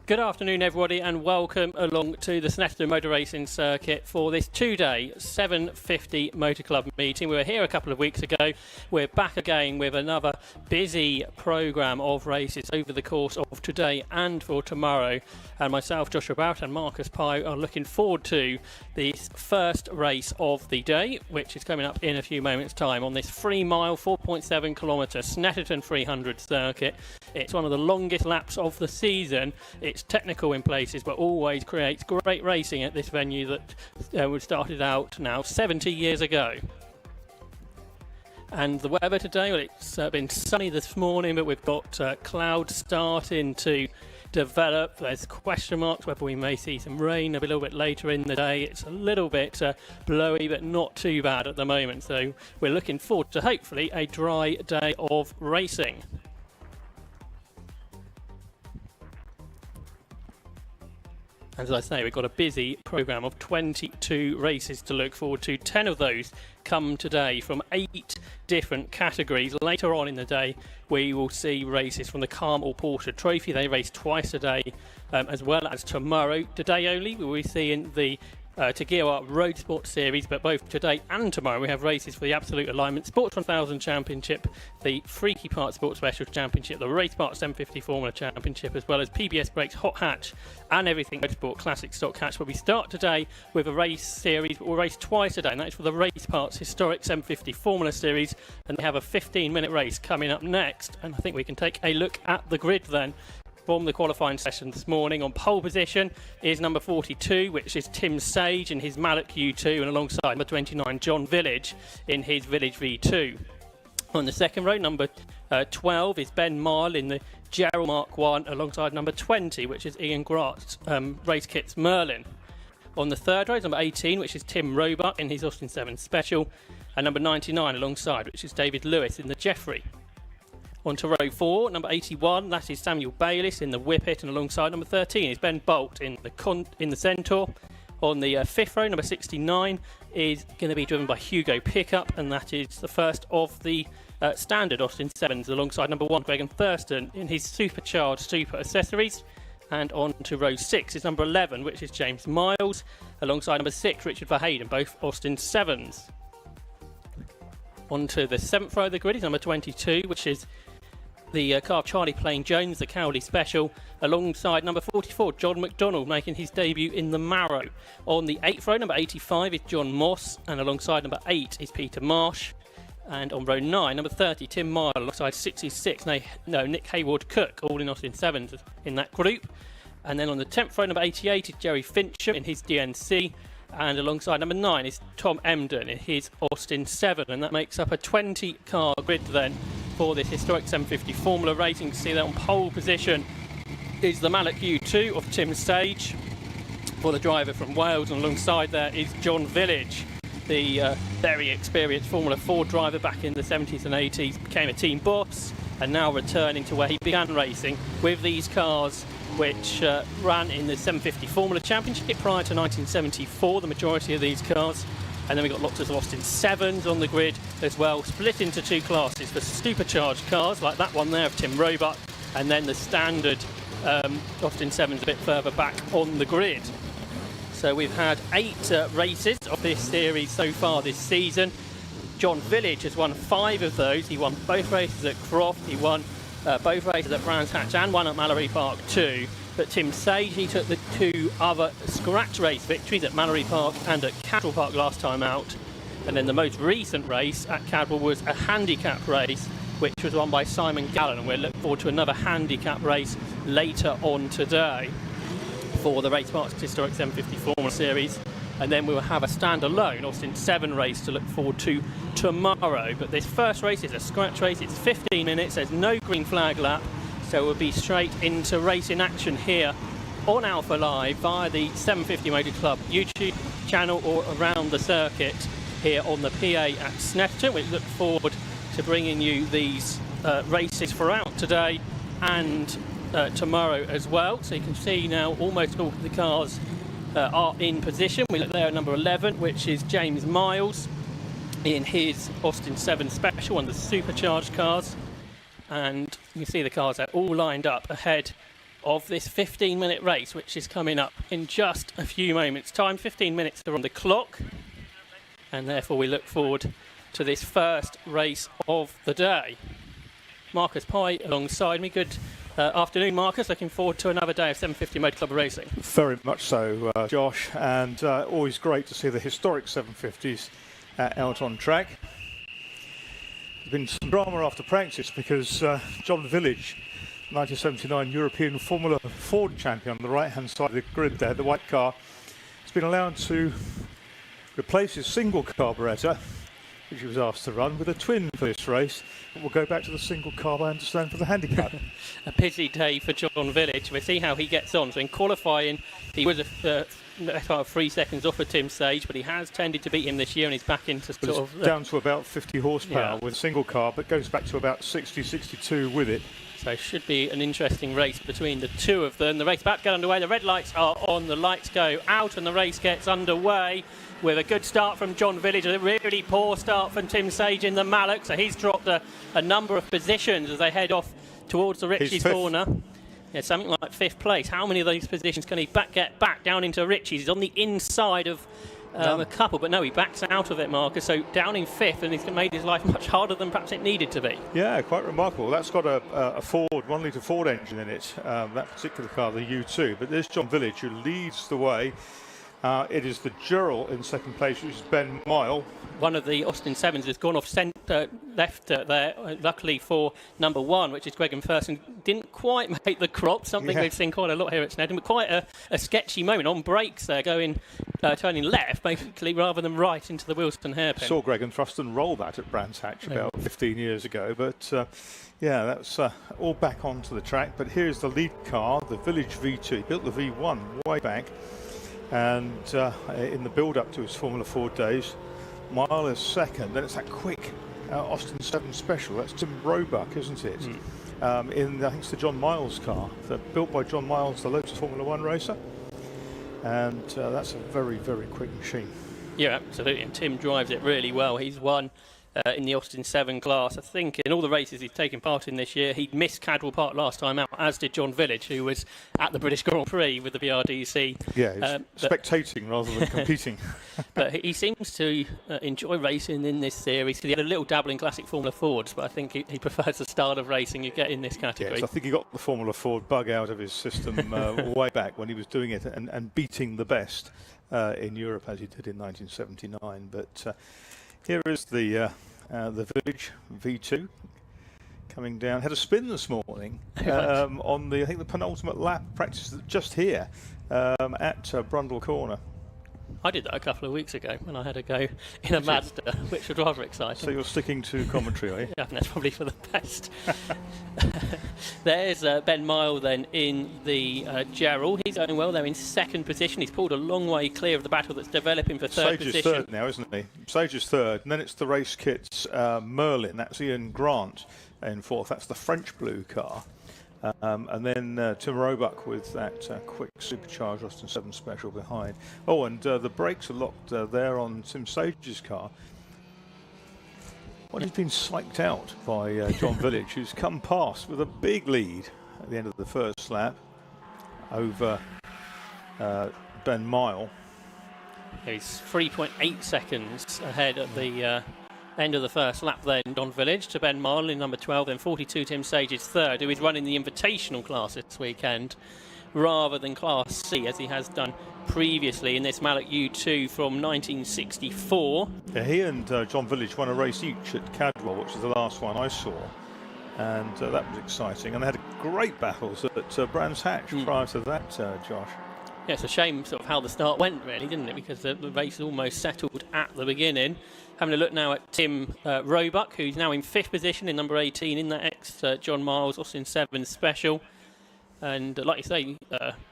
Good afternoon, everybody, and welcome along to the Snetterton Motor Racing Circuit for this two-day 750 Motor Club meeting. We were here a couple of weeks ago. We're back again with another busy programme of races over the course of today and for tomorrow. And myself, Joshua Barrett, and Marcus Pye are looking forward to this first race of the day, which is coming up in a few moments' time on this 3-mile, 4.7 kilometre Snetterton 300 circuit. It's one of the longest laps of the season. It's technical in places, but always creates great racing at this venue that was started out now 70 years ago. And the weather today, well, it's been sunny this morning, but we've got clouds starting to develop. There's question marks whether we may see some rain a little bit later in the day. It's a little bit blowy, but not too bad at the moment. So we're looking forward to hopefully a dry day of racing. As I say, we've got a busy programme of 22 races to look forward to. 10 of those come today from 8 different categories. Later on in the day, we will see races from the Carmel Porter Trophy. They race twice a day, as well as tomorrow. Today only, we will be seeing the Tagiwa Road Sport Series, but both today and tomorrow we have races for the Absolute Alignment Sports 1000 Championship, the Freaky Part Sports Specials Championship, the Race Part 750 Formula Championship, as well as PBS Brakes Hot Hatch and Everything Motorsport Classic Stock Hatch. But we start today with a race series, but we'll race twice a day, and that's for the Race Parts Historic 750 Formula Series, and they have a 15-minute race coming up next. And I think we can take a look at the grid then. From the qualifying session this morning, on pole position is number 42, which is Tim Sage in his Mallet Q2, and alongside number 29, John Village in his Village V2. On the second row, number 12 is Ben Marl in the Gerald Mark 1, alongside number 20, which is Ian Grant's Race Kits Merlin. On the third row is number 18, which is Tim Roebuck in his Austin 7 Special, and number 99 alongside, which is David Lewis in the Jeffrey. On to row 4, number 81, that is Samuel Bayliss in the Whippet, and alongside number 13 is Ben Bolt in the Centaur. On the fifth row, number 69 is going to be driven by Hugo Pickup, and that is the first of the standard Austin 7s, alongside number 1, Gregan Thurston in his supercharged Super Accessories. And on to row 6 is number 11, which is James Miles, alongside number 6, Richard Verheyden, both Austin 7s. On to the 7th row of the grid is number 22, which is the car Charlie Plain Jones, the Cowley Special, alongside number 44, John McDonnell, making his debut in the Marrow. On the 8th row, number 85 is John Moss, and alongside number 8 is Peter Marsh. And on row 9, number 30, Tim Mile, alongside 66, Nick Hayward-Cook, all in Austin 7s in that group. And then on the 10th row, number 88 is Jerry Fincham in his DNC, and alongside number 9 is Tom Emden in his Austin 7, and that makes up a 20-car grid then for this historic 750 Formula racing. You can see that on pole position is the Mallet Q2 of Tim Sage for the driver from Wales, and alongside there is John Village, the very experienced Formula 4 driver back in the 70s and 80s, became a team boss and now returning to where he began racing with these cars, which ran in the 750 Formula Championship prior to 1974, the majority of these cars. And then we've got lots of Austin 7s on the grid as well, split into 2 classes for supercharged cars, like that one there of Tim Roebuck, and then the standard Austin 7s a bit further back on the grid. So we've had 8 races of this series so far this season. John Village has won 5 of those. He won both races at Croft, he won both races at Brands Hatch, and one at Mallory Park too. But Tim Sage, he took the 2 other scratch race victories at Mallory Park and at Cadwell Park last time out. And then the most recent race at Cadwell was a handicap race, which was won by Simon Gallen, and we're looking forward to another handicap race later on today for the Race Parts Historic 750 Formula Series. And then we will have a standalone Austin 7 race to look forward to tomorrow. But this first race is a scratch race, it's 15 minutes, there's no green flag lap. So we'll be straight into racing action here on Alpha Live via the 750 Motor Club YouTube channel or around the circuit here on the PA at Snetterton. We look forward to bringing you these races throughout today and tomorrow as well. So you can see now almost all of the cars are in position. We look there at number 11, which is James Miles in his Austin 7 Special, one of the supercharged cars. And you can see the cars are all lined up ahead of this 15-minute race, which is coming up in just a few moments' time. 15 minutes are on the clock, and therefore we look forward to this first race of the day. Marcus Pye alongside me. Good afternoon, Marcus. Looking forward to another day of 750 Motor Club racing. Very much so, Josh, and always great to see the historic 750s out on track. There's been some drama after practice because John Village, 1979 European Formula Ford champion on the right-hand side of the grid there, the white car, has been allowed to replace his single carburettor, which he was asked to run, with a twin for this race. But we'll go back to the single carb, I understand, for the handicap. A busy day for John Village. We'll see how he gets on. So in qualifying, he was 3 seconds off of Tim Sage, but he has tended to beat him this year, and he's back into sort of down to about 50 horsepower with a single car, but goes back to about 60, 62 with it. So it should be an interesting race between the two of them. The race about to get underway. The red lights are on, the lights go out, and the race gets underway with a good start from John Village. A really poor start from Tim Sage in the Mallock. So he's dropped a number of positions as they head off towards the Ritchie's corner. Yeah, something like 5th place. How many of those positions can he get back down into Ritchie's? He's on the inside of a couple, but no, he backs out of it, Marcus. So down in 5th, and he's made his life much harder than perhaps it needed to be. Yeah, quite remarkable. That's got a Ford, 1-litre Ford engine in it, that particular car, the U2. But there's John Village, who leads the way. It is the Gerald in 2nd place, which is Ben Mile. One of the Austin 7s has gone off left there, luckily for number 1, which is Greg McPherson. Didn't quite make the crop, something we've seen quite a lot here at Snetterton, but quite a sketchy moment on brakes there, turning left, basically, rather than right into the Wilson hairpin. Saw Greg and Thruston roll that at Brands Hatch about 15 years ago, but yeah, that's all back onto the track. But here's the lead car, the Village V2. He built the V1 way back, and in the build-up to his Formula Ford days, Mile is 2nd. Then it's that quick Austin 7 Special. That's Tim Roebuck, isn't it? I think it's the John Miles car, built by John Miles, the Lotus Formula 1 racer. And that's a very, very quick machine. Yeah, absolutely. And Tim drives it really well. He's won in the Austin 7 class. I think in all the races he's taken part in this year, he'd missed Cadwell Park last time out, as did John Village, who was at the British Grand Prix with the BRDC. Yeah, spectating rather than competing. But he seems to enjoy racing in this series. He had a little dabble in classic Formula Fords, but I think he prefers the style of racing you get in this category. Yes, I think he got the Formula Ford bug out of his system way back when he was doing it and beating the best in Europe, as he did in 1979. But here is the Village V2 coming down. Had a spin this morning on the, I think, the penultimate lap practice just here at Brundle Corner. I did that a couple of weeks ago when I had a go in a Mazda, which was rather exciting. So you're sticking to commentary, are you? Yeah, I think that's probably for the best. There's Ben Mile then in the Gerald. He's going well there in 2nd position. He's pulled a long way clear of the battle that's developing for 3rd position. Sage is 3rd now, isn't he? Sage is 3rd, and then it's the race kit's Merlin. That's Ian Grant in 4th. That's the French blue car. And then Tim Roebuck with that quick supercharged Austin 7 Special behind. Oh, and the brakes are locked there on Tim Sage's car. Well, he's been psyched out by John Village, who's come past with a big lead at the end of the first lap over Ben Mile. He's 3.8 seconds ahead at the end of the first lap then, John Village to Ben Mile in number 12, then 42 Tim Sage is 3rd, who is running the Invitational class this weekend rather than Class C, as he has done previously in this Mallock U2 from 1964. Yeah, he and John Village won a race each at Cadwell, which is the last one I saw, and that was exciting. And they had great battles at Brands Hatch prior to that, Josh. Yeah, it's a shame sort of how the start went, really, didn't it? Because the race almost settled at the beginning. Having a look now at Tim Roebuck, who's now in 5th position in number 18 in that ex-John Miles Austin 7 Special. And like you say,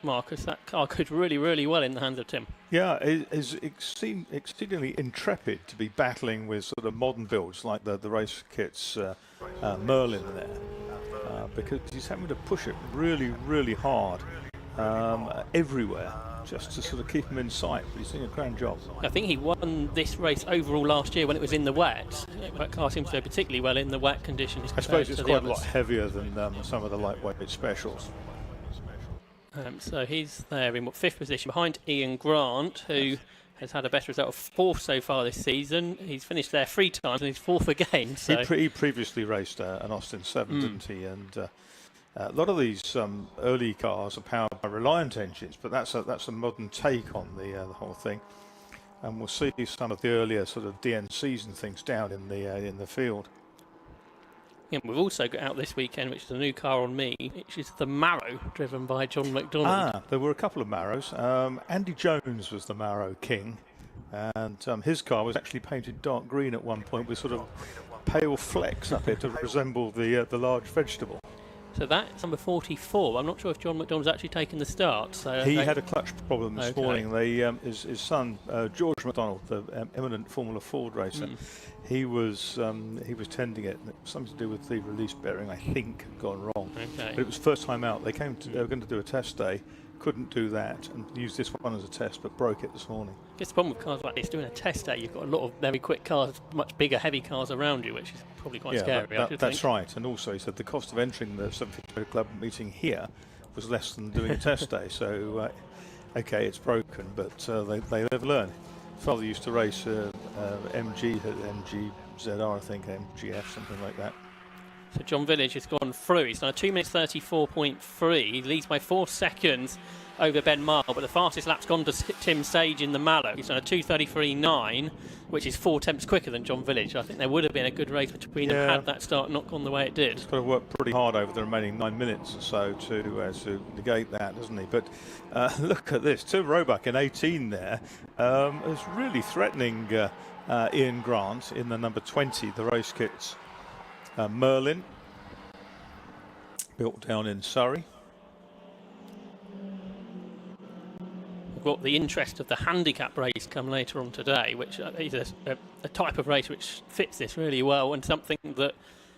Marcus, that car could really, really well in the hands of Tim. Yeah, it's exceedingly intrepid to be battling with sort of modern builds like the race kit's Merlin there, because he's having to push it really, really hard everywhere, just to sort of keep him in sight. But he's doing a grand job. I think he won this race overall last year when it was in the wet. That car seems to go particularly well in the wet conditions. I suppose it's quite a lot heavier than some of the lightweight specials. So he's there in fifth position behind Ian Grant, who has had a better result of fourth so far this season. He's finished there 3 times and he's fourth again. So He previously raced an Austin 7, didn't he? And a lot of these early cars are powered by Reliant engines, but that's a modern take on the whole thing. And we'll see some of the earlier sort of DNCs and things down in the field. yeah, we've also got out this weekend, which is a new car on me, which is the Marrow, driven by John McDonald. There were a couple of Marrows. Andy Jones was the Marrow king, and his car was actually painted dark green at one point with sort of pale flecks up it to resemble the large vegetable. So that's number 44. I'm not sure if John McDonald's actually taken the start. So He had a clutch problem this Okay. morning. His son, George McDonald, the eminent Formula Ford racer, he was tending it. And it was something to do with the release bearing, I think, had gone wrong. Okay. But it was first time out. They were going to do a test day, couldn't do that, and used this one as a test, but broke it this morning. I guess the problem with cars like this, doing a test day, you've got a lot of very quick cars, much bigger, heavy cars around you, which is probably quite scary. That's right. And also, he said the cost of entering the 750 Club meeting here was less than doing a test day. So, okay, it's broken, but they live and learn. Father used to race MGZR, I think, MGF, something like that. So John Village has gone through. He's done a 2 minutes 34.3. He leads by 4 seconds over Ben Mile, but the fastest lap's gone to Tim Sage in the Mallow. He's done a 2:33.9, which is 4 tenths quicker than John Village. I think there would have been a good race between them had that start not gone the way it did. He's got to work pretty hard over the remaining 9 minutes or so to negate that, doesn't he? But look at this. Tim Roebuck in 18 there is really threatening Ian Grant in the number 20, the race kits. Merlin, built down in Surrey. We've got the interest of the handicap race come later on today, which is a type of race which fits this really well, and something that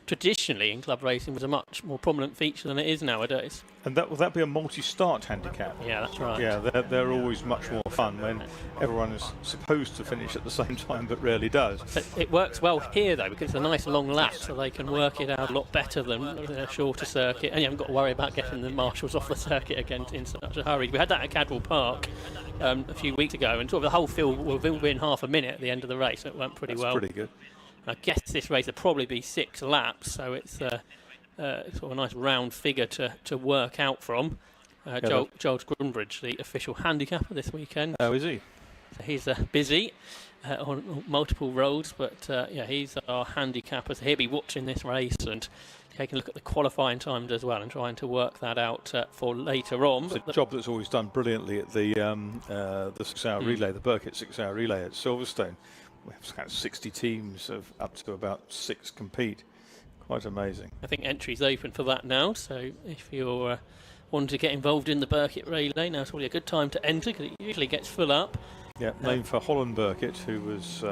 traditionally in club racing was a much more prominent feature than it is nowadays. And will that be a multi-start handicap? Yeah, that's right. Yeah, they're always much more fun when everyone is supposed to finish at the same time but rarely does. But it works well here though, because it's a nice long lap, so they can work it out a lot better than a shorter circuit, and you haven't got to worry about getting the marshals off the circuit again in such a hurry. We had that at Cadwell Park a few weeks ago, and sort of the whole field will be in half a minute at the end of the race, so it went pretty well. That's pretty good. I guess this race will probably be 6 laps, so it's sort of a nice round figure to work out from. Giles Grunbridge, the official handicapper this weekend. Oh, is he? So he's busy on multiple roles, but yeah, he's our handicapper. So he'll be watching this race and taking a look at the qualifying times as well and trying to work that out for later on. It's a job that's always done brilliantly at the 6-hour relay, the Burkitt 6-hour relay at Silverstone. We have kind of 60 teams of up to about 6 compete. Quite amazing. I think entry's open for that now, so if you're wanting to get involved in the Burkitt relay, now's probably a good time to enter because it usually gets full up. Yeah, named for Holland Burkitt, who was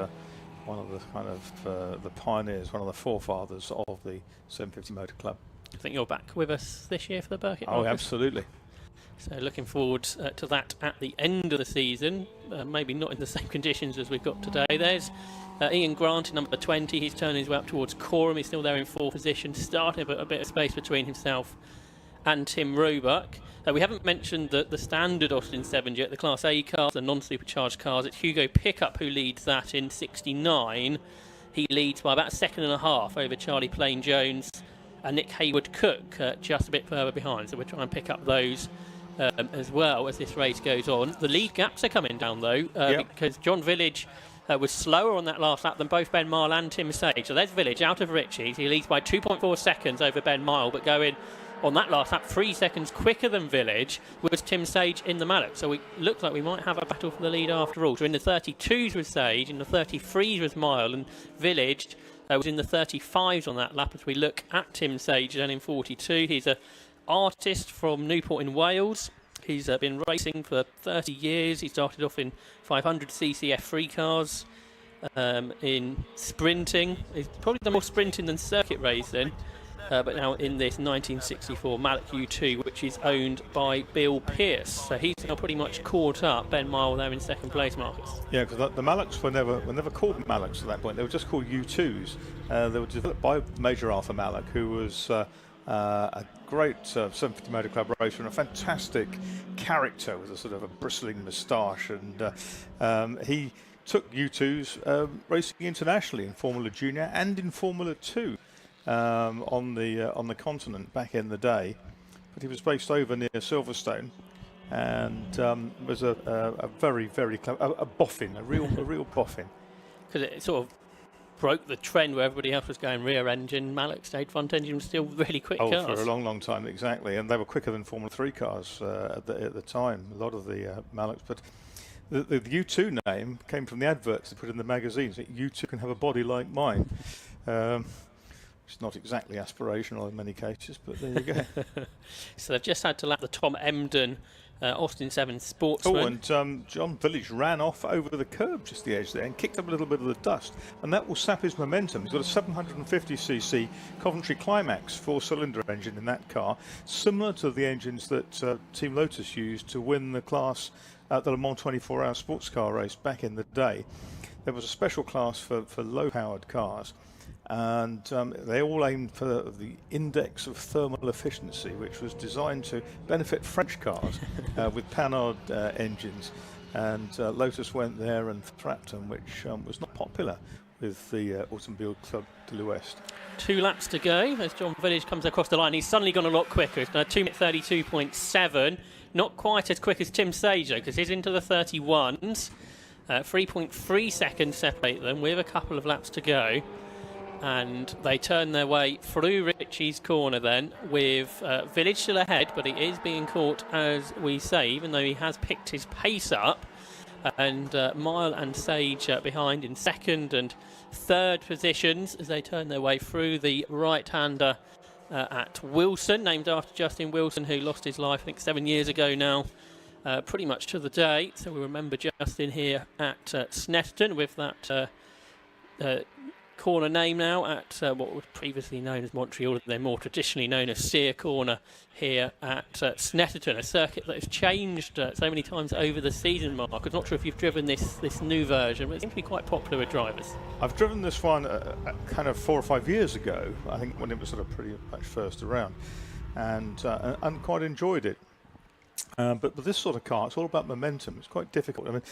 one of the kind of the pioneers, one of the forefathers of the 750 Motor Club. I think you're back with us this year for the Burkitt. Oh, absolutely. So looking forward to that at the end of the season, maybe not in the same conditions as we've got today. There's Ian Grant in number 20, he's turning his way up towards Coram, he's still there in 4th position, starting a bit of space between himself and Tim Roebuck. We haven't mentioned the standard Austin 7 yet, the Class A cars, the non-supercharged cars. It's Hugo Pickup who leads that in 69. He leads by about 1.5 seconds over Charlie Plain-Jones and Nick Hayward-Cook just a bit further behind. So we'll try and pick up those as well as this race goes on. The lead gaps are coming down though, because John Village was slower on that last lap than both Ben Mile and Tim Sage. So there's Village out of Ritchie's. He leads by 2.4 seconds over Ben Mile, but going on that last lap 3 seconds quicker than Village was Tim Sage in the Mallow. So it looks like we might have a battle for the lead after all. So in the 32s was Sage, in the 33s was Mile, and Village was in the 35s on that lap as we look at Tim Sage then in 42. He's a artist from Newport in Wales. He's been racing for 30 years. He started off in 500cc F3 cars, in sprinting. He's probably done more sprinting than circuit racing, but now in this 1964 Mallow U2, which is owned by Bill Pearce. So he's now pretty much caught up. Ben Mile there in 2nd place, Marcus. Yeah, because the Mallows were never called Mallows at that point. They were just called U2s. They were developed by Major Arthur Mallow, who was a great 750 motor club racer, and a fantastic character with a sort of a bristling moustache, and he took U2s racing internationally in Formula Junior and in Formula 2 on the continent back in the day. But he was based over near Silverstone, and was a very, very clever, a boffin, a real boffin. Because it sort of broke the trend where everybody else was going rear engine. Mallock stayed front engine, was still really quick cars. For a long, long time, exactly. And they were quicker than Formula 3 cars at the time, a lot of the Mallocks. But the U2 name came from the adverts they put in the magazines. U2 can have a body like mine. It's not exactly aspirational in many cases, but there you go. So they've just had to lap the Tom Emden Austin 7 Sportsman. Oh, and John Village ran off over the curb just the edge there and kicked up a little bit of the dust, and that will sap his momentum. He's got a 750cc Coventry Climax 4-cylinder engine in that car, similar to the engines that Team Lotus used to win the class at the Le Mans 24-hour sports car race back in the day. There was a special class for low-powered cars, and they all aimed for the index of thermal efficiency, which was designed to benefit French cars with Panhard engines, and Lotus went there and thrashed them, which was not popular with the Automobile Club de l'Ouest. 2 laps to go as John Village comes across the line. He's suddenly gone a lot quicker. It's now 2:32.7, not quite as quick as Tim Sage though, because he's into the 31s. 3.3 seconds separate them with a couple of laps to go. And they turn their way through Ritchie's corner then, with Village still ahead, but he is being caught, as we say, even though he has picked his pace up. And Mile and Sage behind in second and third positions as they turn their way through the right-hander at Wilson, named after Justin Wilson, who lost his life, I think, 7 years ago now, pretty much to the day. So we remember Justin here at Snetterton with that corner name now at what was previously known as Montreal, then more traditionally known as Sear Corner here at Snetterton, a circuit that has changed so many times over the season, Mark. I'm not sure if you've driven this new version, but it seems to be quite popular with drivers. I've driven this one kind of 4 or 5 years ago, I think, when it was sort of pretty much first around, and quite enjoyed it. But with this sort of car, it's all about momentum. It's quite difficult. I mean,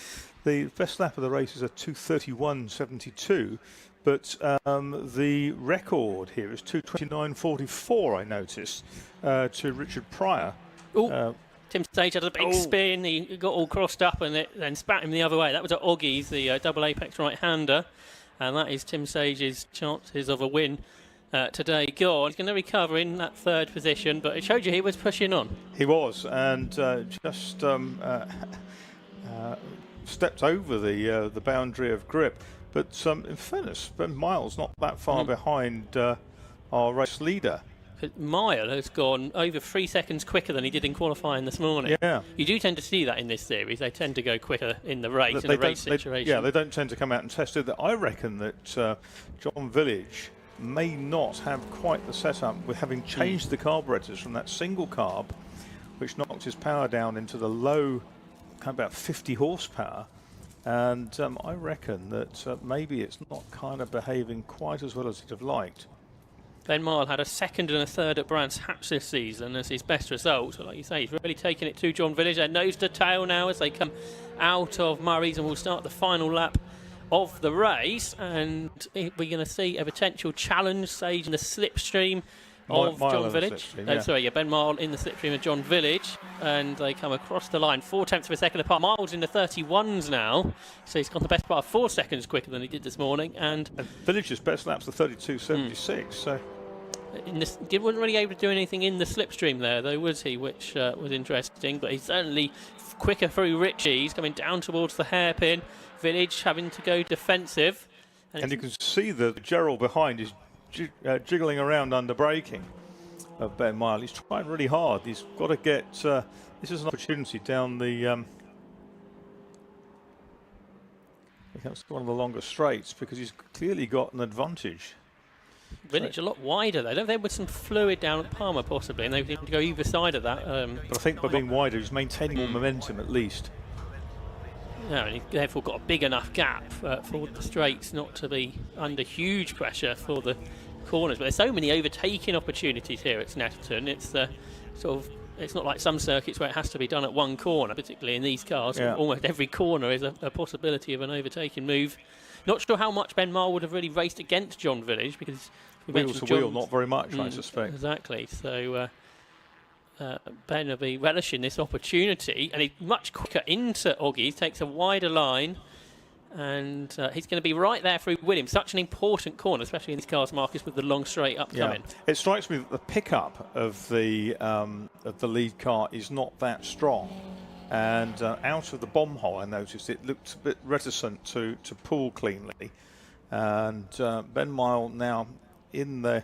the best lap of the race is a 2:31.72, but the record here is 2:29.44, I noticed, to Richard Pryor. Tim Sage had a big spin. He got all crossed up and it then spat him the other way. That was at Oggy's, the double apex right-hander. And that is Tim Sage's chances of a win today gone. He's going to recover in that third position, but it showed you he was pushing on. He was, and just stepped over the boundary of grip. But in fairness, Ben Miles not that far behind our race leader. Mile has gone over 3 seconds quicker than he did in qualifying this morning. Yeah. You do tend to see that in this series. They tend to go quicker in the race, in a race situation. They don't tend to come out and test it. I reckon that John Village may not have quite the setup with having changed the carburetors from that single carb, which knocked his power down into the low, kind of about 50 horsepower. And I reckon that maybe it's not kind of behaving quite as well as he'd have liked. Ben Mile had a second and a third at Brands Hatch this season as his best result. So like you say, he's really taken it to John Village. They're nose to tail now as they come out of Murray's and will start the final lap of the race. And we're going to see a potential challenge, Sage, in the slipstream of John Village. Ben Mile in the slipstream of John Village, and they come across the line 0.4 of a second apart. Miles in the 31s now, so he's gone the best part of 4 seconds quicker than he did this morning. And Village's best lap's the 32.76. So he wasn't really able to do anything in the slipstream there, though, was he? Which was interesting. But he's certainly quicker through Ritchie. He's coming down towards the hairpin. Village having to go defensive, and you can see the Gerald behind is jiggling around under braking of Ben Mile. He's trying really hard. He's got to get this is an opportunity down the it's one of the longer straights, because he's clearly got an advantage. Village a lot wider though. Don't they, with some fluid down at Palmer possibly, and they need to go either side of that. But I think by being wider, he's maintaining more momentum at least. Yeah, and he's therefore got a big enough gap for the straights not to be under huge pressure for the corners. But there's so many overtaking opportunities here at Snetterton. It's it's not like some circuits where it has to be done at one corner, particularly in these cars. Yeah. Almost every corner is a possibility of an overtaking move. Not sure how much Ben Marl would have really raced against John Village, because wheel to wheel, not very much, I suspect. Exactly. So Ben will be relishing this opportunity, and he's much quicker into Oggy. He takes a wider line, and he's going to be right there through Williams. Such an important corner, especially in these cars, Marcus, with the long straight upcoming. Yeah. It strikes me that the pickup of the lead car is not that strong, and out of the bomb hole, I noticed it looked a bit reticent to pull cleanly, and Ben Mile now in the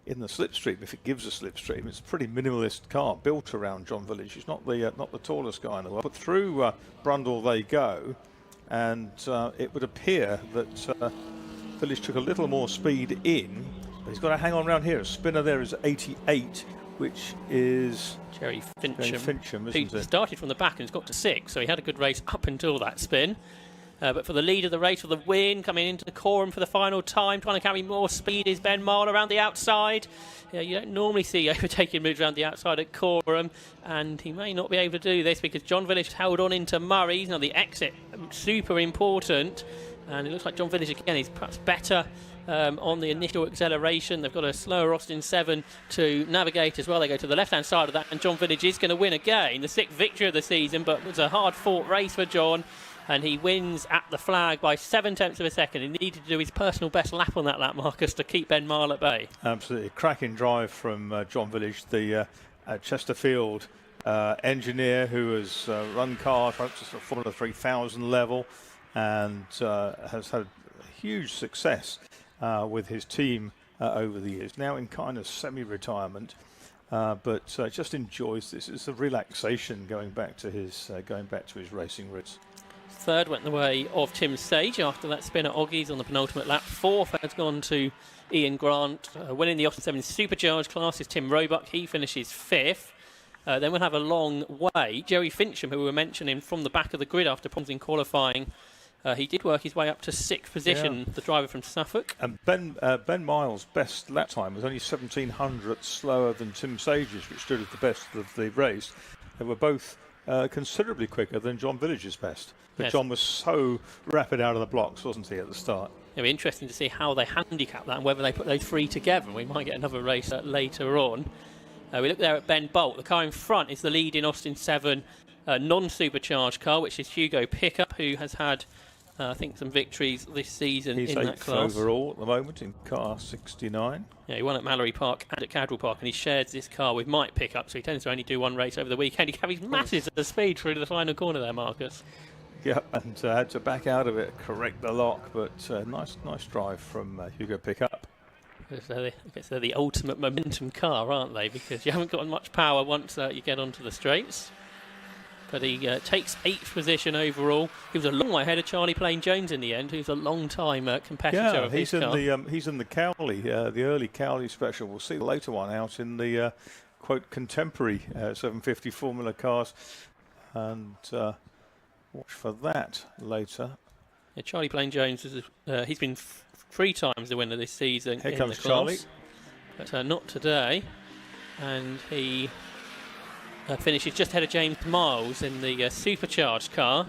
slipstream, if it gives a slipstream. It's a pretty minimalist car built around John Village. He's not the tallest guy in the world, but through Brundle they go. And it would appear that Village took a little more speed in, but he's got to hang on around here. A spinner there is 88, which is Jerry Fincham, isn't who it? started from the back and has got to 6, so he had a good race up until that spin. But for the lead of the race, for the win, coming into the Coram for the final time, trying to carry more speed is Ben Marl around the outside. You don't normally see overtaking moves around the outside at Coram, and he may not be able to do this because John Village held on into Murray's. Now the exit, super important, and it looks like John Village again is perhaps better on the initial acceleration. They've got a slower Austin 7 to navigate as well. They go to the left-hand side of that, and John Village is going to win again. The 6th victory of the season, but it was a hard-fought race for John. And he wins at the flag by 7/10 of a second. He needed to do his personal best lap on that lap, Marcus, to keep Ben Marl at bay. Absolutely. Cracking drive from John Village, the Chesterfield engineer who has run cars up to the Formula 3000 level and has had huge success with his team over the years. Now in kind of semi-retirement, but just enjoys this. It's a relaxation going back to his racing roots. 3rd went the way of Tim Sage after that spin at Oggy's on the penultimate lap. 4th has gone to Ian Grant. Winning the Austin 7 Supercharged class is Tim Roebuck. He finishes 5th. Then we'll have a long way. Jerry Fincham, who we were mentioning from the back of the grid after problems in qualifying, he did work his way up to 6th position, the driver from Suffolk. And Ben Miles' best lap time was only 1700 slower than Tim Sage's, which stood at the best of the race. They were both considerably quicker than John Village's best. But yes. John was so rapid out of the blocks, wasn't he, at the start? It'll be interesting to see how they handicap that and whether they put those 3 together. We might get another race later on. We look there at Ben Bolt. The car in front is the leading Austin 7 non-supercharged car, which is Hugo Pickup, who has had, I think, some victories this season in that class. He's 8th overall at the moment in car 69. Yeah, he won at Mallory Park and at Cadwell Park, and he shares this car with Mike Pickup, so he tends to only do one race over the weekend. He carries masses of speed through to the final corner there, Marcus. Yeah, and had to back out of it, correct the lock, but nice drive from Hugo Pickup. I guess they're the ultimate momentum car, aren't they? Because you haven't got much power once you get onto the straights. But he takes 8th position overall. He was a long way ahead of Charlie Plain Jones in the end, who's a long-time competitor of his car. He's in the Cowley, the early Cowley special. We'll see the later one out in the, quote, contemporary 750 Formula cars. And watch for that later. Yeah, Charlie Plain Jones, he's been 3 times the winner this season. Here in comes the class, Charlie. But not today. And he finishes just ahead of James Miles in the supercharged car.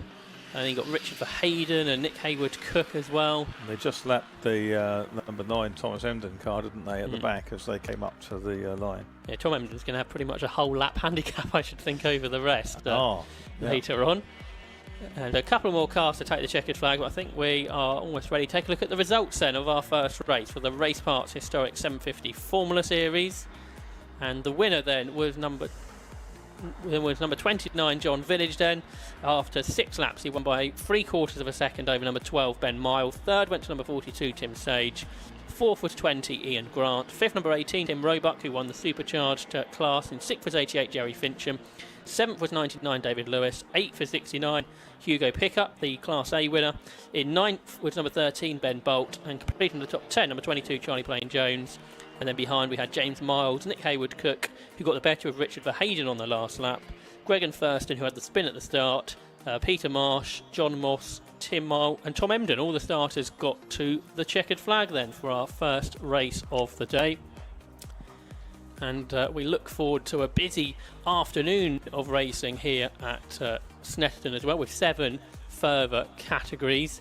And he got Richard Verheyden and Nick Haywood-Cook as well. And they just lapped the number 9 Thomas Emden car, didn't they, at the back as they came up to the line. Yeah, Tom Emden's going to have pretty much a whole lap handicap, I should think, over the rest later on. And a couple more cars to take the checkered flag, but I think we are almost ready to take a look at the results then of our first race for the Race Parts Historic 750 Formula Series. And the winner then was number 29, John Village then. After 6 laps, he won by 3/4 of a second over number 12, Ben Mile. 3rd went to number 42, Tim Sage. 4th was 20, Ian Grant. 5th, number 18, Tim Roebuck, who won the supercharged class. And 6th was 88, Jerry Fincham. 7th was 99, David Lewis. 8th was 69, Hugo Pickup, the Class A winner. In 9th was number 13, Ben Bolt. And completing the top 10, number 22, Charlie Plain Jones. And then behind we had James Miles, Nick Haywood-Cook, who got the better of Richard Verheyden on the last lap. Gregan Thurston, who had the spin at the start. Peter Marsh, John Moss, Tim Mile and Tom Emden, all the starters, got to the checkered flag then for our first race of the day. And we look forward to a busy afternoon of racing here at Snetterton as well, with 7 further categories.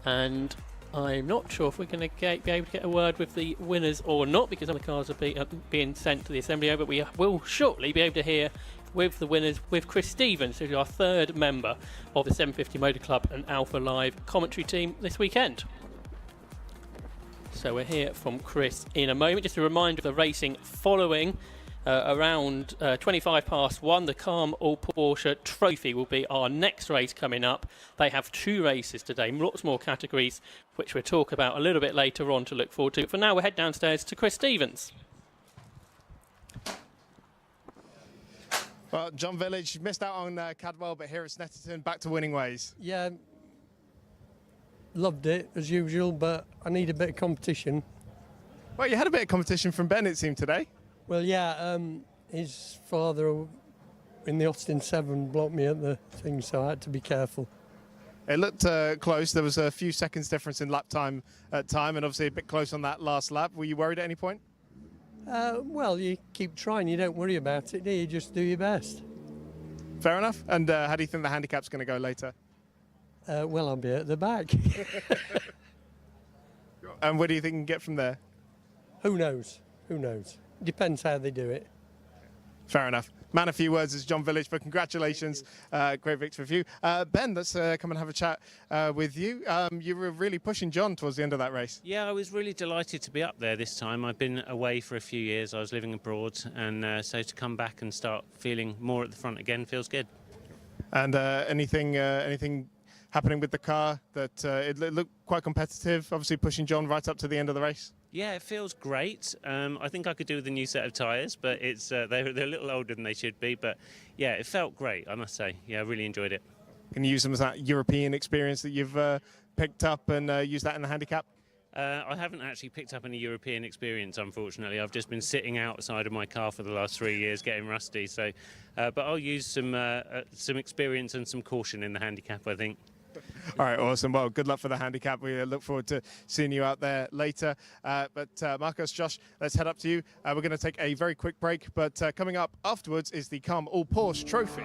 And I'm not sure if we're going to be able to get a word with the winners or not, because other cars are being sent to the assembly area, but we will shortly be able to hear with the winners with Chris Stevens, who's our 3rd member of the 750 Motor Club and Alpha Live commentary team this weekend. So we're here from Chris in a moment. Just a reminder of the racing following. Around 25 past 1, the Calm All Porsche Trophy will be our next race coming up. They have 2 races today, lots more categories, which we'll talk about a little bit later on to look forward to. For now, we'll head downstairs to Chris Stevens. Well, John Village missed out on Cadwell, but here at Snetterton, back to winning ways. Yeah, loved it as usual, but I need a bit of competition. Well, you had a bit of competition from Ben, it seemed, today. Well, yeah, his father in the Austin 7 blocked me at the thing, so I had to be careful. It looked close. There was a few seconds difference in lap time at time, and obviously a bit close on that last lap. Were you worried at any point? Well, you keep trying. You don't worry about it, do you? Just do your best. Fair enough. And how do you think the handicap's going to go later? Well, I'll be at the back. And where do you think you can get from there? Who knows? Who knows? Depends how they do it. Fair enough. Man, a few words is John Village, but congratulations. Great victory for you. Ben, let's come and have a chat with you. You were really pushing John towards the end of that race. Yeah, I was really delighted to be up there this time. I've been away for a few years. I was living abroad, and so to come back and start feeling more at the front again feels good. And anything happening with the car that it looked quite competitive, obviously pushing John right up to the end of the race? Yeah, it feels great. I think I could do with a new set of tyres, but it's they're a little older than they should be. But yeah, it felt great, I must say. Yeah, I really enjoyed it. Can you use some of that European experience that you've picked up and use that in the handicap? I haven't actually picked up any European experience, unfortunately. I've just been sitting outside of my car for the last 3 years, getting rusty. So, but I'll use some experience and some caution in the handicap, I think. All right, awesome. Well, good luck for the handicap. We look forward to seeing you out there later. But Marcus, Josh, let's head up to you. We're going to take a very quick break, but coming up afterwards is the Calm All Porsche Trophy.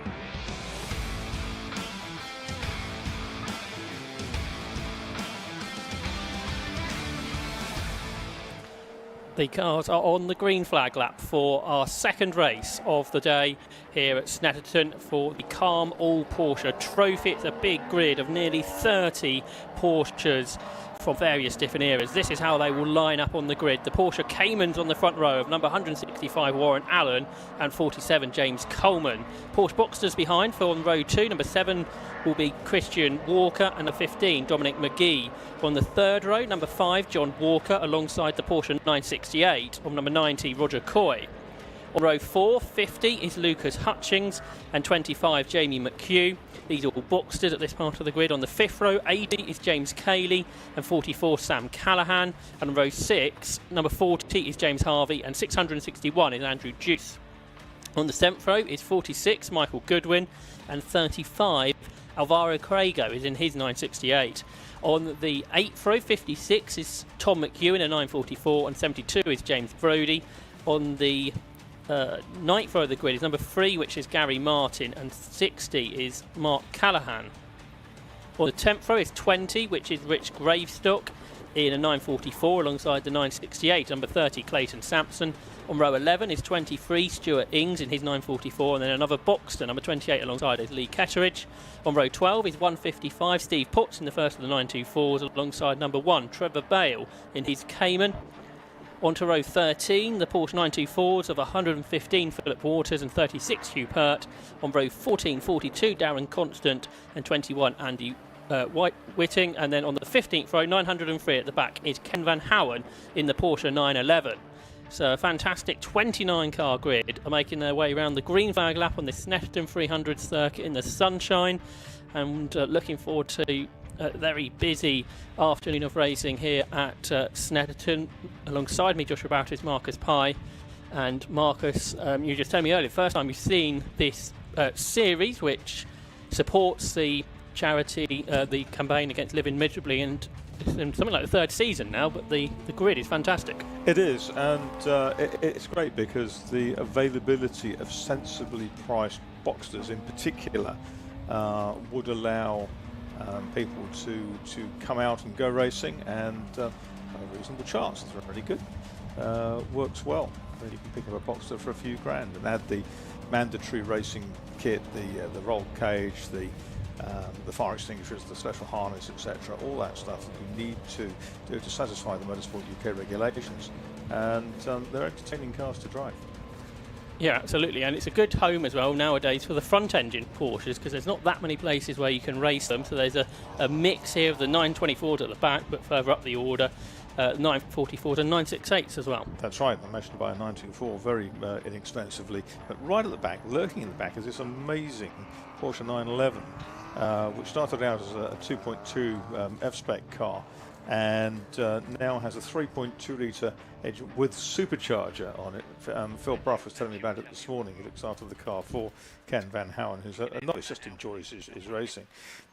The cars are on the green flag lap for our second race of the day here at Snetterton for the Calm All Porsche Trophy. It's a big grid of nearly 30 Porsches from various different eras. This is how they will line up on the grid. The Porsche Caymans on the front row of number 165 Warren Allen and 47 James Coleman. Porsche Boxsters behind for on row 2. Number 7 will be Christian Walker and number 15 Dominic McGee. On the third row, number 5 John Walker alongside the Porsche 968 on number 90 Roger Coy. On row 4, 50 is Lucas Hutchings and 25 Jamie McHugh. These are all Boxsters at this part of the grid. On the 5th row, 80 is James Cayley and 44 Sam Callahan. And on row 6, number 40 is James Harvey and 661 is Andrew Juice. On the 7th row is 46 Michael Goodwin and 35 Alvaro Crago is in his 968. On the 8th row, 56 is Tom McEwen in 944 and 72 is James Brodie. On the 9th row of the grid is number 3, which is Gary Martin, and 60 is Mark Callahan. On the 10th row is 20, which is Rich Gravestock in a 944 alongside the 968, number 30 Clayton Sampson. On row 11 is 23 Stuart Ings in his 944, and then another Boxster, number 28 alongside is Lee Ketteridge. On row 12 is 155 Steve Potts in the first of the 924s alongside number 1 Trevor Bale in his Cayman. On to row 13, the Porsche 924s of 115 Philip Waters and 36 Hugh Pert. On row 14, 42 Darren Constant and 21 Andy Whitting. And then on the 15th row, 903 at the back is Ken Van Houen in the Porsche 911. So a fantastic 29 car grid are making their way around the green flag lap on this Snetterton 300 circuit in the sunshine, and looking forward to a very busy afternoon of racing here at Snetterton. Alongside me, Joshua Bowter, is Marcus Pye. And Marcus, you just told me earlier, first time you've seen this series, which supports the charity, the campaign against living miserably, and it's in something like the third season now, but the grid is fantastic. It is, and it's great because the availability of sensibly priced Boxsters in particular would allow people to come out and go racing and have a reasonable chance. They're really good. Works well. You can pick up a Boxster for a few grand and add the mandatory racing kit, the roll cage, the fire extinguishers, the special harness, etc. All that stuff that you need to do to satisfy the Motorsport UK regulations, and they're entertaining cars to drive. Yeah, absolutely, and it's a good home as well nowadays for the front-engine Porsches, because there's not that many places where you can race them. So there's a mix here of the 924s at the back, but further up the order, 944s and 968s as well. That's right, I mentioned about a 924 very inexpensively, but right at the back, lurking in the back, is this amazing Porsche 911, which started out as a 2.2 F-Spec car, and now has a 3.2 litre engine with supercharger on it. Phil Bruff was telling me about it this morning. He looks after the car for Ken Van Houen, who's a novice, just enjoys his racing.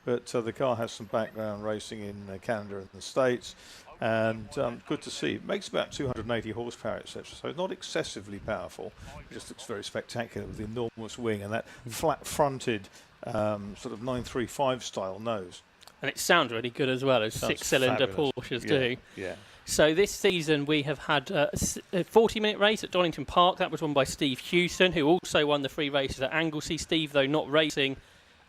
But the car has some background racing in Canada and the States, and good to see. It makes about 280 horsepower, etc. So it's not excessively powerful. It just looks very spectacular with the enormous wing and that flat-fronted sort of 935 style nose. And it sounds really good as well, as six-cylinder Porsches do. Yeah. So this season we have had a 40-minute race at Donington Park. That was won by Steve Hewson, who also won the free races at Anglesey. Steve, though, not racing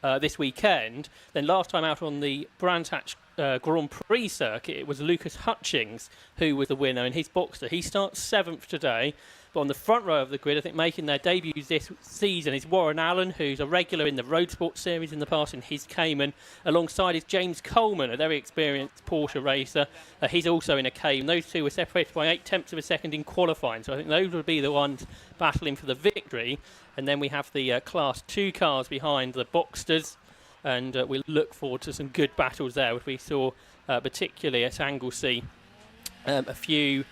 this weekend. Then last time out on the Brands Hatch Grand Prix circuit, it was Lucas Hutchings who was the winner in his Boxster. He starts 7th today. But on the front row of the grid, I think making their debuts this season is Warren Allen, who's a regular in the Road Sport Series in the past in his Cayman. Alongside is James Coleman, a very experienced Porsche racer. He's also in a Cayman. Those two were separated by 0.8 of a second in qualifying. So I think those would be the ones battling for the victory. And then we have the Class 2 cars behind the Boxsters. And we look forward to some good battles there, which we saw particularly at Anglesey a few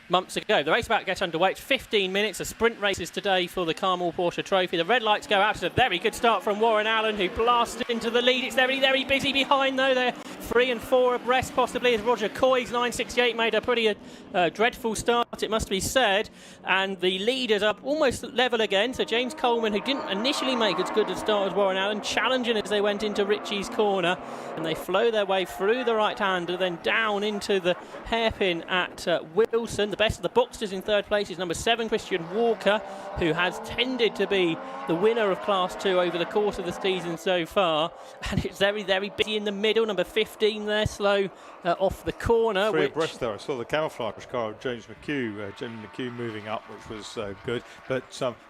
months ago. The race about to get underway. It's 15 minutes of sprint races today for the Carmel Porsche Trophy. The red lights go out. It's a very good start from Warren Allen, who blasted into the lead. It's very, very busy behind, though. They're 3 and 4 abreast, possibly, as Roger Coy's 968 made a pretty dreadful start, it must be said. And the leaders are almost level again. So James Coleman, who didn't initially make as good a start as Warren Allen, challenging as they went into Ritchie's corner. And they flow their way through the right-hander, then down into the hairpin at Wilson. The best of the Boxsters in third place is number 7, Christian Walker, who has tended to be the winner of Class 2 over the course of the season so far. And it's very, very busy in the middle. Number 15 there, slow off the corner. 3 abreast there. I saw the camouflage car of James McHugh, Jamie McHugh moving up, which was good. But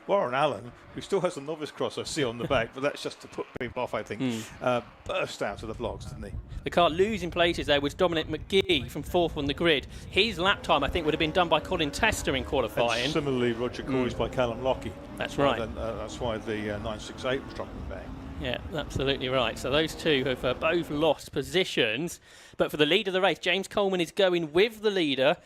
Warren Allen, who still has a novice cross I see on the back, but that's just to put people off, I think, burst out of the blocks, didn't he? The car losing places there was Dominic McGee from 4th on the grid. His lap time, I think, would have been done by Colin Tester in qualifying. And similarly, Roger Coy's by Callum Lockie. That's right. That's why the 968 was dropping back. Yeah, absolutely right. So those two have both lost positions. But for the lead of the race, James Coleman is going with the leader.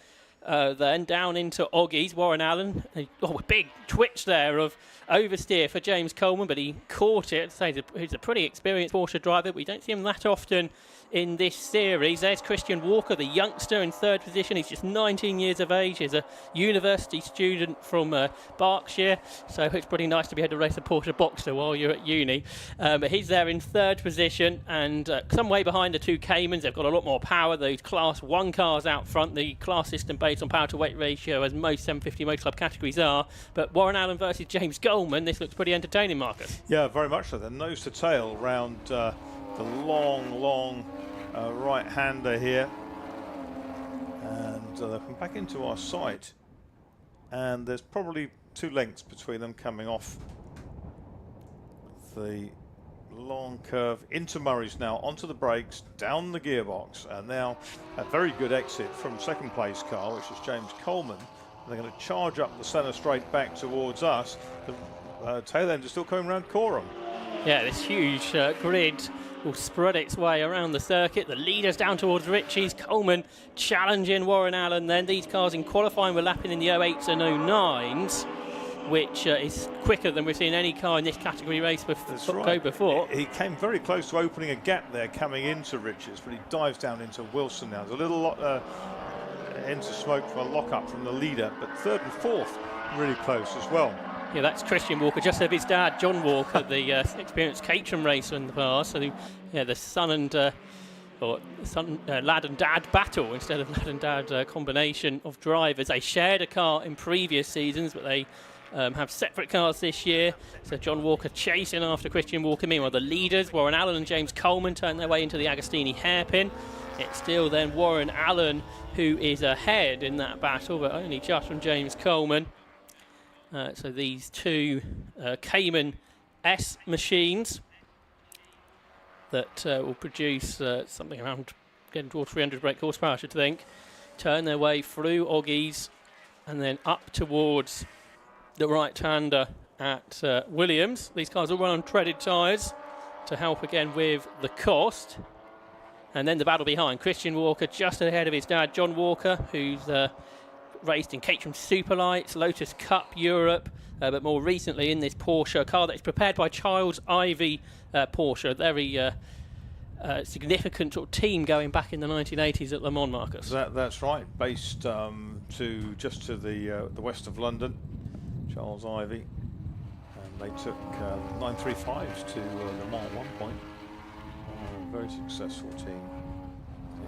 Then down into Oggies, Warren Allen. A big twitch there of oversteer for James Coleman, but he caught it. He's a pretty experienced Porsche driver, but we don't see him that often in this series. There's Christian Walker, the youngster, in 3rd position. He's just 19 years of age. He's a university student from Berkshire, so it's pretty nice to be able to race a Porsche Boxster while you're at uni. But he's there in 3rd position, and some way behind the 2 Caymans. They've got a lot more power. Those Class 1 cars out front, the class system based on power to weight ratio, as most 750 Motor Club categories are. But Warren Allen versus James Coleman, this looks pretty entertaining, Marcus. Yeah, very much so. They're nose to tail round the long right-hander here, and they'll come back into our sight, and there's probably 2 lengths between them coming off the long curve into Murray's now, onto the brakes, down the gearbox, and now a very good exit from 2nd place car, which is James Coleman. They're going to charge up the centre straight back towards us. The tail end is still coming around Coram. Yeah, this huge grid will spread its way around the circuit. The leaders down towards Ritchie's. Coleman challenging Warren Allen then. These cars in qualifying were lapping in the 08s and 09s. which is quicker than we've seen any car in this category race go before. He came very close to opening a gap there coming into Riches, but he dives down into Wilson now. There's a little into smoke for a lock-up from the leader, but third and fourth really close as well. Yeah, that's Christian Walker, just of his dad, John Walker, the experienced Caterham racer in the past. So, the son and lad and dad battle instead of lad and dad combination of drivers. They shared a car in previous seasons, but they have separate cars this year. So John Walker chasing after Christian Walker. Meanwhile, the leaders, Warren Allen and James Coleman, turn their way into the Agostini hairpin. It's still then Warren Allen who is ahead in that battle, but only just from James Coleman. So these two Cayman S machines that will produce something around getting towards 300 brake horsepower, I should think, turn their way through Oggies and then up towards the right-hander at Williams. These cars all run on treaded tyres to help again with the cost. And then the battle behind. Christian Walker just ahead of his dad, John Walker, who's raced in Caterham Superlights, Lotus Cup Europe, but more recently in this Porsche car that is prepared by Childs Ivy Porsche, a very significant sort of team going back in the 1980s at Le Mans, Marcus. That's right, based just to the west of London, Charles Ivy, and they took 935s to Le Mans at one point. Very successful team,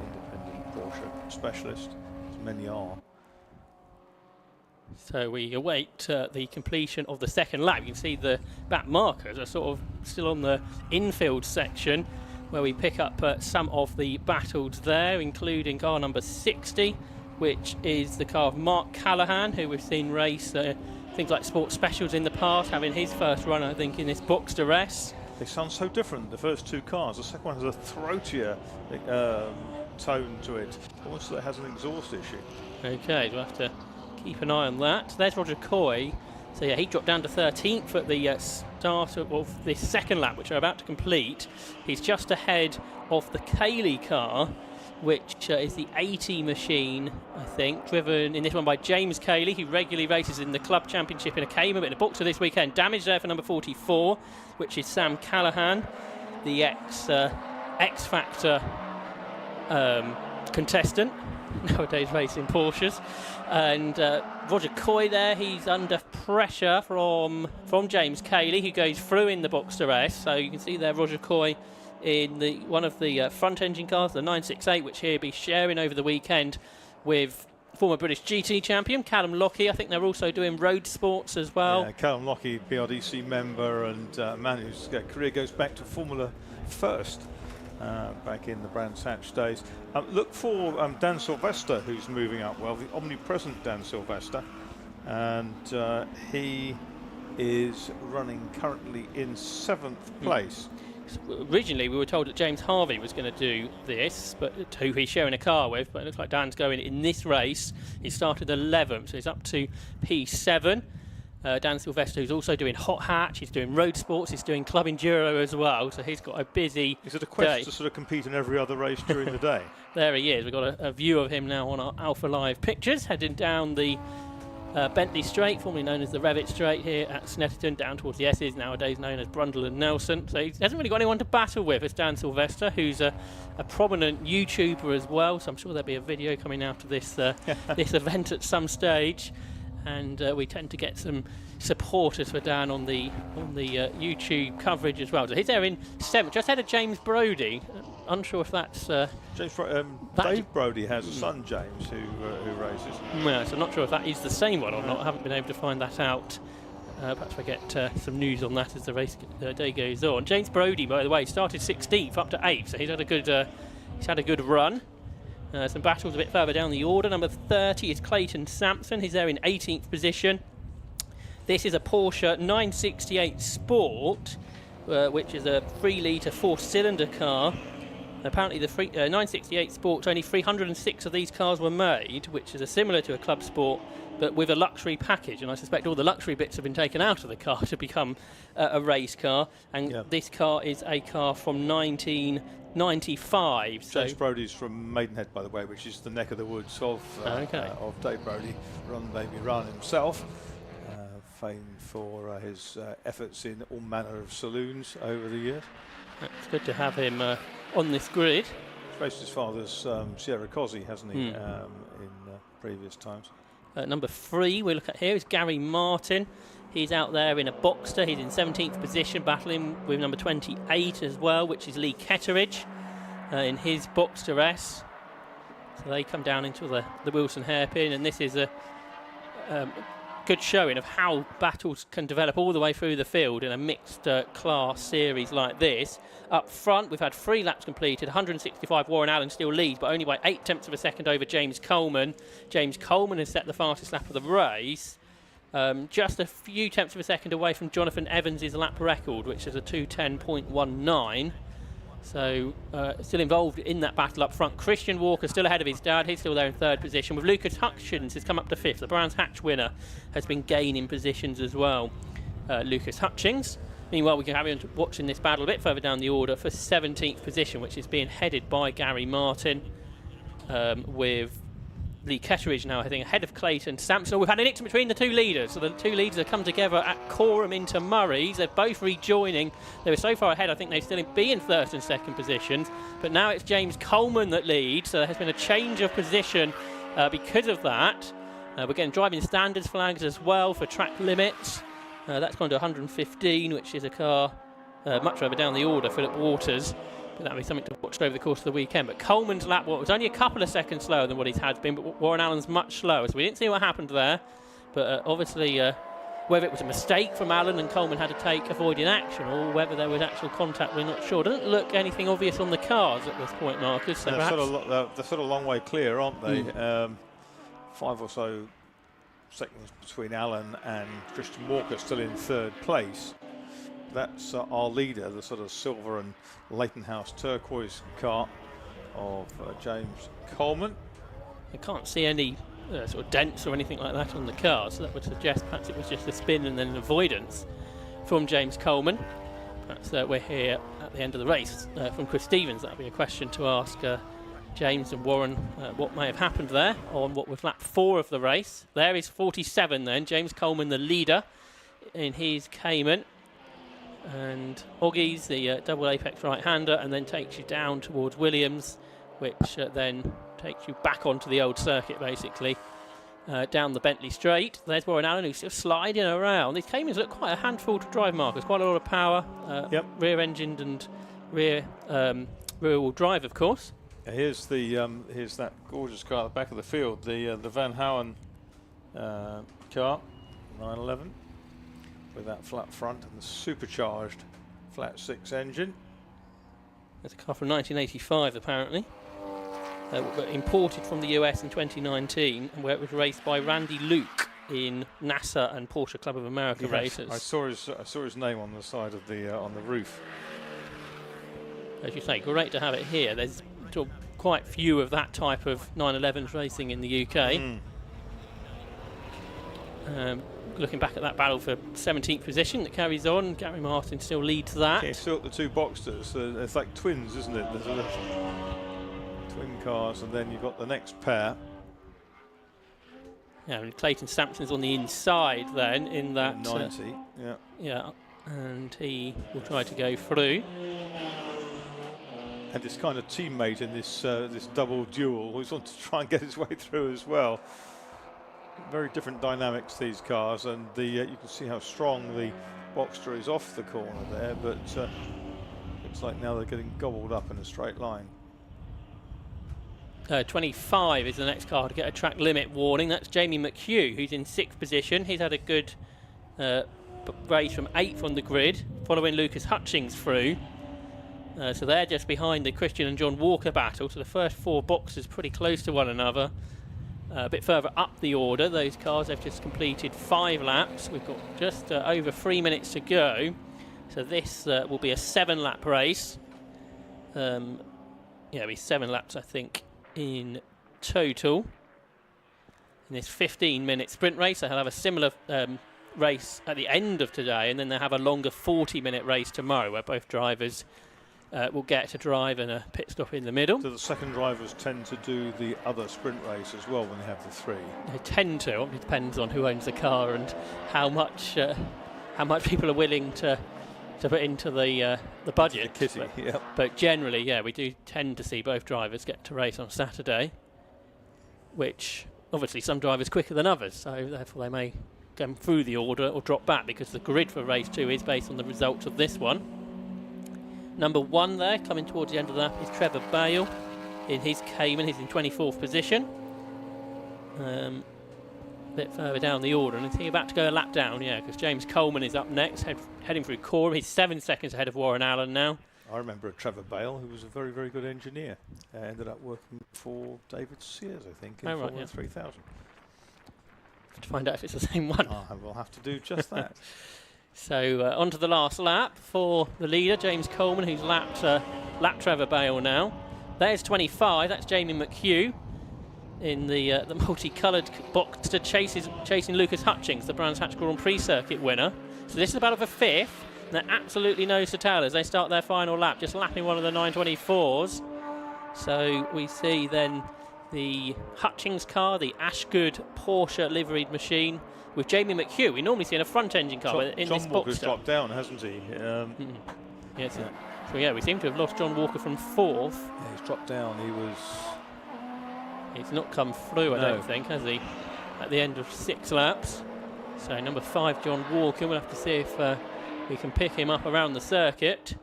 independent Porsche specialist, as many are. So we await the completion of the second lap. You can see the back markers are sort of still on the infield section, where we pick up some of the battles there, including car number 60, which is the car of Mark Callaghan, who we've seen race things like Sports Specials in the past, having his first run, I think, in this Boxster S. They sound so different, the first two cars. The second one has a throatier tone to it, almost like it has an exhaust issue. Okay, we'll have to keep an eye on that. There's Roger Coy. So yeah, he dropped down to 13th at the start of this second lap, which we're about to complete. He's just ahead of the Cayley car, which is the 80 machine, I think, driven in this one by James Cayley, who regularly races in the club championship in a Cayman, but in a Boxster this weekend. Damage there for number 44, which is Sam Callaghan, the X Factor contestant, nowadays racing Porsches. And Roger Coy there, he's under pressure from James Cayley, who goes through in the Boxster S. So you can see there Roger Coy in one of the front engine cars, the 968, which he'll be sharing over the weekend with former British GT champion Callum Lockie. I think they're also doing road sports as well. Yeah, Callum Lockie, BRDC member, and a man whose career goes back to Formula First, back in the Brands Hatch days. Look for Dan Sylvester, who's moving up well, the omnipresent Dan Sylvester, and he is running currently in 7th place. Originally we were told that James Harvey was going to do this, but who he's sharing a car with, but it looks like Dan's going in this race. He started 11th, so he's up to P7. Dan Sylvester, who's also doing hot hatch, he's doing road sports, he's doing club enduro as well, so he's got a busy Is it a quest day to sort of compete in every other race during the day? There he is. We've got a view of him now on our Alpha Live pictures, heading down the Bentley Straight, formerly known as the Revit Straight here at Snetterton, down towards the S's, nowadays known as Brundle and Nelson. So he hasn't really got anyone to battle with. It's Dan Sylvester, who's a prominent YouTuber as well, so I'm sure there'll be a video coming out of this this event at some stage. And we tend to get some supporters for Dan on the YouTube coverage as well. So he's there in 7th, just ahead of James Brodie. Unsure if that's Dave Brodie has a son, James, who races. Yeah, so I'm not sure if that is the same one or not. I haven't been able to find that out. Perhaps I get some news on that as the race day goes on. James Brodie, by the way, started 16th up to 8th, so he's had a good run. Some battles a bit further down the order. Number 30 is Clayton Sampson. He's there in 18th position. This is a Porsche 968 Sport, which is a 3-litre 4-cylinder car. Apparently the 968 Sport, only 306 of these cars were made, which is similar to a Club Sport, but with a luxury package. And I suspect all the luxury bits have been taken out of the car to become a race car. And this car is a car from 1995. James Brodie's from Maidenhead, by the way, which is the neck of the woods of Dave Brodie, Run Baby Run himself. famed for his efforts in all manner of saloons over the years. It's good to have him on this grid. He's raced his father's Sierra Cosy, hasn't he, in previous times. Number 3 we look at here is Gary Martin. He's out there in a Boxster. He's in 17th position, battling with number 28 as well, which is Lee Ketteridge in his Boxster S. So they come down into the Wilson hairpin, and this is a good showing of how battles can develop all the way through the field in a mixed class series like this. Up front, we've had 3 laps completed. 165, Warren Allen still leads, but only by 0.8 of a second over James Coleman. James Coleman has set the fastest lap of the race. Just a few tenths of a second away from Jonathan Evans' lap record, which is a 2:10.19. So still involved in that battle up front. Christian Walker still ahead of his dad. He's still there in 3rd position, with Lucas Hutchins has come up to 5th. The Brands Hatch winner has been gaining positions as well. Lucas Hutchins. Meanwhile, we can have him watching this battle a bit further down the order for 17th position, which is being headed by Gary Martin, with Lee Ketteridge now, I think, ahead of Clayton Sampson. We've had an incident between the 2 leaders. So the 2 leaders have come together at Corham into Murray's. They're both rejoining. They were so far ahead, I think they'd still be in 1st and 2nd positions. But now it's James Coleman that leads. So there has been a change of position because of that. We're getting driving standards flags as well for track limits. That's gone to 115, which is a car much further down the order, Philip Waters. But that'll be something to watch over the course of the weekend. But Coleman's lap was only a couple of seconds slower than what he's had been, but Warren Allen's much slower. So we didn't see what happened there. But obviously, whether it was a mistake from Allen and Coleman had to take avoiding action, or whether there was actual contact, we're not sure. Doesn't look anything obvious on the cars at this point, Marcus. So they're sort of long way clear, aren't they? 5 or so seconds between Allen and Christian Walker, still in 3rd place. That's our leader, the sort of silver and Leighton House turquoise car of James Coleman. I can't see any sort of dents or anything like that on the car, so that would suggest perhaps it was just a spin and then an avoidance from James Coleman. Perhaps we're here at the end of the race from Chris Stevens. That would be a question to ask James and Warren what may have happened there on what was lap 4 of the race. There is 47 then, James Coleman the leader in his Cayman. And Oggies, the double apex right-hander, and then takes you down towards Williams, which then takes you back onto the old circuit, basically, down the Bentley Straight. There's Warren Allen, who's still sliding around. These Caymans look quite a handful to drive, Marcus. Quite a lot of power, rear-engined and rear-wheel drive, of course. Here's that gorgeous car at the back of the field, the Van Houen car, 911. With that flat front and the supercharged flat 6 engine. It's a car from 1985 apparently, but imported from the US in 2019, where it was raced by Randy Luke in NASA and Porsche Club of America races. I saw his name on the side of the on the roof. As you say, great to have it here. There's quite few of that type of 911s racing in the UK. Looking back at that battle for 17th position that carries on, Gary Martin still leads that. Yeah, still the 2 Boxsters. It's like twins, isn't it? There's a twin cars, and then you've got the next pair. Yeah, and Clayton Sampson's on the inside then in that 90. Yeah, and he will try to go through. And this kind of teammate in this this double duel who's on to try and get his way through as well. Very different dynamics, these cars, and you can see how strong the Boxster is off the corner there, but looks like now they're getting gobbled up in a straight line. 25 is the next car to get a track limit warning. That's Jamie McHugh, who's in 6th position. He's had a good race from 8th on the grid, following Lucas Hutchings through. So they're just behind the Christian and John Walker battle, so the first 4 boxes pretty close to one another. A bit further up the order, those cars have just completed 5 laps. We've got just over 3 minutes to go. So this will be a 7-lap race. It'll be 7 laps, I think, in total. In this 15-minute sprint race, they'll have a similar race at the end of today, and then they'll have a longer 40-minute race tomorrow, where both drivers will get a drive and a pit stop in the middle. Do the second drivers tend to do the other sprint race as well when they have the three? They tend to. It depends on who owns the car and how much people are willing to put into the budget. The kitty, yeah. But generally, yeah, we do tend to see both drivers get to race on Saturday, which obviously some drivers quicker than others, so therefore they may go through the order or drop back, because the grid for race 2 is based on the results of this one. Number 1 there, coming towards the end of the lap, is Trevor Bale in his Cayman. He's in 24th position. A bit further down the order, and is he about to go a lap down? Yeah, because James Coleman is up next, heading through Corham. He's 7 seconds ahead of Warren Allen now. I remember a Trevor Bale who was a very, very good engineer. Ended up working for David Sears, I think, in Formula 3000. To find out if it's the same one. I will have to do just that. So on to the last lap for the leader, James Coleman, who's lapped Trevor Bale now. There's 25, that's Jamie McHugh in the multicoloured box chasing Lucas Hutchings, the Brands Hatch Grand Prix circuit winner. So this is about for 5th. They're absolutely nose to tail as they start their final lap, just lapping one of the 924s. So we see then the Hutchings car, the Ashgood Porsche liveried machine, with Jamie McHugh. We normally see in a front engine car, but in this John Walker's Boxster. dropped down, hasn't he? Yes. So yeah, we seem to have lost John Walker from 4th. Yeah, he's dropped down. He's not come through, I don't think, has he? At the end of 6 laps. So number 5, John Walker. We'll have to see if we can pick him up around the circuit.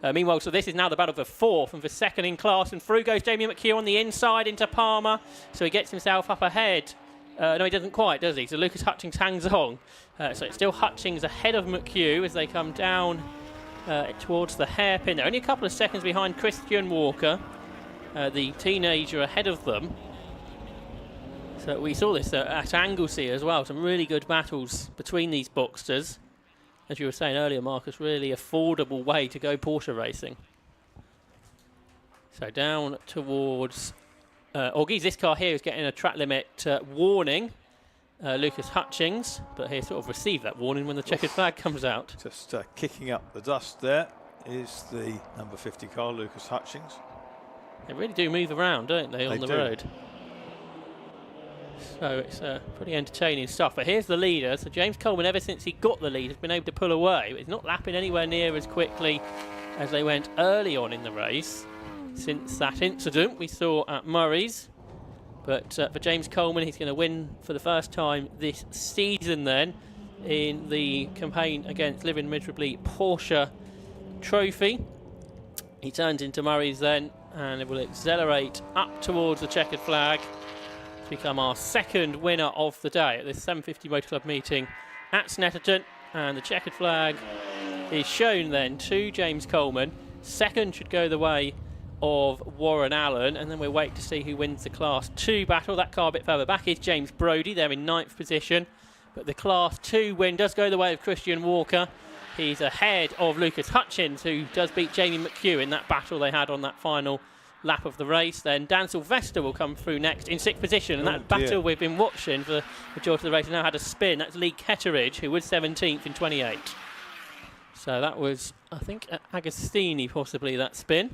Meanwhile, so this is now the battle for 4th and for 2nd in class, and through goes Jamie McHugh on the inside into Palmer. So he gets himself up ahead. No, he doesn't quite, does he? So Lucas Hutchings hangs on. So it's still Hutchings ahead of McHugh as they come down towards the hairpin. They're only a couple of seconds behind Christian Walker, the teenager ahead of them. So we saw this at Anglesey as well. Some really good battles between these Boxsters. As you were saying earlier, Marcus, really affordable way to go Porsche racing. So down towards Orgies. This car here is getting a track limit warning. Lucas Hutchings, but he sort of received that warning when the checkered flag comes out. Just kicking up the dust there is the number 50 car, Lucas Hutchings. They really do move around, don't they, on the road? So it's pretty entertaining stuff. But here's the leader. So James Coleman, ever since he got the lead, has been able to pull away. But he's not lapping anywhere near as quickly as they went early on in the race since that incident we saw at Murray's. But for James Coleman, he's going to win for the first time this season then in the campaign against Living Miserably Porsche Trophy. He turns into Murray's then, and it will accelerate up towards the checkered flag to become our 2nd winner of the day at this 750 Motor Club meeting at Snetterton. And the checkered flag is shown then to James Coleman. 2nd should go the way of Warren Allen, and then we'll wait to see who wins the Class 2 battle. That car a bit further back is James Brodie. They're in 9th position, but the Class 2 win does go the way of Christian Walker. He's ahead of Lucas Hutchins, who does beat Jamie McHugh in that battle they had on that final lap of the race. Then Dan Sylvester will come through next in 6th position, and that battle we've been watching for the majority of the race now had a spin. That's Lee Ketteridge, who was 17th in 28. So that was, I think, Agostini possibly, that spin.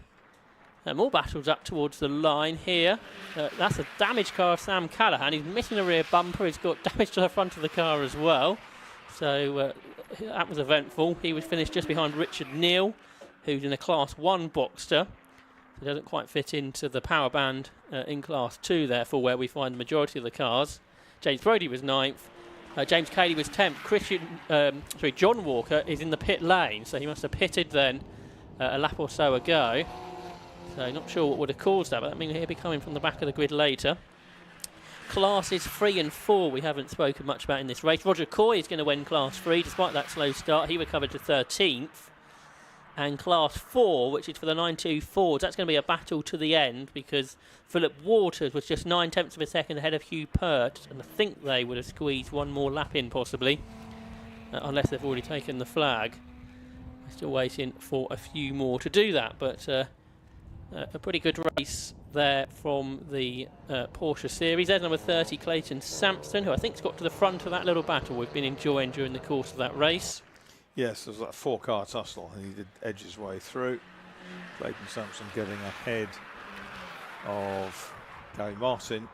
More battles up towards the line here. That's a damaged car of Sam Callahan. He's missing a rear bumper. He's got damage to the front of the car as well. So that was eventful. He was finished just behind Richard Neal, who's in a Class 1 Boxster. So doesn't quite fit into the power band in Class 2, therefore, where we find the majority of the cars. James Brodie was 9th. James Cayley was 10th. John Walker is in the pit lane, so he must have pitted then a lap or so ago. So not sure what would have caused that, but that means he'll be coming from the back of the grid later. Classes 3 and 4 we haven't spoken much about in this race. Roger Coy is going to win Class 3 despite that slow start. He recovered to 13th. And Class 4, which is for the 924s, that's going to be a battle to the end because Philip Waters was just 9/10 of a second ahead of Hugh Pert, and I think they would have squeezed one more lap in possibly, unless they've already taken the flag. We're still waiting for a few more to do that, but a pretty good race there from the Porsche series. There's number 30, Clayton Sampson, who I think's got to the front of that little battle we've been enjoying during the course of that race. Yes, there was that 4-car tussle, and he did edge his way through. Clayton Sampson getting ahead of Gary Martin.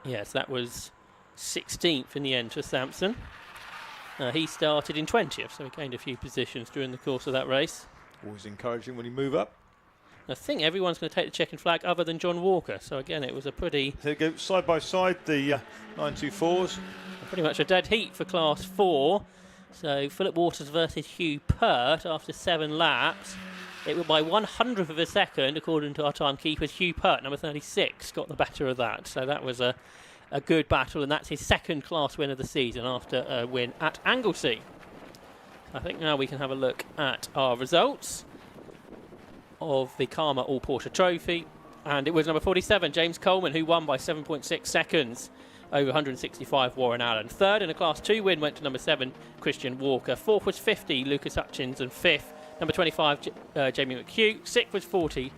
Yes, that was 16th in the end for Sampson. He started in 20th, so he gained a few positions during the course of that race. Always encouraging when you move up. I think everyone's going to take the checkered flag other than John Walker. So again, it was a pretty... They go side by side, the 924s. Pretty much a dead heat for Class 4. So Philip Waters versus Hugh Pert after 7 laps. It was by 100th of a second, according to our timekeepers. Hugh Pert, number 36, got the better of that. So that was a good battle, and that's his second class win of the season after a win at Anglesey. I think now we can have a look at our results of the Karma All Porsche Trophy. And it was number 47, James Coleman, who won by 7.6 seconds over 165 Warren Allen. Third in a Class 2 win went to number 7, Christian Walker. Fourth was 50, Lucas Hutchins. And fifth, number 25, Jamie McHugh. Sixth was 40,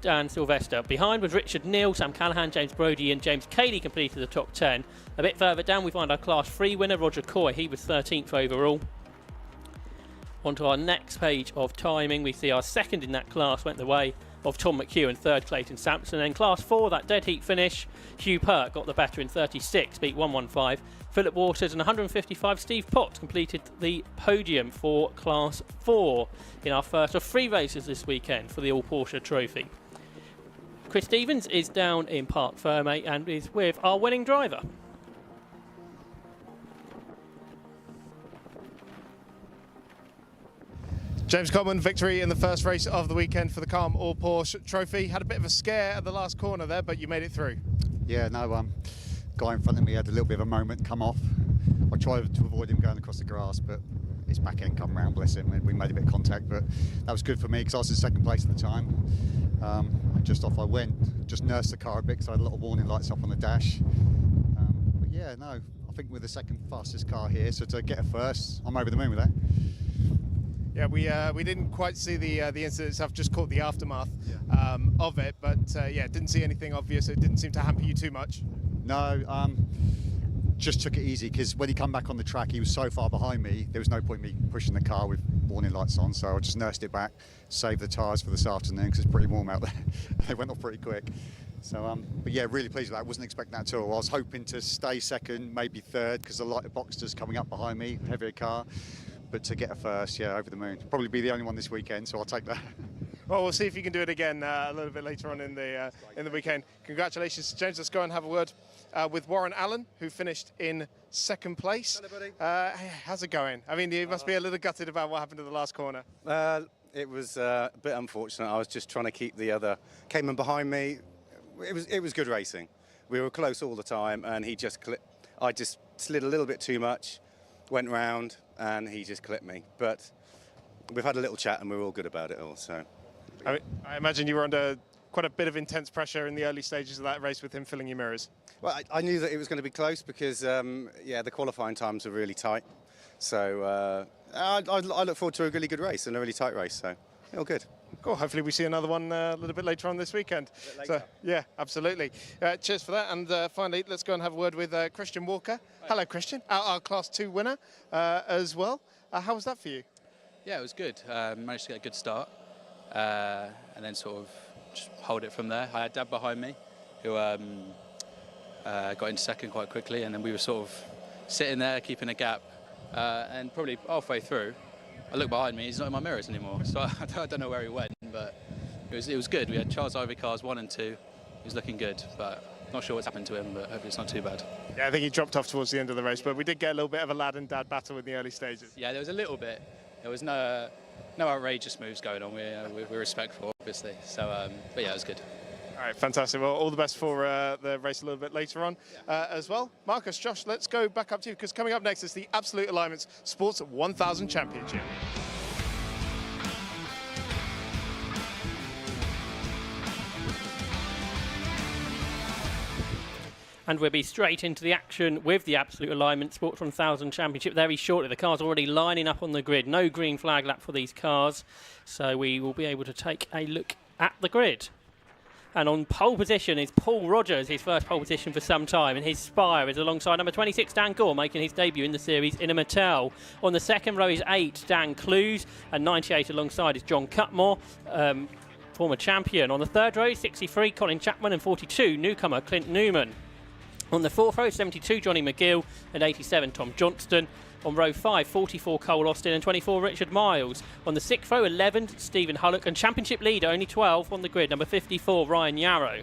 Dan Sylvester. Behind was Richard Neal, Sam Callahan, James Brodie and James Cayley completed the top 10. A bit further down we find our Class 3 winner, Roger Coy. He was 13th overall. On to our next page of timing. We see our second in that class went the way of Tom McHugh and third Clayton Sampson. And Class 4, that dead heat finish, Hugh Pert got the better in 36, beat 115. Philip Waters and 155, Steve Potts completed the podium for Class 4 in our first of 3 races this weekend for the All Porsche Trophy. Chris Stevens is down in Parc Ferme and is with our winning driver. James Coleman, victory in the first race of the weekend for the Calm All Porsche Trophy. Had a bit of a scare at the last corner there, but you made it through. Yeah, no, guy in front of me had a little bit of a moment come off. I tried to avoid him going across the grass, but his back end come round, bless him, and we made a bit of contact, but that was good for me because I was in second place at the time. And just off I went, just nursed the car a bit because I had a lot of warning lights up on the dash. But yeah, no, I think we're the second fastest car here, so to get a first, I'm over the moon with that. Yeah, we didn't quite see the incident itself, just caught the aftermath of it, but yeah, didn't see anything obvious. It didn't seem to hamper you too much. No, just took it easy because when he come back on the track, he was so far behind me, there was no point me pushing the car with warning lights on, so I just nursed it back, saved the tyres for this afternoon because it's pretty warm out there. They went off pretty quick. So, but yeah, really pleased with that. I wasn't expecting that at all. I was hoping to stay second, maybe third, because the lighter Boxster's coming up behind me, heavier car. But to get a first, yeah, over the moon. Probably be the only one this weekend, so I'll take that. Well, we'll see if you can do it again a little bit later on in the weekend. Congratulations, James. Let's go and have a word with Warren Allen, who finished in second place. Hello, buddy. How's it going? I mean, you must be a little gutted about what happened to the last corner. It was a bit unfortunate. I was just trying to keep the other Cayman behind me. It was good racing. We were close all the time, and he just I just slid a little bit too much, went round, and he just clipped me. But we've had a little chat, and we're all good about it all. So, I imagine you were under quite a bit of intense pressure in the early stages of that race with him filling your mirrors. Well, I knew that it was going to be close because, yeah, the qualifying times are really tight. So I look forward to a really good race and a really tight race. So, all good. Cool. Hopefully we see another one a little bit later on this weekend. So, yeah, absolutely. Cheers for that. And finally, let's go and have a word with Christian Walker. Hello, Christian. Our Class 2 winner as well. How was that for you? Yeah, it was good. Managed to get a good start and then sort of just hold it from there. I had Dad behind me who got into second quite quickly, and then we were sort of sitting there keeping a gap, and probably halfway through I look behind me, he's not in my mirrors anymore, so I don't know where he went, but it was good. We had Charles Ivy cars 1 and 2, he was looking good, but not sure what's happened to him, but hopefully it's not too bad. Yeah, I think he dropped off towards the end of the race, but we did get a little bit of a lad and dad battle in the early stages. Yeah, there was a little bit. There was no outrageous moves going on. We're respectful, obviously, so but yeah, it was good. All right, fantastic. Well, all the best for the race a little bit later on as well. Marcus, Josh, let's go back up to you, because coming up next is the Absolute Alignments Sports 1000 Championship. And we'll be straight into the action with the Absolute Alignment Sports 1000 Championship very shortly. The cars are already lining up on the grid. No green flag lap for these cars, so we will be able to take a look at the grid. And on pole position is Paul Rogers, his first pole position for some time. And his Spire is alongside number 26, Dan Gore, making his debut in the series in a Mattel. On the second row is 8, Dan Clues. And 98 alongside is John Cutmore, former champion. On the third row, 63, Colin Chapman. And 42, newcomer Clint Newman. On the fourth row, 72, Johnny McGill. And 87, Tom Johnston. On row 5, 44, Cole Austin, and 24, Richard Miles. On the sixth row, 11, Stephen Hullock, and championship leader, only 12 on the grid, number 54, Ryan Yarrow.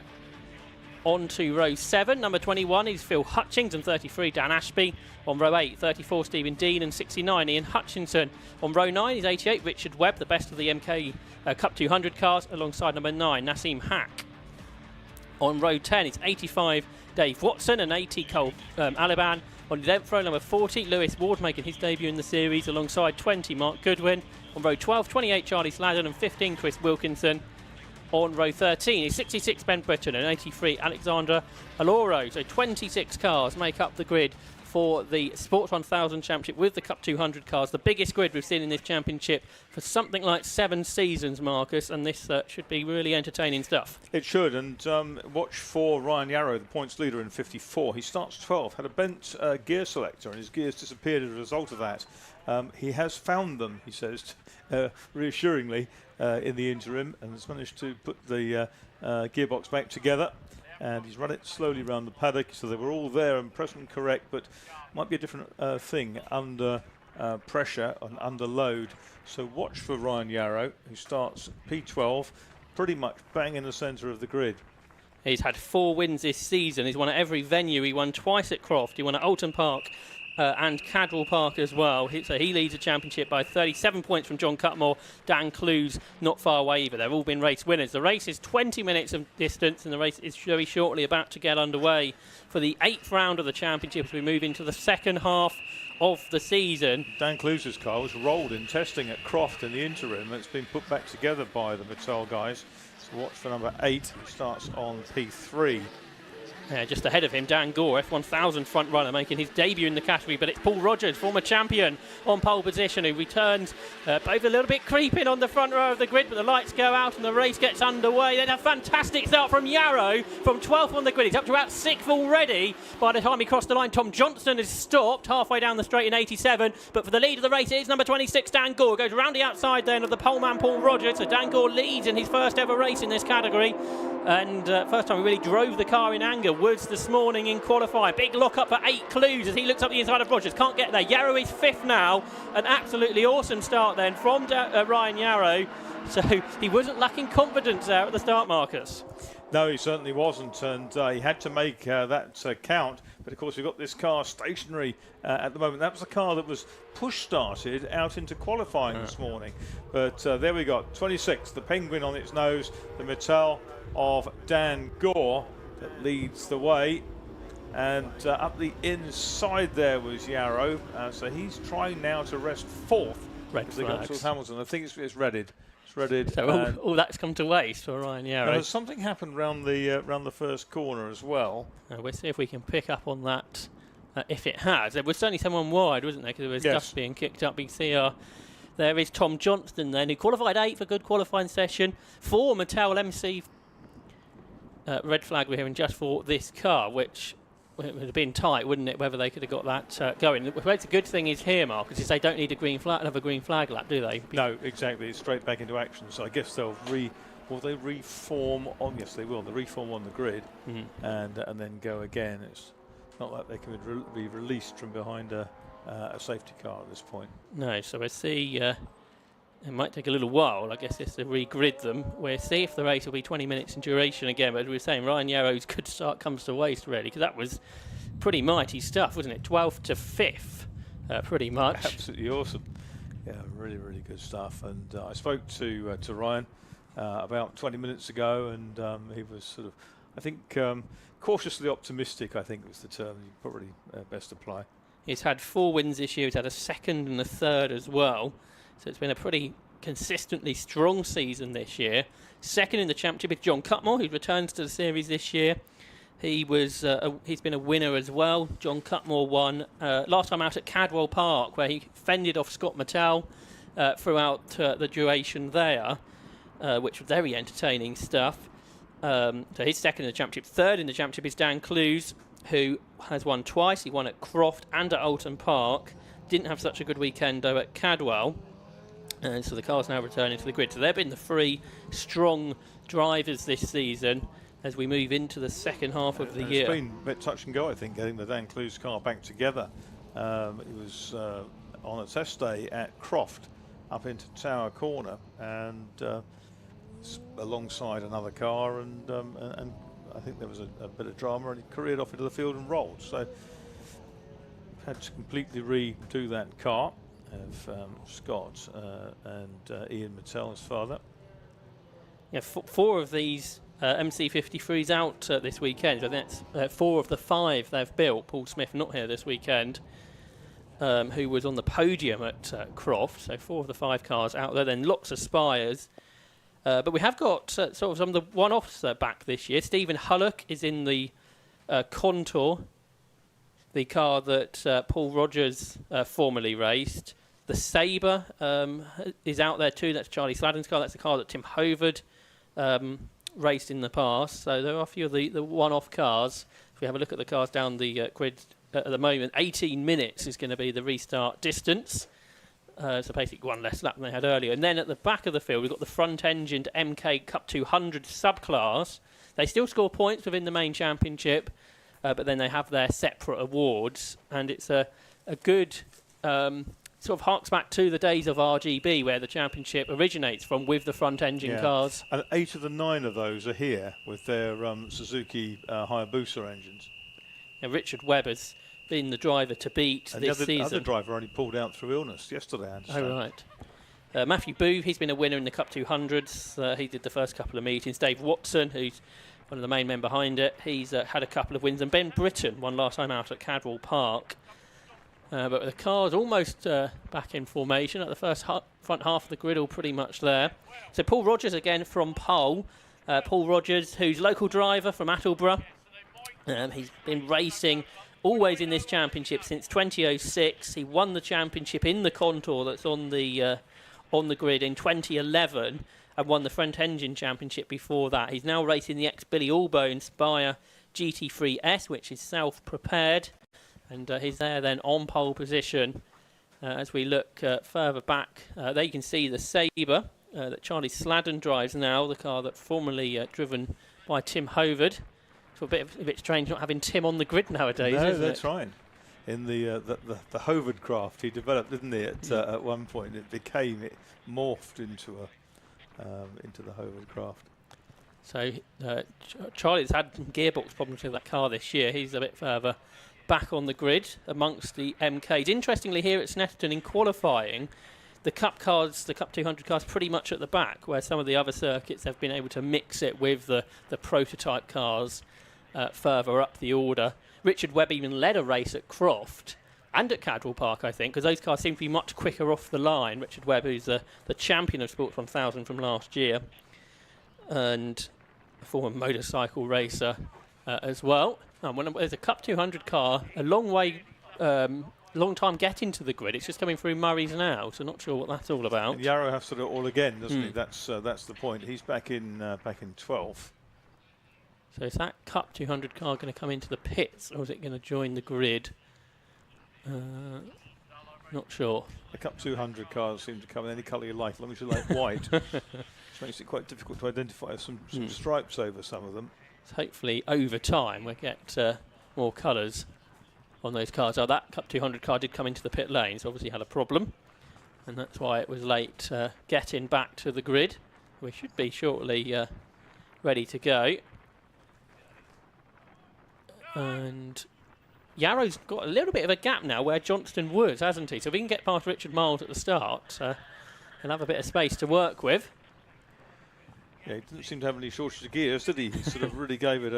On to row 7, number 21 is Phil Hutchings, and 33, Dan Ashby. On row 8, 34, Stephen Dean, and 69, Ian Hutchinson. On row 9 is 88, Richard Webb, the best of the MK Cup 200 cars, alongside number 9, Nassim Hack. On row 10, it's 85, Dave Watson, and 80, Cole Aliban. On the 11th row, number 40, Lewis Ward, making his debut in the series alongside 20, Mark Goodwin. On row 12, 28, Charlie Sladden, and 15, Chris Wilkinson. On row 13 is 66, Ben Britton, and 83, Alexander Aloro. So 26 cars make up the grid for the Sports 1000 Championship with the Cup 200 cars. The biggest grid we've seen in this championship for something like 7 seasons, Marcus, and this should be really entertaining stuff. It should, and watch for Ryan Yarrow, the points leader in 54. He starts 12, had a bent gear selector, and his gears disappeared as a result of that. He has found them, he says, reassuringly, in the interim, and has managed to put the gearbox back together. And he's run it slowly around the paddock, so they were all there and present and correct, but might be a different thing under pressure and under load. So watch for Ryan Yarrow, who starts P12, pretty much bang in the centre of the grid. He's had 4 wins this season. He's won at every venue. He won twice at Croft. He won at Oulton Park and Cadwell Park as well. So he leads the championship by 37 points from John Cutmore. Dan Clues not far away either. They've all been race winners. The race is 20 minutes of distance, and the race is very shortly about to get underway for the 8th round of the championship as we move into the second half of the season. Dan Clues' car was rolled in testing at Croft in the interim. It's been put back together by the Mattel guys. So watch for number 8, who starts on P3. Yeah, just ahead of him, Dan Gore, F1000 front runner, making his debut in the category. But it's Paul Rogers, former champion, on pole position, who returns both a little bit creeping on the front row of the grid, but the lights go out and the race gets underway. Then a fantastic start from Yarrow, from 12th on the grid. He's up to about 6th already. By the time he crossed the line, Tom Johnston has stopped halfway down the straight in 87. But for the lead of the race, it is number 26, Dan Gore. Goes round the outside then of the poleman, Paul Rogers. So Dan Gore leads in his first ever race in this category. And first time he really drove the car in anger was this morning in qualifying. Big lock up for 8 Clues as he looks up the inside of Rogers. Can't get there. Yarrow is 5th now. An absolutely awesome start then from Ryan Yarrow. So he wasn't lacking confidence there at the start, Marcus. No, he certainly wasn't, and he had to make that count. But of course, we've got this car stationary at the moment. That was the car that was push-started out into qualifying this morning. But there we got 26, the Penguin on its nose, the Mattel of Dan Gore that leads the way. And up the inside there was Yarrow. So he's trying now to rest 4th. Red They got flags. to Hamilton. I think it's redded. Redded. So all that's come to waste for Ryan Yarrow. Something happened round the first corner as well. We'll see if we can pick up on that. If it has, there was certainly someone wide, wasn't there? Because there was dust being kicked up. You can see there is Tom Johnston then, who qualified 8th, a good qualifying session. 4 Mattel MC red flag we're hearing just for this car, which it would have been tight, wouldn't it, whether they could have got that going. The good thing is here, Marcus, is they don't need a green flag, another green flag lap, do they? No, exactly. It's straight back into action. So I guess they'll reform on. Yes, they will. They reform on the grid and then go again. It's not like they can be released from behind a safety car at this point. No, so we'll see. It might take a little while, I guess, just to re-grid them. We'll see if the race will be 20 minutes in duration again. But as we were saying, Ryan Yarrow's good start comes to waste, really, because that was pretty mighty stuff, wasn't it? 12th to 5th, pretty much. Absolutely awesome. Yeah, really, really good stuff. And I spoke to Ryan about 20 minutes ago, and he was sort of, I think, cautiously optimistic, I think was the term you probably best apply. He's had 4 wins this year. He's had a 2nd and a 3rd as well. So it's been a pretty consistently strong season this year. 2nd in the championship is John Cutmore, who returns to the series this year. He was he's been a winner as well. John Cutmore won last time out at Cadwell Park, where he fended off Scott Mattel throughout the duration there, which was very entertaining stuff. So he's second in the championship. Third in the championship is Dan Clues, who has won twice. He won at Croft and at Oulton Park. Didn't have such a good weekend though at Cadwell. And so the car's now returning to the grid. So they've been the three strong drivers this season as we move into the second half of the year. It's been a bit touch and go, I think, getting the Dan Clues car back together. It was on a test day at Croft up into Tower Corner and alongside another car, and I think there was a bit of drama, and he careered off into the field and rolled. So had to completely redo that car of Scott and Ian Mattel, his father. Yeah, four of these MC53s out this weekend. So that's 4 of the 5 they've built. Paul Smith not here this weekend, who was on the podium at Croft. So 4 of the 5 cars out there. Then lots of Spires. But we have got sort of some of the one-offs back this year. Stephen Hullock is in the Contour, the car that Paul Rogers formerly raced. The Sabre is out there too. That's Charlie Sladden's car. That's the car that Tim Hovard raced in the past. So there are a few of the one-off cars. If we have a look at the cars down the grid at the moment, 18 minutes is going to be the restart distance. So basically one less lap than they had earlier. And then at the back of the field, we've got the front-engined MK Cup 200 subclass. They still score points within the main championship, but then they have their separate awards. And it's a good sort of harks back to the days of RGB, where the championship originates from, with the front-engine cars. And 8 of the 9 of those are here with their Suzuki Hayabusa engines. Now, Richard Webber's been the driver to beat and this the season. other driver only pulled out through illness yesterday, I understand. Oh, right. Matthew Booth, he's been a winner in the Cup 200s. He did the first couple of meetings. Dave Watson, who's one of the main men behind it, he's had a couple of wins. And Ben Britton won last time out at Cadwell Park. But the car's almost back in formation at the front half of the grid, all pretty much there. So Paul Rogers again from pole. Paul Rogers, who's local driver from Attleborough. He's been racing always in this championship since 2006. He won the championship in the Contour that's on the grid in 2011 and won the front engine championship before that. He's now racing the ex-Billy Allbone Spire GT3S, which is self-prepared. And he's there then on pole position. As we look further back, there you can see the Sabre that Charlie Sladden drives now, the car that formerly driven by Tim Hovard. It's a bit strange not having Tim on the grid nowadays, no, isn't that's it? right. In the Hovard craft he developed, didn't he, at one point. It morphed into the Hovard craft. So Charlie's had gearbox problems with that car this year. He's a bit further back on the grid amongst the MKs. Interestingly, here at Snetterton in qualifying, the Cup cars, the Cup 200 cars, pretty much at the back, where some of the other circuits have been able to mix it with the prototype cars further up the order. Richard Webb even led a race at Croft and at Cadwell Park, I think, because those cars seem to be much quicker off the line. Richard Webb, who's the champion of Sports 1000 from last year, and a former motorcycle racer as well. When there's a Cup 200 car, a long time getting to the grid. It's just coming through Murray's now, so not sure what that's all about. And Yarrow has to do it all again, doesn't he? That's the point. He's back in 12th. So is that Cup 200 car going to come into the pits, or is it going to join the grid? Not sure. The Cup 200 cars seem to come in any colour you like, as long as you like white. Which makes it quite difficult to identify some stripes over some of them. So hopefully over time we'll get more colours on those cars. Oh, that Cup 200 car did come into the pit lane, so obviously had a problem, and that's why it was late getting back to the grid. We should be shortly ready to go. And Yarrow's got a little bit of a gap now where Johnston was, hasn't he? So if we can get past Richard Miles at the start, he'll have a bit of space to work with. Yeah, he didn't seem to have any shortage of gears, did he? He sort of really gave it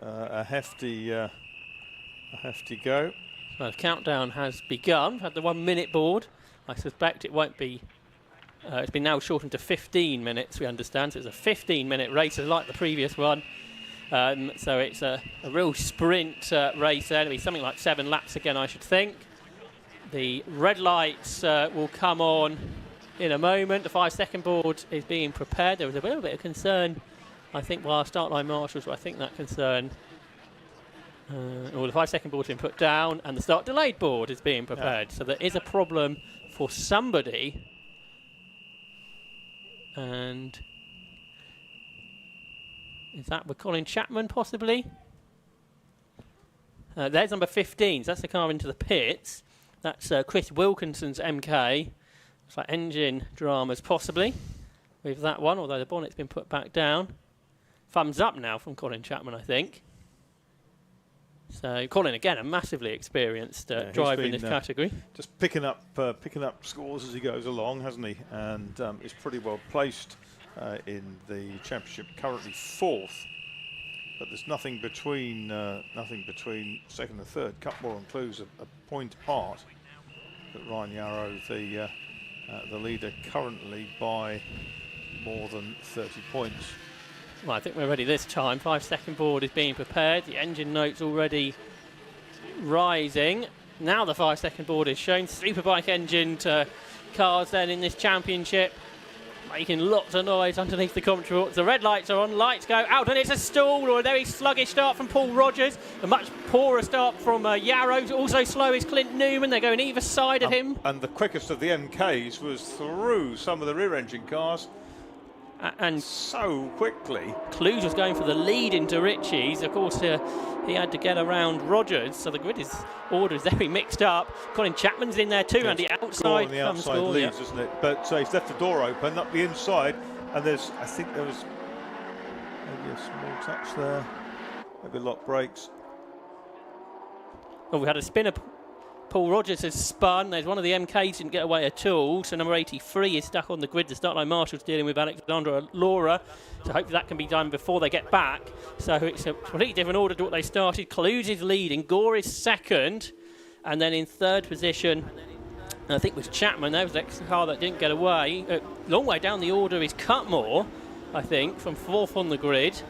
a hefty go. Well, the countdown has begun. We've had the 1 minute board. I suspect it won't be. It's been now shortened to 15 minutes, we understand. So it's a 15-minute race, like the previous one. So it's a real sprint race there. It'll be something like 7 laps again, I should think. The red lights will come on in a moment. The 5-second board is being prepared. There was a little bit of concern, I think while start line marshals, I think that concern. Or the 5-second board has been put down, and the start delayed board is being prepared. So there is a problem for somebody. And is that with Colin Chapman possibly? There's number 15. So that's the car into the pits. That's Chris Wilkinson's MK. It's like engine dramas possibly with that one, although the bonnet's been put back down. Thumbs up now from Colin Chapman, I think. So Colin, again, a massively experienced driver in this category. Just picking up scores as he goes along, hasn't he? And is pretty well placed in the championship. Currently 4th, but there's nothing between second and third. Cutmore and Clues a point apart. But Ryan Yarrow, the leader, currently by more than 30 points. Well, I think we're ready this time. 5-second board is being prepared. The engine note's already rising. Now the 5-second board is shown. Superbike engine cars then in this championship, making lots of noise underneath the commentary box. The red lights are on, lights go out, and it's a stall, or a very sluggish start from Paul Rogers. A much poorer start from Yarrow. Also slow is Clint Newman. They're going either side of him. And the quickest of the MKs was through some of the rear engine cars. And so quickly. Clues was going for the lead into Ritchie's. Of course, he had to get around Rogers, so the grid order is very mixed up. Colin Chapman's in there too, and the outside on the outside leads, isn't it? But he's left the door open up the inside, and I think there was maybe a small touch there, maybe lock brakes. Well, we had a spinner. Paul Rogers has spun. There's one of the MKs didn't get away at all. So number 83 is stuck on the grid. The start line marshal's dealing with Alexandra Laura. So hopefully that can be done before they get back. So it's a completely different order to what they started. Clues is leading. Gore is second. And then in third position, I think was Chapman. That was the car that didn't get away. Long way down the order is Cutmore, I think, from 4th on the grid.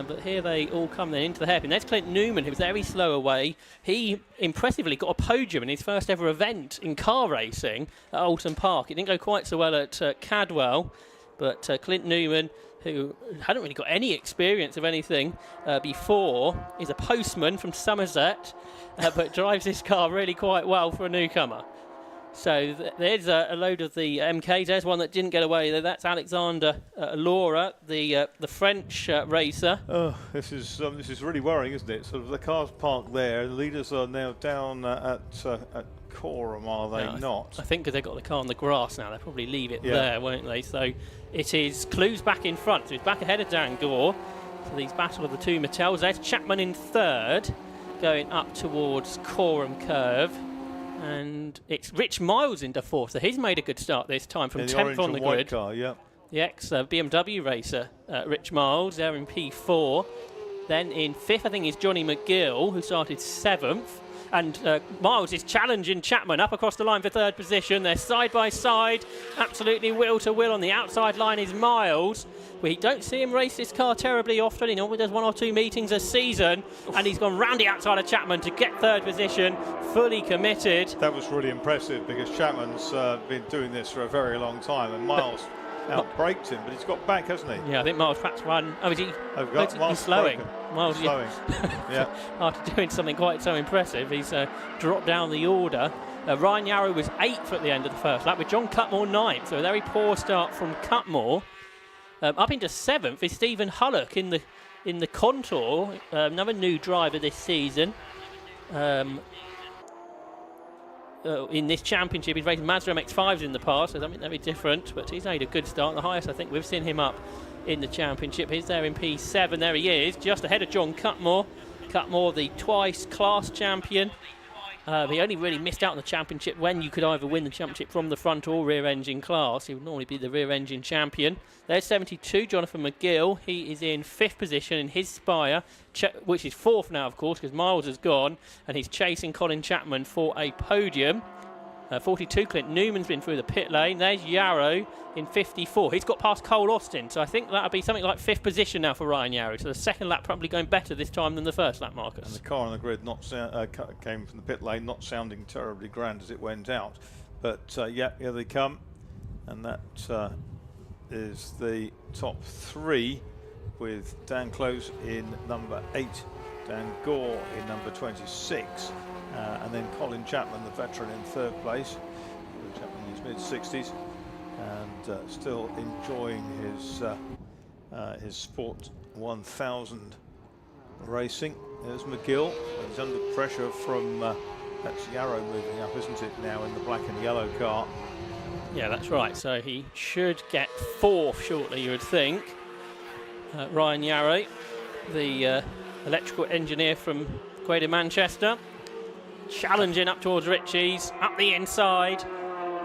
But here they all come then into the hairpin. There's Clint Newman, who was very slow away. He impressively got a podium in his first ever event in car racing at Alton Park. It didn't go quite so well at Cadwell, but Clint Newman, who hadn't really got any experience of anything before, is a postman from Somerset, but drives this car really quite well for a newcomer. So there's a load of the MKs. There's one that didn't get away. That's Alexander Laura, the French racer. Oh, this is really worrying, isn't it? Sort of the car's parked there. The leaders are now down at Coram, are they not? I think because they've got the car on the grass now, they'll probably leave it there, won't they? So it is Clues back in front. So he's back ahead of Dan Gore. So these battle of the two Mattels. There's Chapman in third, going up towards Coram Curve. And it's Rich Miles into 4th, so he's made a good start this time from 10th on the grid. Car, yeah. The ex-BMW racer, Rich Miles, there in P4. Then in 5th, I think, is Johnny McGill, who started 7th. And Miles is challenging Chapman up across the line for 3rd position. They're side by side, absolutely wheel to wheel. On the outside line is Miles. We don't see him race this car terribly often. He normally does 1 or 2 meetings a season. And he's gone round the outside of Chapman to get 3rd position, fully committed. That was really impressive because Chapman's been doing this for a very long time. And Miles outbraked him, but he's got back, hasn't he? Yeah, I think Miles perhaps won. Oh, is he? He's slowing. Miles slowing. Yeah. After doing something quite so impressive, he's dropped down the order. Ryan Yarrow was 8th at the end of the first lap, with John Cutmore 9th. So a very poor start from Cutmore. Up into 7th is Stephen Hullock in the Contour, another new driver this season. In this championship, he's raced Mazda MX-5s in the past, so something very different, but he's made a good start. The highest I think we've seen him up in the championship. He's there in P7. There he is, just ahead of John Cutmore. Cutmore, the twice class champion. He only really missed out on the championship when you could either win the championship from the front or rear engine class. He would normally be the rear engine champion. There's 72, Jonathan McGill. He is in 5th position in his Spire, which is 4th now, of course, because Miles has gone, and he's chasing Colin Chapman for a podium. 42, Clint Newman's been through the pit lane. There's Yarrow in 54. He's got past Cole Austin, so I think that'll be something like 5th position now for Ryan Yarrow. So the second lap probably going better this time than the first lap, Marcus. And the car on the grid came from the pit lane, not sounding terribly grand as it went out. But yeah, here they come. And that is the top 3 with Dan Close in number 8, Dan Gore in number 26, and then Colin Chapman, the veteran, in 3rd place. Colin Chapman in his mid-60s, and still enjoying his Sport 1000 racing. There's McGill. He's under pressure from that's Yarrow moving up, isn't it, now in the black and yellow car? Yeah, that's right. So he should get 4th shortly, you would think. Ryan Yarrow, the electrical engineer from Greater Manchester, challenging up towards Ritchie's, up the inside,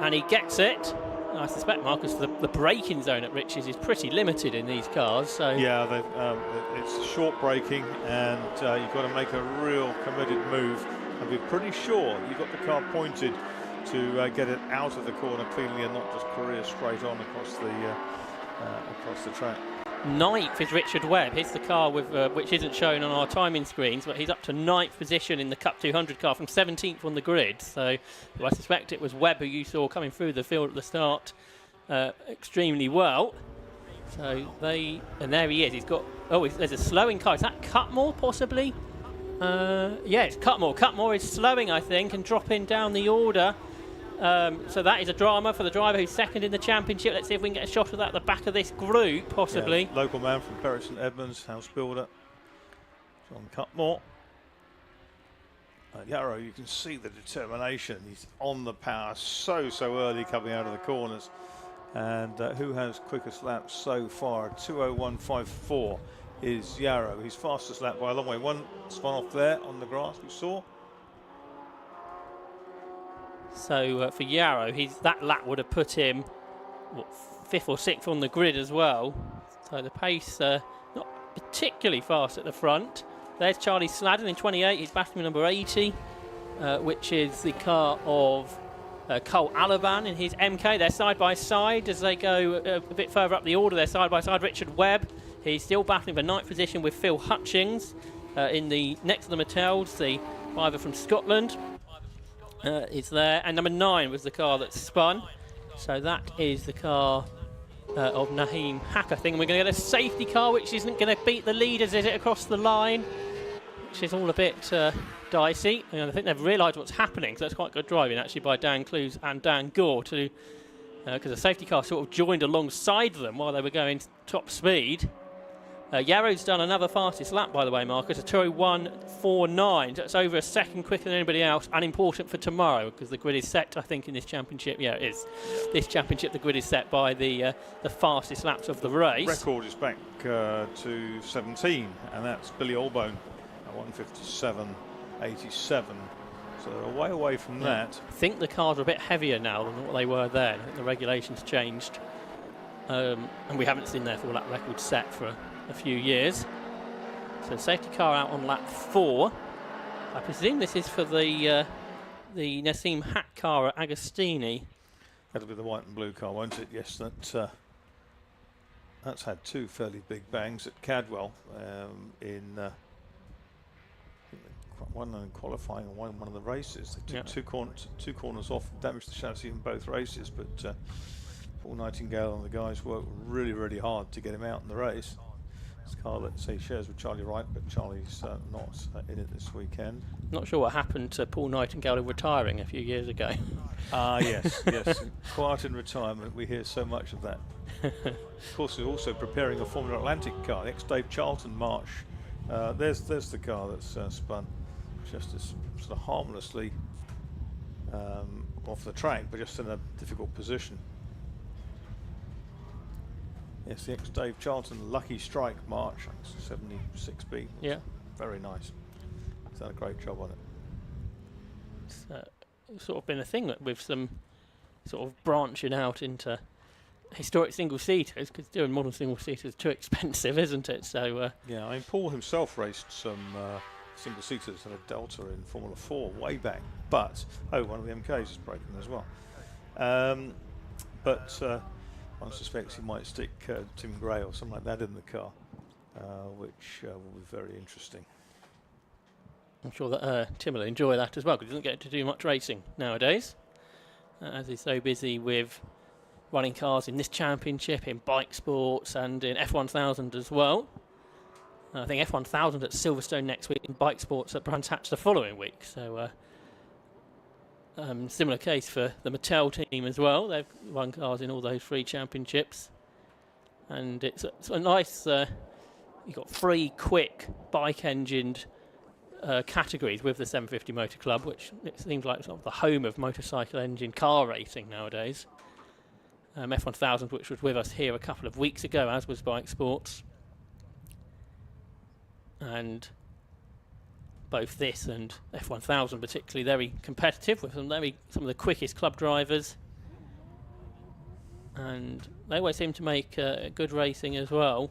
and he gets it. I suspect, Marcus, the braking zone at Ritchie's is pretty limited in these cars. So yeah, it's short braking, and you've got to make a real committed move and be pretty sure you've got the car pointed to get it out of the corner cleanly and not just career straight on across the track. 9th is Richard Webb. Here's the car with which isn't shown on our timing screens, but he's up to 9th position in the Cup 200 car from 17th on the grid. So I suspect it was Webb who you saw coming through the field at the start extremely well. So and there he is. He's got, there's a slowing car. Is that Cutmore possibly? Yeah, it's Cutmore. Cutmore is slowing, I think, and dropping down the order. So that is a drama for the driver who's 2nd in the championship. Let's see if we can get a shot of that at the back of this group, possibly. Yeah, local man from Bury St Edmunds, house builder, John Cutmore. Yarrow, you can see the determination. He's on the power so early coming out of the corners. And who has quickest laps so far? 2:01.54 is Yarrow. His fastest lap by a long way. One spun off there on the grass we saw. So for Yarrow, that lap would have put him 5th or 6th on the grid as well. So the pace not particularly fast at the front. There's Charlie Sladden in 28. He's battling number 80, which is the car of Cole Alaban in his MK. They're side by side as they go a bit further up the order. They're side by side. Richard Webb, he's still battling for 9th position with Phil Hutchings in the next to the Mattels, the driver from Scotland. Is there, and number 9 was the car that spun, so that is the car of Naheem Hack, I think. And we're going to get a safety car which isn't going to beat the leaders, is it, across the line, which is all a bit dicey. And I think they've realised what's happening, so that's quite good driving actually by Dan Clues and Dan Gore, to because the safety car sort of joined alongside them while they were going top speed. Yarrow's done another fastest lap, by the way, Marcus, a 2:01.49. That's over a second quicker than anybody else, and important for tomorrow because the grid is set, I think, in this championship. Yeah, it is. This championship, the grid is set by the fastest laps of the race. Record is back to 17, and that's Billy Allbone at 1:57.87. So they're away from that. I think the cars are a bit heavier now than what they were then. I think the regulations changed, and we haven't seen their full lap record set for a few years. So safety car out on lap 4. I presume this is for the Nassim Hack car at Agostini. That'll be the white and blue car, won't it? Yes, that's had 2 fairly big bangs at Cadwell one in qualifying and one in one of the races. They took two corners off and damaged the chassis in both races, but Paul Nightingale and the guys worked really hard to get him out in the race. This car, let's say, shares with Charlie Wright, but Charlie's not in it this weekend. Not sure what happened to Paul Nightingale retiring a few years ago. Yes. Quiet in retirement, we hear so much of that. Of course, he's also preparing a Formula Atlantic car, the ex-Dave Charlton March. There's the car that's spun, just as sort of harmlessly off the track, but just in a difficult position. Yes, the ex-Dave Charlton Lucky Strike March, 76B. Yeah. Very nice. He's done a great job on it. It's sort of been a thing with some sort of branching out into historic single-seaters, because doing modern single-seaters is too expensive, isn't it? So yeah, I mean, Paul himself raced some single-seaters in a Delta in Formula 4 way back, but one of the MKs is broken as well. One suspects he might stick Tim Gray or something like that in the car, which will be very interesting. I'm sure that Tim will enjoy that as well, because he doesn't get to do much racing nowadays, as he's so busy with running cars in this championship, in bike sports and in F1000 as well. I think F1000 at Silverstone next week and bike sports at Brands Hatch the following week. So similar case for the Mattel team as well. They've won cars in all those 3 championships. And it's a nice, you've got 3 quick bike-engined categories with the 750 Motor Club, which it seems like sort of the home of motorcycle engine car racing nowadays. F1000, which was with us here a couple of weeks ago, as was bike sports. And both this and F1000 particularly very competitive with some of the quickest club drivers, and they always seem to make good racing as well.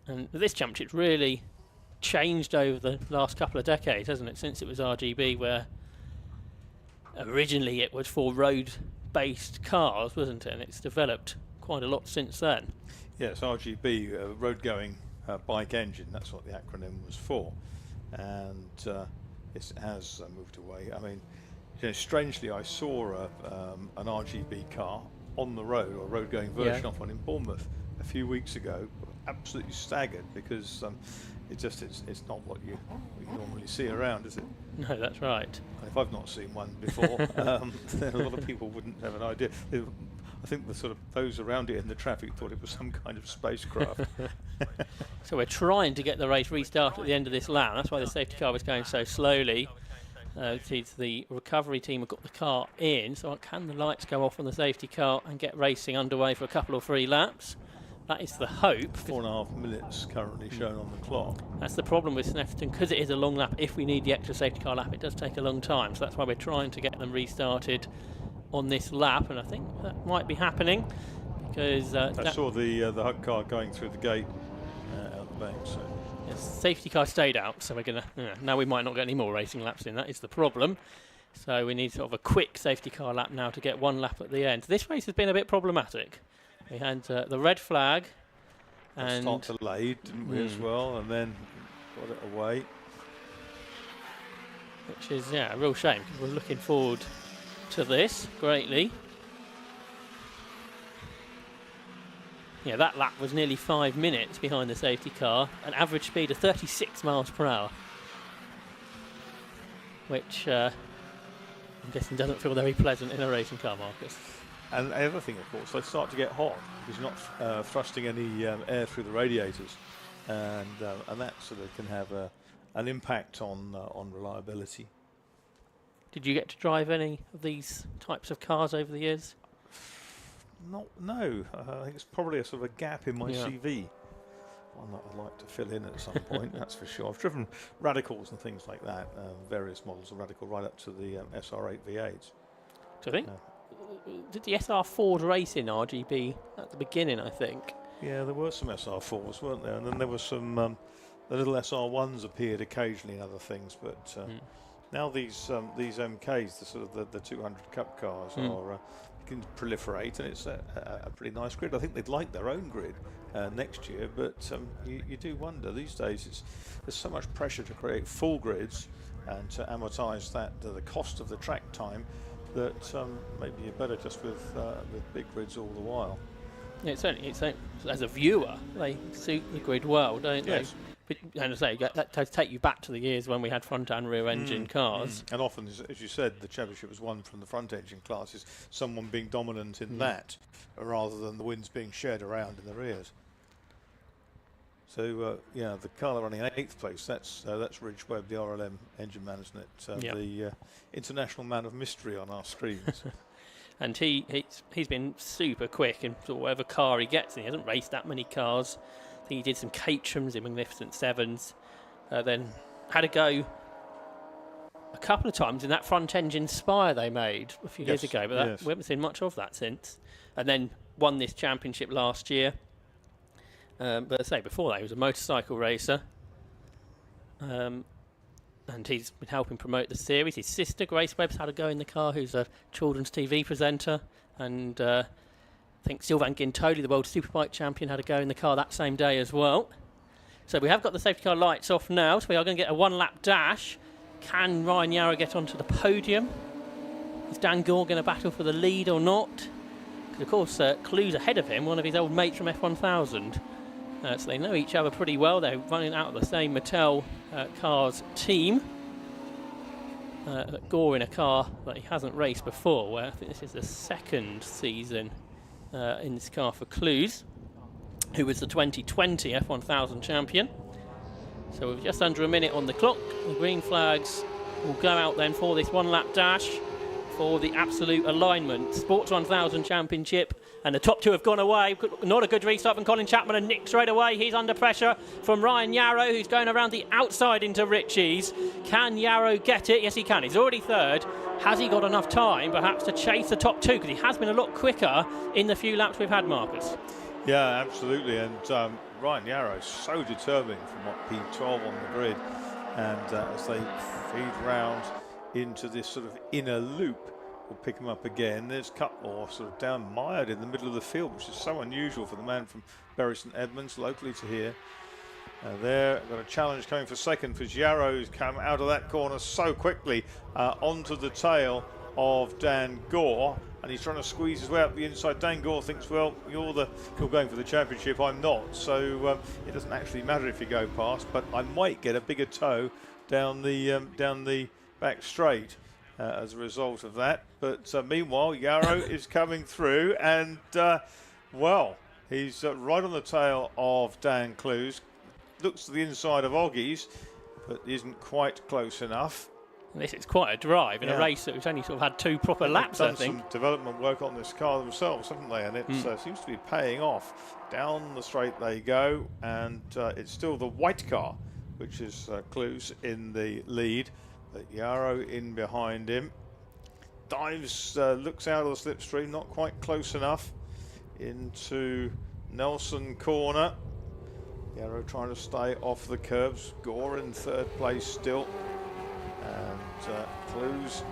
And this championship's really changed over the last couple of decades, hasn't it, since it was RGB, where originally it was for road-based cars, wasn't it, and it's developed quite a lot since then. Yes, RGB, road-going bike engine, that's what the acronym was for, and it has moved away. I mean, strangely, I saw an RGB car on the road, or road-going version of one in Bournemouth a few weeks ago. Absolutely staggered, because it's not what you normally see around, is it? No, that's right. And if I've not seen one before, then a lot of people wouldn't have an idea. I think those around it in the traffic thought it was some kind of spacecraft. So we're trying to get the race restarted at the end of this lap. That's why the safety car was going so slowly. The recovery team have got the car in, so can the lights go off on the safety car and get racing underway for a couple or 3 laps? That is the hope. 4.5 minutes currently shown on the clock. That's the problem with Snetterton, because it is a long lap. If we need the extra safety car lap, it does take a long time, so that's why we're trying to get them restarted on this lap, and I think that might be happening, because I saw the HUD car going through the gate out the back. So yes, safety car stayed out, so we're gonna now we might not get any more racing laps in. That is the problem. So we need sort of a quick safety car lap now to get 1 lap at the end. This race has been a bit problematic. We had the red flag and start delayed, didn't we, as well, and then got it away, which is a real shame, because we're looking forward to this greatly. Yeah, that lap was nearly 5 minutes behind the safety car, an average speed of 36 miles per hour, which I'm guessing doesn't feel very pleasant in a racing car, Marcus. And the other thing, of course, they start to get hot because you're not thrusting any air through the radiators, and that sort of can have an impact on reliability. Did you get to drive any of these types of cars over the years? No. I think it's probably a sort of a gap in my CV. One that I'd like to fill in at some point, that's for sure. I've driven Radicals and things like that, various models of Radical, right up to the SR8 V8s. So I think, did the SR Ford race in RGB at the beginning, I think? Yeah, there were some SR4s, weren't there? And then there were some, the little SR1s appeared occasionally in other things, but now these MKs, the sort of the 200 Cup cars, are can proliferate, and it's a pretty nice grid. I think they'd like their own grid next year, but you do wonder these days. There's so much pressure to create full grids and to amortise the cost of the track time, that maybe you're better just with big grids all the while. Yeah, certainly, as a viewer, they suit the grid well, don't they? Yes. But, and I say, that does take you back to the years when we had front and rear engine cars. And often, as you said, the championship was won from the front engine classes, someone being dominant in that, rather than the wins being shared around in the rears. So, the car running in 8th place, that's Ridge Webb, the RLM engine man, isn't it? The international man of mystery on our screens. And he's been super quick in sort of whatever car he gets in. He hasn't raced that many cars. I think he did some Caterhams in Magnificent Sevens. Then had a go a couple of times in that front engine Spire they made a few years ago, but we haven't seen much of that since. And then won this championship last year. But I say before that, he was a motorcycle racer. And he's been helping promote the series. His sister, Grace Webb's had a go in the car, who's a children's TV presenter. And I think Sylvain Guintoli, the world superbike champion, had a go in the car that same day as well. So we have got the safety car lights off now, so we are going to get a 1-lap dash. Can Ryan Yarrow get onto the podium? Is Dan Gore going to battle for the lead or not? Because, of course, Clue's ahead of him, one of his old mates from F1000. So they know each other pretty well. They're running out of the same Mattel Cars team. Gore in a car that he hasn't raced before, where I think this is the second season in this car for Clues, who was the 2020 F1000 champion. So with just under a minute on the clock, the green flags will go out then for this one-lap dash for the absolute alignment. Sports 1000 Championship, and the top two have gone away. Not a good restart from Colin Chapman, and Nick straight away. He's under pressure from Ryan Yarrow, who's going around the outside into Ritchie's. Can Yarrow get it? Yes, he can. He's already third. Has he got enough time, perhaps, to chase the top two? Because he has been a lot quicker in the few laps we've had, Marcus. Yeah, absolutely. And Ryan Yarrow is so determined from what P12 on the grid. And as they feed round into this sort of inner loop, we'll pick him up again. There's Cutmore sort of down mired in the middle of the field, which is so unusual for the man from Bury St Edmunds, locally to here. There, got a challenge coming for second for Yarrow's come out of that corner so quickly onto the tail of Dan Gore, and he's trying to squeeze his way up the inside. Dan Gore thinks, well, you're going for the championship, I'm not, so it doesn't actually matter if you go past, but I might get a bigger toe down the back straight as a result of that. But meanwhile, Yarrow is coming through, and well, he's right on the tail of Dan Clues. Looks to the inside of Oggy's, but isn't quite close enough. This is quite a drive in a race that we've only sort of had two proper laps, I think. They've done some development work on this car themselves, haven't they? And it seems to be paying off. Down the straight they go, and it's still the white car, which is Clues in the lead. But Yarrow in behind him. Dives, looks out of the slipstream, not quite close enough into Nelson corner. Yarrow trying to stay off the curbs. Gore in third place still. And Clues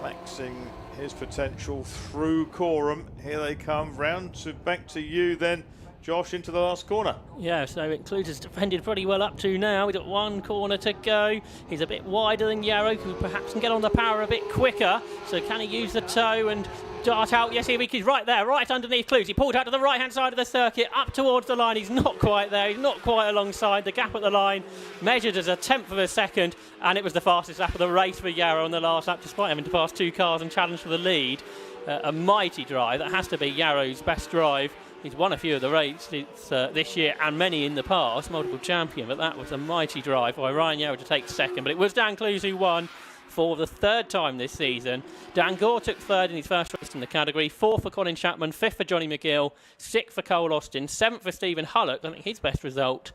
maxing his potential through Coram. Here they come round to back to you then, Josh, into the last corner. Yeah, so Clues has defended pretty well up to now. We've got one corner to go. He's a bit wider than Yarrow, who perhaps can get on the power a bit quicker. So can he use the toe and dart out? Yes, he's right there, right underneath Clues. He pulled out to the right-hand side of the circuit, up towards the line. He's not quite there. He's not quite alongside. The gap at the line measured as a tenth of a second, and it was the fastest lap of the race for Yarrow on the last lap, despite having to pass two cars and challenge for the lead. A mighty drive. That has to be Yarrow's best drive. He's won a few of the races this year and many in the past, multiple champion, but that was a mighty drive by Ryan Yarrow to take second. But it was Dan Clues who won for the third time this season. Dan Gore took third in his first race in the category, fourth for Colin Chapman, fifth for Johnny McGill, sixth for Cole Austin, seventh for Stephen Hullock, I think his best result.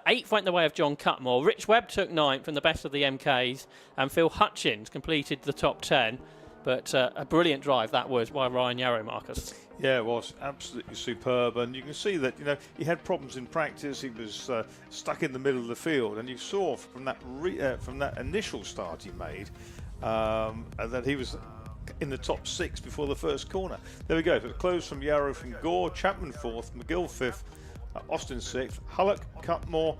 Eighth went the way of John Cutmore. Rich Webb took ninth from the best of the MKs, and Phil Hutchins completed the top 10. But a brilliant drive that was by Ryan Yarrow, Marcus. Yeah, it was absolutely superb, and you can see that he had problems in practice. He was stuck in the middle of the field, and you saw from that initial start he made that he was in the top 6 before the first corner. There we go. So it's close from Yarrow, from Gore, Chapman 4th, McGill 5th, Austin 6th, Hullock, Cutmore.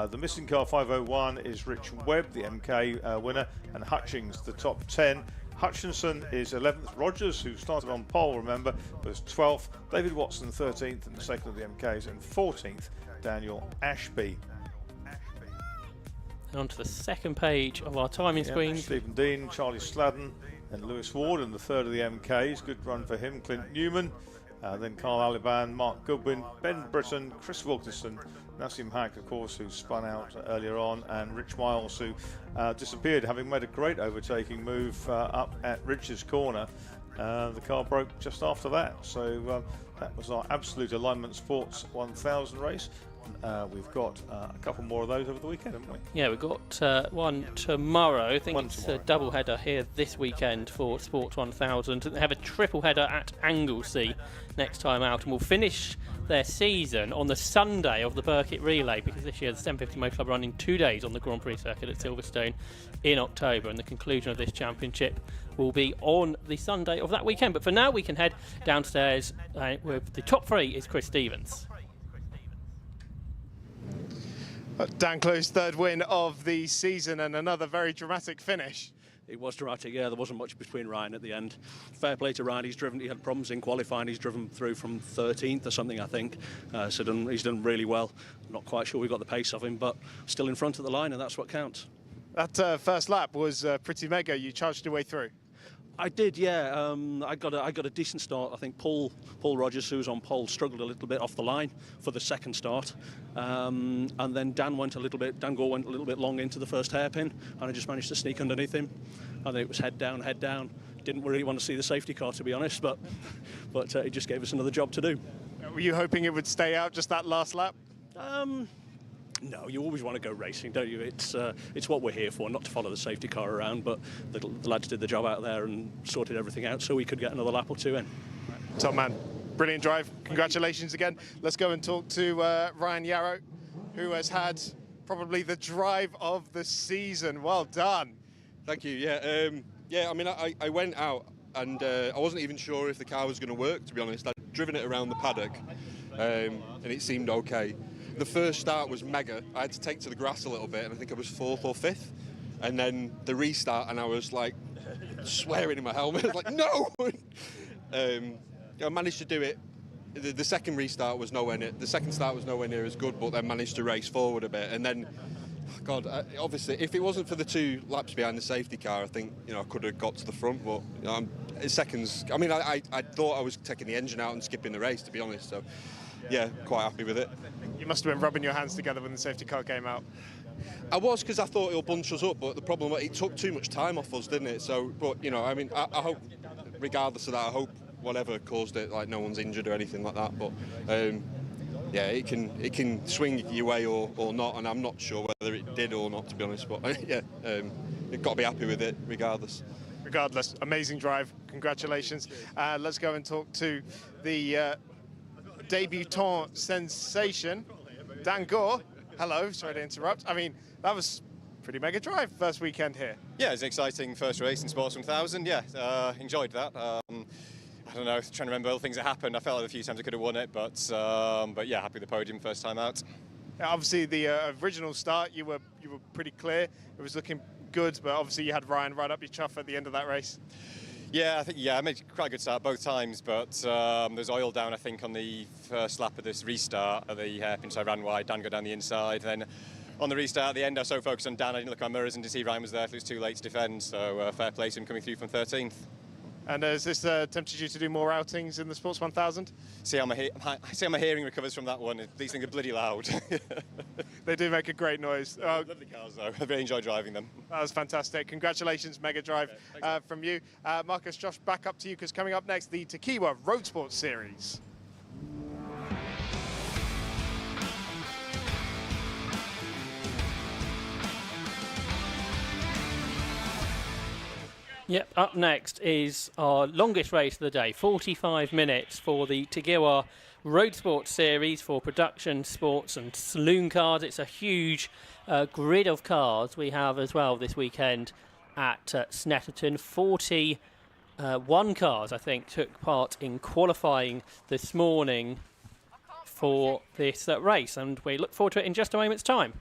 The missing car 501 is Rich Webb, the MK winner, and Hutchings the top 10. Hutchinson is 11th. Rogers, who started on pole, remember, was 12th. David Watson 13th and the second of the MKs, and 14th Daniel Ashby. And on to the second page of our timing screen. Stephen Dean, Charlie Sladden, and Lewis Ward in the third of the MKs. Good run for him. Clint Newman, then Carl Aliban, Mark Goodwin, Ben Britton, Chris Wilkinson, Nassim Hack, of course, who spun out earlier on, and Rich Miles, who disappeared, having made a great overtaking move up at Rich's corner. The car broke just after that. So that was our absolute Alignment Sports 1000 race. We've got a couple more of those over the weekend, haven't we? Yeah, we've got one tomorrow. I think it's a double header here this weekend for Sports 1000. They have a triple header at Anglesey next time out, and we'll finish their season on the Sunday of the Burkitt Relay, because this year the 750 Motor Club are running 2 days on the Grand Prix circuit at Silverstone in October, and the conclusion of this championship will be on the Sunday of that weekend. But for now, we can head downstairs with the top 3 is Chris Stevens. Dan Clues' third win of the season, and another very dramatic finish. It was dramatic, yeah. There wasn't much between Ryan at the end. Fair play to Ryan. He had problems in qualifying. He's driven through from 13th or something, I think. He's done really well. Not quite sure we got the pace of him, but still in front of the line, and that's what counts. That first lap was pretty mega. You charged your way through. I did, yeah. I got a decent start. I think Paul Rogers, who was on pole, struggled a little bit off the line for the second start, and then Dan Gore went a little bit long into the first hairpin, and I just managed to sneak underneath him. I think it was head down. Didn't really want to see the safety car, to be honest, but it just gave us another job to do. Were you hoping it would stay out just that last lap? No, you always want to go racing, don't you? It's what we're here for, not to follow the safety car around, but the lads did the job out there and sorted everything out so we could get another lap or two in. Top man, brilliant drive. Congratulations again. Let's go and talk to Ryan Yarrow, who has had probably the drive of the season. Well done. Thank you. Yeah. I mean, I went out and I wasn't even sure if the car was going to work, to be honest. I'd driven it around the paddock and it seemed okay. The first start was mega. I had to take to the grass a little bit, and I think I was 4th or 5th. And then the restart, and I was like swearing in my helmet. I was like, no! I managed to do it. The second restart was nowhere near. The second start was nowhere near as good, but then managed to race forward a bit. And then, God, obviously, if it wasn't for the 2 laps behind the safety car, I think I could have got to the front. But seconds. I mean, I thought I was taking the engine out and skipping the race, to be honest. So. Yeah, quite happy with it. You must have been rubbing your hands together when the safety car came out. I was, because I thought it'll bunch us up, but the problem was it took too much time off us, didn't it? So, but I mean, I hope, regardless of that, I hope whatever caused it, like no one's injured or anything like that. But yeah, it can swing your way or not, and I'm not sure whether it did or not, to be honest. But yeah, you've got to be happy with it, regardless. Regardless, amazing drive. Congratulations. Let's go and talk to the debutant sensation, Dan Gore. Hello, sorry to interrupt. I mean, that was pretty mega drive first weekend here. Yeah, it was an exciting first race in Sports 1000. Yeah, enjoyed that. I don't know, trying to remember all the things that happened. I felt like a few times I could have won it, but yeah, happy with the podium first time out. Obviously, the original start, you were pretty clear. It was looking good, but obviously you had Ryan right up your chuff at the end of that race. Yeah, I made quite a good start both times, but there's oil down, I think, on the first lap of this restart at the hairpin, so I ran wide, Dan go down the inside. Then on the restart at the end, I was so focused on Dan, I didn't look at my mirrors and to see Ryan was there, it was too late to defend, so fair play to him coming through from 13th. And has this tempted you to do more outings in the Sports 1000? See how my hearing recovers from that one. These things are bloody loud. They do make a great noise. Lovely cars, though. I really enjoy driving them. That was fantastic. Congratulations, mega drive from you. Marcus, Josh, back up to you, because coming up next, the Tequila Road Sports Series. Yep, up next is our longest race of the day, 45 minutes for the Tequila Road Sports Series for production, sports and saloon cars. It's a huge grid of cars we have as well this weekend at Snetterton. 41 cars, I think, took part in qualifying this morning for this race, and we look forward to it in just a moment's time.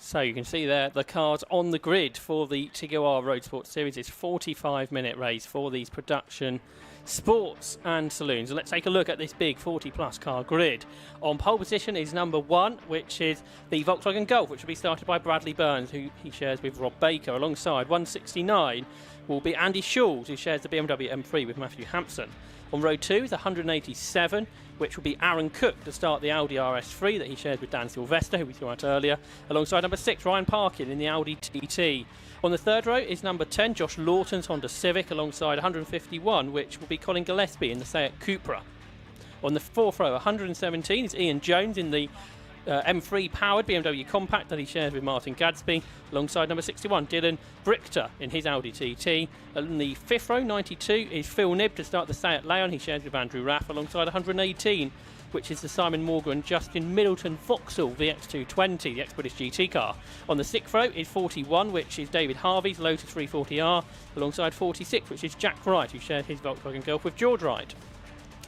So you can see there the cars on the grid for the Tequila Road Sports Series. It's a 45-minute race for these production sports and saloons. And let's take a look at this big 40-plus car grid. On pole position is number 1, which is the Volkswagen Golf, which will be started by Bradley Burns, who he shares with Rob Baker, alongside 169, will be Andy Schulz, who shares the BMW M3 with Matthew Hampson. On row 2 is 187, which will be Aaron Cook to start the Audi RS3 that he shares with Dan Sylvester, who we saw out earlier, alongside number 6, Ryan Parkin in the Audi TT. On the third row is number 10, Josh Lawton's Honda Civic, alongside 151, which will be Colin Gillespie in the Seat Cupra. On the fourth row, 117, is Ian Jones in the M3 powered BMW Compact that he shares with Martin Gadsby, alongside number 61, Dylan Brichter in his Audi TT. On the fifth row, 92, is Phil Nibb to start the Seat Leon, he shares with Andrew Raff, alongside 118, which is the Simon Morgan and Justin Middleton Vauxhall VX220, the ex-British GT car. On the sixth row is 41, which is David Harvey's Lotus 340R, alongside 46, which is Jack Wright, who shared his Volkswagen Golf with George Wright.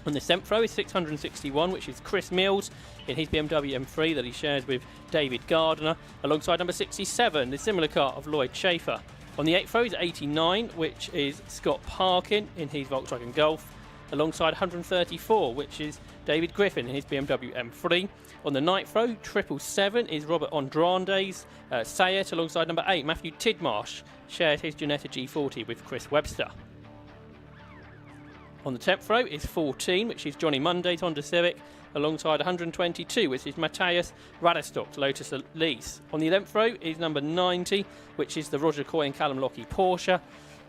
On the 7th row is 661, which is Chris Mills in his BMW M3 that he shares with David Gardner, alongside number 67, the similar car of Lloyd Schaefer. On the 8th row is 89, which is Scott Parkin in his Volkswagen Golf, alongside 134, which is David Griffin in his BMW M3. On the 9th row, 777 is Robert Andrande's Seat, alongside number 8, Matthew Tidmarsh, shares his Ginetta G40 with Chris Webster. On the 10th row is 14, which is Johnny Monday's Honda Civic, alongside 122, which is Matthias Radestock's Lotus Elise. On the 11th row is number 90, which is the Roger Coy and Callum Lockie Porsche,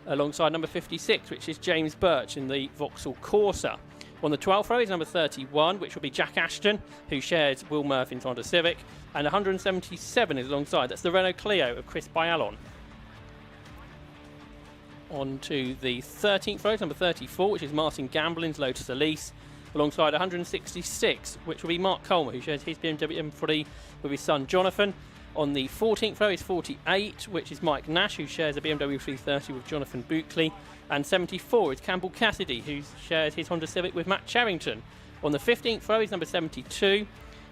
alongside number 56, which is James Birch in the Vauxhall Corsa. On the 12th row is number 31, which will be Jack Ashton, who shares Will Murphy's Honda Civic, and 177 is alongside. That's the Renault Clio of Chris Bialon. On to the 13th row, number 34, which is Martin Gamblin's Lotus Elise, alongside 166, which will be Mark Coleman, who shares his BMW M3 with his son Jonathan. On the 14th row is 48, which is Mike Nash, who shares a BMW 330 with Jonathan Buckley, and 74 is Campbell Cassidy, who shares his Honda Civic with Matt Charrington. On the 15th row is number 72,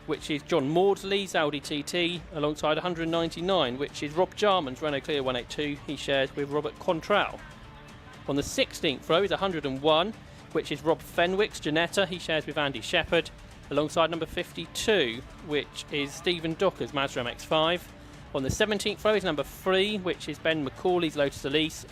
which is John Maudsley's Audi TT, alongside 199, which is Rob Jarman's Renault Clio 182, he shares with Robert Contral. On the 16th row is 101, which is Rob Fenwick's Ginetta, he shares with Andy Shepherd, alongside number 52, which is Stephen Docker's Mazda MX-5. On the 17th row is number 3, which is Ben McCauley's Lotus Elise,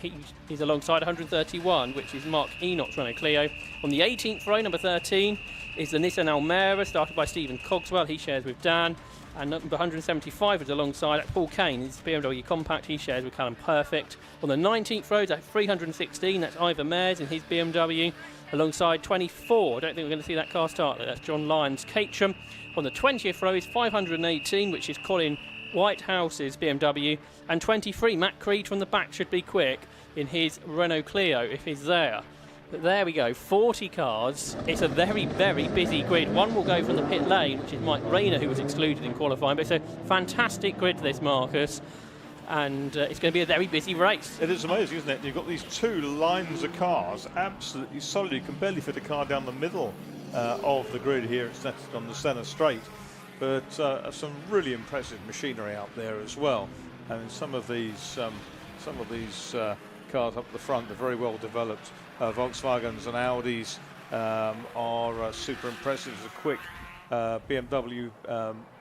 he's alongside 131, which is Mark Enoch's Renault Clio. On the 18th row, number 13, is the Nissan Almera, started by Stephen Cogswell, he shares with Dan. And number 175 is alongside Paul Kane, his BMW Compact, he shares with Callum Perfect. On the 19th row is at 316, that's Ivor Mares in his BMW, alongside 24. I don't think we're going to see that car start there. That's John Lyons Caterham. On the 20th row is 518, which is Colin Whitehouse's BMW, and 23, Matt Creed from the back should be quick in his Renault Clio if he's there. But there we go, 40 cars. It's a very, very busy grid. One will go from the pit lane, which is Mike Rayner, who was excluded in qualifying. But it's a fantastic grid, this, Marcus. And it's going to be a very busy race. It is amazing, isn't it? You've got these two lines of cars, absolutely solid. You can barely fit a car down the middle of the grid here at Snetterton on the centre straight. But some really impressive machinery out there as well. I mean, some of these cars up the front are very well developed. Volkswagens and Audis are super impressive. There's a quick BMW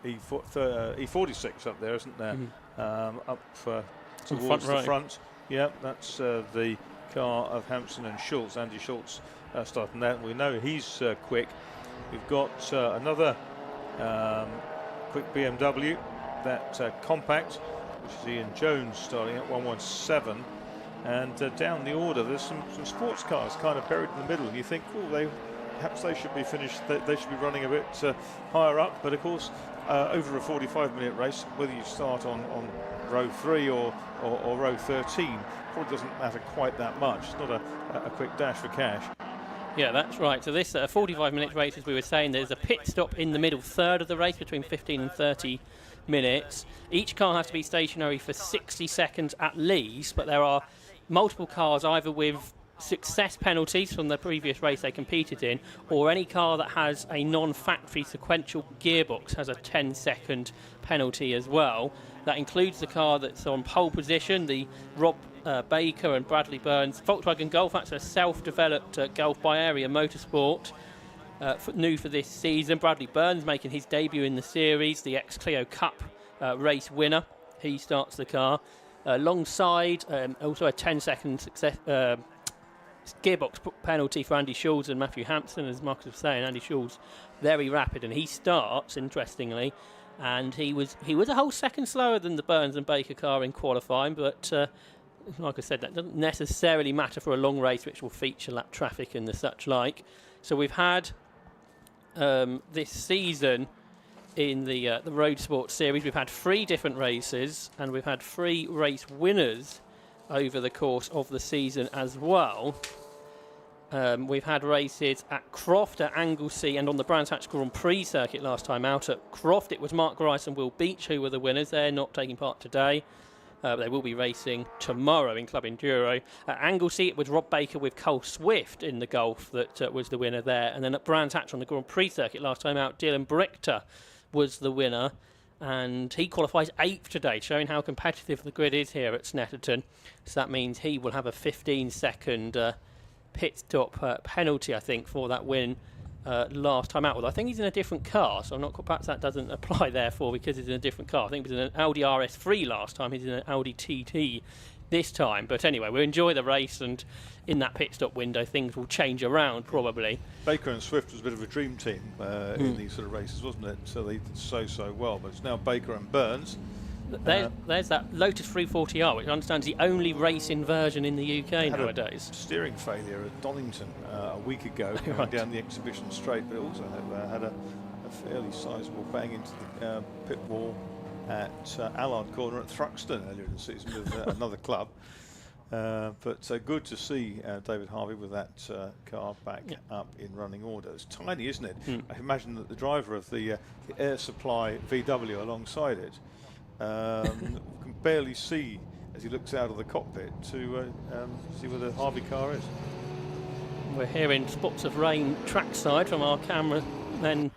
E46 up there, isn't there? Up towards the front. Yeah, that's the car of Hampson and Schultz. Andy Schultz starting that. We know he's quick. We've got another quick BMW, that compact, which is Ian Jones starting at 117. And down the order, there's some sports cars kind of buried in the middle. And you think, oh, perhaps they should be finished. They should be running a bit higher up. But of course, over a 45-minute race, whether you start on row 3 or row 13, probably doesn't matter quite that much. It's not a quick dash for cash. Yeah, that's right. So this 45-minute race, as we were saying, there's a pit stop in the middle third of the race between 15 and 30 minutes. Each car has to be stationary for 60 seconds at least, but there are multiple cars either with success penalties from the previous race they competed in, or any car that has a non-factory sequential gearbox has a 10-second penalty as well. That includes the car that's on pole position, the Rob Baker and Bradley Burns Volkswagen Golf. That's a self-developed Golf by Area Motorsport, new for this season. Bradley Burns making his debut in the series, the ex-Clio Cup race winner. He starts the car. Alongside, also a 10-second success gearbox penalty for Andy Schulz and Matthew Hampson, as Marcus was saying. Andy Schulz very rapid, and he starts, interestingly, and he was a whole second slower than the Burns and Baker car in qualifying, but like I said, that doesn't necessarily matter for a long race which will feature lap traffic and the such like. So we've had this season in the Road Sports Series, we've had 3 different races, and we've had 3 race winners over the course of the season as well. We've had races at Croft, at Anglesey, and on the Brands Hatch Grand Prix circuit last time out. At Croft, it was Mark Grice and Will Beach who were the winners. They're not taking part today. They will be racing tomorrow in Club Enduro. At Anglesey, it was Rob Baker with Cole Swift in the Golf that was the winner there. And then at Brands Hatch on the Grand Prix circuit last time out, Dylan Brichter was the winner. And he qualifies 8th today, showing how competitive the grid is here at Snetterton. So that means he will have a 15-second pit stop penalty, I think, for that win last time out. Although I think he's in a different car, so I'm not. Perhaps that doesn't apply therefore because he's in a different car. I think he was in an Audi RS3 last time. He's in an Audi TT this time. But anyway, we'll enjoy the race, and in that pit stop window, things will change around probably. Baker and Swift was a bit of a dream team in these sort of races, wasn't it? So they did so well. But it's now Baker and Burns. There's that Lotus 340R, which I understand is the only racing version in the UK nowadays. Steering failure at Donington a week ago, going down the exhibition straight, but it also had a fairly sizable bang into the pit wall at Allard Corner at Thruxton earlier in the season with another club. But good to see David Harvey with that car back up in running order. It's tiny, isn't it? I imagine that the driver of the Air Supply VW alongside it can barely see as he looks out of the cockpit to see where the Harvey car is. We're hearing spots of rain trackside from our camera men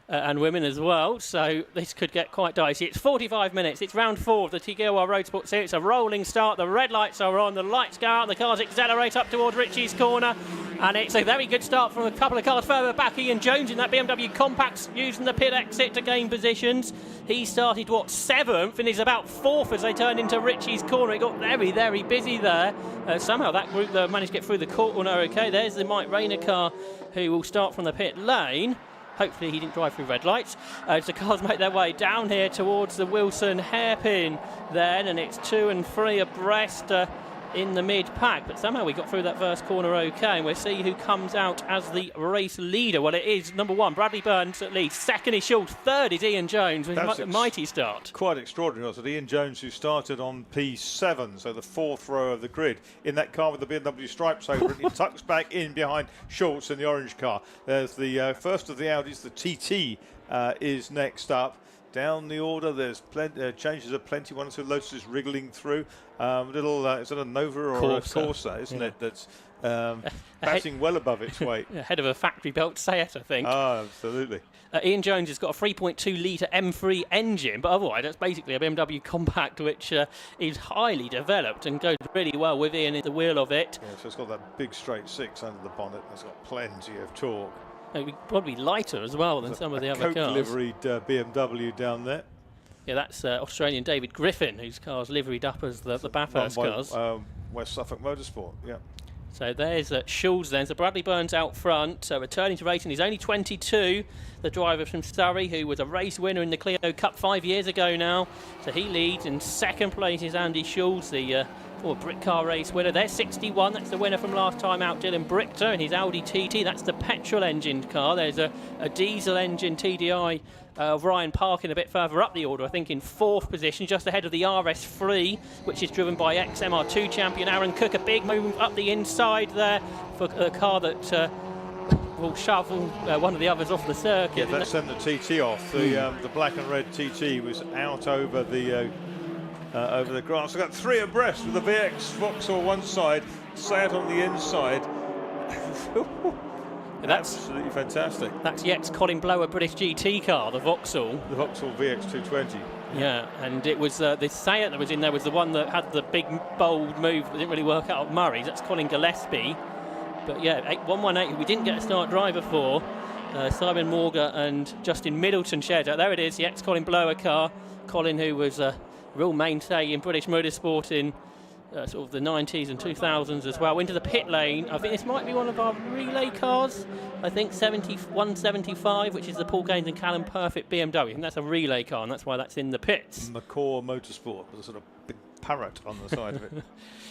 and women as well, so this could get quite dicey. It's 45 minutes, it's round 4 of the TGOR Road Sports Series. It's a rolling start, the red lights are on, the lights go out, the cars accelerate up towards Ritchie's corner, and it's a very good start from a couple of cars further back. Ian Jones in that BMW Compact's using the pit exit to gain positions. He started, 7th, and is about 4th as they turn into Ritchie's corner. It got very, very busy there. Somehow that group managed to get through the corner okay. There's the Mike Rayner car who will start from the pit lane. Hopefully he didn't drive through red lights. As the cars make their way down here towards the Wilson hairpin then, and it's 2 and 3 abreast in the mid-pack. But somehow we got through that first corner okay, and we'll see who comes out as the race leader. Well, it is number 1, Bradley Burns at lead. 2nd is Schultz. 3rd is Ian Jones with a mighty start. Quite extraordinary, wasn't it? Ian Jones, who started on P7, so the 4th row of the grid, in that car with the BMW stripes over it. He tucks back in behind Schultz in the orange car. There's the first of the Audis, the TT, is next up. Down the order, there's changes of plenty. One or two Lotuses wriggling through. Is that a Nova or Corsa. a Corsa, isn't it? That's batting well above its weight. Ahead of a factory-built Seat, I think. Oh, absolutely. Ian Jones has got a 3.2 litre M3 engine, but otherwise that's basically a BMW Compact which is highly developed and goes really well with Ian at the wheel of it. Yeah, so it's got that big straight 6 under the bonnet. It's got plenty of torque. It'd probably lighter as well than some of the other cars. Coke-liveried BMW down there. Yeah, that's Australian David Griffin, whose car's liveried up as the Bathurst cars. West Suffolk Motorsport, yeah. So there's Schulz then. So Bradley Burns out front, returning to racing. He's only 22, the driver from Surrey, who was a race winner in the Clio Cup 5 years ago now. So he leads. In 2nd place is Andy Schulz, the Brit car race winner. There's 61, that's the winner from last time out, Dylan Brichter, and his Audi TT. That's the petrol-engined car. There's a diesel-engine TDI of Ryan Parkin a bit further up the order, I think in 4th position, just ahead of the RS3, which is driven by ex-MR2 champion Aaron Cook. A big move up the inside there for a car that will shovel one of the others off the circuit. Yeah, that sent the TT off. The black and red TT was out over the grass. We've got 3 abreast with the VX Vauxhall one side, Seat on the inside. That's absolutely fantastic. That's the ex-Colin Blower British GT car, the Vauxhall. The Vauxhall VX220. Yeah, and it was the Seat that was in there was the one that had the big, bold move that didn't really work out at Murray's. That's Colin Gillespie. But yeah, 118, we didn't get a start driver for. Simon Morga and Justin Middleton shared out. There it is, the ex-Colin Blower car. Colin, who was real mainstay in British motorsport in sort of the 90s and 2000s as well. Into the pit lane. I think this might be one of our relay cars. I think 175, which is the Paul Gaines and Callum Perfect BMW. I think that's a relay car, and that's why that's in the pits. McCaw Motorsport with a sort of big parrot on the side of it.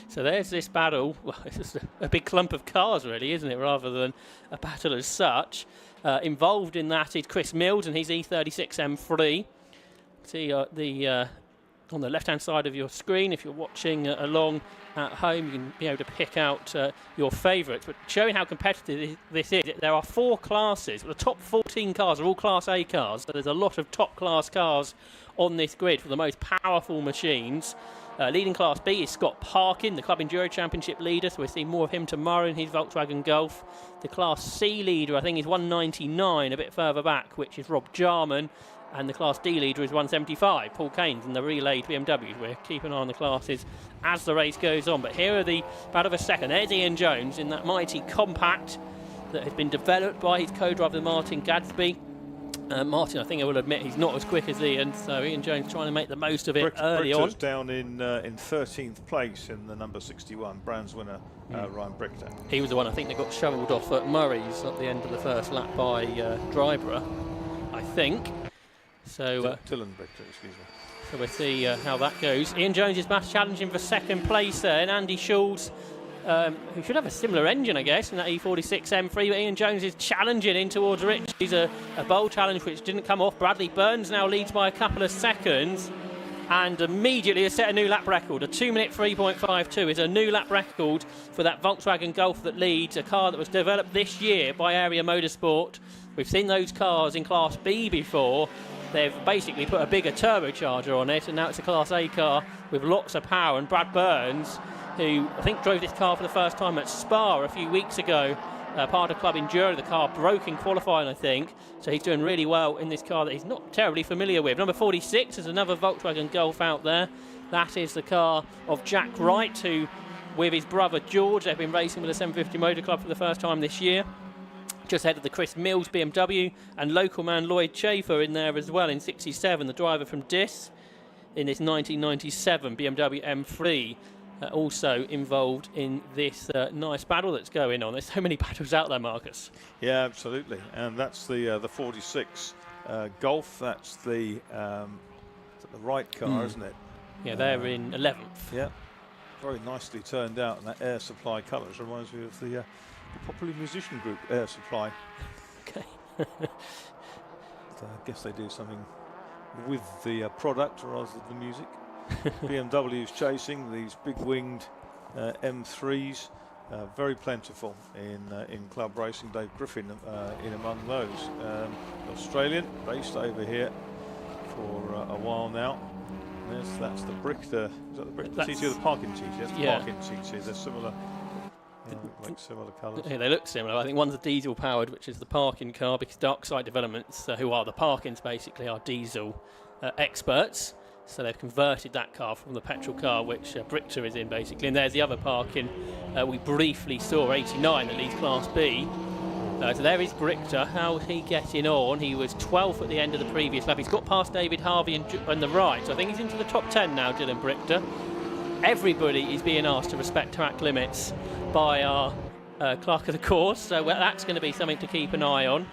So there's this battle. Well, it's just a big clump of cars, really, isn't it, rather than a battle as such. Involved in that is Chris Mills and his E36 M3. See on the left-hand side of your screen, if you're watching along at home, you can be able to pick out your favourites. But showing how competitive this is, there are 4 classes. The top 14 cars are all Class A cars, so there's a lot of top-class cars on this grid for the most powerful machines. Leading Class B is Scott Parkin, the Club Enduro Championship leader, so we'll see more of him tomorrow in his Volkswagen Golf. The Class C leader, I think, is 199, a bit further back, which is Rob Jarman. And the Class D leader is 175, Paul Gaines, and the relayed BMWs. We're keeping an eye on the classes as the race goes on. But here are the battle of a second. There's Ian Jones in that mighty compact that has been developed by his co-driver Martin Gadsby. Martin, I think I will admit, he's not as quick as Ian, so Ian Jones trying to make the most of it early on. Down in 13th place in the number 61, Brands winner Ryan Brichter. He was the one, I think, that got shovelled off at Murray's at the end of the first lap by Dryborough, I think. So Dylan Brichter, excuse me. So we'll see how that goes. Ian Jones is back challenging for second place there, and Andy Schulz, who should have a similar engine, I guess, in that E46 M3. But Ian Jones is challenging in towards Rich. He's a bold challenge which didn't come off. Bradley Burns now leads by a couple of seconds, and immediately has set a new lap record. A 2-minute 3.52 is a new lap record for that Volkswagen Golf that leads, a car that was developed this year by Area Motorsport. We've seen those cars in Class B before. They've basically put a bigger turbocharger on it, and now it's a Class A car with lots of power. And Brad Burns, who I think drove this car for the first time at Spa a few weeks ago, part of Club Enduro. The car broke in qualifying, I think, so he's doing really well in this car that he's not terribly familiar with. Number 46 is another Volkswagen Golf out there. That is the car of Jack Wright, who, with his brother George, they've been racing with the 750 Motor Club for the first time this year. Just ahead of the Chris Mills BMW, and local man Lloyd Chafer in there as well in 67, the driver from Diss in this 1997 BMW M3, also involved in this nice battle that's going on. There's so many battles out there, Marcus. Yeah, absolutely. And that's the 46 Golf. That's the right car, isn't it? Yeah, they're in 11th. Yeah, very nicely turned out, and that Air Supply colours reminds me of the popular musician group Air Supply. Okay. I guess they do something with the product rather than the music. BMW's chasing these big winged M3s, very plentiful in club racing. Dave Griffin in among those. Australian, based over here for a while now. That's the Brichter. Is that the Brichter TT or the Parkin TT? That's the Parkin TT. They're similar. Like similar colours. Yeah, they look similar. I think one's a diesel powered, which is the Parkin car, because Darkside Developments, who are the Parkins basically, are diesel experts. So they've converted that car from the petrol car, which Brichter is in basically. And there's the other Parkin we briefly saw, 89, that leads Class B. So there is Brichter. How's he getting on? He was 12th at the end of the previous lap. He's got past David Harvey on the right. So I think he's into the top 10 now, Dylan Brichter. Everybody is being asked to respect track limits by our clerk of the course, so that's going to be something to keep an eye on.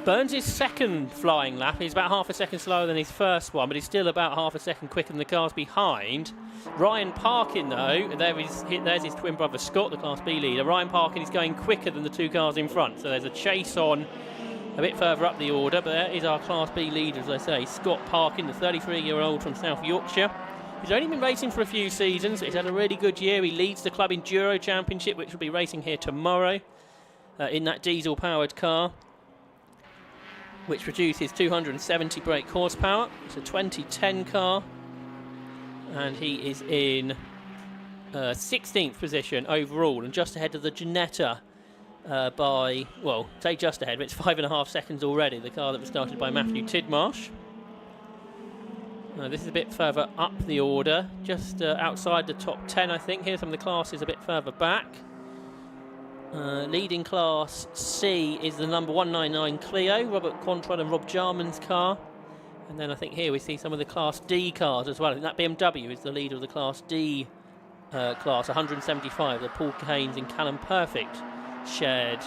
Burns' second flying lap is about half a second slower than his first one, but he's still about half a second quicker than the cars behind. Ryan Parkin, though, there's his twin brother Scott, the Class B leader. Ryan Parkin is going quicker than the two cars in front, so there's a chase on a bit further up the order, but there is our Class B leader, as I say, Scott Parkin, the 33-year-old from South Yorkshire. He's only been racing for a few seasons. He's had a really good year. He leads the Club Enduro Championship, which will be racing here tomorrow in that diesel-powered car, which produces 270 brake horsepower. It's a 2010 car, and he is in 16th position overall, and just ahead of the Ginetta by, well, say just ahead, but it's 5.5 seconds already, the car that was started by Matthew Tidmarsh. This is a bit further up the order, just outside the top 10, I think. Here's some of the classes a bit further back. Leading Class C is the number 199 Clio, Robert Contrad and Rob Jarman's car. And then I think here we see some of the Class D cars as well. I think that BMW is the leader of the Class D class, 175, the Paul Haynes and Callum Perfect shared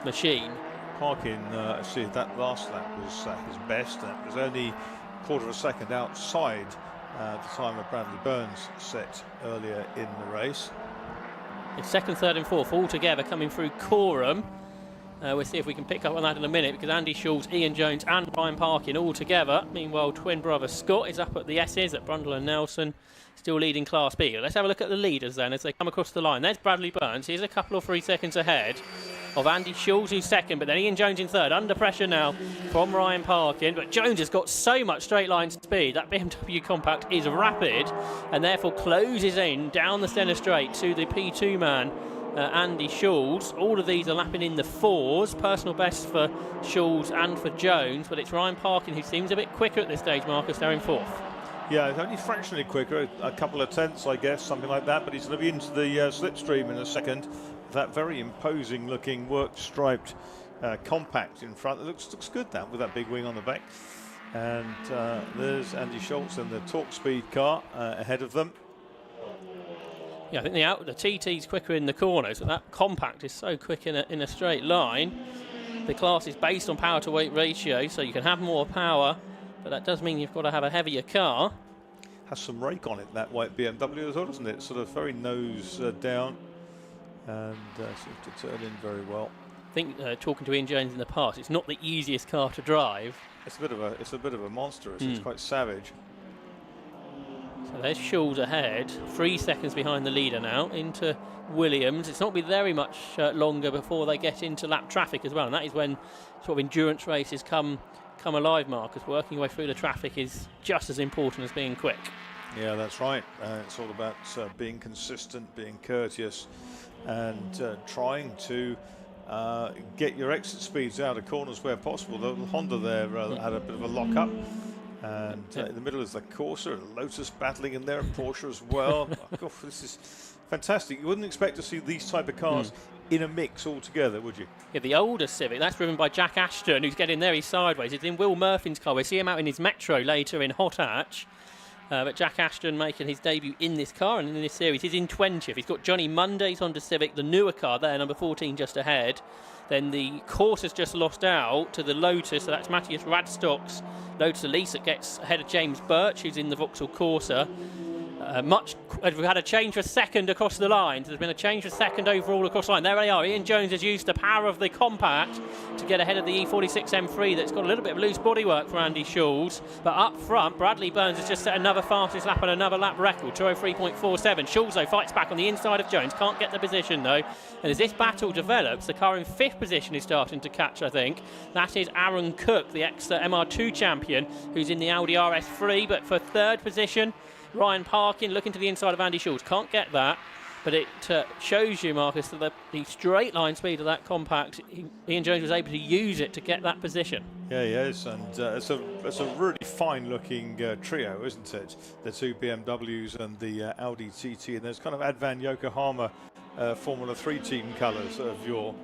machine. Parkin, see, that last lap was his best. That was only a quarter of a second outside the time of Bradley Burns set earlier in the race. It's second, third and fourth all together coming through Coram. We'll see if we can pick up on that in a minute, because Andy Schultz, Ian Jones and Ryan Parkin all together. Meanwhile, twin brother Scott is up at the S's at Brundle and Nelson, still leading Class B. Let's have a look at the leaders then as they come across the line. There's Bradley Burns. He's a couple or 3 seconds ahead of Andy Schultz, who's second, but then Ian Jones in third. Under pressure now from Ryan Parkin, but Jones has got so much straight line speed. That BMW Compact is rapid and therefore closes in down the centre straight to the P2 man, Andy Schultz. All of these are lapping in the 4s. Personal best for Schultz and for Jones, but it's Ryan Parkin who seems a bit quicker at this stage, Marcus. They're in 4th. Yeah, it's only fractionally quicker, a couple of tenths, I guess, something like that, but he's going to be into the slipstream in a second. That very imposing looking work striped compact in front. It looks good, that, with that big wing on the back. And there's Andy Schultz in the Torque Speed car ahead of them. Yeah, I think the TT's quicker in the corners, but that compact is so quick in a straight line. The class is based on power to weight ratio, so you can have more power, but that does mean you've got to have a heavier car. Has some rake on it, that white BMW as well, doesn't it? Sort of very nose down, and seems to turn in very well. I think talking to Ian Jones in the past, it's not the easiest car to drive. It's a bit of a monster. It's quite savage. So there's Schultz ahead, 3 seconds behind the leader now, into Williams. It's not been very much longer before they get into lap traffic as well, and that is when sort of endurance races come alive, Marcus. Working your way through the traffic is just as important as being quick. Yeah, that's right. It's all about being consistent, being courteous, and trying to get your exit speeds out of corners where possible. The Honda there had a bit of a lock-up. And in the middle is the Corsa, Lotus battling in there, and Porsche as well. Oh, this is fantastic. You wouldn't expect to see these type of cars in a mix altogether, would you? Yeah, the older Civic, that's driven by Jack Ashton, who's getting there. He's sideways. It's in Will Murphy's car. We'll see him out in his Metro later in Hot Hatch. But Jack Ashton making his debut in this car and in this series. He's in 20th. He's got Johnny Monday's Honda Civic, the newer car there, number 14 just ahead. Then the Corsa's just lost out to the Lotus, so that's Matthias Radstock's Lotus Elise that gets ahead of James Birch, who's in the Vauxhall Corsa. We've had a change for second across the line. There's been a change for second overall across the line. There they are. Ian Jones has used the power of the compact to get ahead of the E46 M3 that's got a little bit of loose bodywork for Andy Schultz. But up front, Bradley Burns has just set another fastest lap and another lap record, 2:03.47. Schultz, though, fights back on the inside of Jones. Can't get the position, though. And as this battle develops, the car in 5th position is starting to catch, I think. That is Aaron Cook, the ex-MR2 champion, who's in the Audi RS3. But for 3rd position, Ryan Parkin looking to the inside of Andy Schultz. Can't get that, but it shows you, Marcus, that the straight line speed of that compact, Ian Jones was able to use it to get that position. Yeah, he is, and it's a really fine looking trio, isn't it? The two BMWs and the Audi TT, and there's kind of Advan Yokohama Formula 3 team colours of your...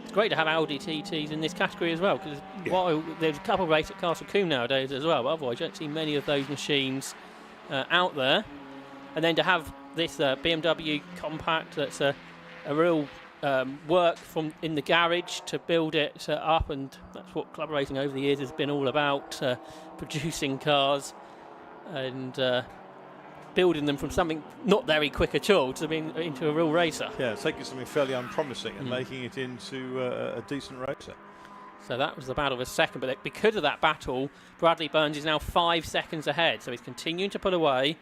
It's great to have Audi TTs in this category as well, because while there's a couple of races at Castle Combe nowadays as well, but otherwise you don't see many of those machines out there. And then to have this BMW compact that's a real work from in the garage to build it up, and that's what club racing over the years has been all about, producing cars and building them from something not very quick at all to being into a real racer. Yeah, taking something fairly unpromising and making it into a decent racer. So that was the battle of a second, but because of that battle, Bradley Burns is now 5 seconds ahead, so he's continuing to pull away.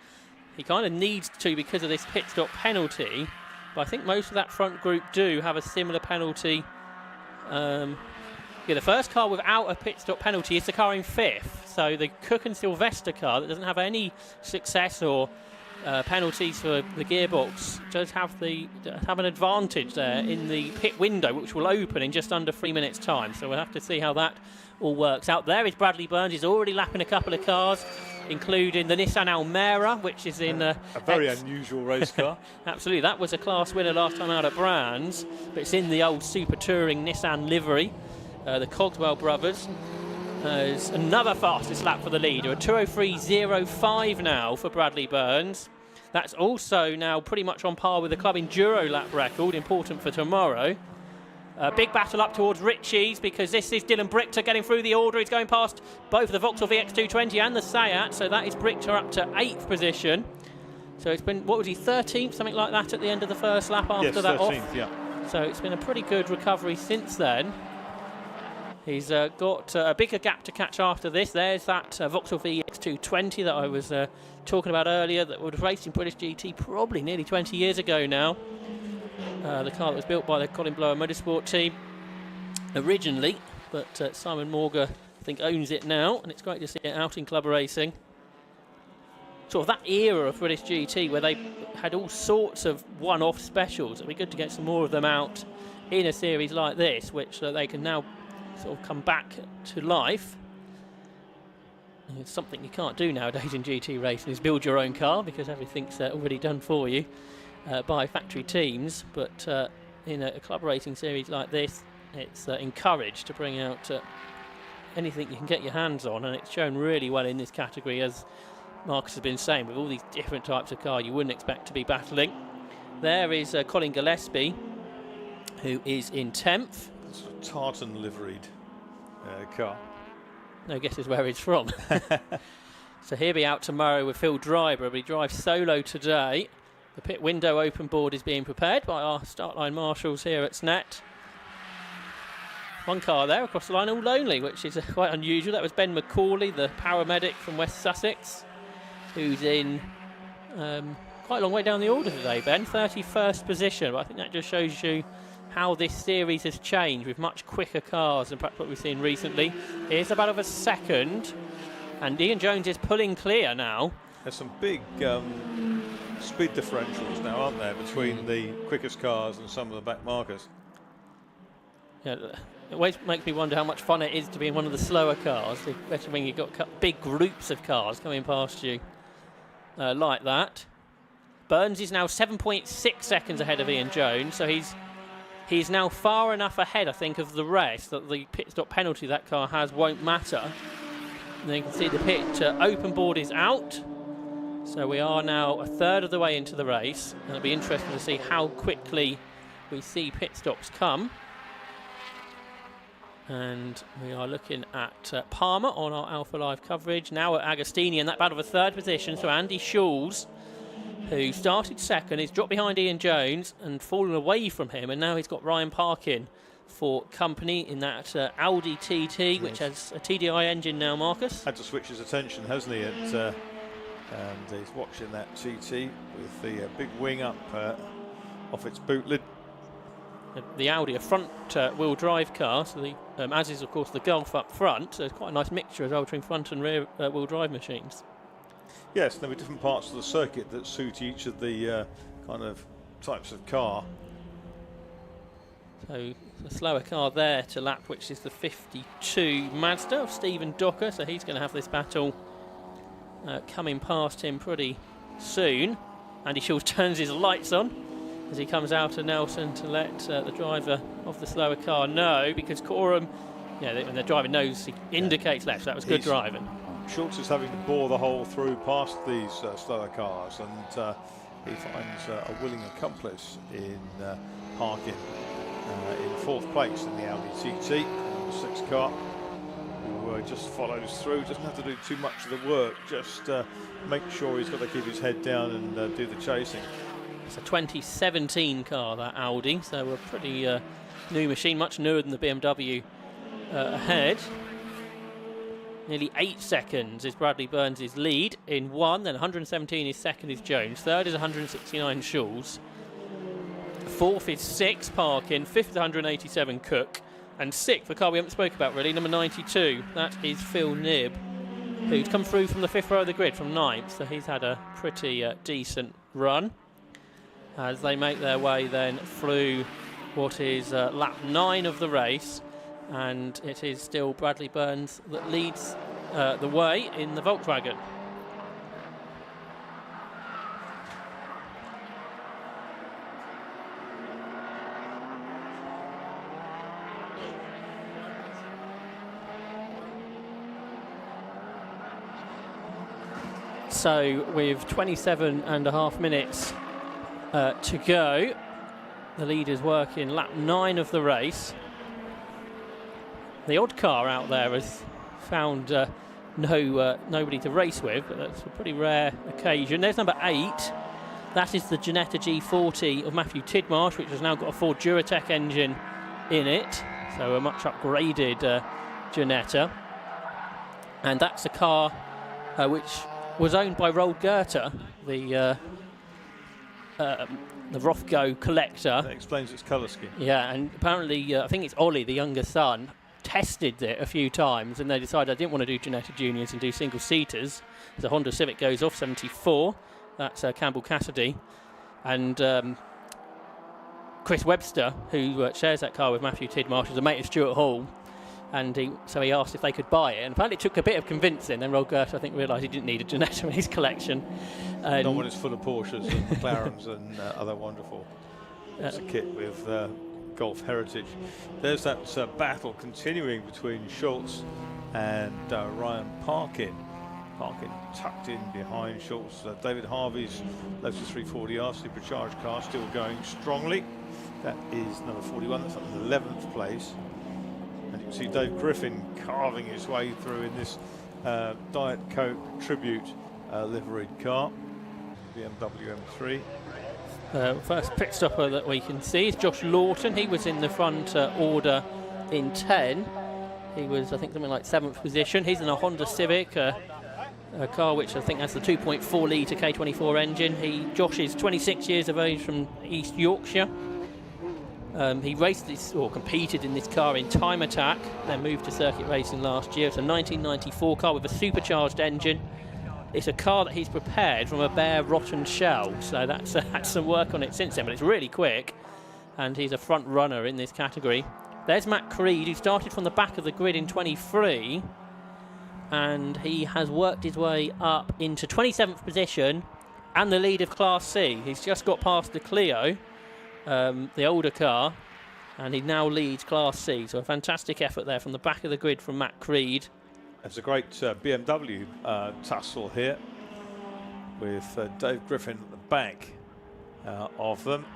He kind of needs to because of this pit stop penalty, but I think most of that front group do have a similar penalty. The first car without a pit stop penalty is the car in 5th, so the Cook and Sylvester car that doesn't have any success or penalties for the gearbox does have an advantage there in the pit window, which will open in just under 3 minutes time, so we'll have to see how that all works out. There is Bradley Burns. He's already lapping a couple of cars, including the Nissan Almera, which is in a very unusual race car. Absolutely, that was a class winner last time out at Brands, but it's in the old Super Touring Nissan livery, the Cogswell brothers. There's another fastest lap for the leader, a 2:03.05 now for Bradley Burns. That's also now pretty much on par with the club enduro lap record, important for tomorrow. A big battle up towards Ritchie's because this is Dylan Brichter getting through the order. He's going past both the Vauxhall VX220 and the Sayat, so that is Brichter up to 8th position. So it's been, what was he, 13th, something like that at the end of the first lap after that 13th, off? yeah. So it's been a pretty good recovery since then. He's got a bigger gap to catch after this. There's that Vauxhall VX220 that I was talking about earlier that would have raced in British GT probably nearly 20 years ago now. The car that was built by the Colin Blower Motorsport team originally, but Simon Morga, I think, owns it now, and it's great to see it out in club racing. Sort of that era of British GT where they had all sorts of one-off specials. It'd be good to get some more of them out in a series like this, which they can now sort of come back to life. And it's something you can't do nowadays in GT racing, is build your own car, because everything's already done for you by factory teams. But in a club racing series like this, it's encouraged to bring out anything you can get your hands on, and it's shown really well in this category, as Marcus has been saying, with all these different types of car you wouldn't expect to be battling. There is Colin Gillespie, who is in 10th. It's a tartan liveried car. No guesses where he's from. So he'll be out tomorrow with Phil Dryber, but he drives solo today. The pit window open board is being prepared by our start line marshals here at Snet. One car there across the line all lonely, which is quite unusual. That was Ben Macaulay, the paramedic from West Sussex, who's in quite a long way down the order today, Ben. 31st position, but I think that just shows you how this series has changed with much quicker cars than perhaps what we've seen recently. Here's about of a second, and Ian Jones is pulling clear now. There's some big speed differentials now, aren't there, between the quickest cars and some of the back markers. Yeah, it always makes me wonder how much fun it is to be in one of the slower cars, especially when you've got big groups of cars coming past you like that. Burns is now 7.6 seconds ahead of Ian Jones, so he's now far enough ahead, I think, of the rest that the pit stop penalty that car has won't matter. And then you can see the pit open board is out. So we are now a third of the way into the race, and it'll be interesting to see how quickly we see pit stops come. And we are looking at Palmer on our Alpha Live coverage. Now at Agostini in that battle for third position. So Andy Schulz, who started second, is dropped behind Ian Jones and fallen away from him. And now he's got Ryan Parkin for company in that Audi TT, which has a TDI engine now, Marcus. Had to switch his attention, hasn't he? And he's watching that TT with the big wing up off its boot lid. The Audi, a front wheel drive car, so the, as is of course the Golf up front, so it's quite a nice mixture as well between front and rear wheel drive machines. Yes, there were different parts of the circuit that suit each of the kind of types of car. So the slower car there to lap, which is the 52 Mazda of Stephen Docker, so he's going to have this battle coming past him pretty soon. Andy Schulz turns his lights on as he comes out of Nelson to let the driver of the slower car know, because Coram, when the driver knows, he indicates left, so that was good driving. Schulz is having to bore the hole through past these slower cars, and he finds a willing accomplice in Parkin in fourth place in the Audi TT, the 6 car, who just follows through, doesn't have to do too much of the work, just make sure he's got to keep his head down and do the chasing. It's a 2017 car, that Audi, so a pretty new machine, much newer than the BMW ahead. Nearly 8 seconds is Bradley Burns' lead in 1, then 117 is second is Jones, third is 169 Schulz, fourth is 6 Parkin, fifth is 187 Cook, and sixth, the car we haven't spoke about really, number 92, that is Phil Knibb, who's come through from the 5th row of the grid from 9th, so he's had a pretty decent run. As they make their way then through what is lap 9 of the race, and it is still Bradley Burns that leads the way in the Volkswagen. So with 27.5 minutes to go, the leader's working lap 9 of the race. The odd car out there has found nobody to race with, but that's a pretty rare occasion. There's number 8. That is the Ginetta G40 of Matthew Tidmarsh, which has now got a Ford Duratec engine in it, so a much upgraded Ginetta. And that's a car which was owned by Roald Goethe, the Rothko collector. That explains its colour scheme. Yeah, and apparently, I think it's Ollie, the younger son, tested it a few times, and they decided I didn't want to do Ginetta Juniors and do single-seaters. The Honda Civic goes off 74. That's Campbell Cassidy. And Chris Webster, who shares that car with Matthew Tidmarsh, is a mate of Stuart Hall. And so he asked if they could buy it. And apparently it took a bit of convincing. Then Roald Goethe, I think, realised he didn't need a Ginetta in his collection. Not when it's full of Porsches and McLarens and other wonderful bits of kit with Golf heritage. There's that battle continuing between Schultz and Ryan Parkin. Parkin tucked in behind Schultz. David Harvey's Lotus 340R supercharged car still going strongly. That is number 41. That's up in the 11th place. And you can see Dave Griffin carving his way through in this Diet Coke tribute liveried car. BMW M3. First pit stopper that we can see is Josh Lawton. He was in the front order in 10. He was, I think, something like 7th position. He's in a Honda Civic, a car which I think has the 2.4 litre K24 engine. Josh is 26 years of age from East Yorkshire. He raced this, or competed in this car in Time Attack, then moved to circuit racing last year. It's a 1994 car with a supercharged engine. It's a car that he's prepared from a bare rotten shell, so that's had some work on it since then, but it's really quick, and he's a front runner in this category. There's Matt Creed, who started from the back of the grid in 23, and he has worked his way up into 27th position and the lead of Class C. He's just got past the Clio, the older car, and he now leads Class C, so a fantastic effort there from the back of the grid from Matt Creed. There's a great BMW tussle here with Dave Griffin at the back of them.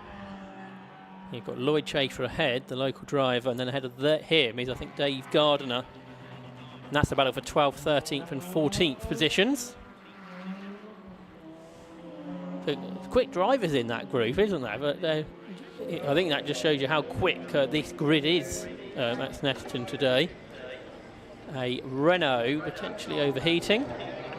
You've got Lloyd Chafer ahead, the local driver, and then ahead of him is, I think, Dave Gardiner. And that's the battle for 12th, 13th and 14th positions. So, quick drivers in that group, isn't there? But I think that just shows you how quick this grid is at Snetterton today. A Renault potentially overheating.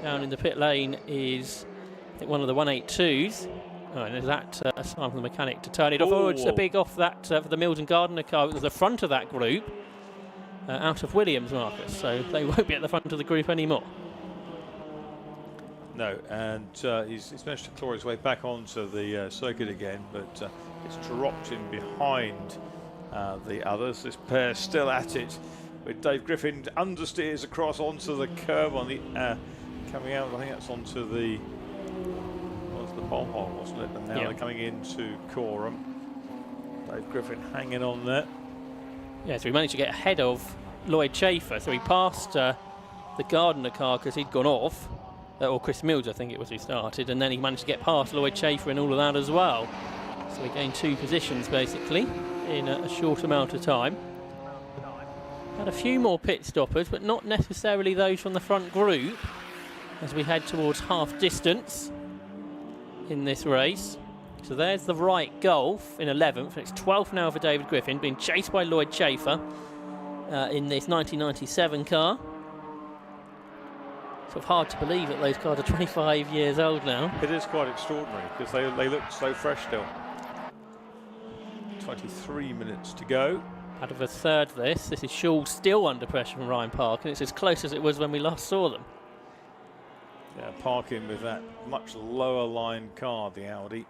Down in the pit lane is, I think, one of the 182s. Oh, and there's that a sign from the mechanic to turn it off. Oh, it's a big off that for the Mills and Gardiner car. It was the front of that group, out of Williams, Marcus. So they won't be at the front of the group anymore. No, and he's managed to claw his way back onto the circuit again, but it's dropped him behind the others. This pair still at it, with Dave Griffin understeers across onto the curb on the coming out. I think that's onto the bomb hole, wasn't it? And now they're coming into Coram. Dave Griffin hanging on there. Yeah, so he managed to get ahead of Lloyd Chafer. So he passed the Gardiner car because he'd gone off, or Chris Mills, I think it was, who started, and then he managed to get past Lloyd Chafer in all of that as well. So he gained 2 positions basically in a short amount of time. Had a few more pit stoppers, but not necessarily those from the front group as we head towards half distance in this race. So there's the Wright Golf in 11th. It's 12th now for David Griffin, being chased by Lloyd Chafer in this 1997 car. Sort of hard to believe that those cars are 25 years old now. It is quite extraordinary because they look so fresh still. 23 minutes to go. Out of a third this is Shaw still under pressure from Ryan Park, and it's as close as it was when we last saw them. Yeah, Parkin with that much lower line car, the Audi,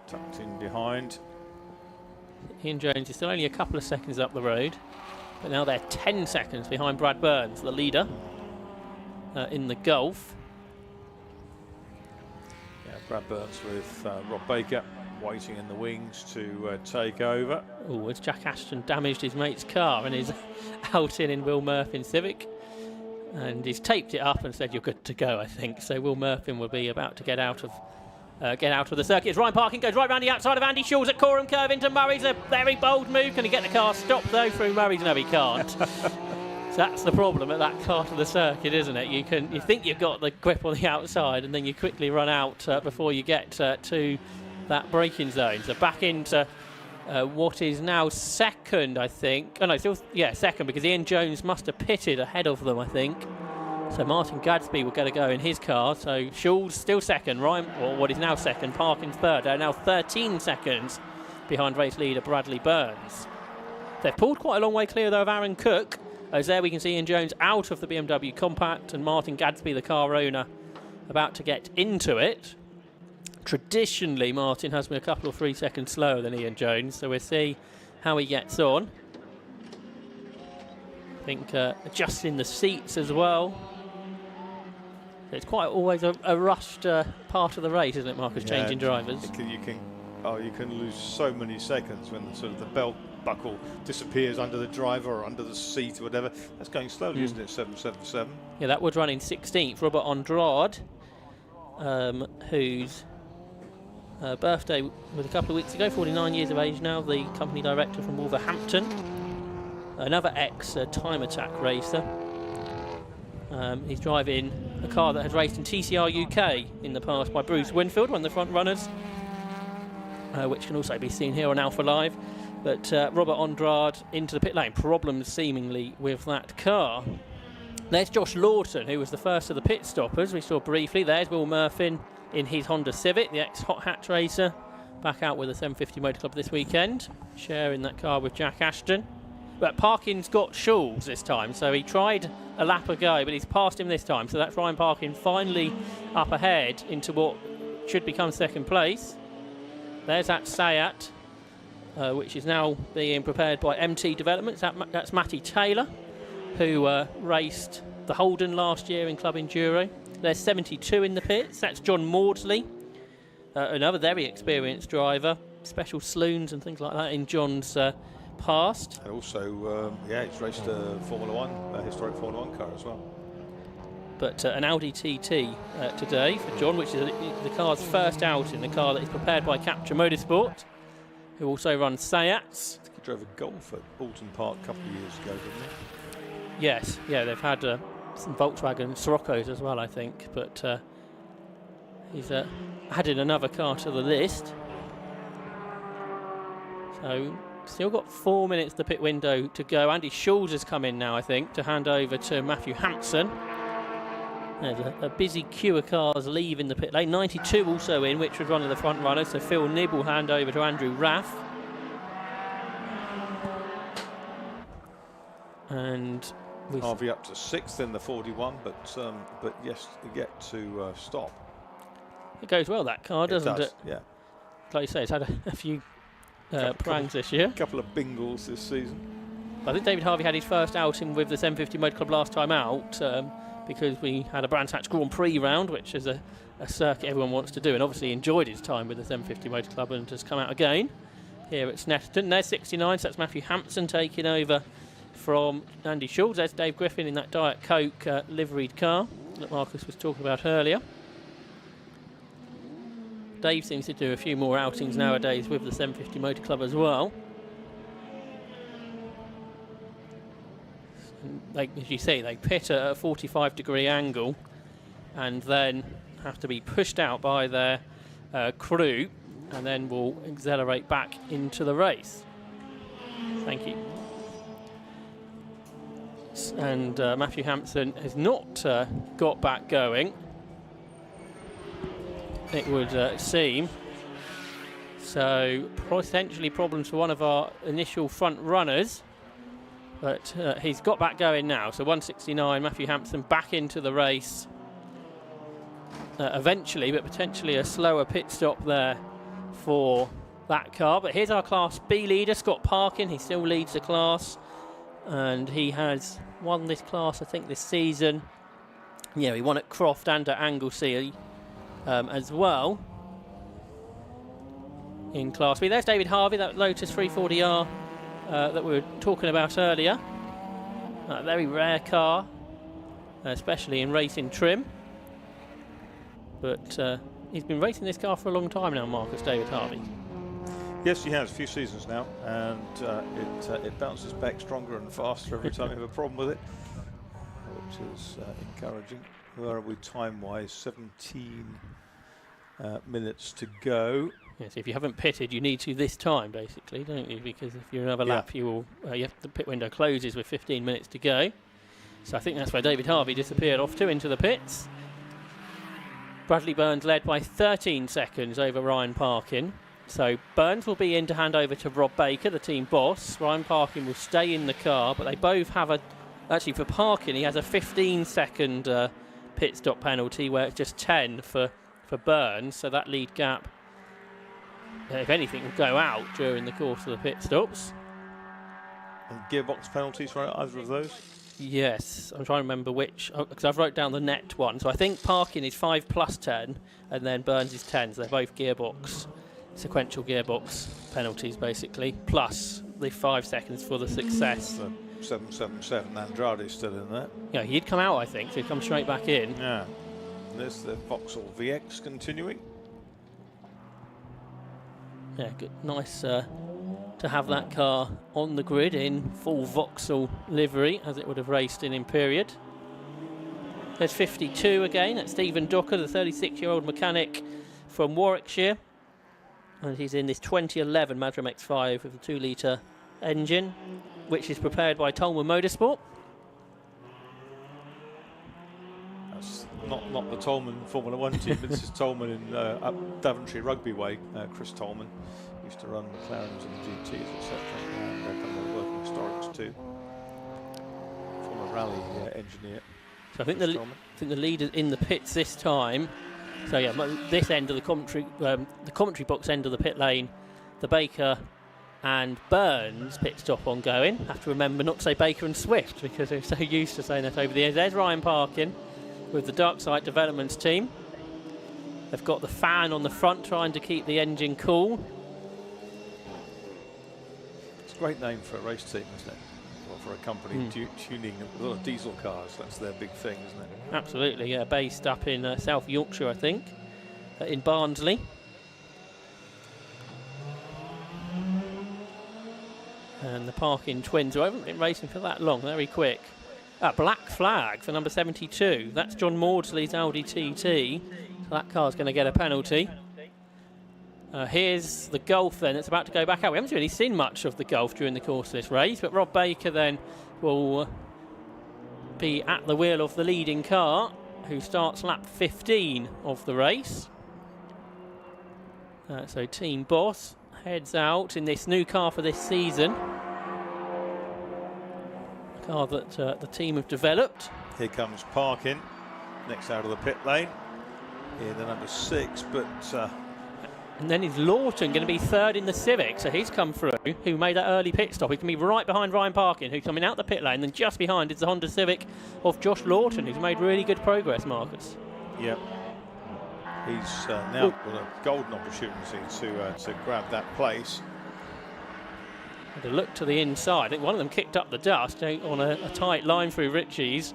tucked in behind. Ian Jones is still only a couple of seconds up the road, but now they're 10 seconds behind Brad Burns, the leader in the Gulf. Yeah, Brad Burns with Rob Baker waiting in the wings to take over. Oh, as Jack Ashton damaged his mate's car and is out in Will Murphy's Civic. and he's taped it up and said you're good to go, I think. So Will Murphin will be about to get out of the circuit. As Ryan Parkin goes right round the outside of Andy Schulz at Coram Curve into Murray's. A very bold move. Can he get the car stopped though through Murray's? No, he can't. So that's the problem at that part of the circuit, isn't it? You think you've got the grip on the outside, and then you quickly run out before you get to that braking zone. So back into what is now second, I think. Oh no, still second, because Ian Jones must have pitted ahead of them, I think. So Martin Gadsby will get a go in his car. So Schulz still second, Ryan, or what is now second, Parkin's third. They're now 13 seconds behind race leader Bradley Burns. They've pulled quite a long way clear though of Aaron Cook. As there we can see Ian Jones out of the BMW Compact, and Martin Gadsby, the car owner, about to get into it. Traditionally, Martin has been a couple or 3 seconds slower than Ian Jones, so we'll see how he gets on. I think adjusting the seats as well. It's quite always a rushed part of the race, isn't it, Marcus, changing drivers? You can lose so many seconds when the belt buckle disappears under the driver or under the seat or whatever. That's going slowly, isn't it? 777. Yeah, that would run in 16th. Robert Andrade, whose birthday was a couple of weeks ago, 49 years of age now, the company director from Wolverhampton. Another ex-Time Attack racer. He's driving a car that has raced in TCR UK in the past by Bruce Winfield, one of the front runners, which can also be seen here on Alpha Live. But Robert Andrade into the pit lane. Problems seemingly with that car. There's Josh Lawton, who was the first of the pit stoppers we saw briefly. There's Will Murphin in his Honda Civic, the ex-Hot Hatch racer, back out with the 750 Motor Club this weekend, sharing that car with Jack Ashton. But Parkin's got Schulz this time, so he tried a lap ago, but he's passed him this time. So that's Ryan Parkin finally up ahead into what should become second place. There's that Sayat, which is now being prepared by MT Developments. That's Matty Taylor, who raced the Holden last year in Club Enduro. There's 72 in the pits. That's John Maudsley, another very experienced driver. Special saloons and things like that in John's past. And also, he's raced a Formula 1, a historic Formula 1 car as well. But an Audi TT today for John, which is the car's first outing, the car that is prepared by Capture Motorsport, who also runs Sayats. He drove a Golf at Alton Park a couple of years ago, didn't he? Yes, yeah, they've had some Volkswagen Sirocco's as well, I think, but he's added another car to the list. So still got 4 minutes the pit window to go. Andy Schulz has come in now, I think, to hand over to Matthew Hampson. There's a busy queue of cars leaving the pit lane. 92 also in, which was one of the front runners. So Phil Nibb will hand over to Andrew Raff. And Harvey up to 6th in the 41, but yes, yet to stop. It goes well, that car, doesn't it? Yeah. Like you say, it's had a few prangs this year. A couple of bingles this season. I think David Harvey had his first outing with the 750 Motor Club last time out, because we had a Brands Hatch Grand Prix round, which is a circuit everyone wants to do, and obviously enjoyed his time with the 750 Motor Club and has come out again here at Snetterton. There's 69, so that's Matthew Hampson taking over from Andy Schulz. There's Dave Griffin in that Diet Coke liveried car that Marcus was talking about earlier. Dave seems to do a few more outings nowadays with the 750 Motor Club as well. As you see, they pit at a 45-degree angle and then have to be pushed out by their crew, and then will accelerate back into the race. Thank you. And Matthew Hampson has not got back going, it would seem. So potentially problems for one of our initial front runners. But he's got back going now. So 169, Matthew Hampson back into the race eventually, but potentially a slower pit stop there for that car. But here's our Class B leader, Scott Parkin. He still leads the class, and he has won this class, I think, this season. Yeah, he won at Croft and at Anglesey as well in Class B. There's David Harvey, that Lotus 340R that we were talking about earlier. A very rare car especially in racing trim. But he's been racing this car for a long time now, Marcus, David Harvey. Yes, he has, a few seasons now, and it bounces back stronger and faster every time you have a problem with it, which is encouraging. Where are we time-wise? 17 minutes to go. Yes, if you haven't pitted, you need to this time, basically, don't you? Because if you're another lap, you will. The pit window closes with 15 minutes to go. So I think that's where David Harvey disappeared off to into the pits. Bradley Burns led by 13 seconds over Ryan Parkin. So Burns will be in to hand over to Rob Baker, the team boss. Ryan Parkin will stay in the car, but they both have actually for Parkin, he has a 15-second pit stop penalty, where it's just 10 for Burns. So that lead gap, if anything, will go out during the course of the pit stops. And gearbox penalties for either of those? Yes, I'm trying to remember which, because I've wrote down the net one. So I think Parkin is 5 plus 10, and then Burns is 10. So they're both gearbox, sequential gearbox penalties, basically, plus the 5 seconds for the success. The 777, Andrade's still in there. Yeah, he'd come out, I think, so he'd come straight back in. Yeah. And there's the Vauxhall VX continuing. Yeah, good, nice to have that car on the grid in full Vauxhall livery, as it would have raced in period. There's 52 again. That's Stephen Docker, the 36-year-old mechanic from Warwickshire. And he's in this 2011 Madram X5 with a 2-litre engine, which is prepared by Tolman Motorsport. That's not the Tolman Formula 1 team, but this is Tolman in up Daventry Rugby Way. Chris Tolman used to run McLarens and GTs, etc. And they've done a lot of work in historics too. Former rally engineer. So I think the leader in the pits this time. So yeah, this end of the commentary box end of the pit lane, the Baker and Burns pit stop ongoing. Have to remember not to say Baker and Swift, because they're so used to saying that over the years. There's Ryan Parkin with the Darkside Developments team. They've got the fan on the front trying to keep the engine cool. It's a great name for a race team, isn't it? Well, for a company tuning a lot of diesel cars. That's their big thing, isn't it? Absolutely, yeah. Based up in South Yorkshire, I think, in Barnsley. And the Parkin twins, who haven't been racing for that long, very quick. Black flag for number 72. That's John Maudsley's Audi TT. So that car's going to get a penalty. Here's the Golf then. It's about to go back out. We haven't really seen much of the Golf during the course of this race, but Rob Baker then will be at the wheel of the leading car, who starts lap 15 of the race. So Team Boss heads out in this new car for this season. Car that the team have developed. Here comes Parkin, next out of the pit lane. Here the number 6, but... and then is Lawton going to be third in the Civic, so he's come through, who made that early pit stop. He can be right behind Ryan Parkin, who's coming out the pit lane, and just behind is the Honda Civic of Josh Lawton, who's made really good progress, Marcus. Yep. He's now got a golden opportunity to grab that place. Had a look to the inside. I think one of them kicked up the dust on a tight line through Ritchie's.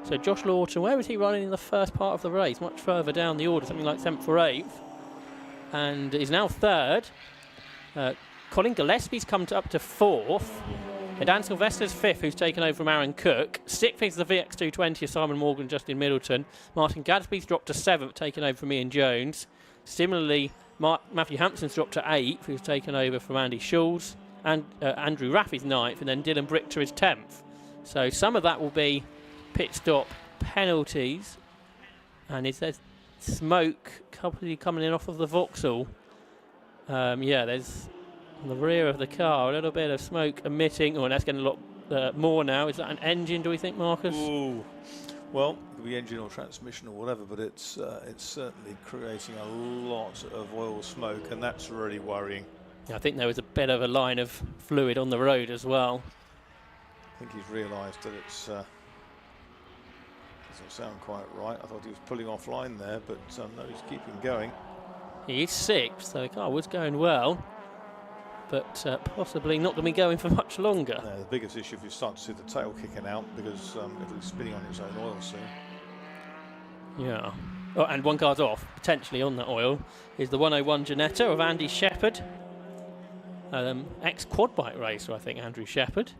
So Josh Lawton, where was he running in the first part of the race? Much further down the order, something like 7th or 8th. And is now third. Colin Gillespie's come up to 4th. And Dan Sylvester's 5th, who's taken over from Aaron Cook. 6th is the VX220 of Simon Morgan, Justin Middleton. Martin Gadsby's dropped to 7th, taken over from Ian Jones. Similarly, Matthew Hampson's dropped to 8th, who's taken over from Andy Schulz. And Andrew Raffy's 9th, and then Dylan Brichter is 10th. So some of that will be pit stop penalties. And is there smoke coming in off of the Vauxhall? Yeah, there's on the rear of the car a little bit of smoke emitting. Oh, and that's getting a lot more now. Is that an engine, do we think, Marcus? Ooh. Well, it could be engine or transmission or whatever, but it's certainly creating a lot of oil smoke, and that's really worrying. Yeah, I think there was a bit of a line of fluid on the road as well. I think he's realised that it's doesn't sound quite right. I thought he was pulling offline there, but no, he's keeping going. He is 6th, so the car was going well. but possibly not going to be going for much longer. The biggest issue if you start to see the tail kicking out, because it'll be spinning on its own oil soon. Yeah. Oh, and one car's off, potentially on that oil, is the 101 Janetta of Andy Shepherd. Ex-quad bike racer, I think, Andrew Shepherd.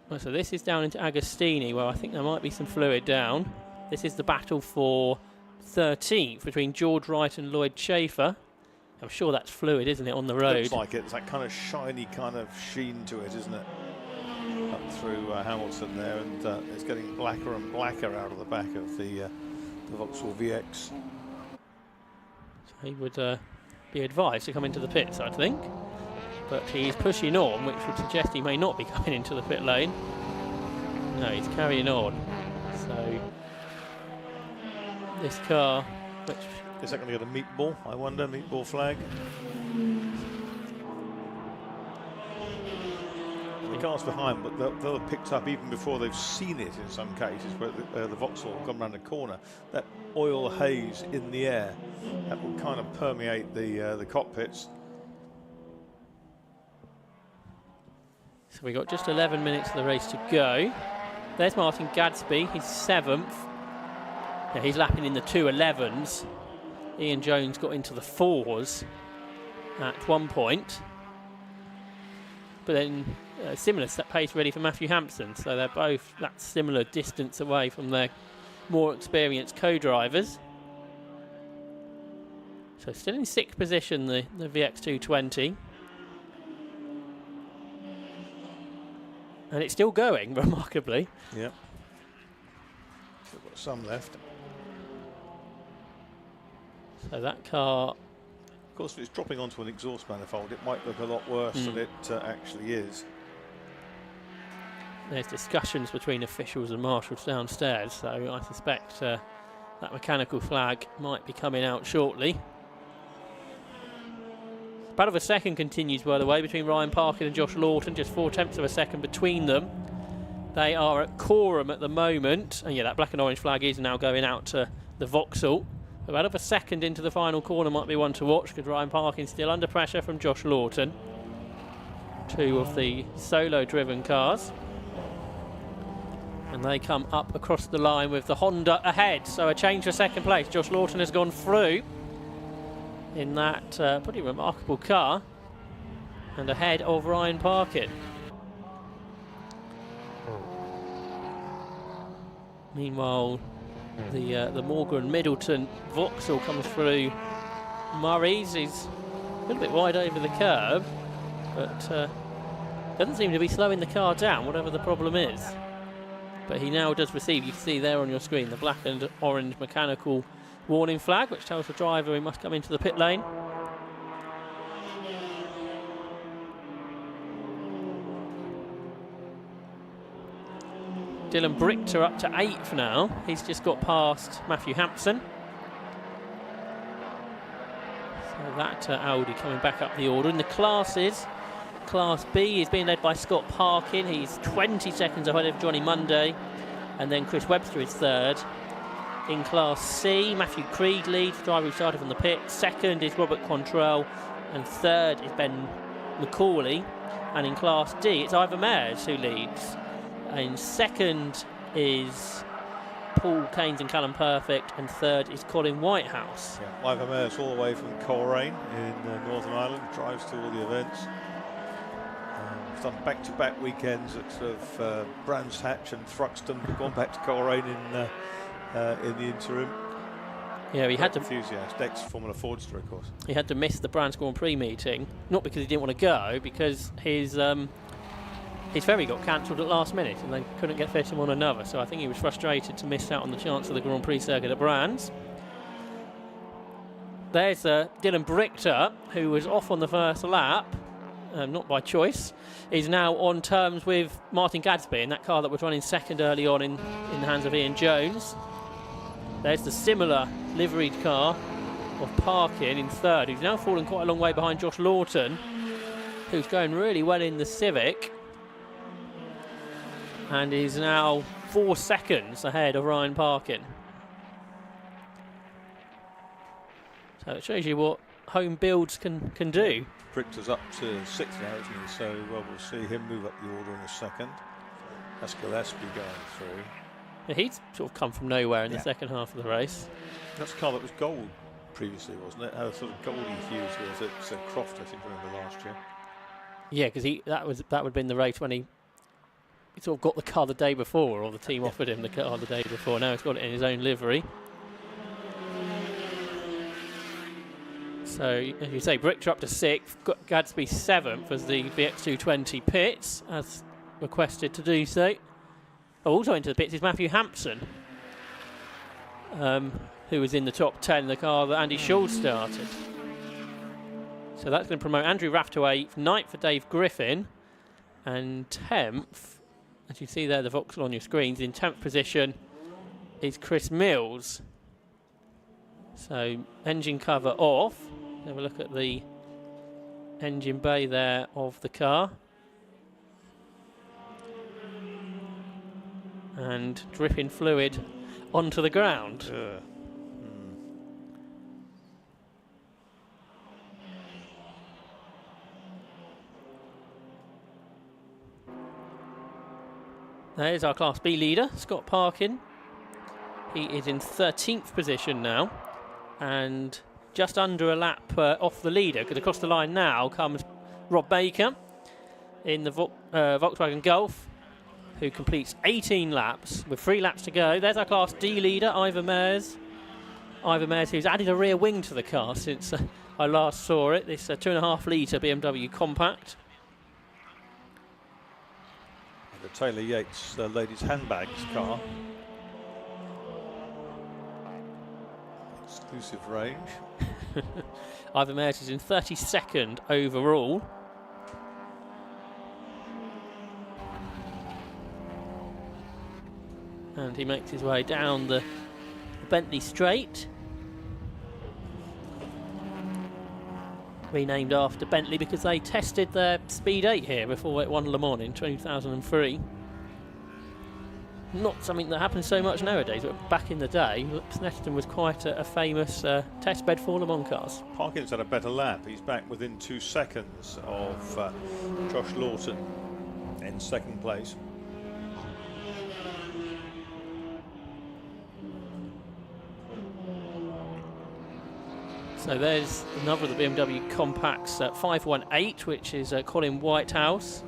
Well, so this is down into Agostini, where I think there might be some fluid down. This is the battle for 13th between George Wright and Lloyd Schaefer. I'm sure that's fluid, isn't it, on the road? Looks like it. It's that kind of shiny kind of sheen to it, isn't it? Up through Hamilton there, and it's getting blacker and blacker out of the back of the Vauxhall VX. So he would be advised to come into the pits, I think. But he's pushing on, which would suggest he may not be coming into the pit lane. No, he's carrying on. So this car, which is that going to get a meatball? I wonder, meatball flag. The cars behind, but they'll have picked up even before they've seen it in some cases, where the Vauxhall have gone around the corner. That oil haze in the air, that will kind of permeate the cockpits. So we got just 11 minutes of the race to go. There's Martin Gadsby, he's 7th. Yeah, he's lapping in the 2:11s. Ian Jones got into the 4s at one point. But then similar set pace ready for Matthew Hampson. So they're both that similar distance away from their more experienced co-drivers. So still in 6th position, the VX220. And it's still going, remarkably. Yeah. Still got some left. So that car... Of course, if it's dropping onto an exhaust manifold, it might look a lot worse than it actually is. There's discussions between officials and marshals downstairs, so I suspect that mechanical flag might be coming out shortly. Battle of a second continues, by the way, between Ryan Parkin and Josh Lawton, just 0.4 of a second between them. They are at Coram at the moment, and yeah, that black and orange flag is now going out to the Vauxhall. About of a second into the final corner might be one to watch, because Ryan Parkin's still under pressure from Josh Lawton. Two of the solo-driven cars. And they come up across the line with the Honda ahead, so a change for second place. Josh Lawton has gone through in that pretty remarkable car, and ahead of Ryan Parkin. Meanwhile, the Morgan Middleton Vauxhall comes through Murray's. He's a little bit wide over the curb, but doesn't seem to be slowing the car down, whatever the problem is. But he now does receive, you can see there on your screen, the black and orange mechanical warning flag, which tells the driver he must come into the pit lane. Dylan Brichter up to 8th now. He's just got past Matthew Hampson. So that Audi coming back up the order. In the classes, Class B is being led by Scott Parkin. He's 20 seconds ahead of Johnny Monday. And then Chris Webster is 3rd. In Class C, Matthew Creed leads, driver who started from the pit. 2nd is Robert Quantrell. And 3rd is Ben McCauley. And in Class D, it's Ivor Mayers who leads. And 2nd is Paul Keynes and Callum Perfect, and 3rd is Colin Whitehouse. Yeah, Ivor Mayers all the way from Coleraine in Northern Ireland, drives to all the events. He's done back-to-back weekends at sort of Brands Hatch and Thruxton, gone back to Coleraine in the interim. Yeah, he had to. Enthusiast, ex-Formula Fordster, of course. He had to miss the Brands Grand Prix meeting, not because he didn't want to go, because his ferry got cancelled at last minute and they couldn't get fit him on another, so I think he was frustrated to miss out on the chance of the Grand Prix circuit at Brands. There's Dylan Brichter, who was off on the first lap, not by choice, is now on terms with Martin Gadsby in that car that was running 2nd early on in the hands of Ian Jones. There's the similar liveried car of Parkin in 3rd, who's now fallen quite a long way behind Josh Lawton, who's going really well in the Civic, and is now 4 seconds ahead of Ryan Parkin. So it shows you what home builds can do. Prichter's up to 6th now, isn't he? So we'll see him move up the order in a second. That's Gillespie going through. Yeah, he's sort of come from nowhere in the second half of the race. That's a car that was gold previously, wasn't it? Had a sort of goldy hues was it? Croft, I think, remember last year. Yeah, because that would have been the race when he sort of got the car the day before, or the team offered him the car the day before. Now he's got it in his own livery. So, as you say, Brichter up to 6th, Gadsby 7th as the VX220 pits, as requested to do so. Also into the pits is Matthew Hampson, who was in the top 10 in the car that Andy Schultz started. So that's going to promote Andrew Raff to 8th, 9th for Dave Griffin, and 10th, as you see there, the Vauxhall on your screens, in 10th position is Chris Mills. So engine cover off. Have a look at the engine bay there of the car. And dripping fluid onto the ground. There's our Class B leader, Scott Parkin. He is in 13th position now, and just under a lap off the leader, because across the line now comes Rob Baker in the Volkswagen Golf, who completes 18 laps with 3 laps to go. There's our Class D leader, Ivor Mears. Ivor Mears, who's added a rear wing to the car since I last saw it, this 2.5 litre BMW compact. The Taylor Yates ladies' handbags car. Exclusive range. Ivor Mears is in 32nd overall. And he makes his way down the Bentley Straight. Renamed after Bentley because they tested their Speed 8 here before it won Le Mans in 2003. Not something that happens so much nowadays, but back in the day, Snetterton was quite a famous test bed for Le Mans cars. Parkin's had a better lap. He's back within 2 seconds of Josh Lawton in 2nd place. So there's another of the BMW compacts at 518, which is Colin Whitehouse.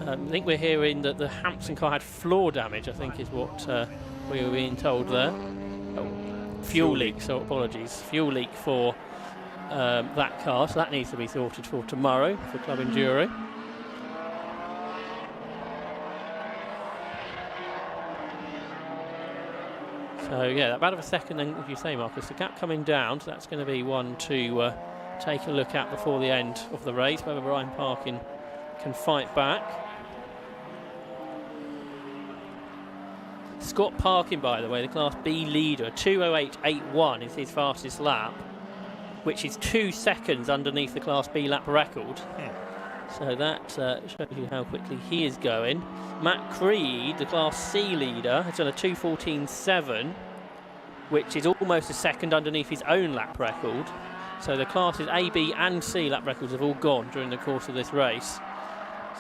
I think we're hearing that the Hampson car had floor damage, I think is what we were being told there. Oh, fuel leak, so apologies. Fuel leak for that car, so that needs to be sorted for tomorrow for Club Enduro. So yeah, about a second then, as you say, Marcus, the gap coming down, so that's going to be one to take a look at before the end of the race, whether Ryan Parkin can fight back. Scott Parkin, by the way, the Class B leader, 2:08.81 is his fastest lap, which is 2 seconds underneath the Class B lap record. So that shows you how quickly he is going. Matt Creed, the Class C leader, has done a 2:14.7, which is almost a second underneath his own lap record. So the classes A, B and C lap records have all gone during the course of this race.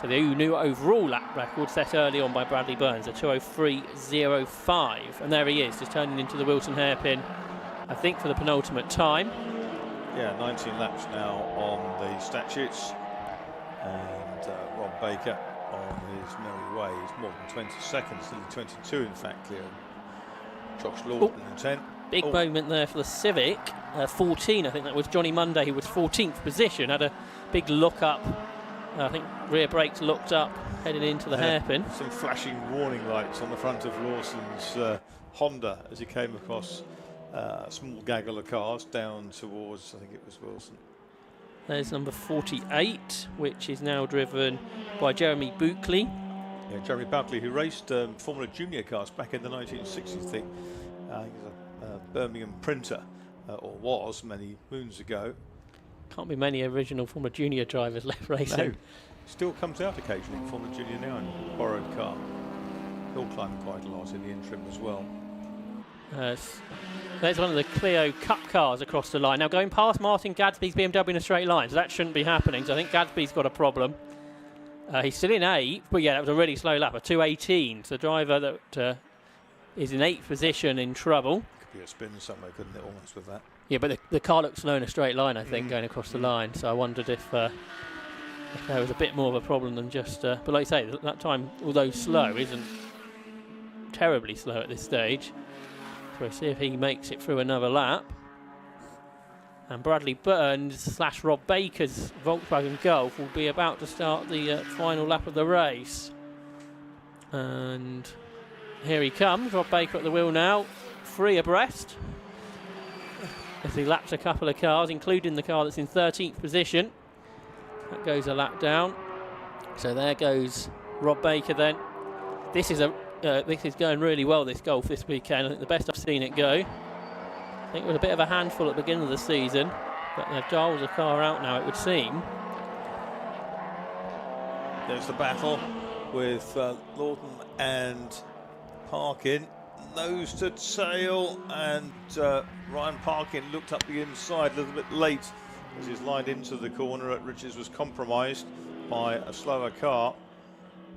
So the new overall lap record set early on by Bradley Burns, a 2:03.05. And there he is, just turning into the Wilson hairpin, I think for the penultimate time. Yeah, 19 laps now on the statutes. And Rob Baker on his merry way. He's more than 20 seconds, nearly 22 in fact, clear. Josh Lawton in 10. Big moment there for the Civic. 14, I think that was Johnny Monday, who was 14th position. Had a big look up. I think rear brakes looked up, heading into the hairpin. Some flashing warning lights on the front of Lawson's Honda as he came across a small gaggle of cars down towards, I think it was Wilson. There's number 48, which is now driven by Jeremy Buckley. Yeah, Jeremy Buckley, who raced Formula Junior cars back in the 1960s, I think. He's a Birmingham printer, or was many moons ago. Can't be many original Formula Junior drivers left racing. No, still comes out occasionally in Formula Junior now in a borrowed car. He'll climb quite a lot in the interim as well. There's one of the Clio Cup cars across the line. Now going past Martin Gadsby's BMW in a straight line, so that shouldn't be happening. So I think Gadsby's got a problem. He's still in 8th, but yeah, that was a really slow lap, a 2:18. So the driver that is in 8th position in trouble. Could be a spin somewhere, couldn't it, almost with that? Yeah, but the car looks slow in a straight line, I think, going across the line. So I wondered if there was a bit more of a problem than just... but like I say, that time, although slow, isn't terribly slow at this stage. So we'll see if he makes it through another lap. And Bradley Burns / Rob Baker's Volkswagen Golf will be about to start the final lap of the race. And here he comes, Rob Baker at the wheel now, 3 abreast. As he laps a couple of cars, including the car that's in 13th position. That goes a lap down. So there goes Rob Baker then. This is going really well, this Golf this weekend. I think the best I've seen it go. I think it was a bit of a handful at the beginning of the season, but they've dialed the car out now, it would seem. There's the battle with Lawton and Parkin. Nose to tail, and Ryan Parkin looked up the inside a little bit late as he's lined into the corner. Richards was compromised by a slower car.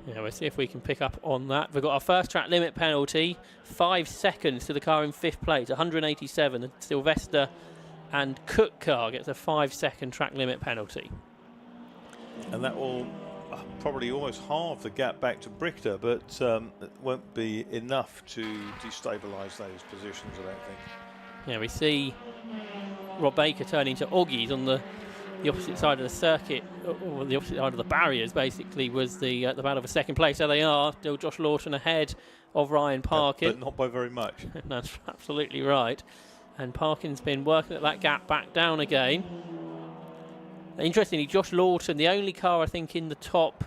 Yeah, we'll see if we can pick up on that. We've got our first track limit penalty, 5 seconds to the car in 5th place, 187. The Sylvester and Cook car gets a 5-second track limit penalty. And that will probably almost halve the gap back to Brichter, but it won't be enough to destabilise those positions, I don't think. Yeah, we see Rob Baker turning to Oggies on the opposite side of the circuit, or the opposite side of the barriers, basically, was the battle for second place. There they are, still Josh Lawton ahead of Ryan Parkin. But not by very much. That's absolutely right. And Parkin's been working at that gap back down again. Interestingly, Josh Lawton, the only car I think in the top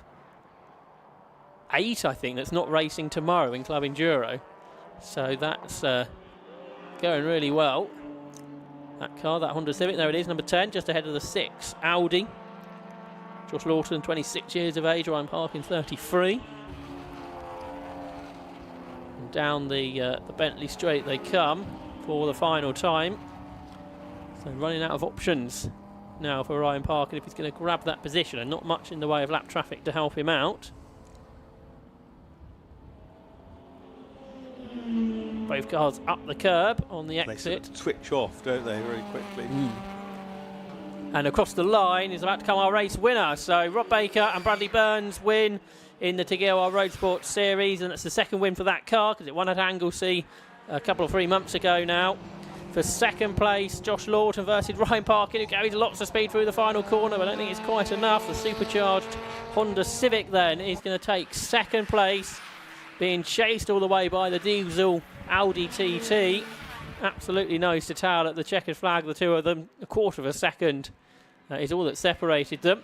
8, I think, that's not racing tomorrow in Club Enduro. So that's going really well. That car, that Honda Civic, there it is, number 10, just ahead of the 6 Audi. Josh Lawton, 26 years of age, Ryan Parkin, 33. And down the Bentley straight they come for the final time. So running out of options now for Ryan Parkin if he's going to grab that position, and not much in the way of lap traffic to help him out. Both cars up the curb on the exit. They sort of twitch off, don't they, very quickly. And across the line is about to come our race winner. So Rob Baker and Bradley Burns win in the Tiguan Road Sports Series, and it's the second win for that car because it won at Anglesey a couple of 3 months ago now. For second place, Josh Lawton versus Ryan Parkin, who carries lots of speed through the final corner, but I don't think it's quite enough. The supercharged Honda Civic then is going to take second place, being chased all the way by the diesel Audi TT. Absolutely nose to tail at the checkered flag, the two of them. A quarter of a second is all that separated them.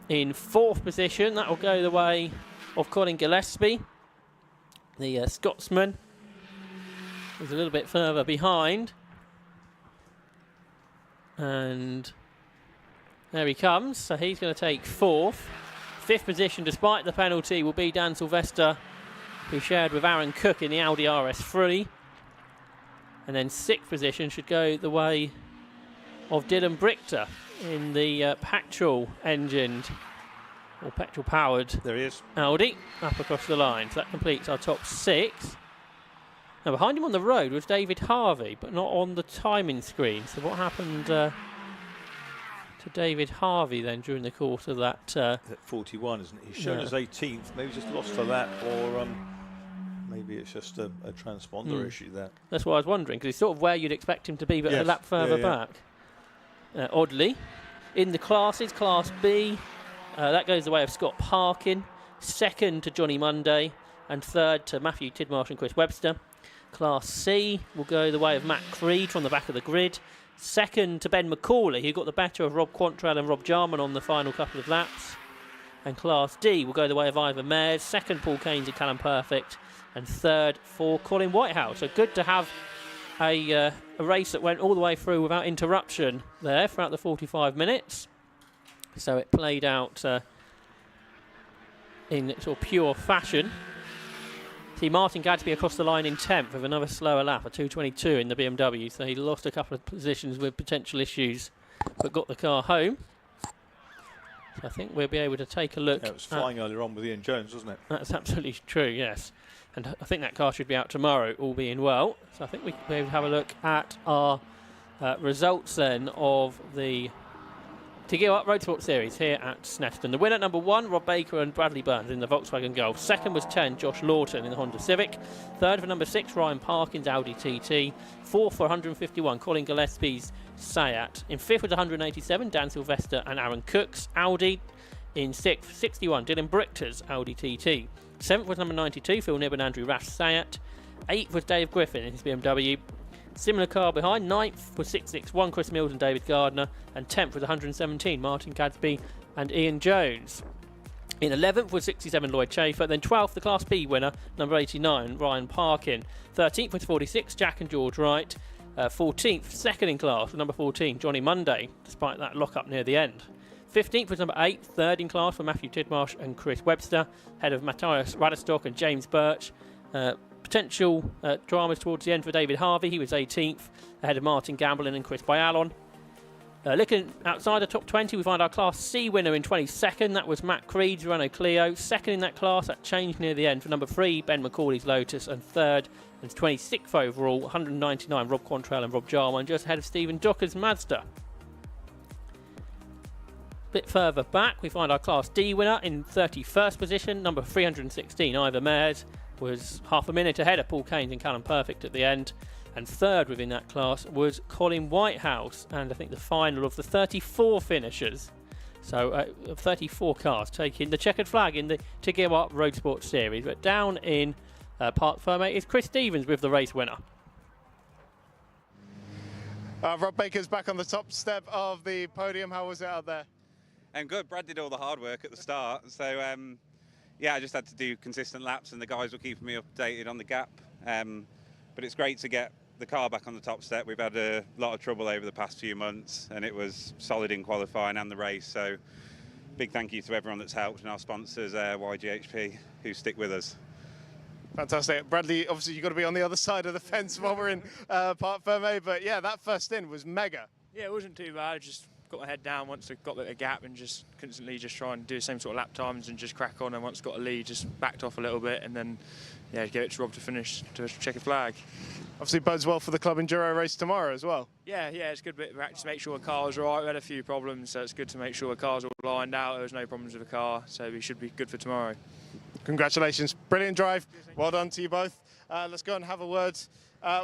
In 4th position, that will go the way of Colin Gillespie. The Scotsman is a little bit further behind. And there he comes. So he's going to take 4th. 5th position, despite the penalty, will be Dan Sylvester, who shared with Aaron Cook in the Audi RS3. And then 6th position should go the way of Dylan Brichter in the petrol-engined or petrol-powered there he is. Audi up across the line. So that completes our top 6. Now behind him on the road was David Harvey, but not on the timing screen. So what happened to David Harvey then during the course of that? At 41, isn't it? He's shown as 18th. Maybe just lost to that, or maybe it's just a transponder issue there. That's what I was wondering, because he's sort of where you'd expect him to be, but a lap further back. Oddly, in the classes, Class B, that goes the way of Scott Parkin. 2nd to Johnny Monday, and 3rd to Matthew Tidmarsh and Chris Webster. Class C will go the way of Matt Creed from the back of the grid. 2nd to Ben McCauley, who got the better of Rob Quantrell and Rob Jarman on the final couple of laps. And Class D will go the way of Ivan Mayers. 2nd, Paul Keynes and Callum Perfect. And 3rd for Colin Whitehouse. So good to have a race that went all the way through without interruption there throughout the 45 minutes. So it played out in sort of pure fashion. See Martin Gadsby across the line in 10th with another slower lap, a 2:22 in the BMW, so he lost a couple of positions with potential issues, but got the car home. So I think we'll be able to take a look. Yeah, it was flying earlier on with Ian Jones, wasn't it? That's absolutely true, yes. And I think that car should be out tomorrow, all being well. So I think we can be able to have a look at our results then of the Tigil Up Road Sport Series here at Snetterton. The winner, number 1, Rob Baker and Bradley Burns in the Volkswagen Golf. Second was 10, Josh Lawton in the Honda Civic. Third for number 6, Ryan Parkins, Audi TT. Fourth for 151, Colin Gillespie's Seat. In fifth was 187, Dan Sylvester and Aaron Cooks, Audi. In sixth, 61, Dylan Brichter's Audi TT. Seventh was number 92, Phil Nibb and Andrew Raff's Seat. Eighth was Dave Griffin in his BMW. Similar car behind. 9th was 661, Chris Mills and David Gardner. And 10th was 117, Martin Gadsby and Ian Jones. In 11th was 67, Lloyd Chafer. Then 12th, the Class B winner, number 89, Ryan Parkin. 13th was 46, Jack and George Wright. 14th, second in class, number 14, Johnny Monday, despite that lock-up near the end. 15th was number 8, third in class for Matthew Tidmarsh and Chris Webster, ahead of Matthias Radestock and James Birch. Potential dramas towards the end for David Harvey. He was 18th, ahead of Martin Gamblin and Chris Byalon. Looking outside the top 20, we find our Class C winner in 22nd. That was Matt Creed's Renault Clio. Second in that class, that changed near the end for number 3, Ben McCauley's Lotus. And third, and 26th overall, 199, Rob Quantrell and Rob Jarman, just ahead of Stephen Docker's Mazda. Bit further back, we find our Class D winner in 31st position, number 316, Ivor Mayers, was half a minute ahead of Paul Keynes and Callum Perfect at the end. And third within that class was Colin Whitehouse, and I think the final of the 34 finishers. So 34 cars taking the checkered flag in the Tigil Up Road Sports Series. But down in Parc Fermé is Chris Stevens with the race winner. Rob Baker's back on the top step of the podium. How was it out there? Good. Brad did all the hard work at the start, so yeah, I just had to do consistent laps, and the guys were keeping me updated on the gap. But it's great to get the car back on the top step. We've had a lot of trouble over the past few months, and it was solid in qualifying and the race. So big thank you to everyone that's helped, and our sponsors, YGHP, who stick with us. Fantastic. Bradley, obviously you've got to be on the other side of the fence while we're in Parc Fermé, but yeah, that first in was mega. Yeah, it wasn't too bad. I just got my head down once I got the gap and just constantly just try and do the same sort of lap times and just crack on, and once got a lead just backed off a little bit and then yeah, give it to Rob to finish to check a flag. Obviously bodes well for the Club Enduro race tomorrow as well. Yeah, it's a good bit of practice to make sure the car's right. We had a few problems, so it's good to make sure the car's all lined out. There was no problems with the car, so we should be good for tomorrow. Congratulations, brilliant drive. Well done to you both. Let's go and have a word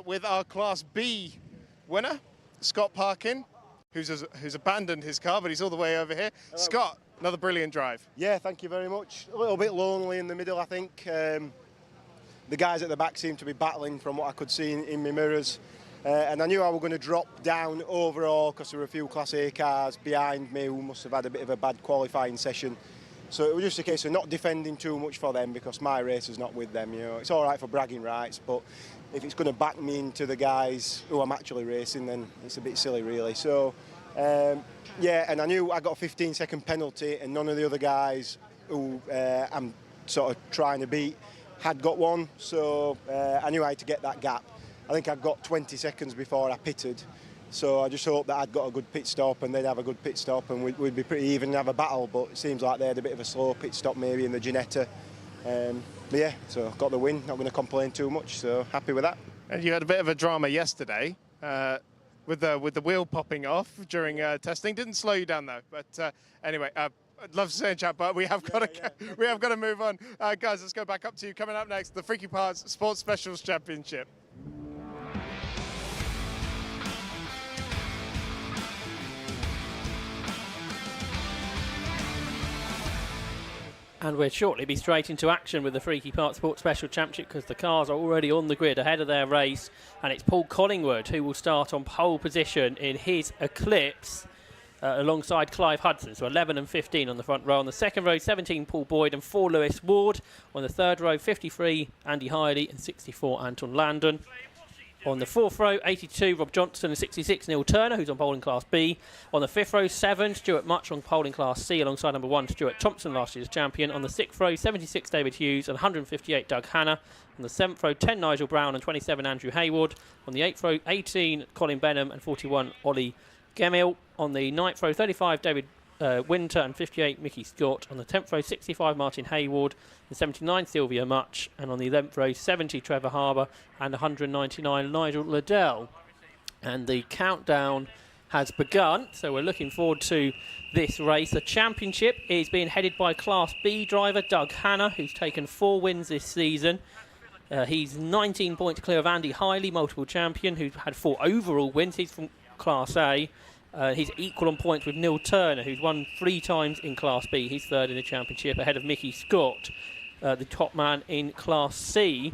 with our Class B winner, Scott Parkin, who's abandoned his car, but he's all the way over here. Hello. Scott, another brilliant drive. Yeah, thank you very much. A little bit lonely in the middle, I think. The guys at the back seem to be battling from what I could see in my mirrors. And I knew I was going to drop down overall because there were a few Class A cars behind me who must have had a bit of a bad qualifying session. So it was just a case of not defending too much for them because my race is not with them. You know, it's all right for bragging rights, but if it's going to back me into the guys who I'm actually racing, then it's a bit silly, really. So, yeah, and I knew I got a 15-second penalty, and none of the other guys who I'm sort of trying to beat had got one. So I knew I had to get that gap. I think I got 20 seconds before I pitted. So I just hoped that I'd got a good pit stop and they'd have a good pit stop and we'd be pretty even and have a battle, but it seems like they had a bit of a slow pit stop maybe in the Ginetta. But yeah, so got the win, not going to complain too much, so happy with that. And you had a bit of a drama yesterday with the wheel popping off during testing. Didn't slow you down though, but anyway, I'd love to stay in chat, but we have got to move on. Guys, let's go back up to you. Coming up next, the Freaky Parts Sports Specials Championship. And we'll shortly be straight into action with the Freaky Park Sports Special Championship because the cars are already on the grid ahead of their race, and it's Paul Collingwood who will start on pole position in his Eclipse alongside Clive Hudson. So 11 and 15 on the front row. On the second row, 17 Paul Boyd and 4 Lewis Ward. On the third row, 53 Andy Hiley and 64 Anton Landon. On the 4th row, 82, Rob Johnson, and 66, Neil Turner, who's on pole in Class B. On the 5th row, 7, Stuart Much on pole in Class C, alongside number 1, Stuart Thompson, last year's champion. On the 6th row, 76, David Hughes, and 158, Doug Hanna. On the 7th row, 10, Nigel Brown, and 27, Andrew Hayward. On the 8th row, 18, Colin Benham, and 41, Ollie Gemmell. On the 9th row, 35, David Winter, and 58, Mickey Scott. On the 10th row, 65, Martin Hayward, and 79, Sylvia Much. And on the 11th row, 70, Trevor Harbour, and 199, Nigel Liddell. And the countdown has begun, so we're looking forward to this race. The championship is being headed by Class B driver Doug Hanna, who's taken 4 wins this season. He's 19 points clear of Andy Hiley, multiple champion, who's had 4 overall wins. He's from Class A. He's equal on points with Neil Turner, who's won 3 times in Class B. He's 3rd in the championship, ahead of Mickey Scott, the top man in Class C.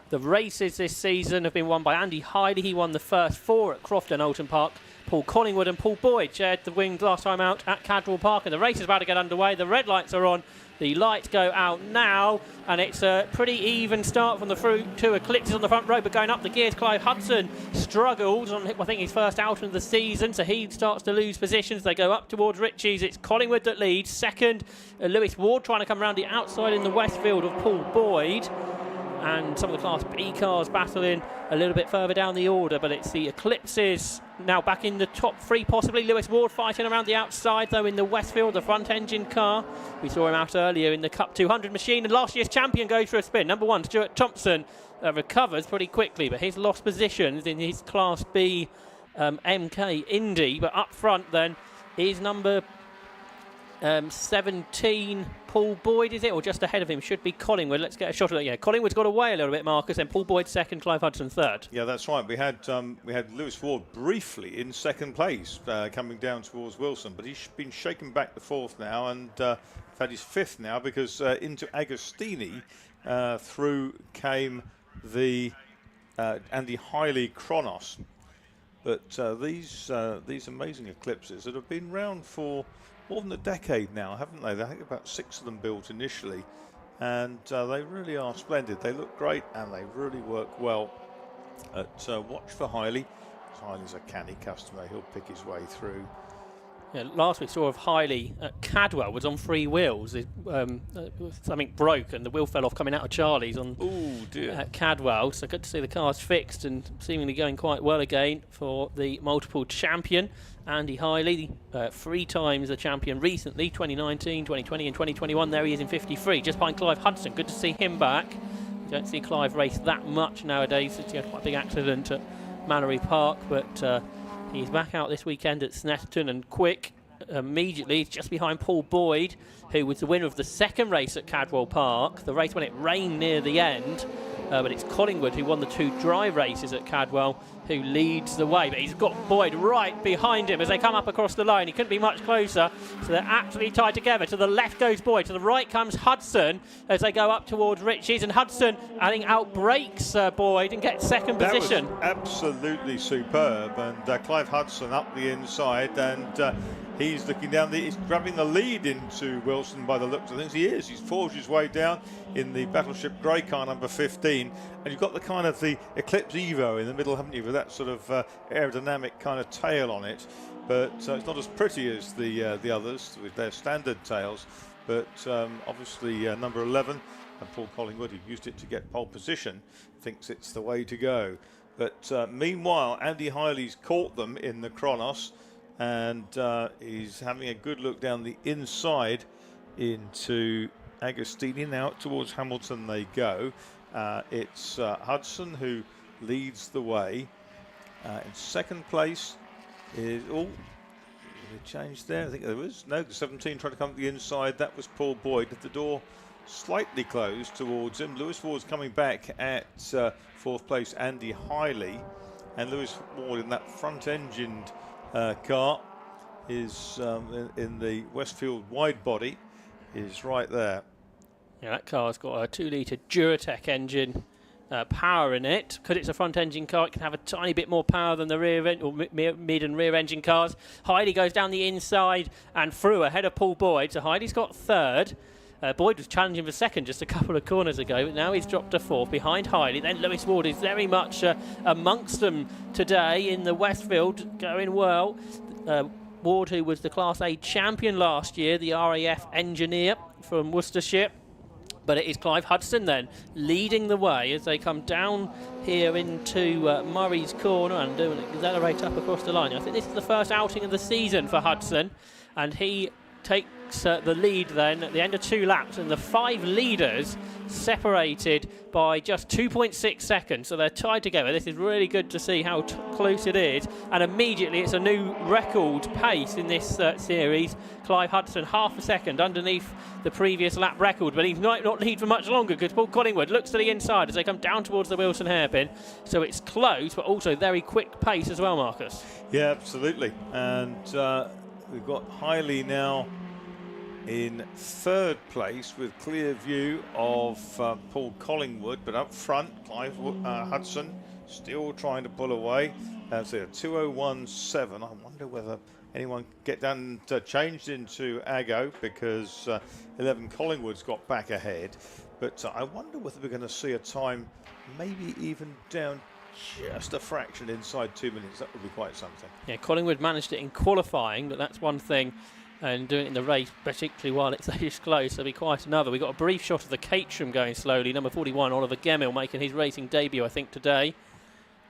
The races this season have been won by Andy Hiley. He won the first 4 at Croft and Oulton Park. Paul Collingwood and Paul Boyd shared the wings last time out at Cadwell Park, and the race is about to get underway. The red lights are on. The lights go out now, and it's a pretty even start from the front. 2 Eclipses on the front row, but going up the gears, Clive Hudson struggles on, I think, his first outing of the season, so he starts to lose positions. They go up towards Ritchie's. It's Collingwood that leads. Second, Lewis Ward trying to come around the outside in the Westfield of Paul Boyd. And some of the Class B cars battling a little bit further down the order, but it's the Eclipses now back in the top 3 possibly. Lewis Ward fighting around the outside though in the Westfield, the front engine car. We saw him out earlier in the Cup 200 machine, and last year's champion goes for a spin. Number 1, Stuart Thompson, recovers pretty quickly, but he's lost positions in his Class B MK Indy. But up front then is number 17, Paul Boyd, is it? Or just ahead of him should be Collingwood. Let's get a shot of that. Yeah, Collingwood's got away a little bit, Marcus, and Paul Boyd second, Clive Hudson third. Yeah, that's right. We had Lewis Ward briefly in second place, coming down towards Wilson, but he's been shaken back to 4th now, and had his 5th now, because into Agostini through came the Andy Hiley Kronos. But these amazing Eclipses that have been round for more than a decade now, haven't they? I think about 6 of them built initially, and they really are splendid. They look great, and they really work well. Watch for Hiley. Hiley's a canny customer. He'll pick his way through. Yeah, last we saw of Hiley at Cadwell was on 3 wheels. Something broke and the wheel fell off coming out of Charlie's on at Cadwell. So good to see the cars fixed and seemingly going quite well again for the multiple champion Andy Hiley, 3 times the champion recently, 2019, 2020 and 2021. There he is in 53, just behind Clive Hudson. Good to see him back. You don't see Clive race that much nowadays since he had quite a big accident at Mallory Park, but he's back out this weekend at Snetterton and quick immediately. He's just behind Paul Boyd, who was the winner of the 2nd race at Cadwell Park, the race when it rained near the end. But it's Collingwood who won the 2 dry races at Cadwell who leads the way. But he's got Boyd right behind him as they come up across the line. He couldn't be much closer, so they're absolutely tied together. To the left goes Boyd, to the right comes Hudson as they go up towards Ritchie's, and Hudson, I think, outbrakes Boyd and gets second position. That was absolutely superb, and Clive Hudson up the inside, and he's looking down, he's grabbing the lead into Wilson by the looks of things. He is. He's forged his way down in the Battleship Grey car number 15, and you've got the kind of the Eclipse Evo in the middle, haven't you, with that sort of aerodynamic kind of tail on it. But it's not as pretty as the others with their standard tails. But obviously number 11, and Paul Collingwood, who used it to get pole position, thinks it's the way to go. But meanwhile, Andy Hiley's caught them in the Kronos, and he's having a good look down the inside into Agostini. Now towards Hamilton they go. It's Hudson who leads the way. In second place is... Oh, did they change there? I think there was. No, the 17 trying to come to the inside. That was Paul Boyd. The door slightly closed towards him. Lewis Ward's coming back at 4th place, Andy Hiley. And Lewis Ward in that front-engined car is in the Westfield wide body is right there. Yeah, that car's got a 2-litre Duratec engine power in it. Because it's a front engine car, it can have a tiny bit more power than the rear or mid and rear engine cars. Hiley goes down the inside and through ahead of Paul Boyd. So Hiley's got 3rd. Boyd was challenging for second just a couple of corners ago, but now he's dropped to fourth behind Hiley. Then Lewis Ward is very much amongst them today in the Westfield, going well. Ward, who was the Class A champion last year, the RAF engineer from Worcestershire. But it is Clive Hudson then leading the way as they come down here into Murray's Corner and do an accelerate up across the line. I think this is the first outing of the season for Hudson, and he takes the lead then at the end of 2 laps, and the 5 leaders separated by just 2.6 seconds, so they're tied together. This is really good to see how close it is, and immediately it's a new record pace in this series. Clive Hudson half a second underneath the previous lap record, but he might not lead for much longer because Paul Collingwood looks to the inside as they come down towards the Wilson hairpin, so it's close but also very quick pace as well, Marcus. Yeah, absolutely. And we've got Hiley now in 3rd place with clear view of Paul Collingwood, but up front Clive Hudson still trying to pull away. That's a 2:01.7. I wonder whether anyone get down changed into Aggo because 11 Collingwood's got back ahead, but I wonder whether we're going to see a time maybe even down just a fraction inside 2 minutes. That would be quite something. Yeah, Collingwood managed it in qualifying, but that's one thing, and doing it in the race, particularly while it's this close, there'll be quite another. We got a brief shot of the Caterham going slowly. Number 41, Oliver Gemmell, making his racing debut, I think, today.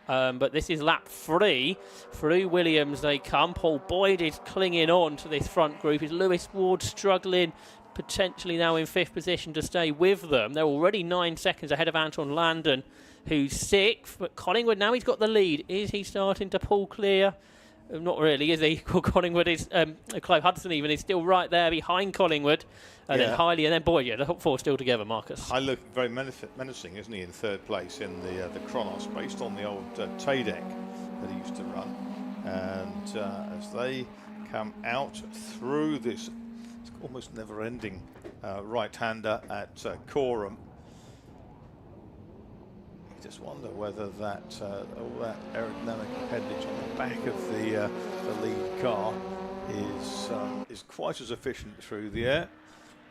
But this is lap 3. Through Williams they come. Paul Boyd is clinging on to this front group. Is Lewis Ward struggling, potentially now in 5th position to stay with them? They're already 9 seconds ahead of Anton Landon, who's 6th. But Collingwood, now he's got the lead. Is he starting to pull clear? Not really, is he? Collingwood is, Clive Hudson even is still right there behind Collingwood, and then Hiley, and then Boyd. Yeah, the top 4 still together, Marcus. I look very menacing, isn't he, in 3rd place in the Kronos, based on the old Tadek that he used to run. And as they come out through this, it's almost never-ending right-hander at Coram. Just wonder whether that all that aerodynamic appendage on the back of the lead car is quite as efficient through the air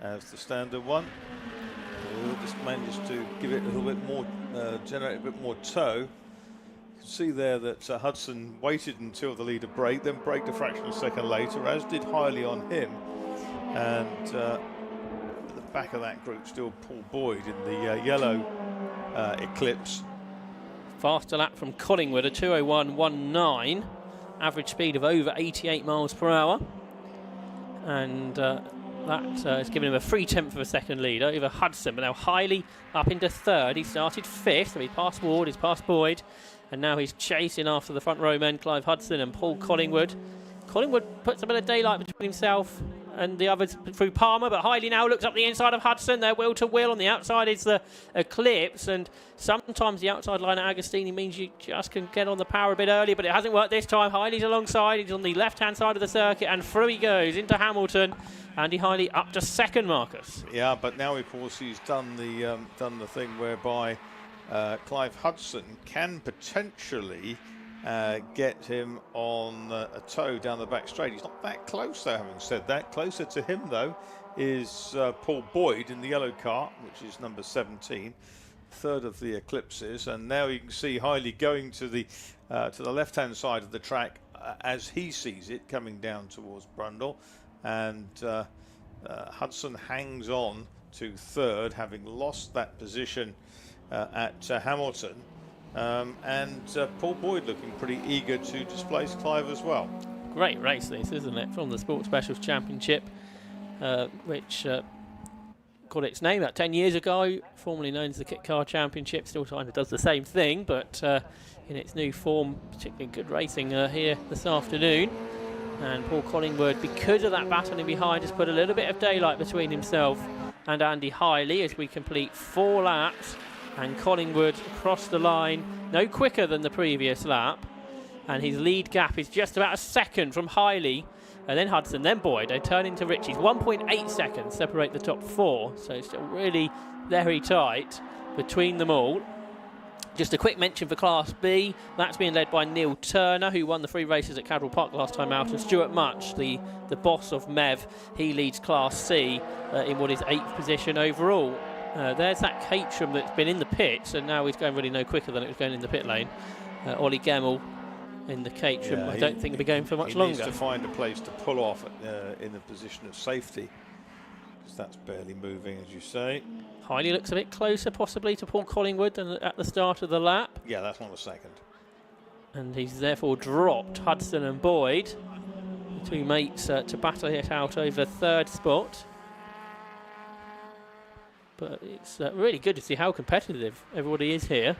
as the standard one. Just managed to give it a little bit more, generate a bit more tow. You can see there that Hudson waited until the leader braked, then braked a fraction of a second later, as did Hiley on him. And at the back of that group still Paul Boyd in the yellow Eclipse. Faster lap from Collingwood, a 2:01.19, average speed of over 88 miles per hour, and that has given him a 3/10 of a second lead over Hudson. But now Hiley up into 3rd. He started 5th, so he's past Ward, he's past Boyd, and now he's chasing after the front row men, Clive Hudson and Paul Collingwood. Collingwood puts a bit of daylight between himself and the others through Palmer, but Hiley now looks up the inside of Hudson. They're wheel to wheel. On the outside is the Eclipse, and sometimes the outside line at Agostini means you just can get on the power a bit earlier, but it hasn't worked this time. Hiley's alongside. He's on the left-hand side of the circuit, and through he goes into Hamilton. Andy Hiley up to 2nd, Marcus. Yeah, but now, of course, he's done the thing whereby Clive Hudson can potentially get him on a toe down the back straight. He's not that close, though, having said that. Closer to him, though, is Paul Boyd in the yellow car, which is number 17, 3rd of the Eclipses. And now you can see Hiley going to the left-hand side of the track as he sees it, coming down towards Brundle. And Hudson hangs on to 3rd, having lost that position at Hamilton. And Paul Boyd looking pretty eager to displace Clive as well. Great race this, isn't it? From the Sports Specials Championship, which got its name about 10 years ago, formerly known as the Kit Car Championship. Still kind of does the same thing, but in its new form, particularly good racing here this afternoon. And Paul Collingwood, because of that battling behind, has put a little bit of daylight between himself and Andy Hiley as we complete 4 laps. And Collingwood across the line, no quicker than the previous lap. And his lead gap is just about a second from Hiley, and then Hudson, then Boyd. They turn into Ritchie's. 1.8 seconds separate the top 4. So it's still really very tight between them all. Just a quick mention for Class B, that's being led by Neil Turner, who won the 3 races at Cadwell Park last time out, and Stuart Much, the boss of Mev, he leads Class C in what is 8th position overall. There's that Caterham that's been in the pits, and now he's going really no quicker than it was going in the pit lane. Ollie Gemmell in the Caterham, I don't think he'll be going for much longer. He needs to find a place to pull off in a position of safety, because that's barely moving, as you say. Hiley looks a bit closer possibly to Paul Collingwood than at the start of the lap. Yeah, that's on the second. And he's therefore dropped Hudson and Boyd, the 2 mates, to battle it out over 3rd spot. But it's really good to see how competitive everybody is here.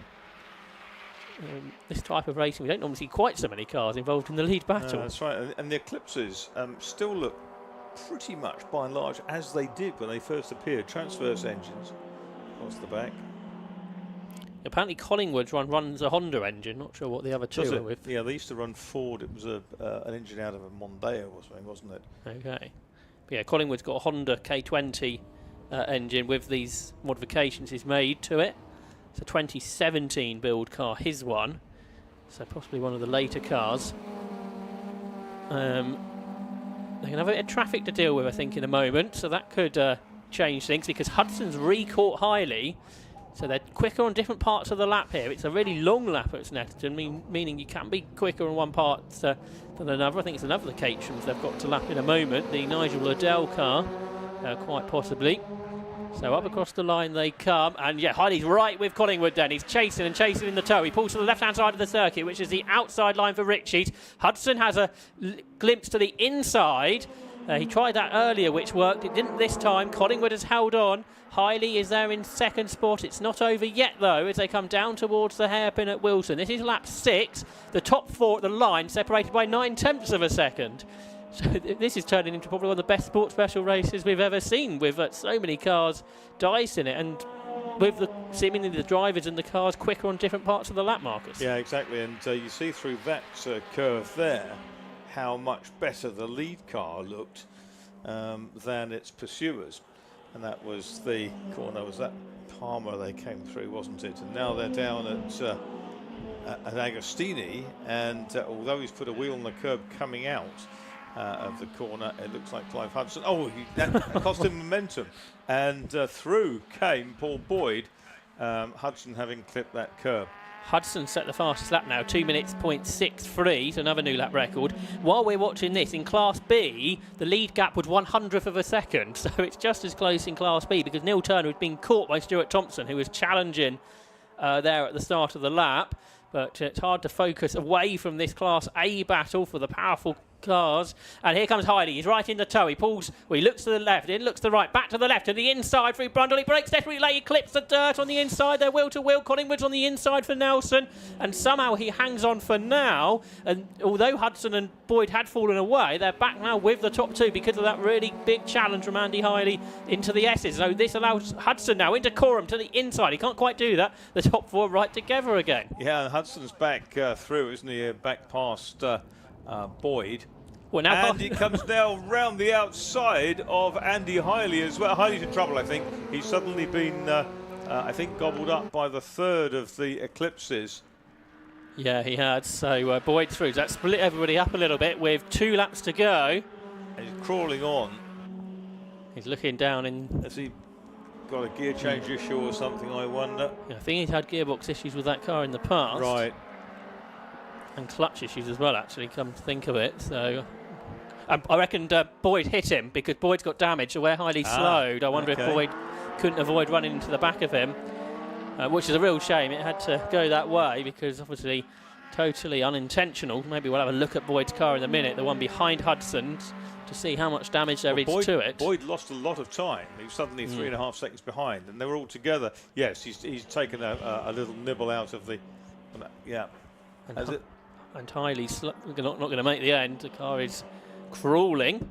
This type of racing, we don't normally see quite so many cars involved in the lead battle. No, that's right, and the Eclipses still look pretty much by and large as they did when they first appeared. Transverse engines across the back. Apparently Collingwood's runs a Honda engine, not sure what the other 2 are with. Yeah, they used to run Ford. It was an engine out of a Mondeo or something, wasn't it? Okay. But yeah, Collingwood's got a Honda K20 engine with these modifications he's made to it. It's a 2017 build car, his one. So possibly one of the later cars. They're going to have a bit of traffic to deal with, I think, in a moment, so that could change things, because Hudson's re-caught Hiley, so they're quicker on different parts of the lap here. It's a really long lap at Snetterton, meaning you can be quicker on one part than another. I think it's another of the Caterhams they've got to lap in a moment, the Nigel Liddell car, quite possibly. So up across the line they come, and yeah, Hiley's right with Collingwood then. He's chasing in the tow. He pulls to the left-hand side of the circuit, which is the outside line for Ritchie's. Hudson has a glimpse to the inside. He tried that earlier, which worked. It didn't this time. Collingwood has held on. Hiley is there in 2nd spot. It's not over yet, though, as they come down towards the hairpin at Wilson. This is lap 6. The top 4 at the line separated by 9/10 of a second. So this is turning into probably one of the best sports special races we've ever seen, with so many cars dicing it, and with seemingly the drivers and the cars quicker on different parts of the lap, Marcus. Yeah, exactly, and you see through that curve there how much better the lead car looked than its pursuers. And that was the corner, was that Palmer they came through, wasn't it? And now they're down at Agostini, and although he's put a wheel on the curb coming out of the corner, it looks like Clive Hudson. Oh, that cost him momentum. And through came Paul Boyd, Hudson having clipped that curb. Hudson set the fastest lap now, 2 minutes 0.63, so another new lap record. While we're watching this, in Class B, the lead gap was 100th of a second, so it's just as close in Class B, because Neil Turner had been caught by Stuart Thompson, who was challenging there at the start of the lap. But it's hard to focus away from this Class A battle for the powerful cars. And here comes Hiley. He's right in the tow. He pulls, well, he looks to the left, then looks to the right, back to the left, to the inside through Brundle. He brakes desperately late. He clips the dirt on the inside. They're wheel to wheel. Collingwood's on the inside for Nelson. And somehow he hangs on for now. And although Hudson and Boyd had fallen away, they're back now with the top 2 because of that really big challenge from Andy Hiley into the S's. So this allows Hudson now into Coram to the inside. He can't quite do that. The top 4 right together again. Yeah, and Hudson's back through, isn't he? Back past Boyd. Well, now and he comes now round the outside of Andy Hiley as well. Hiley's in trouble, I think. He's suddenly been, I think, gobbled up by the 3rd of the Eclipses. Yeah, he had. So Boyd through. That split everybody up a little bit with 2 laps to go. And he's crawling on. He's looking down in... Has he got a gear change issue or something, I wonder? Yeah, I think he's had gearbox issues with that car in the past. Right. And clutch issues as well, actually, come to think of it. So I reckon Boyd hit him because Boyd's got damage. So where Hiley slowed, I wonder if Boyd couldn't avoid running into the back of him, which is a real shame. It had to go that way because obviously totally unintentional. Maybe we'll have a look at Boyd's car in a minute, the one behind Hudson's, to see how much damage there is to it. Boyd lost a lot of time. He was suddenly 3.5 seconds behind, and they were all together. Yes, he's taken a little nibble out of the... Yeah. And Hiley's not going to make the end. The car is crawling.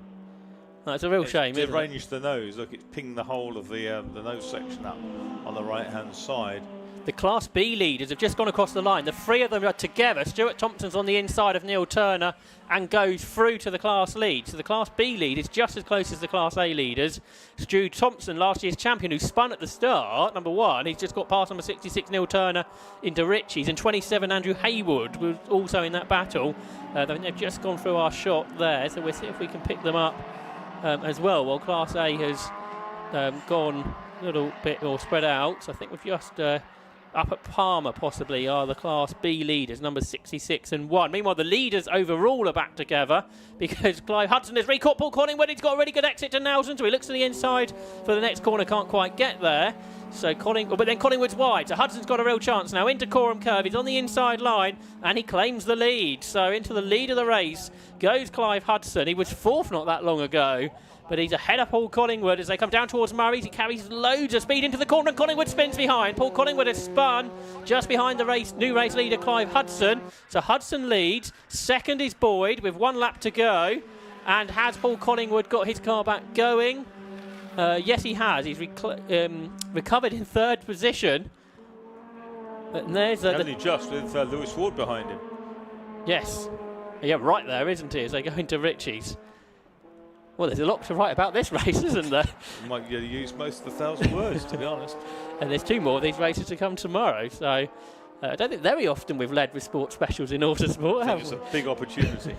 That's a real shame, isn't it? Deranged the nose. Look, it's pinged the whole of the nose section up on the right-hand side. The Class B leaders have just gone across the line. The three of them are together. Stuart Thompson's on the inside of Neil Turner and goes through to the Class lead. So the Class B lead is just as close as the Class A leaders. Stu Thompson, last year's champion, who spun at the start, number 1, he's just got past number 66 Neil Turner into Ritchie's, and 27 Andrew Haywood was also in that battle. They've just gone through our shot there, so we'll see if we can pick them up as well. Well, Class A has gone a little bit more spread out. So I think we've just up at Palmer possibly are the Class B leaders, numbers 66 and 1. Meanwhile, the leaders overall are back together because Clive Hudson has recaught Paul Collingwood. He's got a really good exit to Nelson, so he looks to the inside for the next corner, can't quite get there. So but then Collingwood's wide, so Hudson's got a real chance now into Coram Curve. He's on the inside line and he claims the lead. So into the lead of the race goes Clive Hudson. He was 4th not that long ago, but he's ahead of Paul Collingwood as they come down towards Murray's. He carries loads of speed into the corner and Collingwood spins behind. Paul Collingwood has spun just behind the new race leader Clive Hudson. So Hudson leads. Second is Boyd with 1 lap to go. And has Paul Collingwood got his car back going? Yes, he has. He's recovered in 3rd position. And there's only just with Lewis Ward behind him. Yes. Yeah, right there, isn't he, as they go into Ritchie's. Well, there's a lot to write about this race, isn't there? You might use most of the 1,000 words, to be honest. And there's 2 more of these races to come tomorrow. So I don't think very often we've led with sports specials in Autosport. I think it's a big opportunity.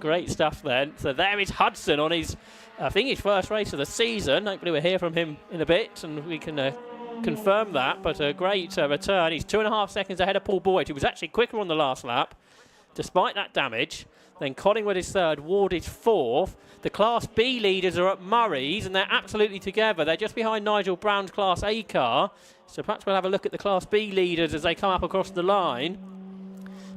Great stuff then. So there is Hudson on his, I think, his first race of the season. Hopefully we'll hear from him in a bit and we can confirm that. But a great return. He's 2.5 seconds ahead of Paul Boyd, who was actually quicker on the last lap, despite that damage. Then Collingwood is 3rd, Ward is 4th. The Class B leaders are at Murray's and they're absolutely together. They're just behind Nigel Brown's Class A car. So perhaps we'll have a look at the Class B leaders as they come up across the line,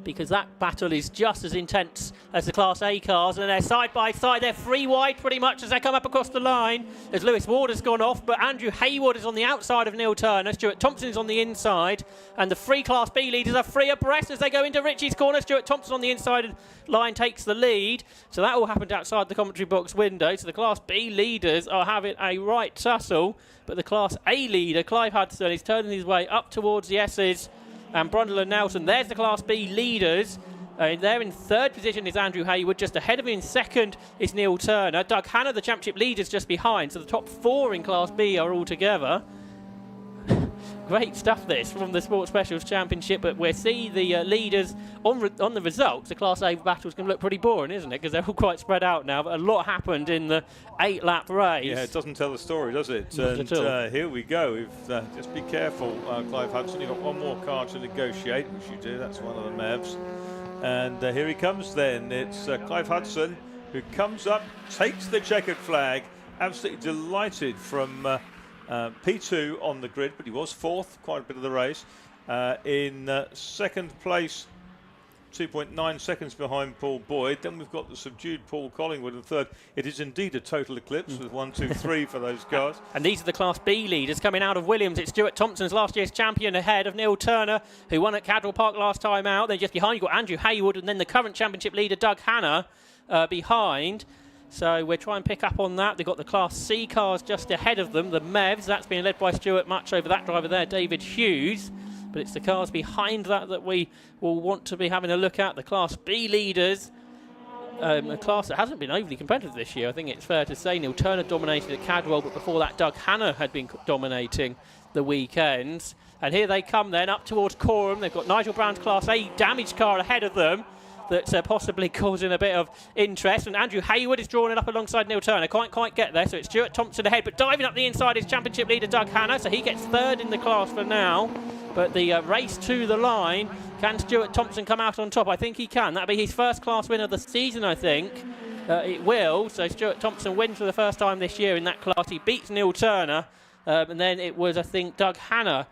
because that battle is just as intense as the Class A cars, and they're side by side. They're 3 wide pretty much as they come up across the line, as Lewis Ward has gone off, but Andrew Haywood is on the outside of Neil Turner. Stuart Thompson is on the inside, and the 3 Class B leaders are 3 abreast as they go into Ritchie's corner. Stuart Thompson on the inside line takes the lead, so that all happened outside the commentary box window. So the Class B leaders are having a right tussle, but the Class A leader, Clive Hudson, is turning his way up towards the S's and Brundle and Nelson. There's the Class B leaders. There in 3rd position is Andrew Haywood. Just ahead of him in 2nd is Neil Turner. Doug Hannah, the championship leaders, just behind. So the top 4 in Class B are all together. Great stuff this from the Sports Specials Championship, but we'll see the leaders on the results. The Class A battle's going to look pretty boring, isn't it? Because they're all quite spread out now, but a lot happened in the 8-lap race. Yeah, it doesn't tell the story, does it? Not at all. Here we go. Just be careful, Clive Hudson. You've got 1 more car to negotiate, which you do. That's one of the Mavs. And here he comes then. It's Clive Hudson who comes up, takes the checkered flag. Absolutely delighted from P2 on the grid, but he was 4th, quite a bit of the race. In 2nd place, 2.9 seconds behind Paul Boyd. Then we've got the subdued Paul Collingwood in 3rd. It is indeed a total eclipse with 1, 2, 3 for those cars. And these are the Class B leaders coming out of Williams. It's Stuart Thompson's last year's champion ahead of Neil Turner, who won at Cadwell Park last time out. Then just behind you've got Andrew Haywood and then the current championship leader Doug Hannah behind. So we'll try and pick up on that. They've got the Class C cars just ahead of them, the Mevs. That's being led by Stuart much over that driver there, David Hughes. But it's the cars behind that we will want to be having a look at. The Class B leaders, a class that hasn't been overly competitive this year. I think it's fair to say Neil Turner dominated at Cadwell, but before that Doug Hannah had been dominating the weekends. And here they come then up towards Coram. They've got Nigel Brown's Class A damaged car ahead of them. That's possibly causing a bit of interest. And Andrew Haywood is drawing it up alongside Neil Turner. Can't quite get there, so it's Stuart Thompson ahead. But diving up the inside is championship leader Doug Hannah, so he gets 3rd in the class for now. But the race to the line, can Stuart Thompson come out on top? I think he can. That'll be his first class win of the season, I think. It will. So Stuart Thompson wins for the first time this year in that class. He beats Neil Turner. And then it was, I think, Doug Hannah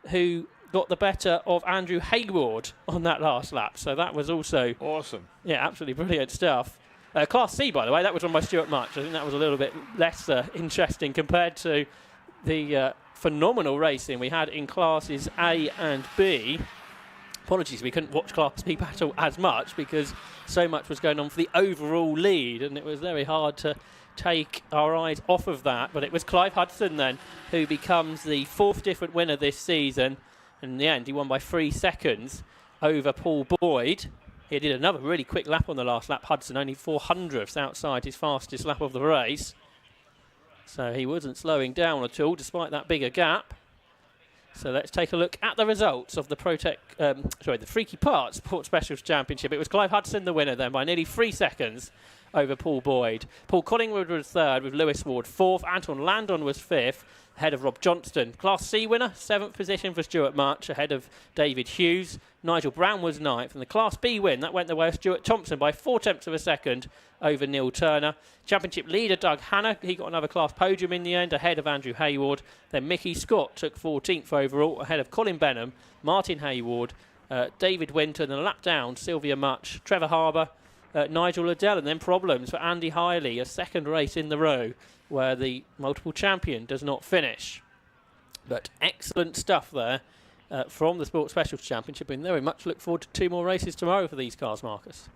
who got the better of Andrew Haywood on that last lap. So that was also awesome. Yeah, absolutely brilliant stuff. Class C, by the way, that was run by Stuart Much. I think that was a little bit less interesting compared to the phenomenal racing we had in classes A and B. Apologies, we couldn't watch Class B battle as much because so much was going on for the overall lead, and it was very hard to take our eyes off of that. But it was Clive Hudson then who becomes the 4th different winner this season. And in the end, he won by 3 seconds over Paul Boyd. He did another really quick lap on the last lap. Hudson only 400ths outside his fastest lap of the race. So he wasn't slowing down at all, despite that bigger gap. So let's take a look at the results of the the Freaky Parts Sport Specials Championship. It was Clive Hudson the winner then by nearly 3 seconds over Paul Boyd. Paul Collingwood was 3rd with Lewis Ward 4th. Anton Landon was 5th, ahead of Rob Johnston. Class C winner, 7th position for Stuart March, ahead of David Hughes. Nigel Brown was 9th. And the Class B win, that went the way of Stuart Thompson by 0.4 of a second over Neil Turner. Championship leader Doug Hanna, he got another class podium in the end, ahead of Andrew Hayward. Then Mickey Scott took 14th overall, ahead of Colin Benham, Martin Hayward, David Winton, and a lap down, Sylvia Much, Trevor Harbour, Nigel Liddell, and then problems for Andy Hiley, a 2nd race in the row where the multiple champion does not finish. But excellent stuff there from the Sports Specials Championship, and very much look forward to 2 more races tomorrow for these cars, Marcus.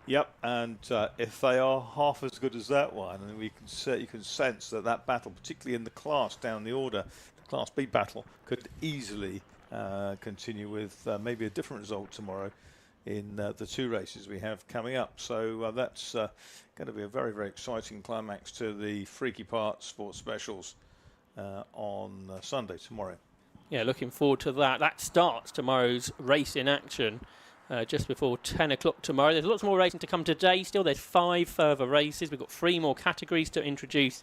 Yep, and if they are half as good as that one, and you can sense that battle, particularly in the class down the order, the Class B battle, could easily continue with maybe a different result tomorrow in the 2 races we have coming up. So that's going to be a very, very exciting climax to the Freaky Parts Sports Specials on Sunday, tomorrow. Yeah, looking forward to that. That starts tomorrow's race in action just before 10 o'clock tomorrow. There's lots more racing to come today. Still, there's 5 further races. We've got 3 more categories to introduce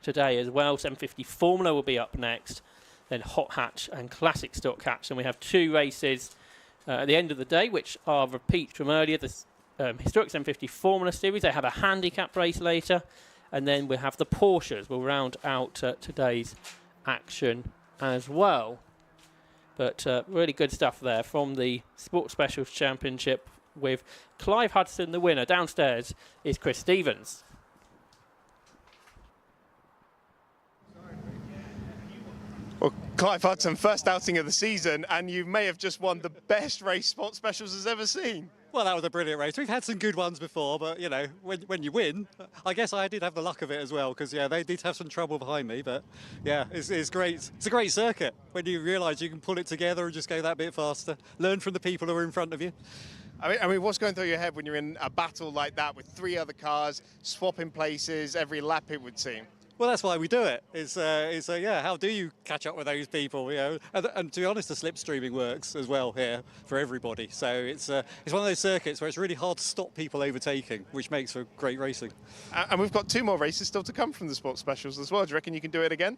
today as well. 750 Formula will be up next, then Hot Hatch and Classic Stock Hatch. And we have 2 races at the end of the day, which are repeats from earlier. The Historic 750 Formula Series, they have a handicap race later. And then we'll have the Porsches. We'll round out today's action as well. But really good stuff there from the Sports Specials Championship with Clive Hudson the winner. Downstairs is Chris Stevens. Well, Clive Hudson, first outing of the season, and you may have just won the best race Sports Specials has ever seen. Well, that was a brilliant race. We've had some good ones before, but, you know, when you win, I guess I did have the luck of it as well, because, yeah, they did have some trouble behind me, but, yeah, it's great. It's a great circuit when you realise you can pull it together and just go that bit faster. Learn from the people who are in front of you. I mean, what's going through your head when you're in a battle like that with 3 other cars, swapping places every lap, it would seem? Well, that's why we do it. Yeah, how do you catch up with those people? You know, and to be honest, the slipstreaming works as well here for everybody. So it's one of those circuits where it's really hard to stop people overtaking, which makes for great racing. And we've got 2 more races still to come from the Sports Specials as well. Do you reckon you can do it again?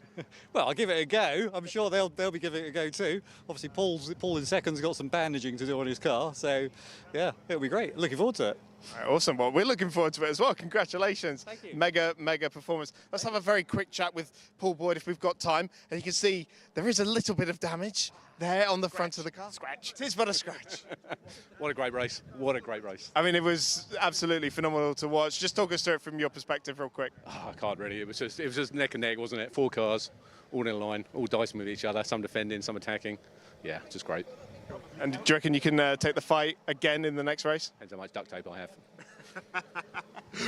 Well, I'll give it a go. I'm sure they'll be giving it a go too. Obviously, Paul in second's got some bandaging to do on his car, so yeah, it'll be great. Looking forward to it. Right, awesome. Well, we're looking forward to it as well. Congratulations. Thank you. Mega performance. Let's have a very quick chat with Paul Boyd if we've got time. And you can see there is a little bit of damage there on the front of the car. Scratch. It is but a scratch. What a great race. What a great race. I mean, it was absolutely phenomenal to watch. Just talk us through it from your perspective real quick. Oh, I can't really. It was just neck and neck, wasn't it? 4 cars, all in a line, all dicing with each other, some defending, some attacking. Yeah, just great. And do you reckon you can take the fight again in the next race? Depends how much duct tape I have.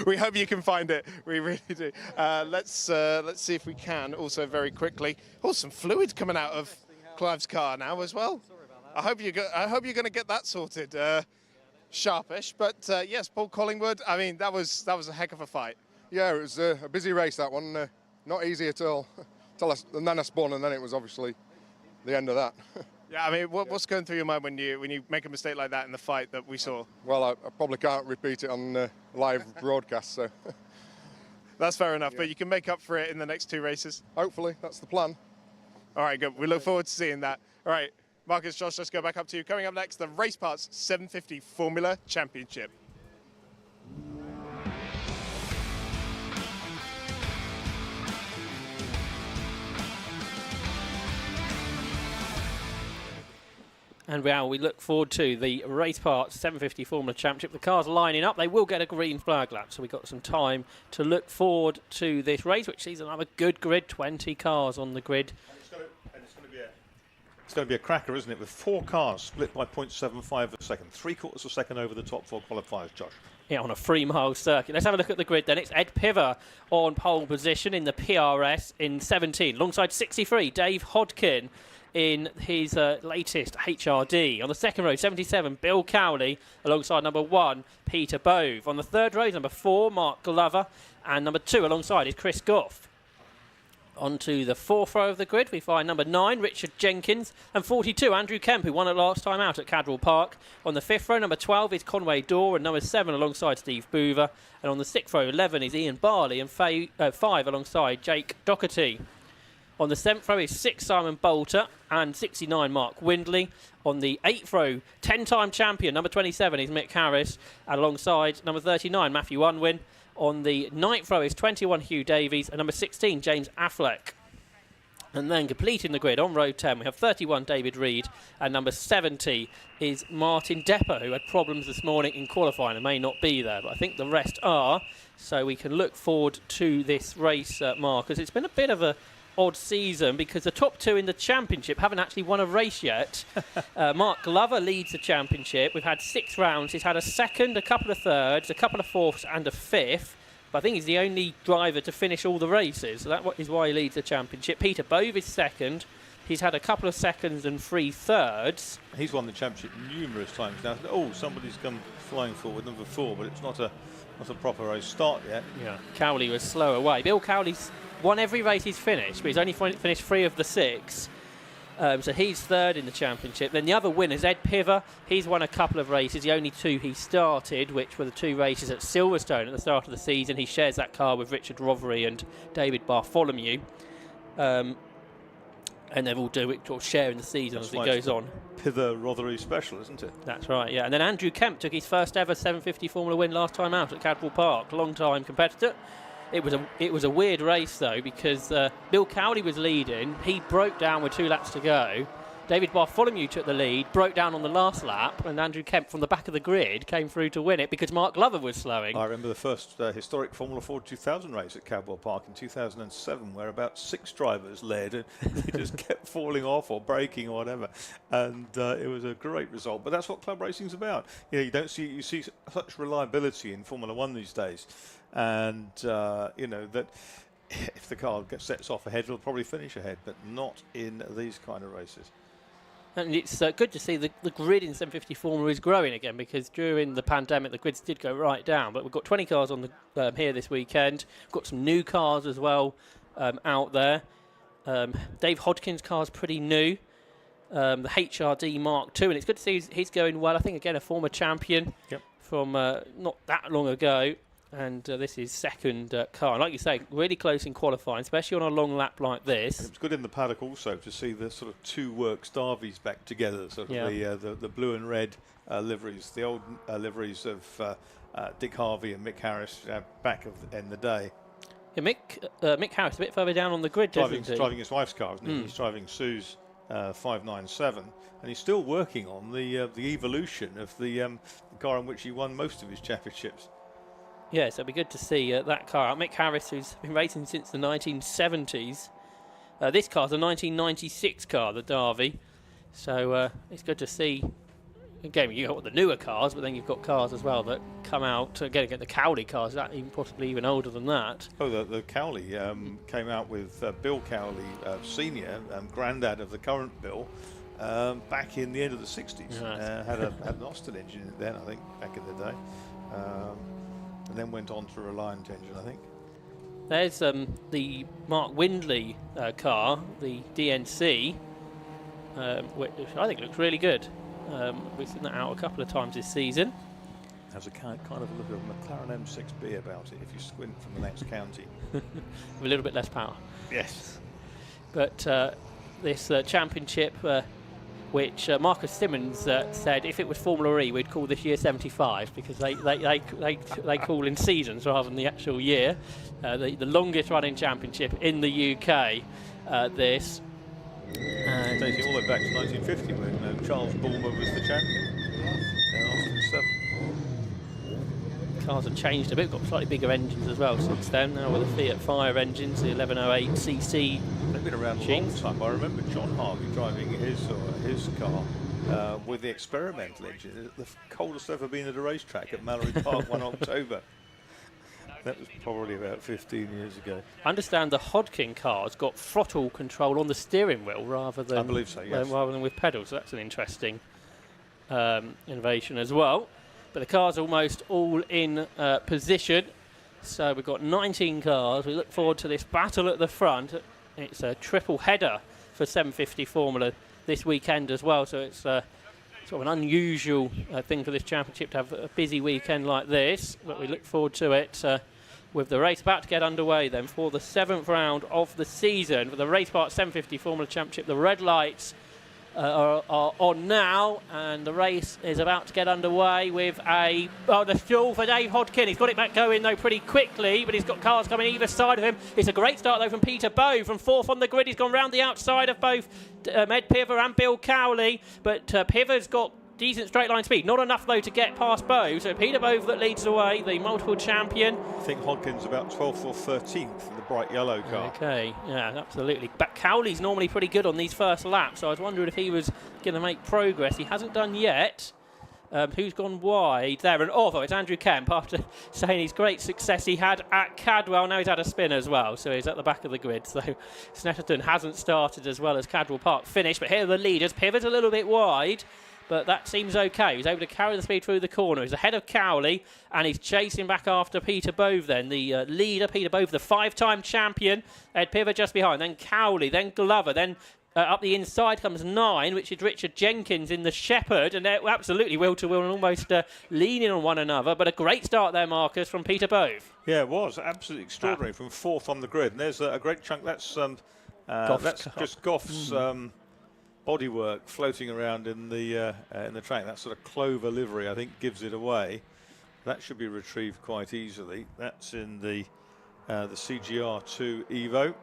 We hope you can find it. We really do. Let's see if we can. Also, very quickly, some fluid coming out of Clive's car now as well. I hope you're going to get that sorted sharpish. But yes, Paul Collingwood. I mean, that was a heck of a fight. Yeah, it was a busy race, that one. Not easy at all. And then I spun, and then it was obviously the end of that. Yeah, I mean, what's going through your mind when you make a mistake like that in the fight that we saw? Well, I probably can't repeat it on live broadcast, so. That's fair enough, but you can make up for it in the next 2 races? Hopefully, that's the plan. All right, good. We look forward to seeing that. All right, Marcus, Josh, let's go back up to you. Coming up next, the Race Parts 750 Formula Championship. And we look forward to the Race Parts 750 Formula Championship. The cars lining up. They will get a green flag lap, so we've got some time to look forward to this race, which sees another good grid, 20 cars on the grid. It's going to be a cracker, isn't it? With 4 cars split by 0.75 of a second, 3/4 of a second over the top 4 qualifiers, Josh. Yeah, on a 3-mile circuit. Let's have a look at the grid then. It's Ed Piver on pole position in the PRS in 17. Alongside 63, Dave Hodkin in his latest HRD. On the second row, 77, Bill Cowley alongside number 1, Peter Bove. On the third row, number 4, Mark Glover. And number 2 alongside is Chris Goff. Onto the fourth row of the grid, we find number 9, Richard Jenkins, and 42, Andrew Kemp, who won it last time out at Cadwell Park. On the fifth row, number 12 is Conway Dorr, and number 7 alongside Steve Boover. And on the sixth row, 11 is Ian Barley, and 5 alongside Jake Doherty. On the 7th row is 6, Simon Bolter, and 69, Mark Windley. On the 8th row, 10-time champion, number 27 is Mick Harris, and alongside number 39, Matthew Unwin. On the 9th row is 21, Hugh Davies, and number 16, James Affleck. And then completing the grid on row 10, we have 31, David Reed, and number 70 is Martin Depper, who had problems this morning in qualifying and may not be there, but I think the rest are. So we can look forward to this race, Marcus. It's been a bit of a odd season because the top 2 in the championship haven't actually won a race yet. Mark Glover leads the championship. We've had 6 rounds. He's had a second, a couple of thirds, a couple of fourths and a fifth. But I think he's the only driver to finish all the races. So that is why he leads the championship. Peter Bove is second. He's had a couple of seconds and 3 thirds. He's won the championship numerous times now. Oh, somebody's come flying forward, number 4, but it's not a proper race start yet. Yeah, Cowley was slow away. Bill Cowley's won every race he's finished, but he's only finished 3 of the 6. So he's third in the championship. Then the other winners, Ed Piver, he's won a couple of races. The only 2 he started, which were the 2 races at Silverstone at the start of the season. He shares that car with Richard Rothery and David Bartholomew. And they'll all do it, or sharing the season as it goes on. Piver Rothery special, isn't it? That's right, yeah. And then Andrew Kemp took his first ever 750 Formula win last time out at Cadwell Park. Long-time competitor. It was a weird race though, because Bill Cowley was leading. He broke down with 2 laps to go. David Bartholomew took the lead, broke down on the last lap, and Andrew Kemp from the back of the grid came through to win it because Mark Glover was slowing. I remember the first historic Formula 4 2000 race at Cadwell Park in 2007, where about 6 drivers led and they just kept falling off or braking or whatever, and it was a great result. But that's what club racing's about. You see such reliability in Formula 1 these days, and that if the car sets off ahead, it'll probably finish ahead, but not in these kind of races. And it's good to see the grid in 750 Formula is growing again, because during the pandemic the grids did go right down. But we've got 20 cars on the here this weekend. We've got some new cars as well out there. Dave Hodkin's car's pretty new. The HRD Mark II, and it's good to see he's going well. I think again a former champion from not that long ago. And this is second car. And like you say, really close in qualifying, especially on a long lap like this. And it's good in the paddock also to see the sort of 2 works Darvies back together, sort of the blue and red liveries, the old liveries of Dick Harvey and Mick Harris back in the day. Yeah, Mick Harris a bit further down on the grid, driving his wife's car, isn't he? He's driving Sue's 597, and he's still working on the evolution of the car in which he won most of his championships. Yeah, so it'll be good to see that car out. Mick Harris, who's been racing since the 1970s. This car's a 1996 car, the Derby. So it's good to see. Again, you've got the newer cars, but then you've got cars as well that come out. Again, the Cowley cars, that possibly even older than that. Oh, the Cowley came out with Bill Cowley, Senior, granddad of the current Bill, back in the end of the 60s. Right. Had an Austin engine in it then, I think, back in the day. And then went on to a Reliant engine, I think. There's the Mark Windley car, the DNC, which I think looks really good. We've seen that out a couple of times this season. Has a kind of a look of a McLaren M6B about it if you squint from the next county. With a little bit less power. Yes. But this championship, which Marcus Simmons said if it was Formula E, we'd call this year 75 because they call in seasons rather than the actual year. The longest running championship in the UK. This. And taking all the way back to 1950 when Charles Bulmer was the champion. Austin 7. Cars have changed a bit. We've got slightly bigger engines as well since then. Now with the Fiat Fire engines, the 1108cc. They've been around a long time. I remember John Harvey driving his car with the experimental engine. The coldest ever been at a racetrack at Mallory Park 1 October. That was probably about 15 years ago. I understand the Hodkin car's got throttle control on the steering wheel rather than I believe so, yes. rather than with pedals. So that's an interesting innovation as well. But the car's almost all in position. So we've got 19 cars. We look forward to this battle at the front. It's a triple header for 750 Formula this weekend as well. So it's sort of an unusual thing for this championship to have a busy weekend like this. But we look forward to it with the race about to get underway then for the 7th round of the season. For the Race Park 750 Formula Championship, the red lights are on now, and the race is about to get underway with the stall for Dave Hodkin. He's got it back going though pretty quickly, but he's got cars coming either side of him. It's a great start though from Peter Bowe from 4th on the grid. He's gone round the outside of both Ed Piver and Bill Cowley, but Piver's got decent straight line speed. Not enough though to get past Bowe, so Peter Bowe that leads the way, the multiple champion. I think Hodkin's about 12th or 13th in the bright yellow car. Okay, yeah, absolutely. But Cowley's normally pretty good on these first laps, so I was wondering if he was going to make progress. He hasn't done yet. Who's gone wide there? And it's Andrew Kemp, after saying his great success he had at Cadwell. Now he's had a spin as well, so he's at the back of the grid. So Snetterton hasn't started as well as Cadwell Park finished, but here are the leaders. Piver's a little bit wide, but that seems okay. He's able to carry the speed through the corner. He's ahead of Cowley, and he's chasing back after Peter Bowe then. The leader, Peter Bowe, the 5-time champion. Ed Piver just behind. Then Cowley, then Glover, then up the inside comes 9, which is Richard Jenkins in the Shepherd, and they're absolutely wheel-to-wheel and almost leaning on one another. But a great start there, Marcus, from Peter Bowe. Yeah, it was. Absolutely extraordinary from 4th on the grid. And there's a great chunk. That's just Goff's bodywork floating around in the track. That sort of clover livery, I think, gives it away. That should be retrieved quite easily. That's in the CGR2 Evo.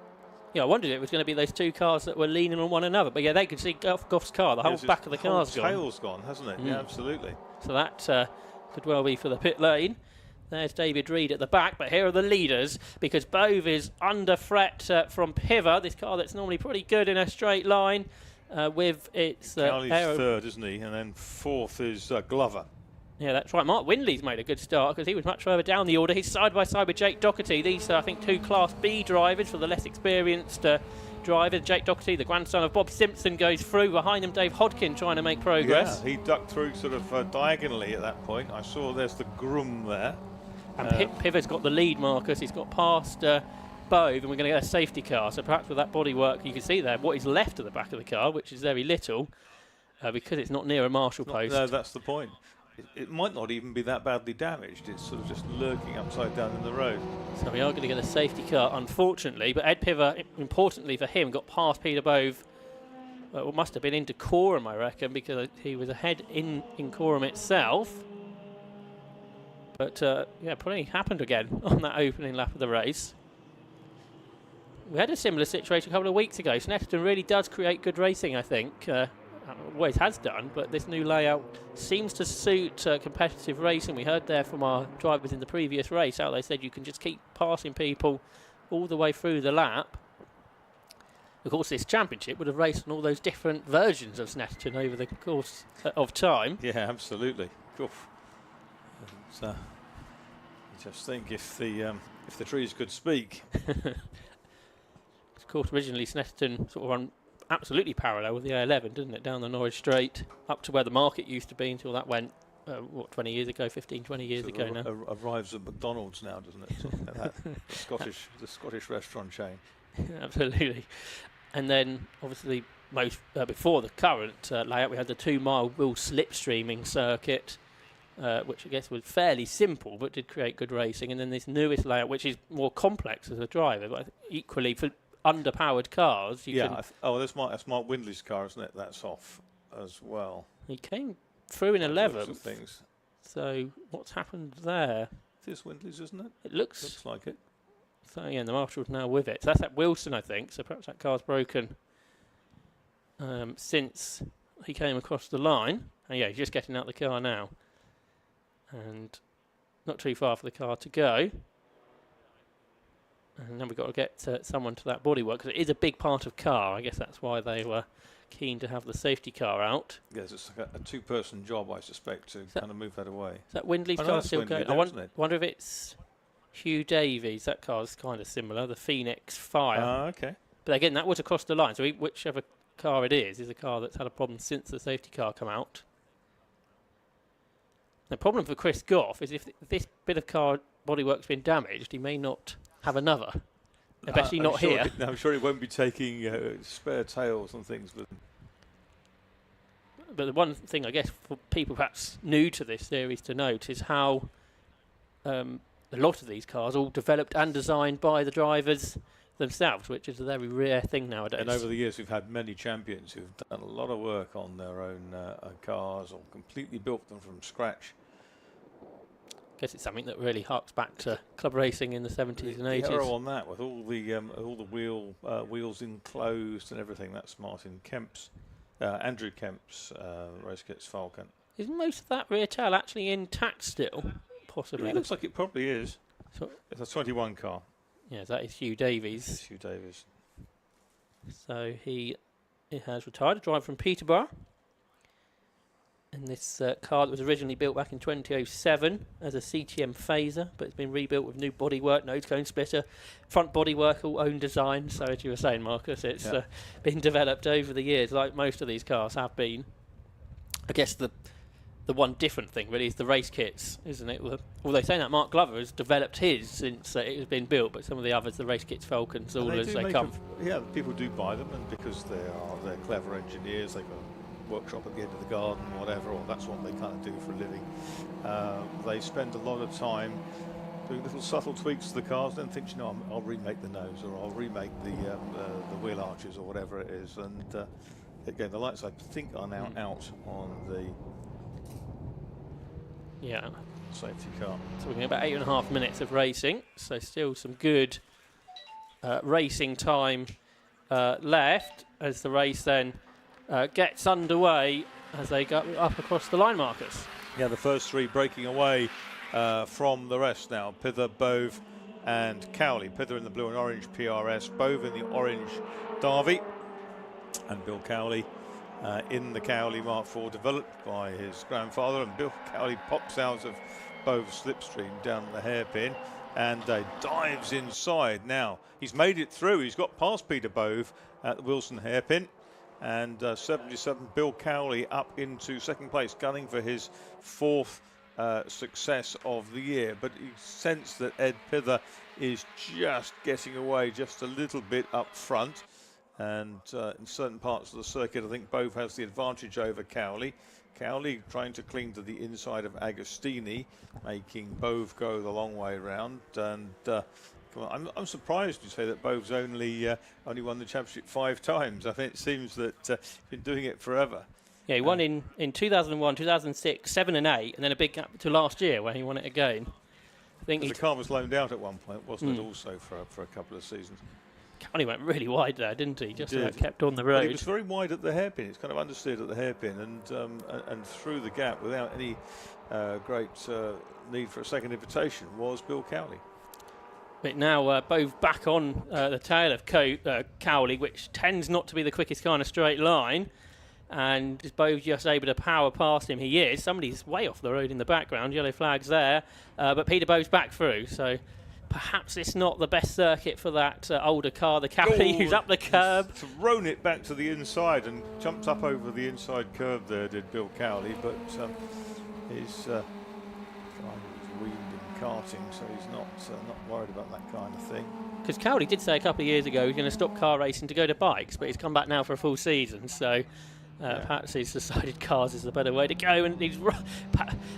Yeah, I wondered if it was going to be those two cars that were leaning on one another. But yeah, they could see Goff's car. The whole back of the car's gone. The tail's gone, hasn't it? Yeah, absolutely. So that could well be for the pit lane. There's David Reed at the back, but here are the leaders because Bowe is under threat from Piver, this car that's normally pretty good in a straight line. With its Cowley's 3rd, isn't he? And then 4th is Glover. Yeah, that's right. Mark Windley's made a good start because he was much further down the order. He's side by side with Jake Doherty. These are, I think, 2 Class B drivers for the less experienced driver. Jake Doherty, the grandson of Bob Simpson, goes through. Behind him, Dave Hodkin trying to make progress. Yeah, he ducked through sort of diagonally at that point. I saw there's the Grum there. And Piver's got the lead, Marcus. He's got past Bowe, and we're going to get a safety car. So perhaps with that bodywork, you can see there what is left of the back of the car, which is very little, because it's not near a marshal post. No, that's the point. It might not even be that badly damaged. It's sort of just lurking upside down in the road. So we are going to get a safety car, unfortunately. But Ed Piver, importantly for him, got past Peter Bowe. It must have been into Coram, I reckon, because he was ahead in Coram itself. But yeah, probably happened again on that opening lap of the race. We had a similar situation a couple of weeks ago. Snetterton really does create good racing, I think. Always has done, but this new layout seems to suit competitive racing. We heard there from our drivers in the previous race how they said you can just keep passing people all the way through the lap. Of course, this championship would have raced on all those different versions of Snetterton over the course of time. Yeah, absolutely. Oof. And, just think if the trees could speak. Of course, originally Snetterton sort of run absolutely parallel with the A11, didn't it, down the Norwich Straight up to where the market used to be until that went 20 years ago, 15, 20 years ago now. Arrives at McDonald's now, doesn't it? Something like that. The Scottish restaurant chain. Absolutely. And then obviously before the current layout, we had the 2-mile wheel slipstreaming circuit, which I guess was fairly simple but did create good racing. And then this newest layout, which is more complex as a driver, but equally for underpowered cars. That's Mark Windley's car, isn't it? That's off as well. He came through in 11th. Things. So what's happened there? This Windley's, isn't it? It looks like it. So yeah, the marshal's now with it. So that's at Wilson, I think. So perhaps that car's broken since he came across the line. And yeah, he's just getting out the car now. And not too far for the car to go. And then we've got to get someone to that bodywork, because it is a big part of car. I guess that's why they were keen to have the safety car out. Yes, it's like a two-person job, I suspect, to kind of move that away. Is that Windley's I know car it's still Windley going? there, isn't it? Wonder if it's Hugh Davies. That car's kind of similar, the Phoenix Fire. Okay. But again, that was across the line, so whichever car it is a car that's had a problem since the safety car come out. The problem for Chris Goff is if this bit of car bodywork's been damaged, he may not have another, especially not here. I'm sure he won't be taking spare tails and things with him. But the one thing, I guess, for people perhaps new to this series to note is how a lot of these cars all developed and designed by the drivers themselves, which is a very rare thing nowadays. And over the years, we've had many champions who've done a lot of work on their own cars or completely built them from scratch. I guess it's something that really harks back to club racing in the 70s and 80s. The arrow on that, with all the wheels enclosed and everything, that's Andrew Kemp's race kits Falcon. Is most of that rear tail actually intact still? Possibly. It looks like it probably is. So it's a 21 car. Yeah, that is Hugh Davies. It's Hugh Davies. So he has retired, a driver from Peterborough. And this car that was originally built back in 2007 as a CTM phaser, but it's been rebuilt with new bodywork, nose cone splitter, front bodywork, all own design. So as you were saying, Marcus, it's been developed over the years, like most of these cars have been. I guess the one different thing really is the race kits, isn't it? Although saying that, Mark Glover has developed his since it has been built, but some of the others, the race kits Falcons, all as they come. Yeah, people do buy them, and because they're clever engineers, they've got a workshop at the end of the garden, whatever, or that's what they kind of do for a living. They spend a lot of time doing little subtle tweaks to the cars, then think, I'll remake the nose, or I'll remake the wheel arches, or whatever it is. And again, the lights I think are now out on the safety car. So we're getting about 8.5 minutes of racing, so still some good racing time left as the race then gets underway as they go up across the line markers. Yeah, the first three breaking away from the rest now. Pither, Bove and Cowley. Pither in the blue and orange PRS, Bove in the orange Derby, and Bill Cowley in the Cowley Mark IV, developed by his grandfather. And Bill Cowley pops out of Bove's slipstream down the hairpin and dives inside. Now, he's made it through. He's got past Peter Bove at the Wilson hairpin. And 77, Bill Cowley up into second place, gunning for his fourth success of the year. But you sense that Ed Pither is just getting away just a little bit up front. And in certain parts of the circuit, I think Bove has the advantage over Cowley. Cowley trying to cling to the inside of Agostini, making Bove go the long way round. And I'm surprised you say that Bove's only won the championship 5 times. I think it seems that he's been doing it forever. Yeah, he won in 2001, 2006, 7 and 8, and then a big gap to last year when he won it again. I think the car was loaned out at one point, wasn't it, also for a couple of seasons? Cowley went really wide there, didn't he? Just about kept on the road. But he was very wide at the hairpin. It's kind of understeered at the hairpin and through the gap without any great need for a second invitation was Bill Cowley. But now Bove back on the tail of Cowley, which tends not to be the quickest car in a straight line. And is Bove just able to power past him? He is. Somebody's way off the road in the background. Yellow flags there. But Peter Bove's back through. So perhaps it's not the best circuit for that older car, the Cowley, who's up the curb. Thrown it back to the inside and jumped up over the inside curb there, did Bill Cowley. But he's weaned in karting, so he's not worried about that kind of thing. Because Cowley did say a couple of years ago he's going to stop car racing to go to bikes, but he's come back now for a full season, so perhaps he's decided cars is the better way to go. And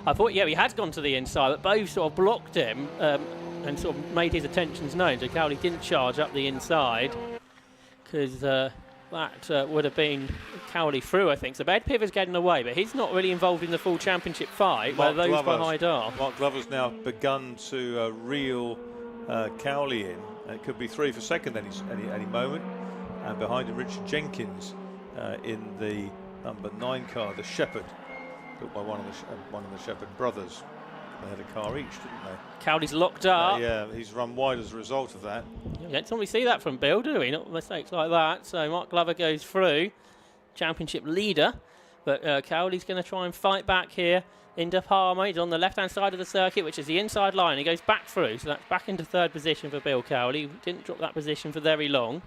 I thought, he had gone to the inside, but Bove sort of blocked him and sort of made his intentions known, so Cowley didn't charge up the inside, because that would have been Cowley through, I think. So Ed Pither's getting away, but he's not really involved in the full championship fight, where those behind are. Mark Glover's now begun to reel Cowley in, and it could be 3 for second any moment. And behind him, Richard Jenkins in the number 9 car, the Shepherd, built by one of the Shepherd brothers. They had a car each, didn't they? Cowley's locked up. Yeah, he's run wide as a result of that. You don't normally see that from Bill, do we? Not mistakes like that. So Mark Glover goes through. championship leader. But Cowley's going to try and fight back here into Palmer. He's on the left-hand side of the circuit, which is the inside line. He goes back through, so that's back into third position for Bill Cowley. He didn't drop that position for very long.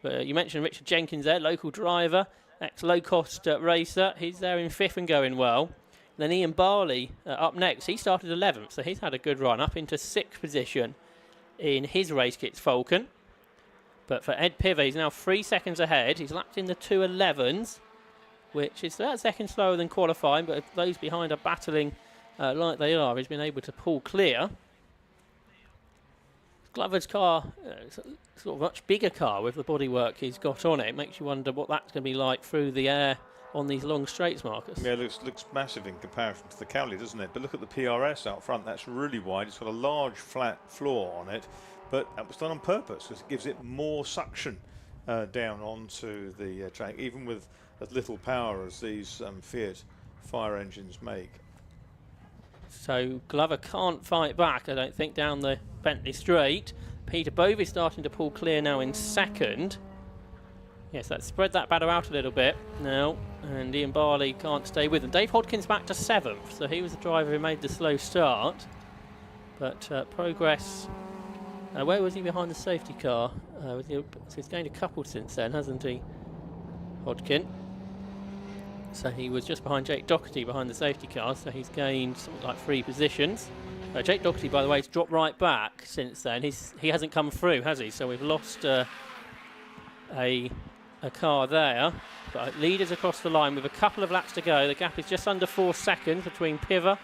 But you mentioned Richard Jenkins there, local driver, ex-low-cost racer. He's there in fifth and going well. Then Ian Barley up next. He started 11th, so he's had a good run up into sixth position in his race kit's Falcon. But for Ed Piver, he's now 3 seconds ahead. He's lapped in the 2:11s, which is that second slower than qualifying, but if those behind are battling like they are, he's been able to pull clear. Glover's car, it's a sort of much bigger car with the bodywork he's got on it. It makes you wonder what that's going to be like through the air on these long straights, Marcus. Yeah, it looks massive in comparison to the Cowley, doesn't it? But look at the PRS out front. That's really wide. It's got a large flat floor on it, but that was done on purpose because it gives it more suction down onto the track, even with as little power as these Fiat fire engines make. So Glover can't fight back, I don't think, down the Bentley Straight. Peter Bovey starting to pull clear now in second. Yes, that spread that batter out a little bit now, and Ian Barley can't stay with them. Dave Hodkins back to 7th, so he was the driver who made the slow start. But progress, where was he behind the safety car? So he's gained a couple since then, hasn't he, Hodkin? So he was just behind Jake Doherty behind the safety car, so he's gained something like 3 positions. Jake Doherty, by the way, has dropped right back since then. He hasn't come through, has he? So we've lost a car there. But leaders across the line with a couple of laps to go. The gap is just under 4 seconds between Piver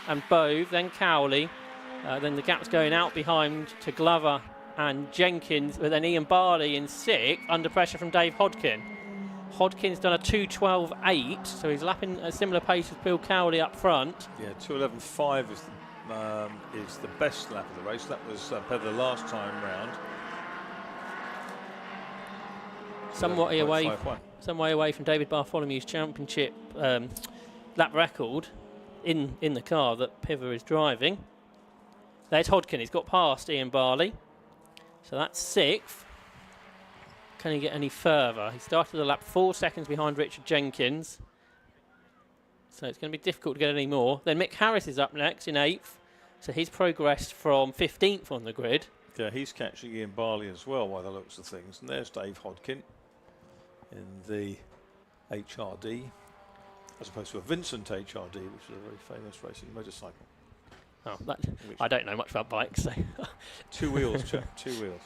and Bove, then Cowley. Then the gap's going out behind to Glover and Jenkins, but then Ian Barley in 6th, under pressure from Dave Hodkin. Hodkin's done a 2:12.8, so he's lapping at a similar pace as Bill Cowley up front. Yeah, 2:11.5 is the best lap of the race. That was better the last time round. Some way away from David Bartholomew's championship lap record in the car that Piver is driving. There's Hodkin. He's got past Ian Barley, so that's 6th. Can he get any further? He started the lap 4 seconds behind Richard Jenkins, so it's going to be difficult to get any more. Then Mick Harris is up next in 8th, so he's progressed from 15th on the grid. Yeah, he's catching Ian Barley as well by the looks of things. And there's Dave Hodkin in the HRD, as opposed to a Vincent HRD, which is a very famous racing motorcycle. Oh, I don't know much about bikes. So. 2 wheels, chap, 2 wheels.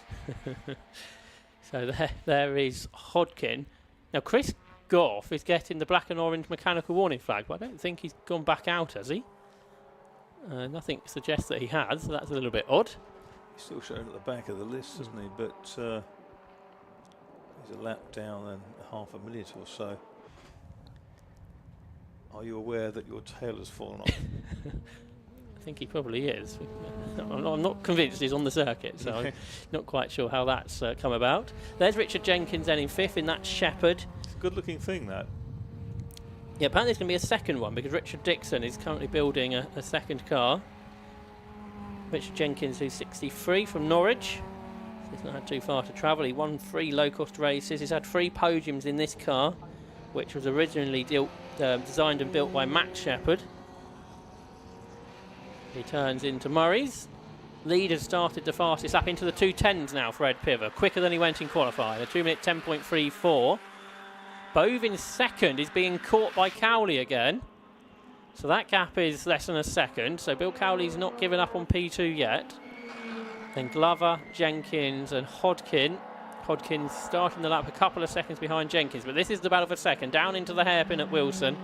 So there is Hodkin. Now Chris Goff is getting the black and orange mechanical warning flag, but I don't think he's gone back out, has he? Nothing suggests that he has, so that's a little bit odd. He's still showing at the back of the list, isn't he? But he's a lap down and half a minute or so. Are you aware that your tail has fallen off? I think he probably is. I'm not convinced he's on the circuit, so I'm not quite sure how that's come about. There's Richard Jenkins then in 5th in that Shepherd. It's a good looking thing, that. Yeah, apparently there's going to be a second one because Richard Dixon is currently building a second car. Richard Jenkins, who's 63 from Norwich. He's not had too far to travel. He won 3 low-cost races. He's had 3 podiums in this car, which was originally designed and built by Max Shepherd. He turns into Murray's. Lead has started the fastest lap into the 2:10s now for Ed Piver, quicker than he went in qualifying, a 2-minute 10.34. Bove in second is being caught by Cowley again. So that gap is less than a second, so Bill Cowley's not given up on P2 yet. Then Glover, Jenkins and Hodkin. Hodkin's starting the lap a couple of seconds behind Jenkins, but this is the battle for second, down into the hairpin at Wilson.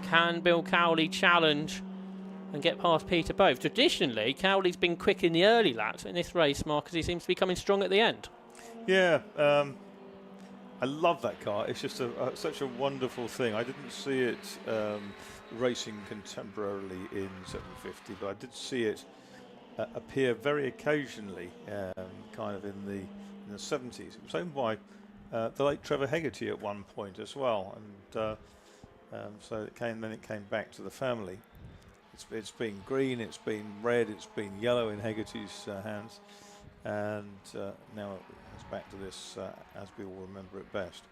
Can Bill Cowley challenge and get past Peter Bove? Traditionally, Cowley's been quick in the early laps. In this race, Marcus, he seems to be coming strong at the end. Yeah, I love that car. It's just such a wonderful thing. I didn't see it racing contemporarily in 750, but I did see it appear very occasionally, kind of in the 70s. It was owned by the late Trevor Hegarty at one point as well, and so it came back to the family. It's been green, it's been red, it's been yellow in Hegarty's hands, and now it's back to this as we all remember it best.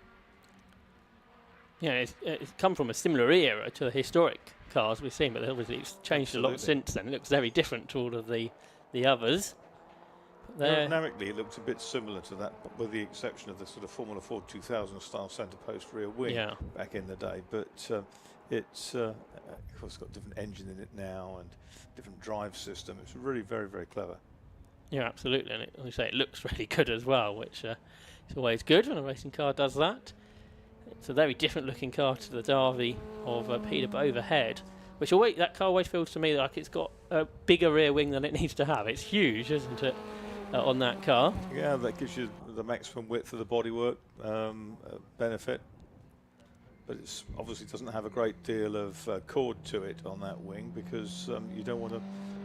Yeah, it's come from a similar era to the historic cars we've seen, but obviously it's changed a lot since then. It looks very different to all of the others. Aerodynamically, it looks a bit similar to that, with the exception of the sort of Formula 4 2000 style centre post rear wing back in the day. But it's of course got a different engine in it now and different drive system. It's really very, very clever. Yeah, absolutely, and like I say, it looks really good as well, which is always good when a racing car does that. It's a very different looking car to the Derby of Peter Bove ahead, which that car always feels to me like it's got a bigger rear wing than it needs to have. It's huge, isn't it, on that car? Yeah, that gives you the maximum width of the bodywork benefit, but it obviously doesn't have a great deal of chord to it on that wing, because you don't want to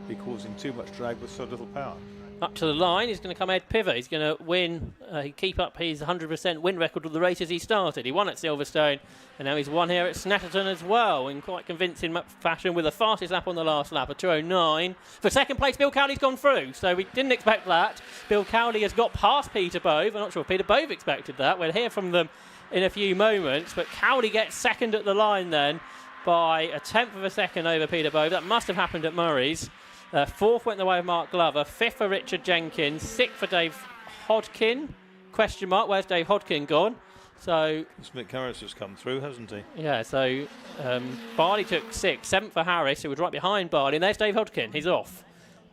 be causing too much drag with so little power. Up to the line, he's going to come Ed Piver. He's going to win, keep up his 100% win record of the races he started. He won at Silverstone, and now he's won here at Snetterton as well, in quite convincing fashion, with the fastest lap on the last lap, a 2:09. For second place, Bill Cowley's gone through, so we didn't expect that. Bill Cowley has got past Peter Bove. I'm not sure if Peter Bove expected that. We'll hear from them in a few moments, but Cowley gets second at the line then by a tenth of a second over Peter Bove. That must have happened at Murray's. Fourth went the way of Mark Glover. Fifth for Richard Jenkins. Sixth for Dave Hodkin. Question mark, where's Dave Hodkin gone? So Mick Harris has come through, hasn't he? Yeah, so Barley took sixth. Seventh for Harris, who was right behind Barley. And there's Dave Hodkin. He's off.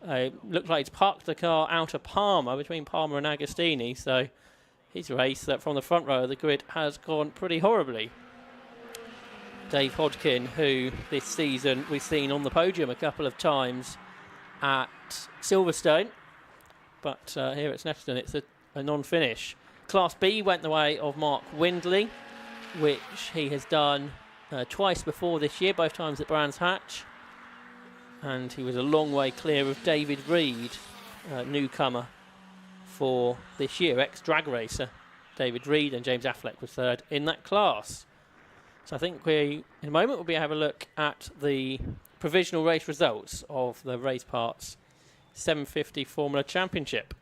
Looks like he's parked the car out of Palmer, between Palmer and Agostini. So his race from the front row of the grid has gone pretty horribly. Dave Hodkin, who this season we've seen on the podium a couple of times at Silverstone, but here at Snetterton it's a non-finish. Class B went the way of Mark Windley, which he has done twice before this year, both times at Brands Hatch, and he was a long way clear of David Reed, newcomer for this year, ex-drag racer David Reed, and James Affleck was third in that class. So I think in a moment we'll be able to have a look at the provisional race results of the race parts 750 Formula Championship.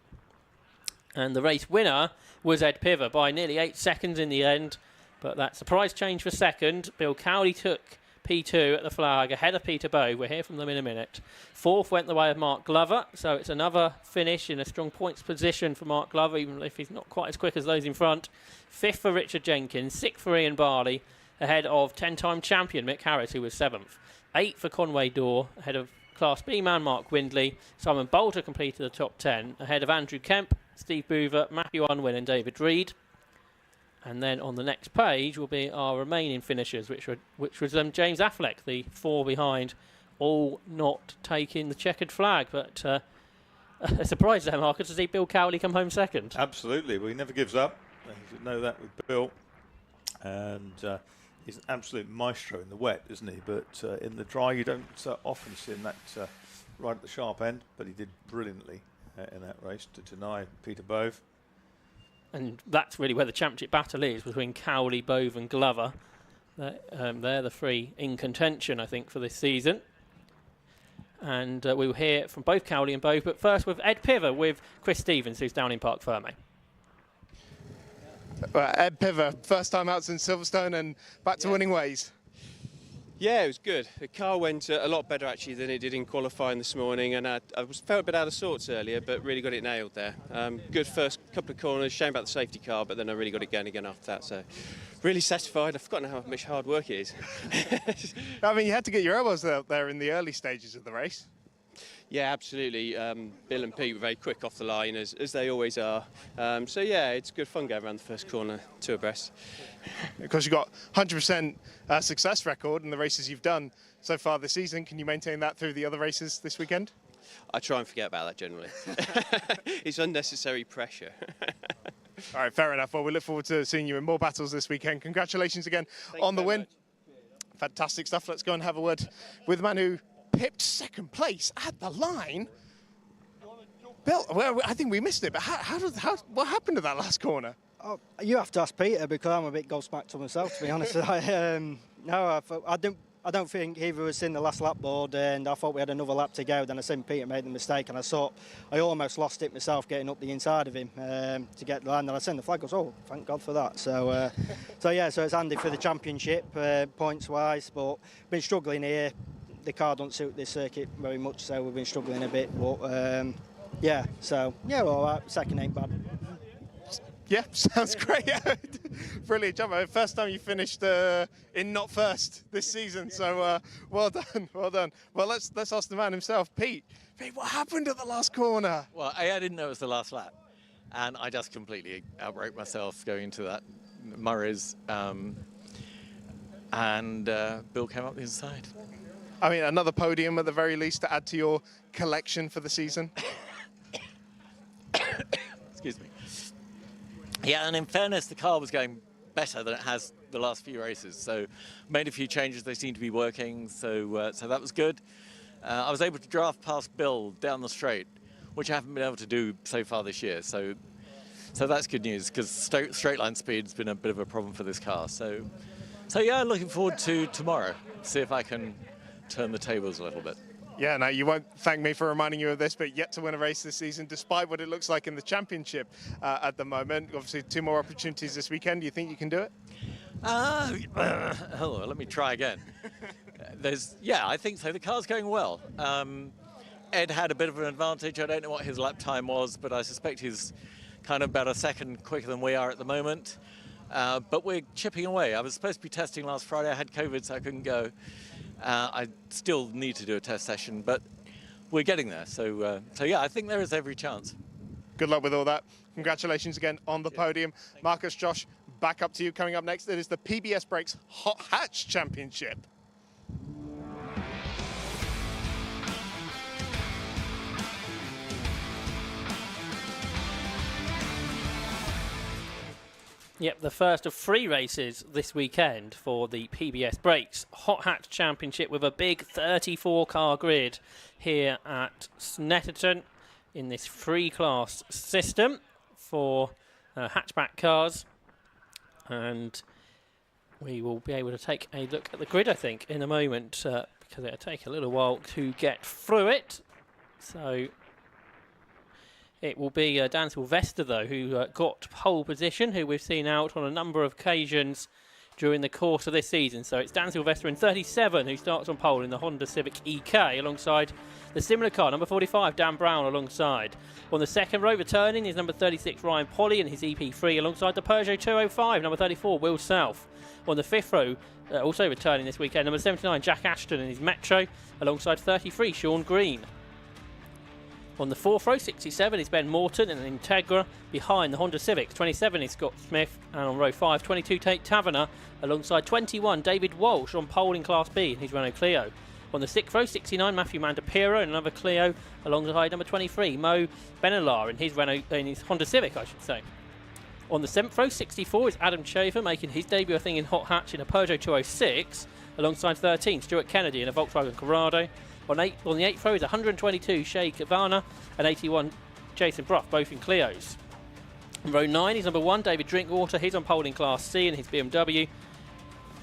And the race winner was Ed Piver by nearly 8 seconds in the end, but that surprise change for second. Bill Cowley took P2 at the flag ahead of Peter Bove. We'll hear from them in a minute. Fourth went the way of Mark Glover, so it's another finish in a strong points position for Mark Glover, even if he's not quite as quick as those in front. Fifth for Richard Jenkins. Sixth for Ian Barley, ahead of 10-time champion Mick Harris, who was seventh. 8th for Conway Dorr, ahead of Class B man Mark Windley. Simon Bolter completed the top 10, ahead of Andrew Kemp, Steve Boover, Matthew Unwin and David Reed. And then on the next page will be our remaining finishers, which was James Affleck, the four behind, all not taking the checkered flag. But a surprise there, Marcus, to see Bill Cowley come home second. Absolutely, well, he never gives up. You should know that with Bill. And he's an absolute maestro in the wet, isn't he? But in the dry, you don't often see him that right at the sharp end. But he did brilliantly in that race to deny Peter Bove. And that's really where the championship battle is, between Cowley, Bove and Glover. They're the three in contention, I think, for this season. And we will hear from both Cowley and Bove, but first with Ed Piver with Chris Stevens, who's down in Parc Ferme. Well, Ed Piver, first time out since Silverstone and back to winning ways. Yeah, it was good. The car went a lot better actually than it did in qualifying this morning, and I felt a bit out of sorts earlier, but really got it nailed there. Good first couple of corners, shame about the safety car, but then I really got it going again after that, so really satisfied. I've forgotten how much hard work it is. I mean, you had to get your elbows out there in the early stages of the race. Yeah, absolutely. Bill and Pete were very quick off the line, as they always are. So yeah, it's good fun going around the first corner, two abreast. Because you've got 100% success record in the races you've done so far this season. Can you maintain that through the other races this weekend? I try and forget about that generally. It's unnecessary pressure. All right, fair enough. Well, we look forward to seeing you in more battles this weekend. Congratulations again on the win. Much. Fantastic stuff. Let's go and have a word with the man who pipped second place at the line. Bill, well, I think we missed it, but what happened to that last corner? Oh, you have to ask Peter, because I'm a bit gobsmacked to myself, to be honest. I I don't think either of us seen the last lap board, and I thought we had another lap to go. Then I seen Peter made the mistake, and I almost lost it myself getting up the inside of him to get the line. And I seen the flag. I was, oh, thank God for that. So, so it's handy for the championship points wise, but been struggling here. The car don't suit this circuit very much, so we've been struggling a bit. But yeah, so yeah, all right. Second ain't bad. Yeah, sounds great. Brilliant job. First time you finished in not first this season, so well done, well done. Well, let's ask the man himself, Pete. Pete, what happened at the last corner? Well, I didn't know it was the last lap, and I just completely outbroke myself going into that Murray's, and Bill came up the inside. I mean, another podium at the very least to add to your collection for the season. Excuse me. Yeah, and in fairness, the car was going better than it has the last few races. So made a few changes, they seem to be working, so that was good. I was able to draft past Bill down the straight, which I haven't been able to do so far this year. So that's good news, because straight line speed's been a bit of a problem for this car. So yeah, looking forward to tomorrow, see if I can turn the tables a little bit. Yeah, no, you won't thank me for reminding you of this, but yet to win a race this season, despite what it looks like in the championship at the moment. Obviously, 2 more opportunities this weekend. Do you think you can do it? Let me try again. I think so. The car's going well. Ed had a bit of an advantage. I don't know what his lap time was, but I suspect he's kind of about a second quicker than we are at the moment. But we're chipping away. I was supposed to be testing last Friday. I had COVID, so I couldn't go. I still need to do a test session, but we're getting there. So yeah, I think there is every chance. Good luck with all that. Congratulations again on the podium. Marcus, Josh, back up to you. Coming up next, it is the PBS Brakes Hot Hatch Championship. Yep, the first of 3 races this weekend for the PBS Brakes Hot Hatch Championship with a big 34-car grid here at Snetterton in this 3-class system for hatchback cars. And we will be able to take a look at the grid, I think, in a moment, because it'll take a little while to get through it. So it will be Dan Sylvester, though, who got pole position, who we've seen out on a number of occasions during the course of this season. So it's Dan Sylvester in 37 who starts on pole in the Honda Civic EK alongside the similar car, number 45, Dan Brown alongside. On the second row, returning is number 36, Ryan Polly in his EP3 alongside the Peugeot 205, number 34, Will South. On the fifth row, also returning this weekend, number 79, Jack Ashton in his Metro alongside 33, Sean Green. On the fourth row, 67 is Ben Morton in an Integra behind the Honda Civic. 27 is Scott Smith, and on row 5, 22 Tate Taverner alongside 21 David Walsh on pole in Class B in his Renault Clio. On the sixth row, 69 Matthew Mandapiro in another Clio alongside number 23 Mo Benalar in his Honda Civic, I should say. On the seventh row, 64 is Adam Chafer making his debut, I think, in Hot Hatch in a Peugeot 206 alongside 13 Stuart Kennedy in a Volkswagen Corrado. On the 8th row is 122 Shea Kavana and 81 Jason Bruff, both in Clios. On row 9 is number 1 David Drinkwater, he's on pole in Class C in his BMW,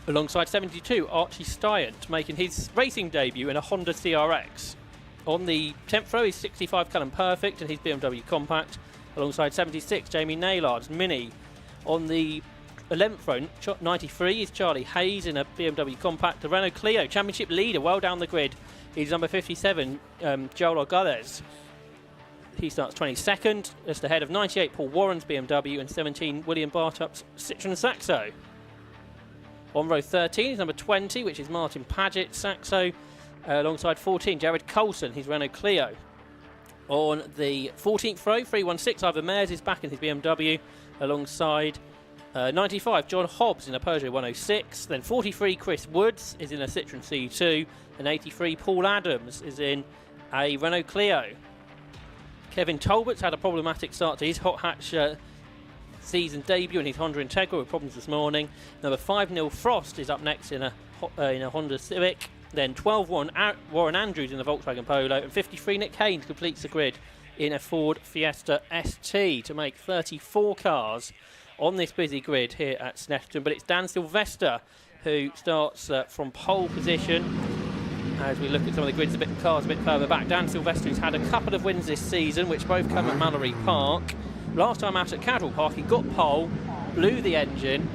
alongside 72 Archie Stiant making his racing debut in a Honda CRX. On the 10th row is 65 Callum Perfect in his BMW Compact, alongside 76 Jamie Naylard's Mini. On the 11th row, 93 is Charlie Hayes in a BMW Compact. The Renault Clio Championship leader well down the grid is number 57, Joel Ogales. He starts 22nd, just ahead of 98 Paul Warren's BMW and 17 William Bartup's Citroen Saxo. On row 13 is number 20, which is Martin Paget Saxo, alongside 14 Jared Coulson, his Renault Clio. On the 14th row, 316 Ivan Mayers is back in his BMW, alongside 95 John Hobbs in a Peugeot 106. Then 43 Chris Woods is in a Citroen C2, and 83 Paul Adams is in a Renault Clio. Kevin Talbot's had a problematic start to his Hot Hatch season debut in his Honda Integra with problems this morning. Number 5 Neil Frost is up next in a Honda Civic. Then 12 Warren Andrews in the Volkswagen Polo, and 53 Nick Haynes completes the grid in a Ford Fiesta ST to make 34 cars on this busy grid here at Snetterton. But it's Dan Sylvester who starts from pole position. As we look at some of the grids, cars a bit further back. Dan Sylvester, who's had a couple of wins this season, which both come at Mallory Park. Last time out at Cadwell Park, he got pole, blew the engine,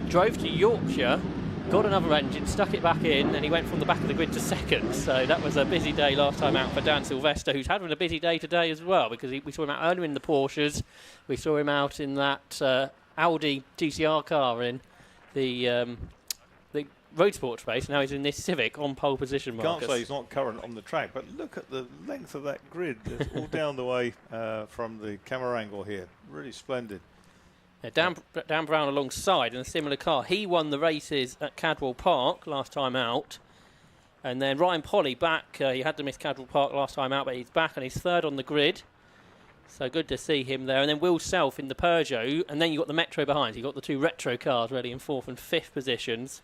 drove to Yorkshire, got another engine, stuck it back in, and he went from the back of the grid to second. So that was a busy day last time out for Dan Sylvester, who's having a busy day today as well, because we saw him out earlier in the Porsches. We saw him out in that Audi TCR car in the road sports race. Now he's in this Civic on pole position, Marcus. Can't say he's not current on the track, but look at the length of that grid. It's all down the way from the camera angle here. Really splendid. Yeah, Dan Brown alongside in a similar car. He won the races at Cadwell Park last time out. And then Ryan Polly back. He had to miss Cadwell Park last time out, but he's back and he's third on the grid. So good to see him there. And then Will Self in the Peugeot. And then you've got the Metro behind. You've got the two retro cars really in 4th and 5th positions.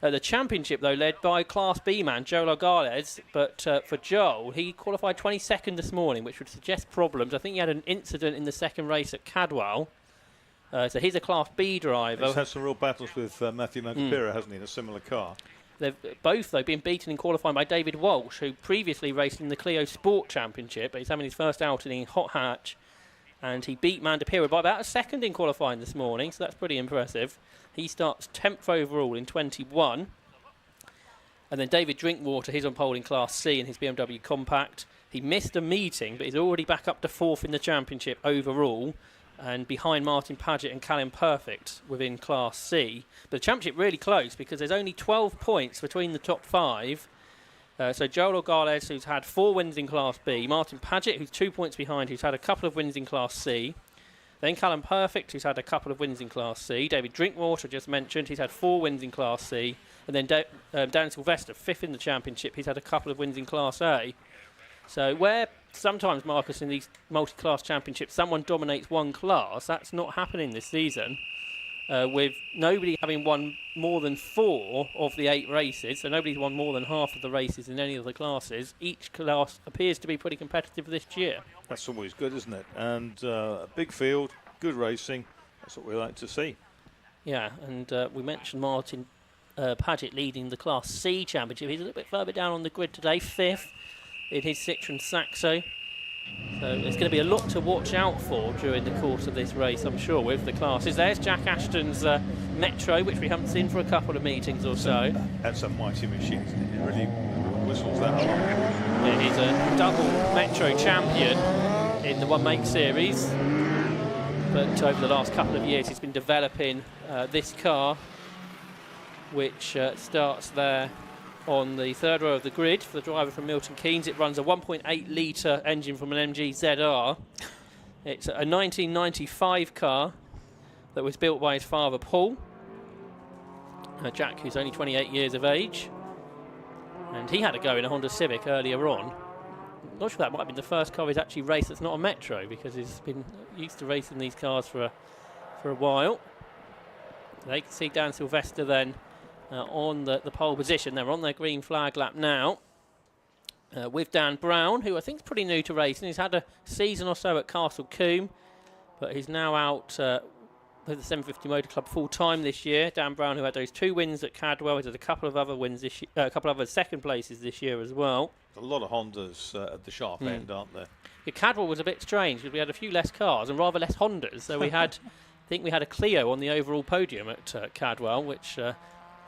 The championship, though, led by Class B man Joel Argales. But for Joel, he qualified 22nd this morning, which would suggest problems. I think he had an incident in the second race at Cadwell. So he's a Class B driver. He's had some real battles with Matthew Magapira, hasn't he, in a similar car? They've both, though, been beaten in qualifying by David Walsh, who previously raced in the Clio Sport Championship, but he's having his first outing in Hot Hatch. And he beat Mandapira by about a second in qualifying this morning, so that's pretty impressive. He starts 10th overall in 21. And then David Drinkwater, he's on pole in Class C in his BMW Compact. He missed a meeting, but he's already back up to 4th in the championship overall, and behind Martin Paget and Callum Perfect within Class C. But the championship really close because there's only 12 points between the top 5. So Joel Argales, who's had 4 wins in Class B, Martin Paget, who's 2 points behind, who's had a couple of wins in Class C, then Callum Perfect, who's had a couple of wins in Class C, David Drinkwater, just mentioned, he's had 4 wins in Class C, and then Dan Sylvester, 5th in the championship, he's had a couple of wins in Class A. So where sometimes, Marcus, in these multi-class championships, someone dominates one class, that's not happening this season. With nobody having won more than 4 of the 8 races, so nobody's won more than half of the races in any of the classes. Each class appears to be pretty competitive this year. That's always good, isn't it? And a big field, good racing, that's what we like to see. Yeah, and we mentioned Martin Paget leading the Class C championship. He's a little bit further down on the grid today, 5th in his Citroen Saxo. So there's going to be a lot to watch out for during the course of this race, I'm sure, with the classes. There's Jack Ashton's Metro, which we haven't seen for a couple of meetings or so. That's a mighty machine, isn't it? It really whistles that along. Yeah, he's a double Metro champion in the One Make Series. But over the last couple of years, he's been developing this car, which starts there on the 3rd row of the grid for the driver from Milton Keynes. It runs a 1.8 litre engine from an MG ZR. It's a 1995 car that was built by his father Paul. Jack, who's only 28 years of age. And he had a go in a Honda Civic earlier on. I'm not sure that might have been the first car he's actually raced that's not a Metro, because he's been used to racing these cars for a while. They can see Dan Sylvester then on the pole position. They're on their green flag lap now with Dan Brown, who I think is pretty new to racing. He's had a season or so at Castle Combe, but he's now out with the 750 Motor Club full time this year. Dan Brown, who had those 2 wins at Cadwell, he's had a couple of other wins this year, a couple of other second places this year as well. A lot of Hondas at the sharp end, aren't there? Yeah, Cadwell was a bit strange because we had a few less cars and rather less Hondas. So we had, I think we had a Clio on the overall podium at Cadwell, which I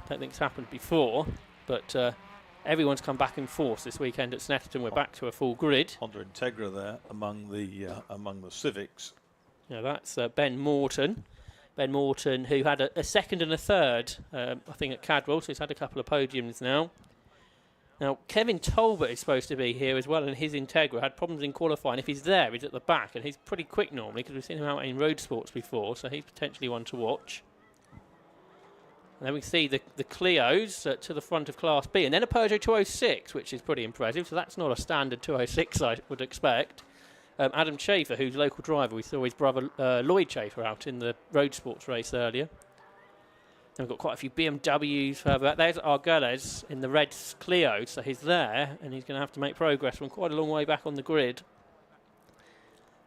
don't think it's happened before, but everyone's come back in force this weekend at Snetterton. We're back to a full grid. Honda Integra there among the Civics. Yeah, that's Ben Morton. Ben Morton, who had a second and a third, I think, at Cadwell, so he's had a couple of podiums now. Now, Kevin Tolbert is supposed to be here as well, and his Integra had problems in qualifying. If he's there, he's at the back, and he's pretty quick normally because we've seen him out in road sports before, so he's potentially one to watch. And then we see the Clios to the front of Class B, and then a Peugeot 206, which is pretty impressive. So that's not a standard 206, I would expect. Adam Chafer, who's local driver, we saw his brother Lloyd Chafer out in the road sports race earlier. Then we've got quite a few BMWs further back. There's Argales in the red Clio, so he's there, and he's going to have to make progress from quite a long way back on the grid.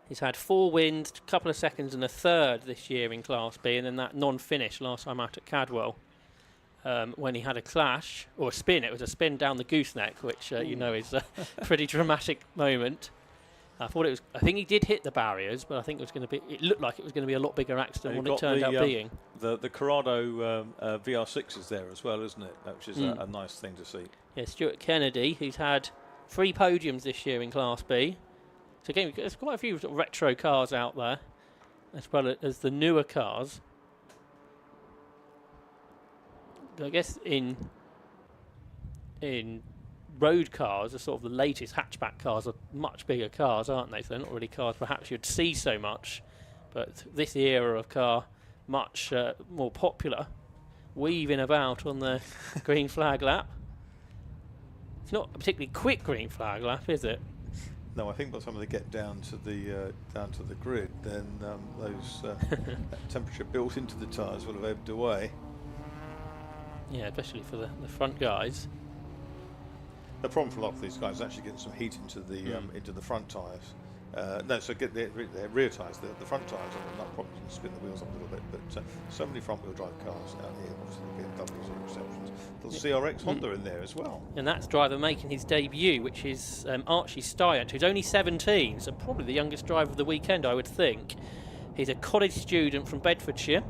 He's had 4 wins, a couple of seconds and a third this year in Class B, and then that non-finish last time out at Cadwell. when he had a clash, or a spin. It was a spin down the gooseneck, which you know is a pretty dramatic moment. I think he did hit the barriers, but I think it looked like it was going to be a lot bigger accident than what it turned out being. The Corrado VR6 is there as well, isn't it? Which is a nice thing to see. Yeah, Stuart Kennedy, who's had 3 podiums this year in Class B. So again, there's quite a few sort of retro cars out there, as well as the newer cars. I guess in road cars, the sort of the latest hatchback cars are much bigger cars, aren't they? So they're not really cars perhaps you'd see so much. But this era of car, much more popular, weaving about on the green flag lap. It's not a particularly quick green flag lap, is it? No, I think by the time they get down to the grid, then that temperature built into the tyres will have ebbed away. Yeah, especially for the front guys. The problem for a lot of these guys is actually getting some heat into the front tyres. No, so get the rear tyres, the front tyres, that probably can spin the wheels up a little bit. But so many front-wheel drive cars out here, obviously the BMWs and receptions. Little CRX Honda in there as well. And that's driver making his debut, which is Archie Stiant, who's only 17, so probably the youngest driver of the weekend, I would think. He's a college student from Bedfordshire.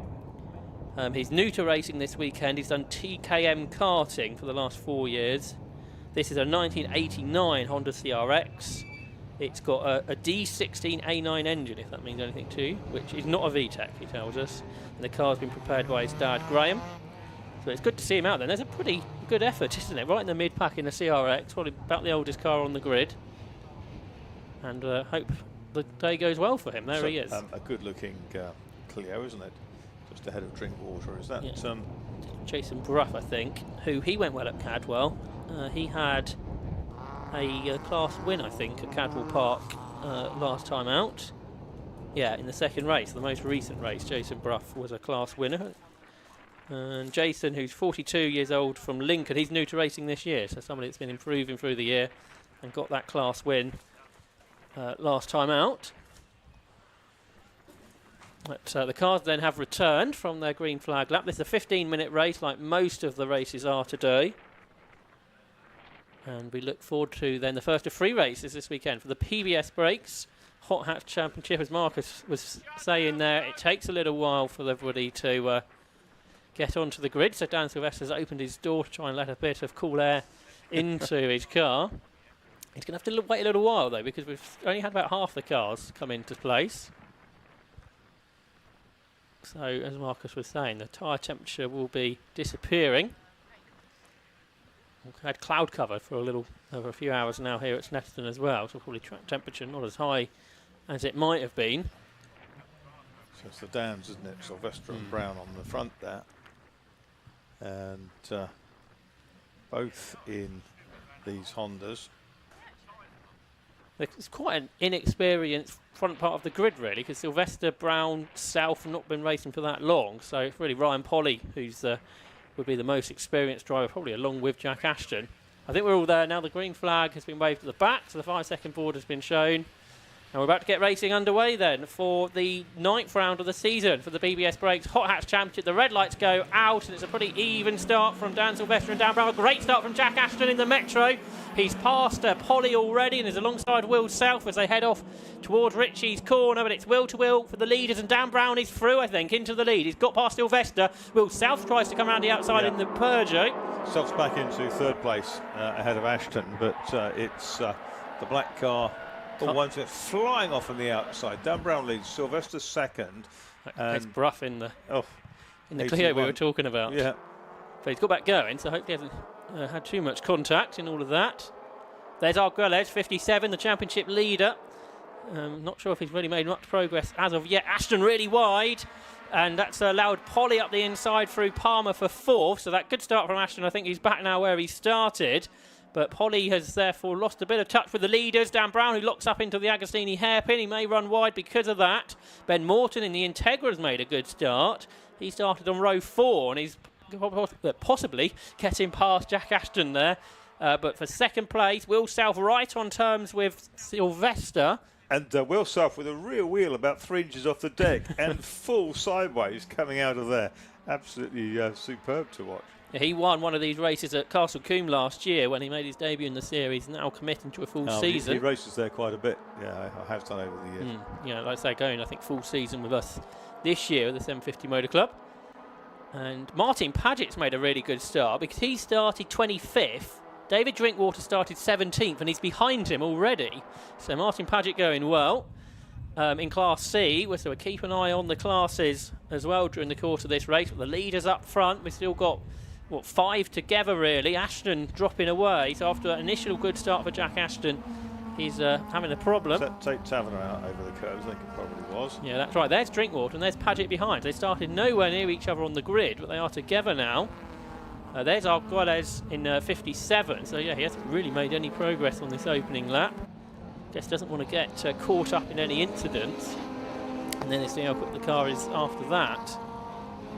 He's new to racing this weekend. He's done TKM karting for the last 4 years. This is a 1989 Honda CRX. It's got a D16 A9 engine, if that means anything to you, which is not a VTEC, he tells us. And the car's been prepared by his dad, Graham. So it's good to see him out there. There's a pretty good effort, isn't it? Right in the mid-pack in the CRX, probably about the oldest car on the grid. And hope the day goes well for him. There he is. A good-looking Clio, isn't it? Just ahead of Drinkwater. Is that Jason Brough, I think, who he went well at Cadwell. He had a class win, I think, at Cadwell Park last time out. Yeah, in the second race, the most recent race, Jason Brough was a class winner. And Jason, who's 42 years old from Lincoln, he's new to racing this year, so somebody that's been improving through the year and got that class win last time out. But the cars then have returned from their green flag lap. This is a 15-minute race like most of the races are today. And we look forward to then the first of 3 races this weekend for the PBS Brakes Hot Hatch Championship. As Marcus was saying there, it takes a little while for everybody to get onto the grid. So Dan Sylvester's opened his door to try and let a bit of cool air into his car. He's going to have to wait a little while though, because we've only had about half the cars come into place. So as Marcus was saying, the tyre temperature will be disappearing. We've had cloud cover for a few hours now here at Snetterton as well, so probably track temperature not as high as it might have been. So it's the Dams, isn't it? Sylvester and Brown on the front there. And both in these Hondas. It's quite an inexperienced front part of the grid, really, because Sylvester, Brown, South have not been racing for that long. So it's really Ryan Polly who's would be the most experienced driver, probably along with Jack Ashton. I think we're all there now. The green flag has been waved to the back, so the 5-second board has been shown. And we're about to get racing underway then for the 9th round of the season for the BBS Brakes Hot Hatch Championship. The red lights go out, and it's a pretty even start from Dan Sylvester and Dan Brown. A great start from Jack Ashton in the Metro. He's passed Polly already and is alongside Will South as they head off towards Ritchie's corner, but it's Will to Will for the leaders, and Dan Brown is through, I think, into the lead. He's got past Sylvester. Will South tries to come around the outside in the Peugeot. South's back into 3rd place ahead of Ashton, but it's the black car. One's flying off on the outside. Dan Brown leads, Sylvester 2nd. It's Brough in the Clio we were talking about. Yeah. But he's got back going, so hopefully he hasn't had too much contact in all of that. There's Arguelles, 57, the championship leader. Not sure if he's really made much progress as of yet. Ashton really wide, and that's allowed Polly up the inside through Palmer for 4th. So that good start from Ashton. I think he's back now where he started. But Polly has therefore lost a bit of touch with the leaders. Dan Brown, who locks up into the Agostini hairpin. He may run wide because of that. Ben Morton in the Integra has made a good start. He started on row 4, and he's possibly getting past Jack Ashton there. But for 2nd place, Will South right on terms with Sylvester. And Will South with a rear wheel about 3 inches off the deck and full sideways coming out of there. absolutely superb to watch. He won one of these races at Castle Combe last year when he made his debut in the series, now committing to a full season. He races there quite a bit, yeah, I have done over the years. Yeah, like I say, going, I think, full season with us this year at the 750 Motor Club. And Martin Paget's made a really good start because he started 25th. David Drinkwater started 17th and he's behind him already. So Martin Paget going well. In Class C, so we'll keep an eye on the classes as well during the course of this race. But the leaders up front, we've still got, 5 together really. Ashton dropping away. So after that initial good start for Jack Ashton, he's having a problem. Take Taverner out over the curves, I think it probably was. Yeah, that's right. There's Drinkwater and there's Paget behind. They started nowhere near each other on the grid, but they are together now. There's Arguelles in 57. So yeah, he hasn't really made any progress on this opening lap. Just doesn't want to get caught up in any incidents. And then let's see how quick the car is after that.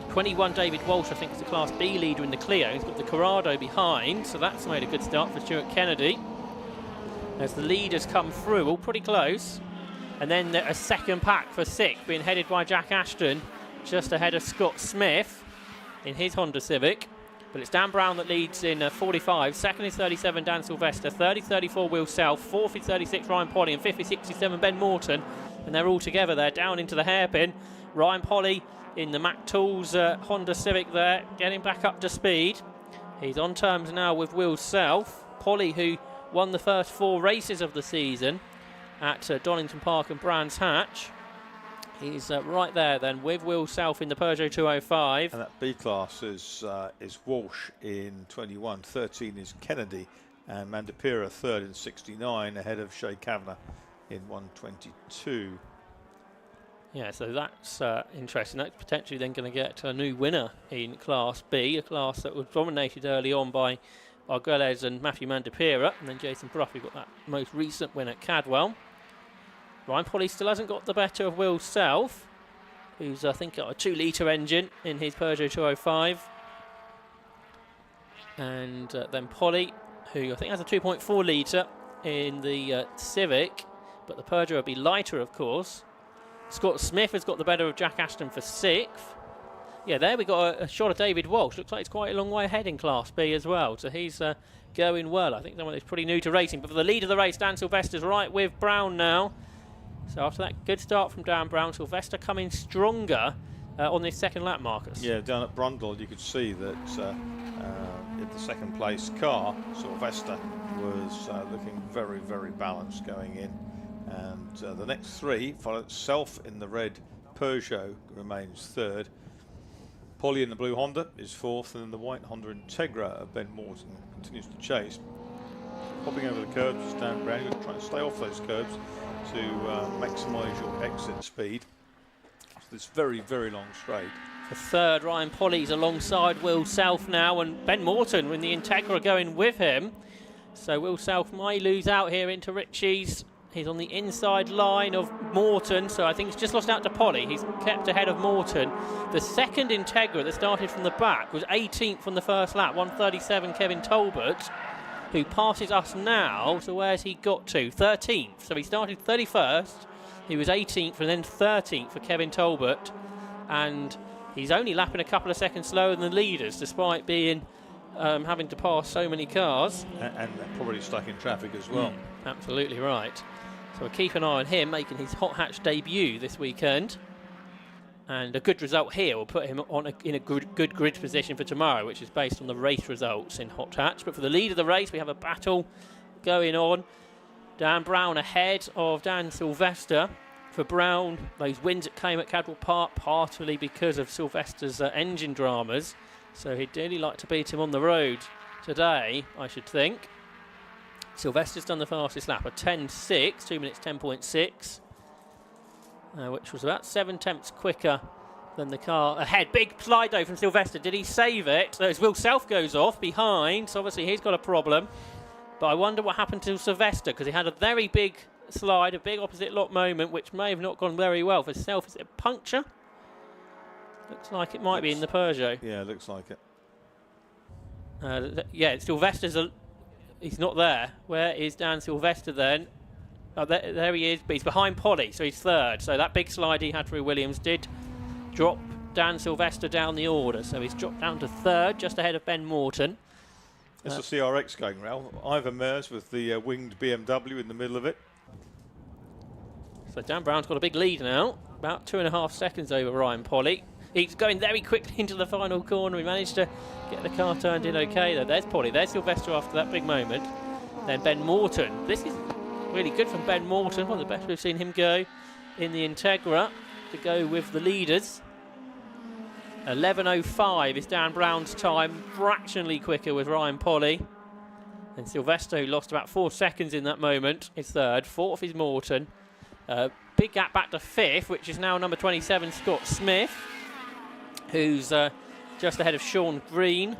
21 David Walsh, I think, is the Class B leader in the Clio. He's got the Corrado behind, so that's made a good start for Stuart Kennedy. As the leaders come through, all pretty close. And then a second pack for 6th, being headed by Jack Ashton, just ahead of Scott Smith in his Honda Civic. But it's Dan Brown that leads in 45. Second is 37, Dan Sylvester. Third is 34, Will Self. Fourth is 36, Ryan Polly. And fifth is 67, Ben Morton. And they're all together there, down into the hairpin. Ryan Polly in the Mac Tools Honda Civic there, getting back up to speed. He's on terms now with Will Self. Polly, who won the first 4 races of the season at Donington Park and Brands Hatch. He's right there then with Will Self in the Peugeot 205. And that B class is Walsh in 21, 13 is Kennedy, and Mandapira third in 69, ahead of Shea Kavanagh in 122. Yeah, so that's interesting. That's potentially then going to get a new winner in Class B, a class that was dominated early on by Arguelles and Matthew Mandapira, and then Jason Bruff, who got that most recent win at Cadwell. Ryan Polly still hasn't got the better of Will Self, who's, I think, got a 2-litre engine in his Peugeot 205. And then Polly, who I think has a 2.4-litre in the Civic, but the Peugeot will be lighter, of course. Scott Smith has got the better of Jack Ashton for 6th. Yeah, there we got a shot of David Walsh. Looks like he's quite a long way ahead in Class B as well. So he's going well. I think someone who's pretty new to racing. But for the lead of the race, Dan Sylvester's right with Brown now. So after that good start from Dan Brown, Sylvester coming stronger on this second lap, Marcus. Yeah, down at Brundle, you could see that in the second place car, Sylvester was looking very, very balanced going in. And the next 3 followed. Self in the red Peugeot remains 3rd. Polly in the blue Honda is 4th, and then the white Honda Integra of Ben Morton continues to chase. Popping over the curbs is Dan Brown. You're trying to stay off those curbs to maximise your exit speed. So this very, very long straight. For 3rd, Ryan Polly's alongside Will Self now, and Ben Morton with the Integra going with him. So Will Self might lose out here into Ritchie's. He's on the inside line of Morton, so I think he's just lost out to Polly. He's kept ahead of Morton. The second Integra that started from the back was 18th on the first lap, 137 Kevin Talbot, who passes us now. So where's he got to? 13th. So he started 31st, he was 18th, and then 13th for Kevin Talbot. And he's only lapping a couple of seconds slower than the leaders, despite being having to pass so many cars. And probably stuck in traffic as well. Absolutely right. So we'll keep an eye on him making his hot hatch debut this weekend. And a good result here will put him on in a good grid position for tomorrow, which is based on the race results in hot hatch. But for the lead of the race, we have a battle going on. Dan Brown ahead of Dan Sylvester. For Brown, those wins that came at Cadwell Park, partly because of Sylvester's engine dramas. So he'd really like to beat him on the road today, I should think. Sylvester's done the fastest lap, a 10.6, 2 minutes 10.6, which was about 7 tenths quicker than the car ahead. Big slide though from Sylvester. Did he save it? So as Will Self goes off behind, so obviously he's got a problem. But I wonder what happened to Sylvester, because he had a very big slide, a big opposite lock moment, which may have not gone very well for Self. Is it a puncture? Looks like it might be in the Peugeot. Yeah, it looks like it. Yeah, Sylvester's he's not there. Where is Dan Sylvester then? Oh, there he is, but he's behind Polly, so he's 3rd. So that big slide he had through Williams did drop Dan Sylvester down the order. So he's dropped down to third, just ahead of Ben Morton. It's a CRX going round. Ivan Mears with the winged BMW in the middle of it. So Dan Brown's got a big lead now, about 2.5 seconds over Ryan Polly. He's going very quickly into the final corner. He managed to get the car turned in okay though. There's Polly, there's Sylvester after that big moment. Then Ben Morton. This is really good from Ben Morton. One of the best we've seen him go in the Integra to go with the leaders. 11.05 is Dan Brown's time, fractionally quicker with Ryan Polly. And Sylvester, who lost about 4 seconds in that moment, is third. Fourth is Morton. Big gap back to fifth, which is now number 27, Scott Smith, who's just ahead of Sean Green.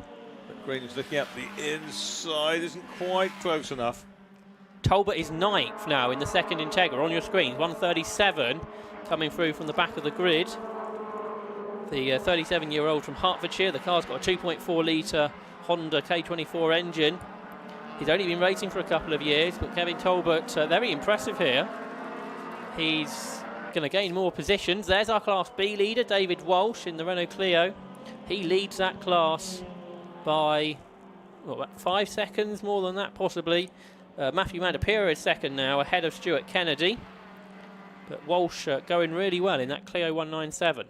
But Green is looking up the inside, isn't quite close enough. Talbot is ninth now in the second Integra. On your screens, 137 coming through from the back of the grid. The 37-year-old from Hertfordshire. The car's got a 2.4 litre Honda K24 engine. He's only been racing for a couple of years, but Kevin Talbot, very impressive here. He's going to gain more positions. There's our Class B leader, David Walsh, in the Renault Clio. He leads that class by, about 5 seconds, more than that possibly. Matthew Mandapira is second now, ahead of Stuart Kennedy. But Walsh going really well in that Clio 197.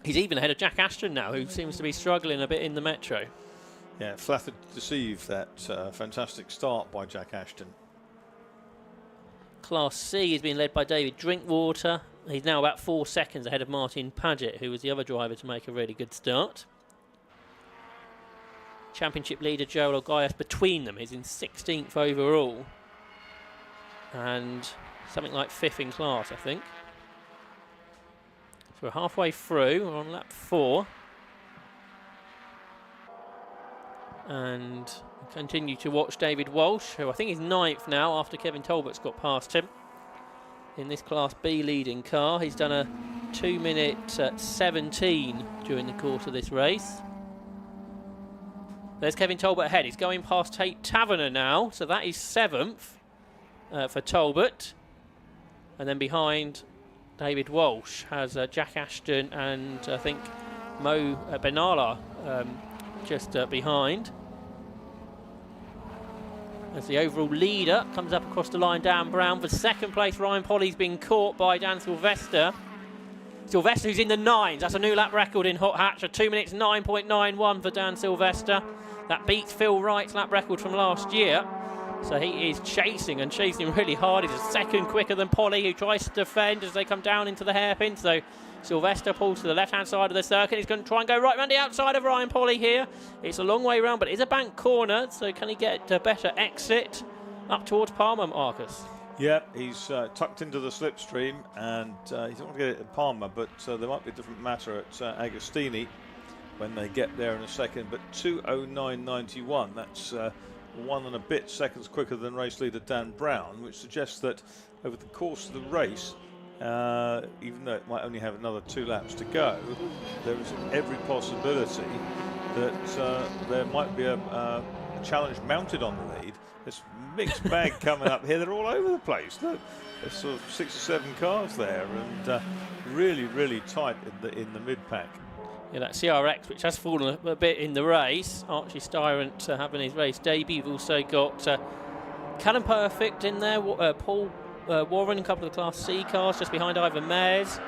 He's even ahead of Jack Ashton now, who seems to be struggling a bit in the Metro. Yeah, flattered to deceive that fantastic start by Jack Ashton. Class C is being led by David Drinkwater. He's now about 4 seconds ahead of Martin Paget, who was the other driver to make a really good start. Championship leader Joel Ogaias between them is in 16th overall. And something like 5th in class, I think. So we're halfway through, we're on lap 4. And we continue to watch David Walsh, who I think is 9th now after Kevin Talbot's got past him. In this Class B leading car, he's done a 2-minute 17 during the course of this race. There's Kevin Talbot ahead. He's going past Tate Taverner now, so that is 7th for Talbot. And then behind David Walsh has Jack Ashton and I think Mo Benalla just behind. As the overall leader comes up across the line, Dan Brown. For second place, Ryan Polly's been caught by Dan Sylvester. Sylvester, who's in the 9s. That's a new lap record in Hot Hatch. A 2 minutes 9.91 for Dan Sylvester. That beats Phil Wright's lap record from last year. So he is chasing and chasing really hard. He's a second quicker than Polly, who tries to defend as they come down into the hairpin. So Sylvester pulls to the left-hand side of the circuit. He's going to try and go right round the outside of Ryan Polly here. It's a long way round, but it is a bank corner. So can he get a better exit up towards Palmer, Marcus? Yeah, he's tucked into the slipstream, and he's not going to get it at Palmer, but there might be a different matter at Agostini when they get there in a second. But 2:09.91, that's 1 and a bit seconds quicker than race leader Dan Brown, which suggests that over the course of the race, even though it might only have another 2 laps to go, there is every possibility that there might be a challenge mounted on the lead. This mixed bag coming up here, they're all over the place. Look, there's sort of 6 or 7 cars there, and really, really tight in the mid-pack. Yeah, that CRX, which has fallen a bit in the race. Archie Styrant having his race debut. You've also got Callum Perfect in there, Paul Warren, a couple of the Class C cars just behind Ivan Mears.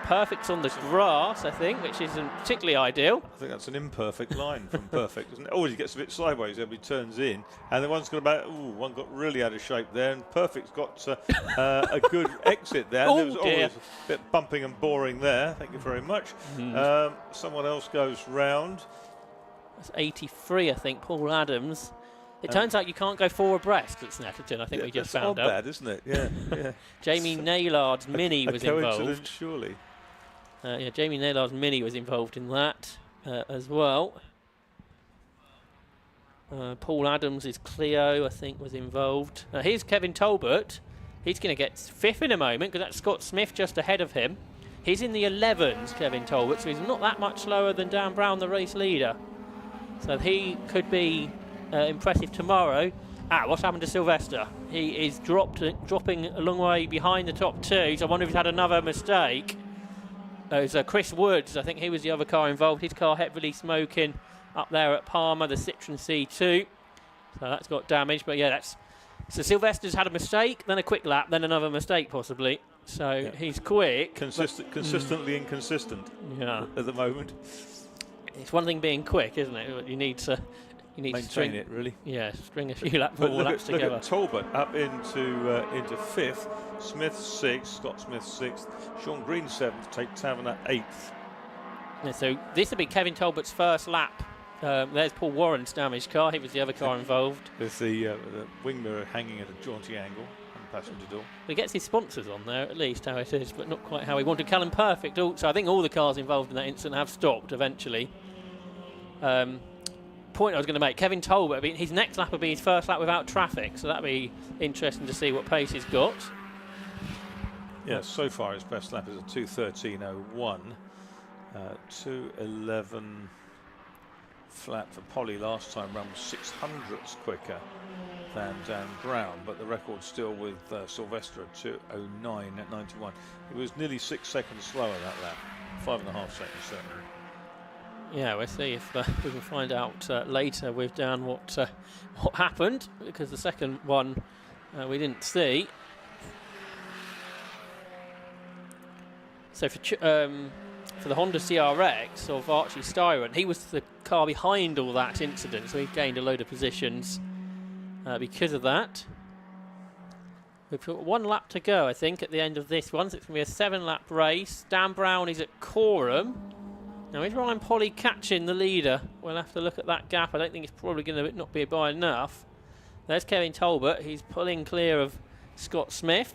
Perfect's on the grass, I think, which isn't particularly ideal. I think that's an imperfect line from Perfect, isn't it? Oh, he gets a bit sideways there, but he turns in. And the one's got one got really out of shape there, and Perfect's got a good exit there. There was always a bit bumping and boring there. Thank you very much. Someone else goes round. That's 83, I think, Paul Adams. It turns out you can't go 4 abreast at Snetterton, I think we just found out. That's not bad, isn't it? Yeah, yeah. Jamie Naylard's Mini was involved. Surely. Yeah, Jamie Naylard's Mini was involved in that as well. Paul Adams' Clio, I think, was involved. Here's Kevin Talbot. He's going to get 5th in a moment because that's Scott Smith just ahead of him. He's in the 11s, Kevin Talbot, so he's not that much slower than Dan Brown, the race leader. So he could be impressive tomorrow. What's happened to Sylvester? He is dropping a long way behind the top 2, so I wonder if he's had another mistake. it was Chris Woods. I think he was the other car involved. His car heavily smoking up there at Palmer, the Citroen C2. So that's got damage. But yeah, so Sylvester's had a mistake, then a quick lap, then another mistake possibly. So he's quick. Consistently inconsistent. Yeah. At the moment. It's one thing being quick, isn't it? You need to maintain it, really. Yeah, string a few laps together. Look at Talbot up into fifth, Smith sixth, Scott Smith sixth, Sean Green seventh, Tate Taverner eighth. Yeah, so this will be Kevin Talbot's first lap. There's Paul Warren's damaged car. He was the other car involved. With the wing mirror hanging at a jaunty angle on the passenger door. He gets his sponsors on there, at least how it is, but not quite how he wanted. Callum Perfect also. I think all the cars involved in that incident have stopped eventually. Point I was going to make, Kevin Talbot, his next lap will be his first lap without traffic, so that'll be interesting to see what pace he's got. Yeah, so far his best lap is a 2:13.01. 2:11 flat for Polly. Last time round was 600ths quicker than Dan Brown, but the record still with Sylvester at 2:09 at 91. It was nearly 6 seconds slower that lap, 5.5 seconds certainly. Yeah, we'll see if we can find out later with Dan what happened, because the second one we didn't see. So for the Honda CRX of Archie Styrant, he was the car behind all that incident, so he gained a load of positions because of that. We've got 1 lap to go, I think, at the end of this one, so it's going to be a 7-lap race. Dan Brown is at Coram. Now, is Ryan Polly catching the leader? We'll have to look at that gap. I don't think it's probably going to not be by enough. There's Kevin Talbot. He's pulling clear of Scott Smith,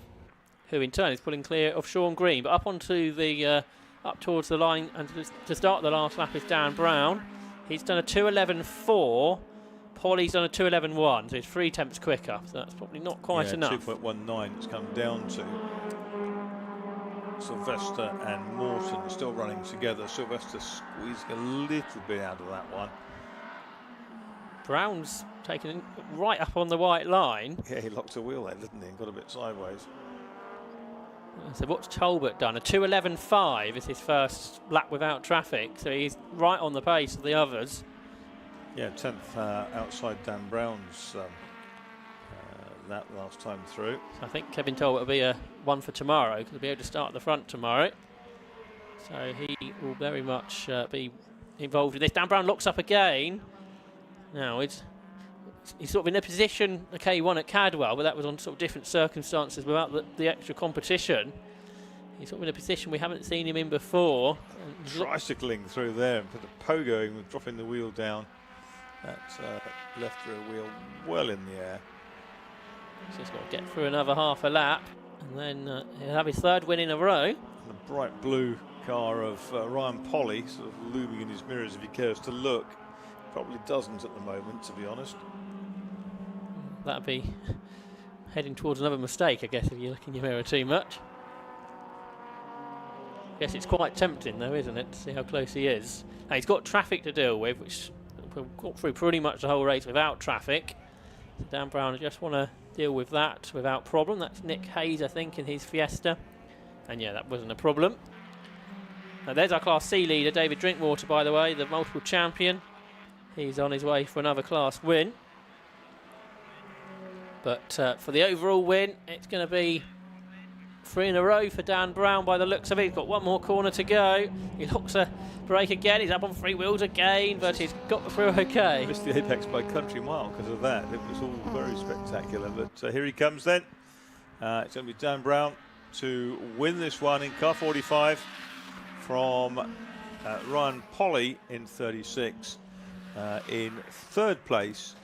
who in turn is pulling clear of Sean Green. But up onto the up towards the line, and to start the last lap is Dan Brown. He's done a 2:11.4. Polly's done a 2:11.1, so he's 3 tenths quicker. So that's probably not quite enough. 2.19 it's come down to. Sylvester and Morton still running together. Sylvester squeezing a little bit out of that one. Brown's taken it right up on the white line. Yeah, he locked a wheel there, didn't he? And got a bit sideways. So what's Talbot done? A 2:11.5 is his first lap without traffic, so he's right on the pace of the others. Yeah, 10th outside Dan Brown's that last time through. So I think Kevin Talbot will be a one for tomorrow, because he'll be able to start at the front tomorrow. So he will very much be involved in this. Dan Brown locks up again. Now he's sort of in a position, okay, he won at Cadwell, but that was on sort of different circumstances without the extra competition. He's sort of in a position we haven't seen him in before. Tricycling through there and put the pogoing with dropping the wheel down. That left rear wheel well in the air. He's just got to get through another half a lap, and then he'll have his 3rd win in a row. And the bright blue car of Ryan Polly sort of looming in his mirrors if he cares to look. Probably doesn't at the moment, to be honest. That'd be heading towards another mistake, I guess, if you look in your mirror too much. I guess it's quite tempting, though, isn't it, to see how close he is. Now, he's got traffic to deal with, which we've got through pretty much the whole race without traffic. So Dan Brown just want to deal with that without problem. That's Nick Hayes, I think, in his Fiesta. And yeah, that wasn't a problem. Now, there's our Class C leader, David Drinkwater, by the way, the multiple champion. He's on his way for another class win. But for the overall win, it's going to be 3 in a row for Dan Brown by the looks of it. He's got 1 more corner to go. He locks a brake again. He's up on 3 wheels again, but he's got through okay. Missed the apex by country mile because of that. It was all very spectacular. But here he comes then. It's going to be Dan Brown to win this one in car 45 from Ryan Polly in 36. In 3rd place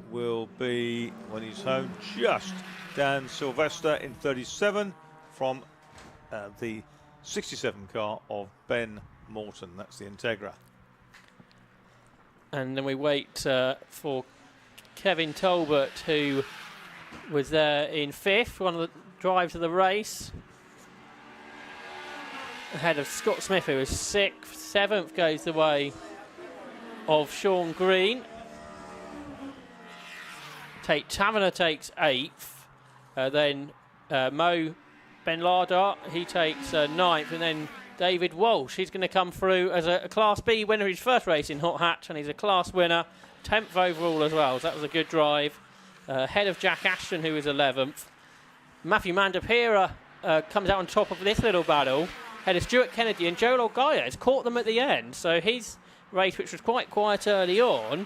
will be, when he's home, just Dan Sylvester in 37 from the 67 car of Ben Morton. That's the Integra. And then we wait for Kevin Talbot, who was there in 5th, one of the drives of the race. Ahead of Scott Smith, who was 6th. 7th goes the way of Sean Green. Tate Taverner takes 8th. Then Mo Ben Lardart, he takes 9th. And then David Walsh. He's going to come through as a Class B winner, his first race in Hot Hatch, and he's a class winner, 10th overall as well. So that was a good drive. Ahead of Jack Ashton, who was 11th. Matthew Mandapira comes out on top of this little battle. Ahead of Stuart Kennedy, and Joel Ogaya has caught them at the end. So his race, which was quite quiet early on,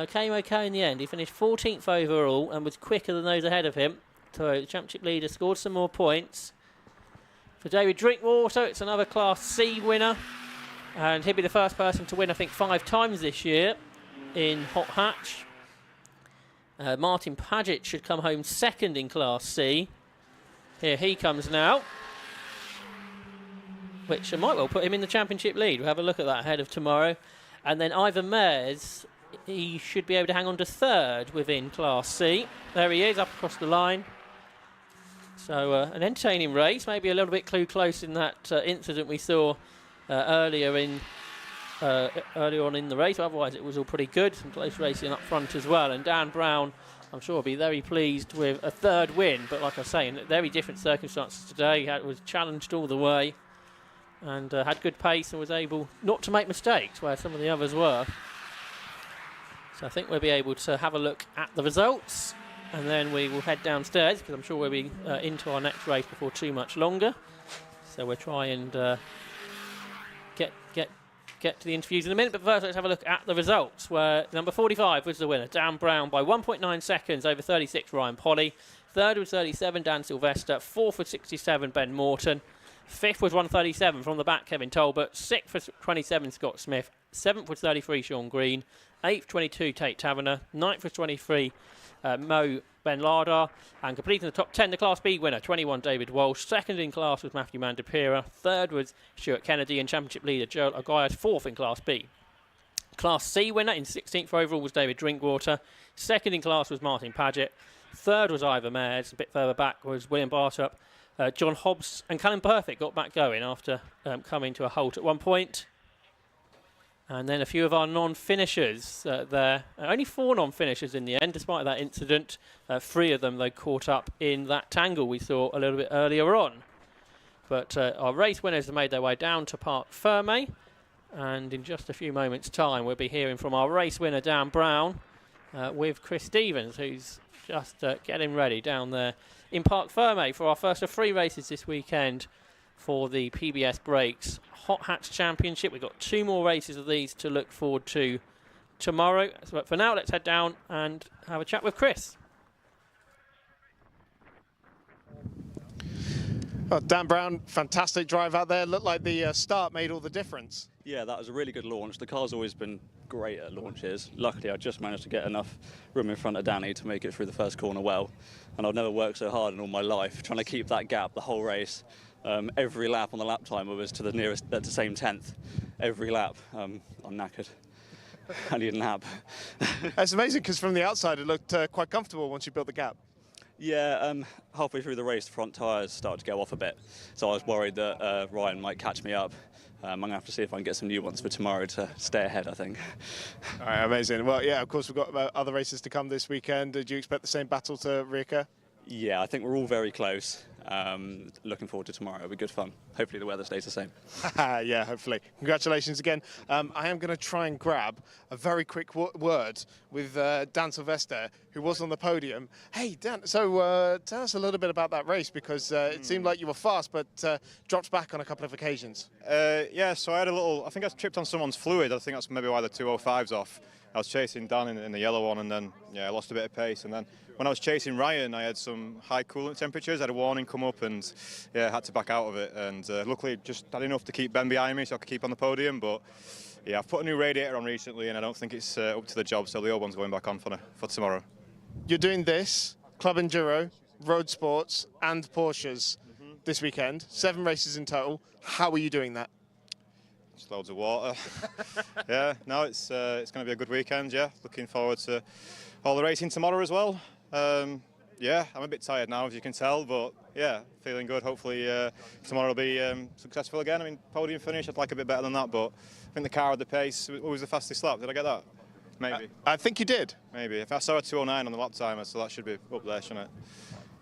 came okay in the end. He finished 14th overall and was quicker than those ahead of him. So the championship leader scored some more points. For David Drinkwater, it's another Class C winner. And he'll be the first person to win, I think, 5 times this year in Hot Hatch. Martin Paget should come home second in Class C. Here he comes now, which might well put him in the championship lead. We'll have a look at that ahead of tomorrow. And then Ivan Mares, he should be able to hang on to third within Class C. There he is, up across the line. So an entertaining race, maybe a little bit too close in that incident we saw earlier on in the race. Otherwise, it was all pretty good. Some close racing up front as well. And Dan Brown, I'm sure, will be very pleased with a third win. But like I say, in very different circumstances today. He was challenged all the way and had good pace and was able not to make mistakes where some of the others were. So I think we'll be able to have a look at the results, and then we will head downstairs because I'm sure we'll be into our next race before too much longer. So we'll try and get to the interviews in a minute. But first, let's have a look at the results, where number 45 was the winner, Dan Brown, by 1.9 seconds over 36, Ryan Polly. Third was 37, Dan Sylvester. Fourth was 67, Ben Morton. Fifth was 137 from the back, Kevin Tolbert. Sixth was 27, Scott Smith. Seventh was 33, Sean Green. Eighth, 22, Tate Taverner. Ninth was 23, Mo Ben Lardar. And completing the top 10, the Class B winner, 21, David Walsh. Second in class was Matthew Mandapira. Third was Stuart Kennedy, and championship leader Joel Ogaya. Fourth in Class B. Class C winner in 16th overall was David Drinkwater. Second in class was Martin Paget. Third was Ivor Mares. A bit further back was William Bartrup. John Hobbs and Callum Perfect got back going after coming to a halt at one point. And then a few of our non-finishers there. Only 4 non-finishers in the end, despite that incident. 3 of them, though, caught up in that tangle we saw a little bit earlier on. But our race winners have made their way down to Parc Ferme. And in just a few moments' time, we'll be hearing from our race winner, Dan Brown, with Chris Stevens, who's just getting ready down there in Parc Ferme for our first of 3 races this weekend for the PBS Brakes Hot Hatch Championship. We've got 2 more races of these to look forward to tomorrow. But for now, let's head down and have a chat with Chris. Well, Dan Brown, fantastic drive out there. Looked like the start made all the difference. Yeah, that was a really good launch. The car's always been great at launches. Luckily, I just managed to get enough room in front of Danny to make it through the first corner well. And I've never worked so hard in all my life, trying to keep that gap the whole race. Every lap on the lap timer was to the nearest, at the same 10th. Every lap. I'm knackered. I need a nap. It's amazing because from the outside it looked quite comfortable once you built the gap. Yeah, halfway through the race, the front tyres started to go off a bit. So I was worried that Ryan might catch me up. I'm going to have to see if I can get some new ones for tomorrow to stay ahead, I think. All right, amazing. Well, yeah, of course, we've got other races to come this weekend. Do you expect the same battle to reoccur? Yeah, I think we're all very close. Looking forward to tomorrow. It'll be good fun. Hopefully the weather stays the same. Yeah, hopefully. Congratulations again. I am going to try and grab a very quick word with Dan Sylvester, who was on the podium. Hey, Dan, so tell us a little bit about that race, because it seemed like you were fast, but dropped back on a couple of occasions. Yeah, so I had I think I tripped on someone's fluid. I think that's maybe why the 205's off. I was chasing Dan in the yellow one, and then, yeah, I lost a bit of pace. And then when I was chasing Ryan, I had some high coolant temperatures. I had a warning come up, and, yeah, I had to back out of it. And luckily, just had enough to keep Ben behind me so I could keep on the podium. But, yeah, I've put a new radiator on recently, and I don't think it's up to the job, so the old one's going back on for tomorrow. You're doing this, Club Enduro, Road Sports, and Porsches this weekend. 7 races in total. How are you doing that? Just loads of water. Yeah, no, it's going to be a good weekend, yeah. Looking forward to all the racing tomorrow as well. Yeah, I'm a bit tired now, as you can tell, but yeah, feeling good. Hopefully tomorrow will be successful again. I mean, podium finish, I'd like a bit better than that, but I think the car had the pace. What was the fastest lap? Did I get that? Maybe. I think you did. Maybe. If I saw a 209 on the lap timer, so that should be up there, shouldn't it?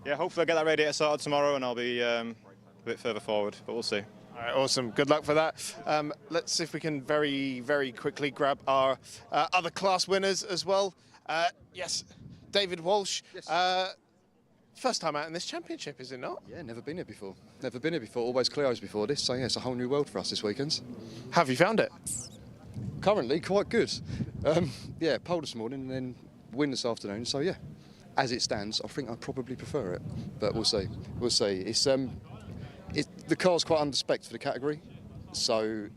Yeah, hopefully I'll get that radiator sorted tomorrow and I'll be a bit further forward, but we'll see. All right, awesome. Good luck for that. Let's see if we can very, very quickly grab our other class winners as well. Yes, David Walsh. Yes. First time out in this championship, is it not? Yeah, never been here before. Never been here before. Always Clio's before this, so yeah, it's a whole new world for us this weekend. How have you found it? Currently, quite good. Yeah, pole this morning and then win this afternoon. So yeah, as it stands, I think I probably prefer it, but we'll see. We'll see. It's the car's quite under-spec'd for the category, so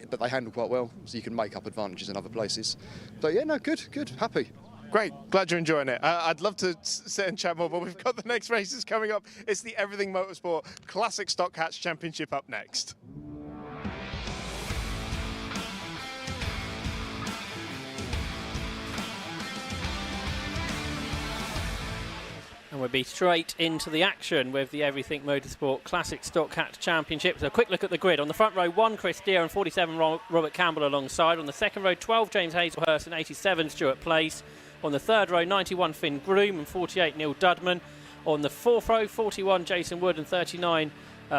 but they handle quite well, so you can make up advantages in other places. But yeah, no, good, happy. Great, glad you're enjoying it. I'd love to sit and chat more, but we've got the next races coming up. It's the Everything Motorsport Classic Stock Hatch Championship up next. And we'll be straight into the action with the Everything Motorsport Classic Stock Hatch Championship. So a quick look at the grid. On the front row, 1 Chris Deere and 47 Robert Campbell alongside. On the second row, 12 James Hazelhurst and 87 Stuart Place. On the third row, 91 Finn Groom and 48 Neil Dudman. On the fourth row, 41 Jason Wood and 39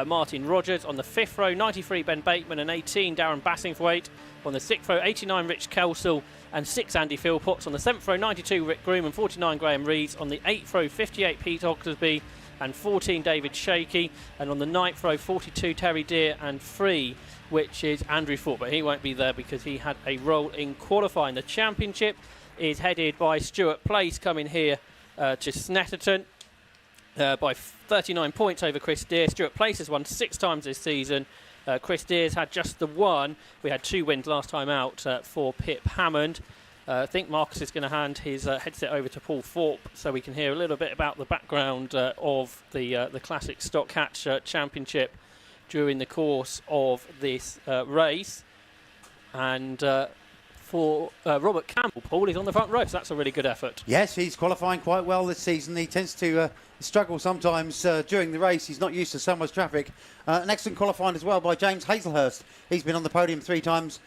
Martin Rogers. On the fifth row, 93 Ben Bateman and 18 Darren Bassingthwaite. On the sixth row, 89 Rich Kelsall and 6 Andy Philpotts. On the seventh row, 92 Rick Groom and 49 Graham Rees. On the eighth row, 58 Pete Oglesby and 14 David Shaky. And on the ninth row, 42 Terry Deere and 3, which is Andrew Fort. But he won't be there because he had a role in qualifying. The championship is headed by Stuart Place, coming here to Snetterton by 39 points over Chris Deere. Stuart Place has won 6 times this season. Chris Deere's had just the one. We had 2 wins last time out for Pip Hammond. I think Marcus is going to hand his headset over to Paul Thorpe so we can hear a little bit about the background of the Classic Stock Hatch Championship during the course of this race. And for Robert Campbell, Paul, he's on the front row, so that's a really good effort. Yes, he's qualifying quite well this season. He tends to struggle sometimes during the race. He's not used to so much traffic. An excellent qualifying as well by James Hazelhurst. He's been on the podium 3 times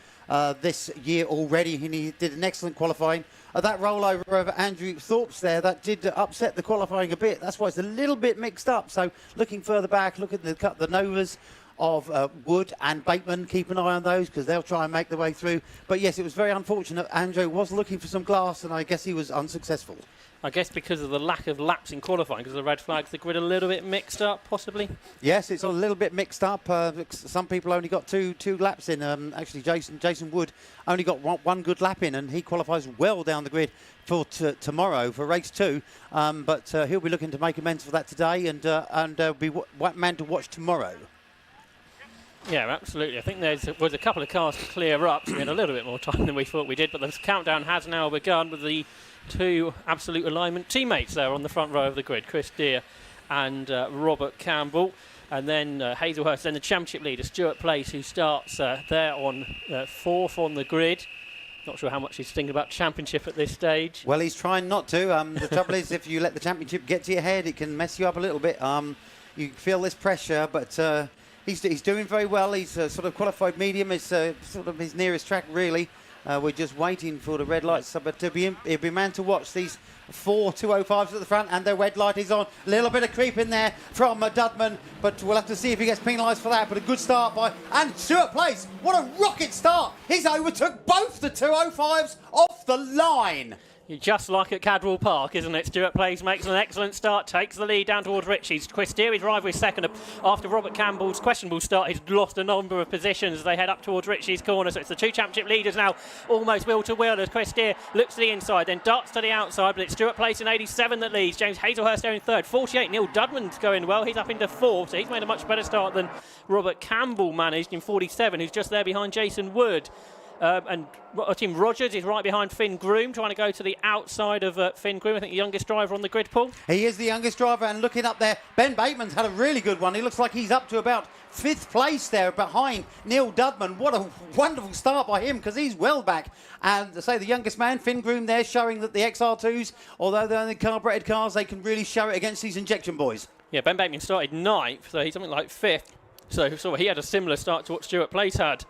this year already, and he did an excellent qualifying. That rollover of Andrew Thorpe's there, that did upset the qualifying a bit. That's why it's a little bit mixed up. So looking further back, look at the Novas of Wood and Bateman. Keep an eye on those because they'll try and make their way through. But yes, it was very unfortunate. Andrew was looking for some glass and I guess he was unsuccessful. I guess because of the lack of laps in qualifying, because of the red flags, the grid a little bit mixed up, possibly? Yes, it's a little bit mixed up. Some people only got two laps in. Actually, Jason Wood only got one good lap in, and he qualifies well down the grid for tomorrow for race 2. But he'll be looking to make amends for that today, and be man to watch tomorrow. Yeah, absolutely. I think there was a couple of cars to clear up, so we had a little bit more time than we thought we did, but the countdown has now begun with the 2 absolute alignment teammates there on the front row of the grid, Chris Deere and Robert Campbell. And then Hazelhurst, then the championship leader, Stuart Place, who starts there on 4th on the grid. Not sure how much he's thinking about championship at this stage. Well, he's trying not to. The trouble is, if you let the championship get to your head, it can mess you up a little bit. You feel this pressure, but he's doing very well. He's sort of qualified medium. It's sort of his nearest track, really. We're just waiting for the red lights, but he'll be man to watch. These 4 205s at the front, and the red light is on. A little bit of creep in there from Dudman, but we'll have to see if he gets penalised for that. But a good start and Stuart Place. What a rocket start! He's overtook both the 205s off the line. Just like at Cadwell Park, isn't it? Stuart Place makes an excellent start, takes the lead down towards Ritchie's. Chris Deere, his rival, is second. After Robert Campbell's questionable start, he's lost a number of positions as they head up towards Ritchie's corner. So it's the 2 championship leaders now, almost wheel to wheel as Chris Deere looks to the inside, then darts to the outside, but it's Stuart Place in 87 that leads. James Hazelhurst there in 3rd. 48, Neil Dudman's going well. He's up into 4th, so he's made a much better start than Robert Campbell managed in 47, who's just there behind Jason Wood. And Team Rogers is right behind Finn Groom, trying to go to the outside of Finn Groom. I think the youngest driver on the grid, Paul. He is the youngest driver, and looking up there, Ben Bateman's had a really good one. He looks like he's up to about 5th place there behind Neil Dudman. What a wonderful start by him, because he's well back. And to say the youngest man, Finn Groom there, showing that the XR2s, although they're only carburetted cars, they can really show it against these injection boys. Yeah, Ben Bateman started 9th, so he's something like 5th. So he had a similar start to what Stuart Place had.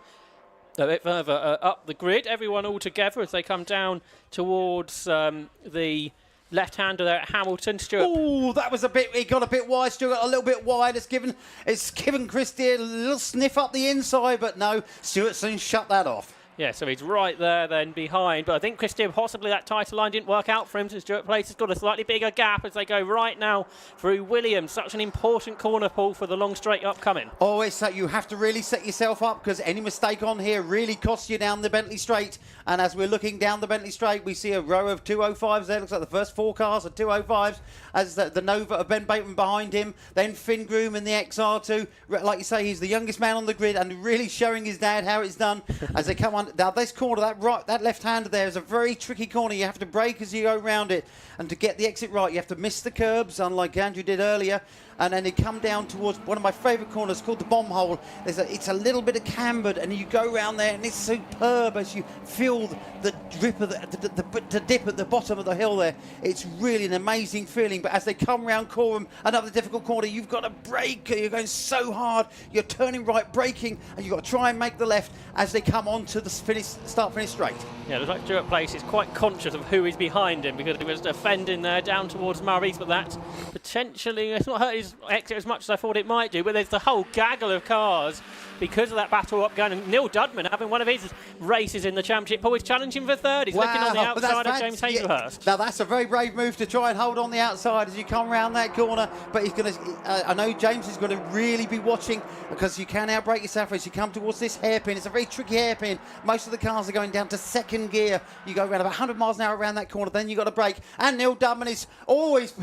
A bit further up the grid, everyone all together as they come down towards the left-hander there at Hamilton. Stuart. Oh, that was a bit. He got a bit wide. Stuart got a little bit wide. It's given Chris Deere a little sniff up the inside, but no, Stuart soon shut that off. Yeah, so he's right there then behind. But I think Chris Deere, possibly that tighter line didn't work out for him. So Stuart Place has got a slightly bigger gap as they go right now through Williams. Such an important corner, Paul, for the long straight upcoming. Oh, it's that you have to really set yourself up, because any mistake on here really costs you down the Bentley Straight. And as we're looking down the Bentley Straight, we see a row of 205s there. Looks like the first 4 cars are 205s. As the Nova of Ben Bateman behind him. Then Finn Groom in the XR2. Like you say, he's the youngest man on the grid and really showing his dad how it's done as they come on. Now, this corner, that left-hander there is a very tricky corner. You have to brake as you go around it. And to get the exit right, you have to miss the curbs, unlike Andrew did earlier. And then they come down towards one of my favourite corners called the bomb hole. It's a little bit of cambered, and you go around there, and it's superb as you feel the drip of the dip at the bottom of the hill there. It's really an amazing feeling. But as they come round Coram, another difficult corner, you've got to brake. You're going so hard. You're turning right, braking, and you've got to try and make the left as they come on to the start-finish straight. Yeah, it looks like Stuart Place is quite conscious of who is behind him, because he was defending there down towards Murray's, but that's potentially, it's not hurt his exit as much as I thought it might do. But there's the whole gaggle of cars because of that battle up gun, and Neil Dudman having one of his races in the championship. Paul is challenging for third. He's looking on the outside of James Hazelhurst. Now that's a very brave move to try and hold on the outside as you come around that corner. But he's going to. I know James is going to really be watching, because you can outbrake yourself as you come towards this hairpin. It's a very tricky hairpin. Most of the cars are going down to second gear. You go around about 100 miles an hour around that corner, then you've got to brake. And Neil Dudman is always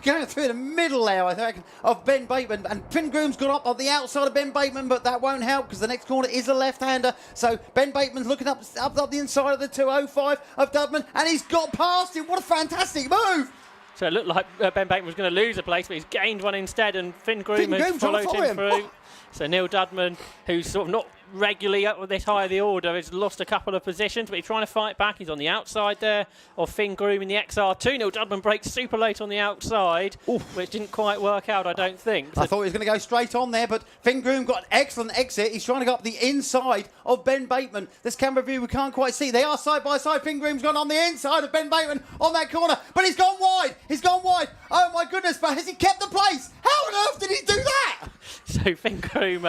going through the middle there, I think, of Ben Bateman. And Finn Groom's got up on the outside of Ben Bateman, but that won't help because the next corner is a left-hander. So Ben Bateman's looking up the inside of the 205 of Dudman, and he's got past him. What a fantastic move! So it looked like Ben Bateman was going to lose a place, but he's gained one instead, and Finn Groom has followed him through. Oh. So Neil Dudman, who's sort of not regularly up with this high of the order, has lost a couple of positions, but he's trying to fight back. He's on the outside there of Finn Groom in the XR2. Neil Dudman brakes super late on the outside, which didn't quite work out, I don't think. So I thought he was going to go straight on there, but Finn Groom got an excellent exit. He's trying to go up the inside of Ben Bateman. This camera view we can't quite see. They are side by side. Finn Groom's gone on the inside of Ben Bateman on that corner, but he's gone wide. He's gone wide. Oh my goodness, but has he kept the place? How on earth did he do that? So Finn Groom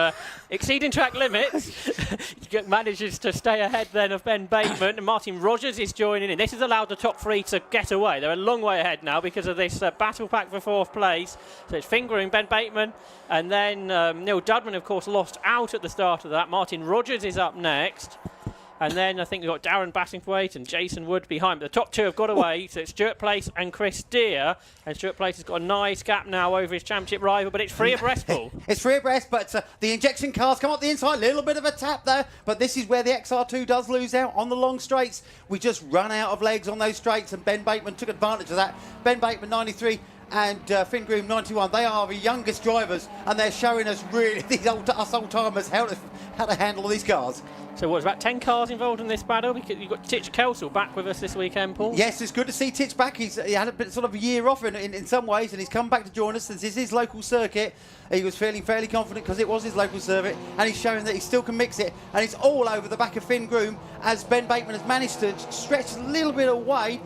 exceeding track limits. Manages to stay ahead then of Ben Bateman, and Martin Rogers is joining in. This has allowed the top 3 to get away. They're a long way ahead now because of this battle pack for 4th place. So it's Finn Groom, Ben Bateman, and then Neil Dudman, of course, lost out at the start of that. Martin Rogers is up next. And then I think we've got Darren Bassingthwaite and Jason Wood behind. But the top 2 have got away. So it's Stuart Place and Chris Deere. And Stuart Place has got a nice gap now over his championship rival. But it's free abreast, Paul. It's free abreast, but the injection cars come up the inside. Little bit of a tap there. But this is where the XR2 does lose out on the long straights. We just run out of legs on those straights. And Ben Bateman took advantage of that. Ben Bateman, 93. And Finn Groom, 91. They are the youngest drivers, and they're showing us really, us old-timers, how to handle these cars. So what's about 10 cars involved in this battle? You've got Titch Kelsall back with us this weekend, Paul. Yes, it's good to see Titch back. He had a bit sort of a year off in some ways, and he's come back to join us. This is his local circuit. He was feeling fairly confident because it was his local circuit, and he's showing that he still can mix it. And it's all over the back of Finn Groom as Ben Bateman has managed to stretch a little bit away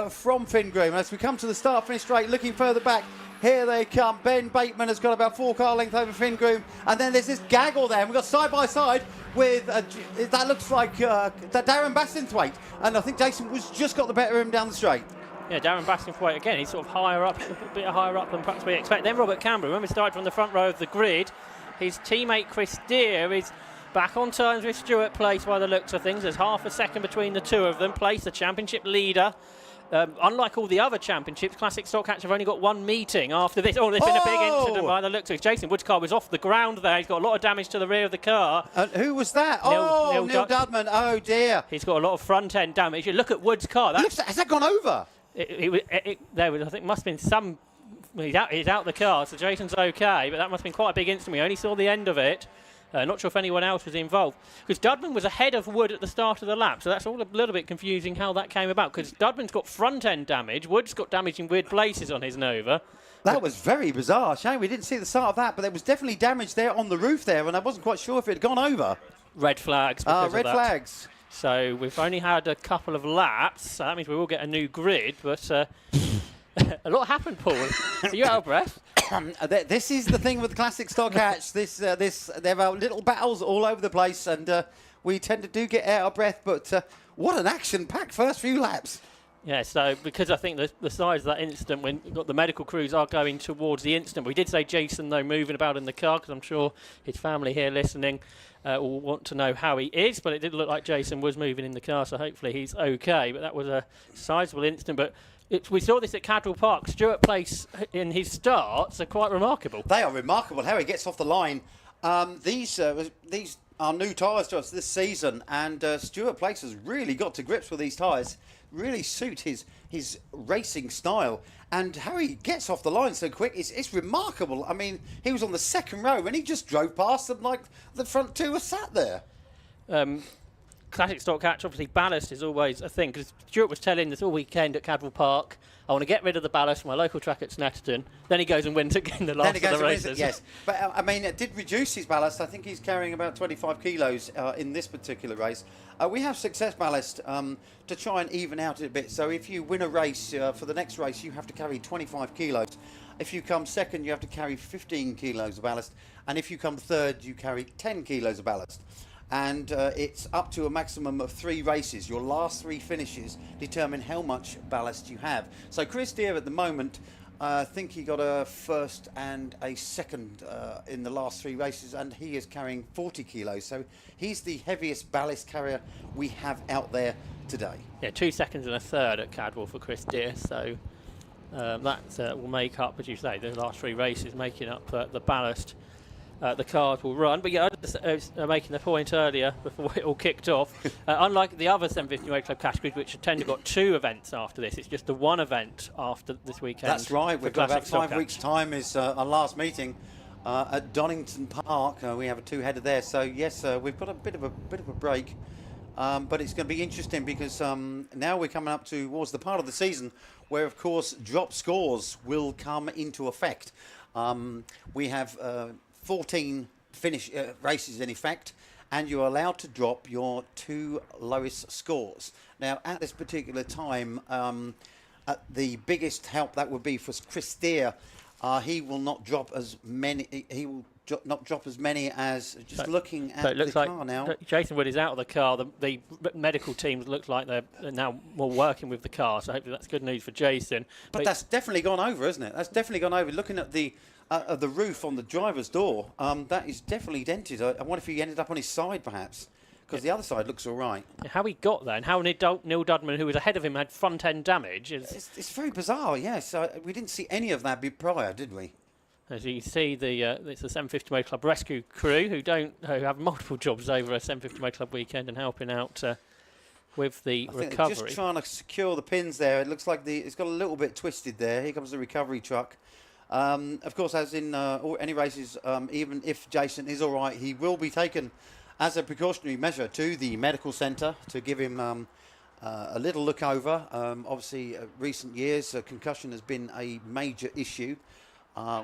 from Finn Groom. As we come to the start-finish straight, looking further back, here they come. Ben Bateman has got about 4 car length over Finn Groom, and then there's this gaggle there. And we've got side by side with that looks like Darren Bassingthwaite, and I think Jason was just got the better of him down the straight. Yeah, Darren Bassingthwaite again. He's sort of higher up, a bit higher up than perhaps we expect. Then Robert Campbell. Remember, started from the front row of the grid. His teammate Chris Deere is back on terms with Stuart Place by the looks of things. There's half a second between the 2 of them. Place, the championship leader. Unlike all the other championships, Classic Stock Hatch have only got 1 meeting after this. Oh, there's been a big incident by the looks of it. Jason Wood's car was off the ground there. He's got a lot of damage to the rear of the car. Who was that? Neil Dudman. Oh, dear. He's got a lot of front-end damage. You look at Wood's car. Has that gone over? There was, I think, must have been some... He's out the car, so Jason's OK, but that must have been quite a big incident. We only saw the end of it. Not sure if anyone else was involved. Because Dudman was ahead of Wood at the start of the lap, so that's all a little bit confusing how that came about. Because Dudman's got front-end damage, Wood's got damage in weird places on his Nova. That was very bizarre. Shame we didn't see the start of that, but there was definitely damage there on the roof there, and I wasn't quite sure if it had gone over. Red flags. Red flags. So we've only had a couple of laps, so that means we will get a new grid, but a lot happened, Paul. Are you out of breath? This is the thing with the classic stock hatch. There are little battles all over the place, and we tend to do get out of breath, but what an action-packed first few laps. Yeah, so because I think the size of that incident, when you've got the medical crews are going towards the incident. We did say Jason, though, moving about in the car, because I'm sure his family here listening will want to know how he is, but it did look like Jason was moving in the car, so hopefully he's okay. But that was a sizable incident. But we saw this at Cadwell Park. Stuart Place in his starts are quite remarkable. They are remarkable, how he gets off the line. These are new tyres to us this season, and Stuart Place has really got to grips with these tyres. Really suit his racing style, and how he gets off the line so quick, it's remarkable. I mean, he was on the second row and he just drove past them like the front two were sat there. Classic stock hatch, obviously ballast is always a thing, because Stuart was telling us all weekend at Cadwell Park, I want to get rid of the ballast from my local track at Snetterton. Then he goes and wins again the last of the races. Yes, but I mean, it did reduce his ballast. I think he's carrying about 25 kilos in this particular race. We have success ballast to try and even out it a bit. So if you win a race, for the next race, you have to carry 25 kilos. If you come second, you have to carry 15 kilos of ballast. And if you come third, you carry 10 kilos of ballast. And it's up to a maximum of 3 races. Your last 3 finishes determine how much ballast you have. So Chris Deere at the moment, I think he got a first and a second in the last 3 races, and he is carrying 40 kilos. So he's the heaviest ballast carrier we have out there today. Yeah, 2 seconds and a third at Cadwell for Chris Deere. So that will make up, as you say, the last 3 races, making up the ballast. The cars will run. But yeah, I was making the point earlier before it all kicked off. Unlike the other 750 Motor Club categories, which tend to got 2 events after this, it's just the 1 event after this weekend. That's right. We've got about 5 weeks' time is our last meeting at Donington Park. We have a 2-header there. So yes, we've got a bit of a break. But it's going to be interesting because now we're coming up towards the part of the season where, of course, drop scores will come into effect. We have 14 races in effect, and you're allowed to drop your 2 lowest scores. Now, at this particular time, the biggest help that would be for Chris Deere. He will not drop as many. He will not drop as many as just looking at it looks the like car now. Jason Wood is out of the car. The medical teams look like they're now more working with the car, so hopefully that's good news for Jason. But that's definitely gone over, isn't it? That's definitely gone over. Looking at the roof on the driver's door, that is definitely dented. I wonder if he ended up on his side, perhaps, because the other side looks all right. How he got there and how Neil Dudman, who was ahead of him, had front-end damage. It's very bizarre, yes. We didn't see any of that prior, did we? As you see, it's the 750 Motor Club rescue crew who have multiple jobs over a 750 Motor Club weekend and helping out with the recovery. Just trying to secure the pins there. It looks like it's got a little bit twisted there. Here comes the recovery truck. Of course, as in any races, even if Jason is all right, he will be taken as a precautionary measure to the medical centre to give him a little look over. Obviously, recent years, concussion has been a major issue,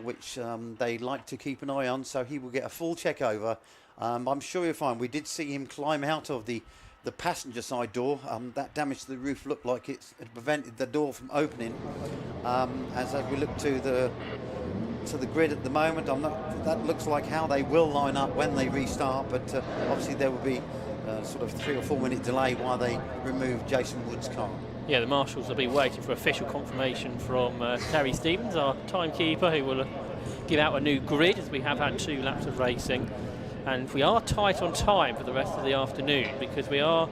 which they like to keep an eye on, so he will get a full check over. I'm sure you'll find we did see him climb out of the passenger side door. That damage to the roof looked like it prevented the door from opening. As we look to the grid at the moment, that looks like how they will line up when they restart, but obviously there will be sort of 3 or 4 minute delay while they remove Jason Wood's car. Yeah, the marshals will be waiting for official confirmation from Terry Stevens, our timekeeper, who will give out a new grid, as we have had 2 laps of racing. And we are tight on time for the rest of the afternoon, because we have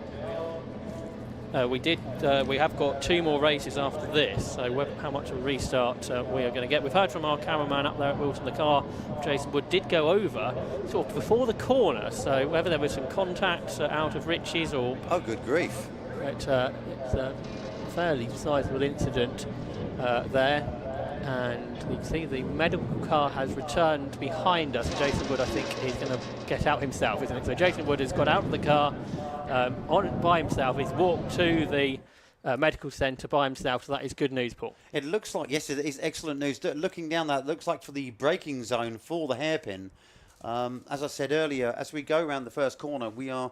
got 2 more races after this, so how much of a restart we are going to get. We've heard from our cameraman up there at Wilton, the car, Jason Wood, did go over sort of before the corner, so whether there was some contact out of Richie's or... Oh, good grief. It's a fairly sizable incident there. And you can see the medical car has returned behind us. Jason Wood, I think, is going to get out himself, isn't it? So Jason Wood has got out of the car by himself. He's walked to the medical centre by himself, so that is good news, Paul. It looks like, yes, it is excellent news. Looking down that, it looks like for the braking zone for the hairpin, As I said earlier, as we go around the first corner, we are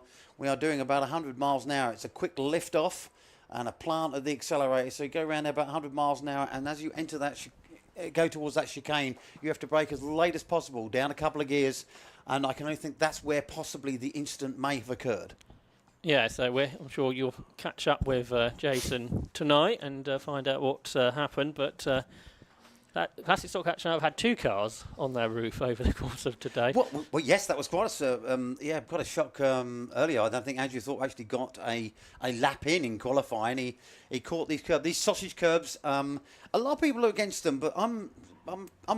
doing about 100 miles an hour. It's a quick lift off and a plant of the accelerator. So you go around there about 100 miles an hour, and as you enter that, go towards that chicane, you have to brake as late as possible, down a couple of gears, and I can only think that's where possibly the incident may have occurred. Yeah, so I'm sure you'll catch up with Jason tonight and find out what happened. But that Classic Stock Action have had 2 cars on their roof over the course of today. Well, yes, that was quite a shock earlier. I don't think Andrew Thorpe actually got a lap in qualifying. He caught these sausage curbs. A lot of people are against them, but I'm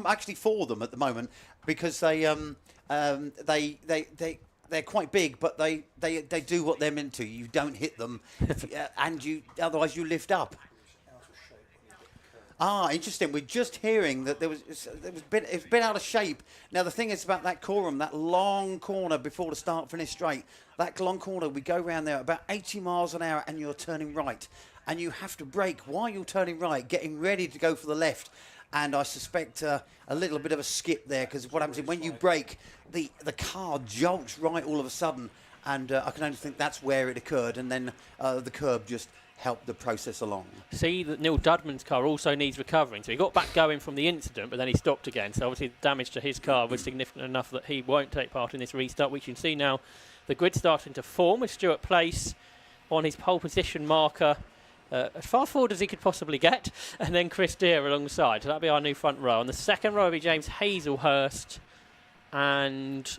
actually for them at the moment because they're quite big, but they do what they're meant to. You don't hit them, and otherwise you lift up. Interesting. We're just hearing that it's been out of shape. Now the thing is about that quorum, that long corner before the start-finish straight. That long corner, we go round there about 80 miles an hour, and you're turning right, and you have to brake while you're turning right, getting ready to go for the left. And I suspect a little bit of a skip there, because what happens is when you brake, the car jolts right all of a sudden, and I can only think that's where it occurred, and then the curb just helped the process along. See that Neil Dudman's car also needs recovering, so he got back going from the incident, but then he stopped again. So obviously the damage to his car was significant enough that he won't take part in this restart. We can see now the grid starting to form with Stuart Place on his pole position marker. As far forward as he could possibly get, and then Chris Deere alongside. So that'll be our new front row. On the second row will be James Hazelhurst, and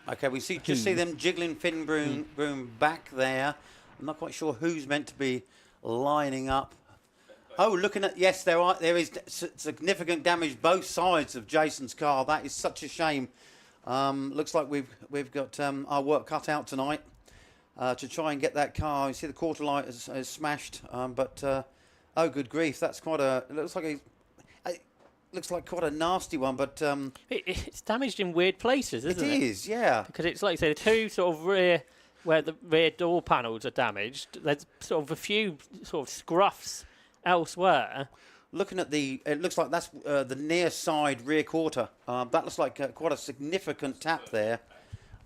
okay, we see them jiggling Finn Broom back there. I'm not quite sure who's meant to be lining up. Oh, looking at there is significant damage both sides of Jason's car. That is such a shame. Looks like we've got our work cut out tonight. To try and get that car. You see the quarter light is smashed, but oh good grief, that's it looks like quite a nasty one, but it's damaged in weird places, isn't it? It is, yeah. Because it's like you say, the 2 sort of rear, where the rear door panels are damaged, there's sort of a few sort of scruffs elsewhere. Looking at it looks like that's the near side rear quarter. That looks like quite a significant tap there.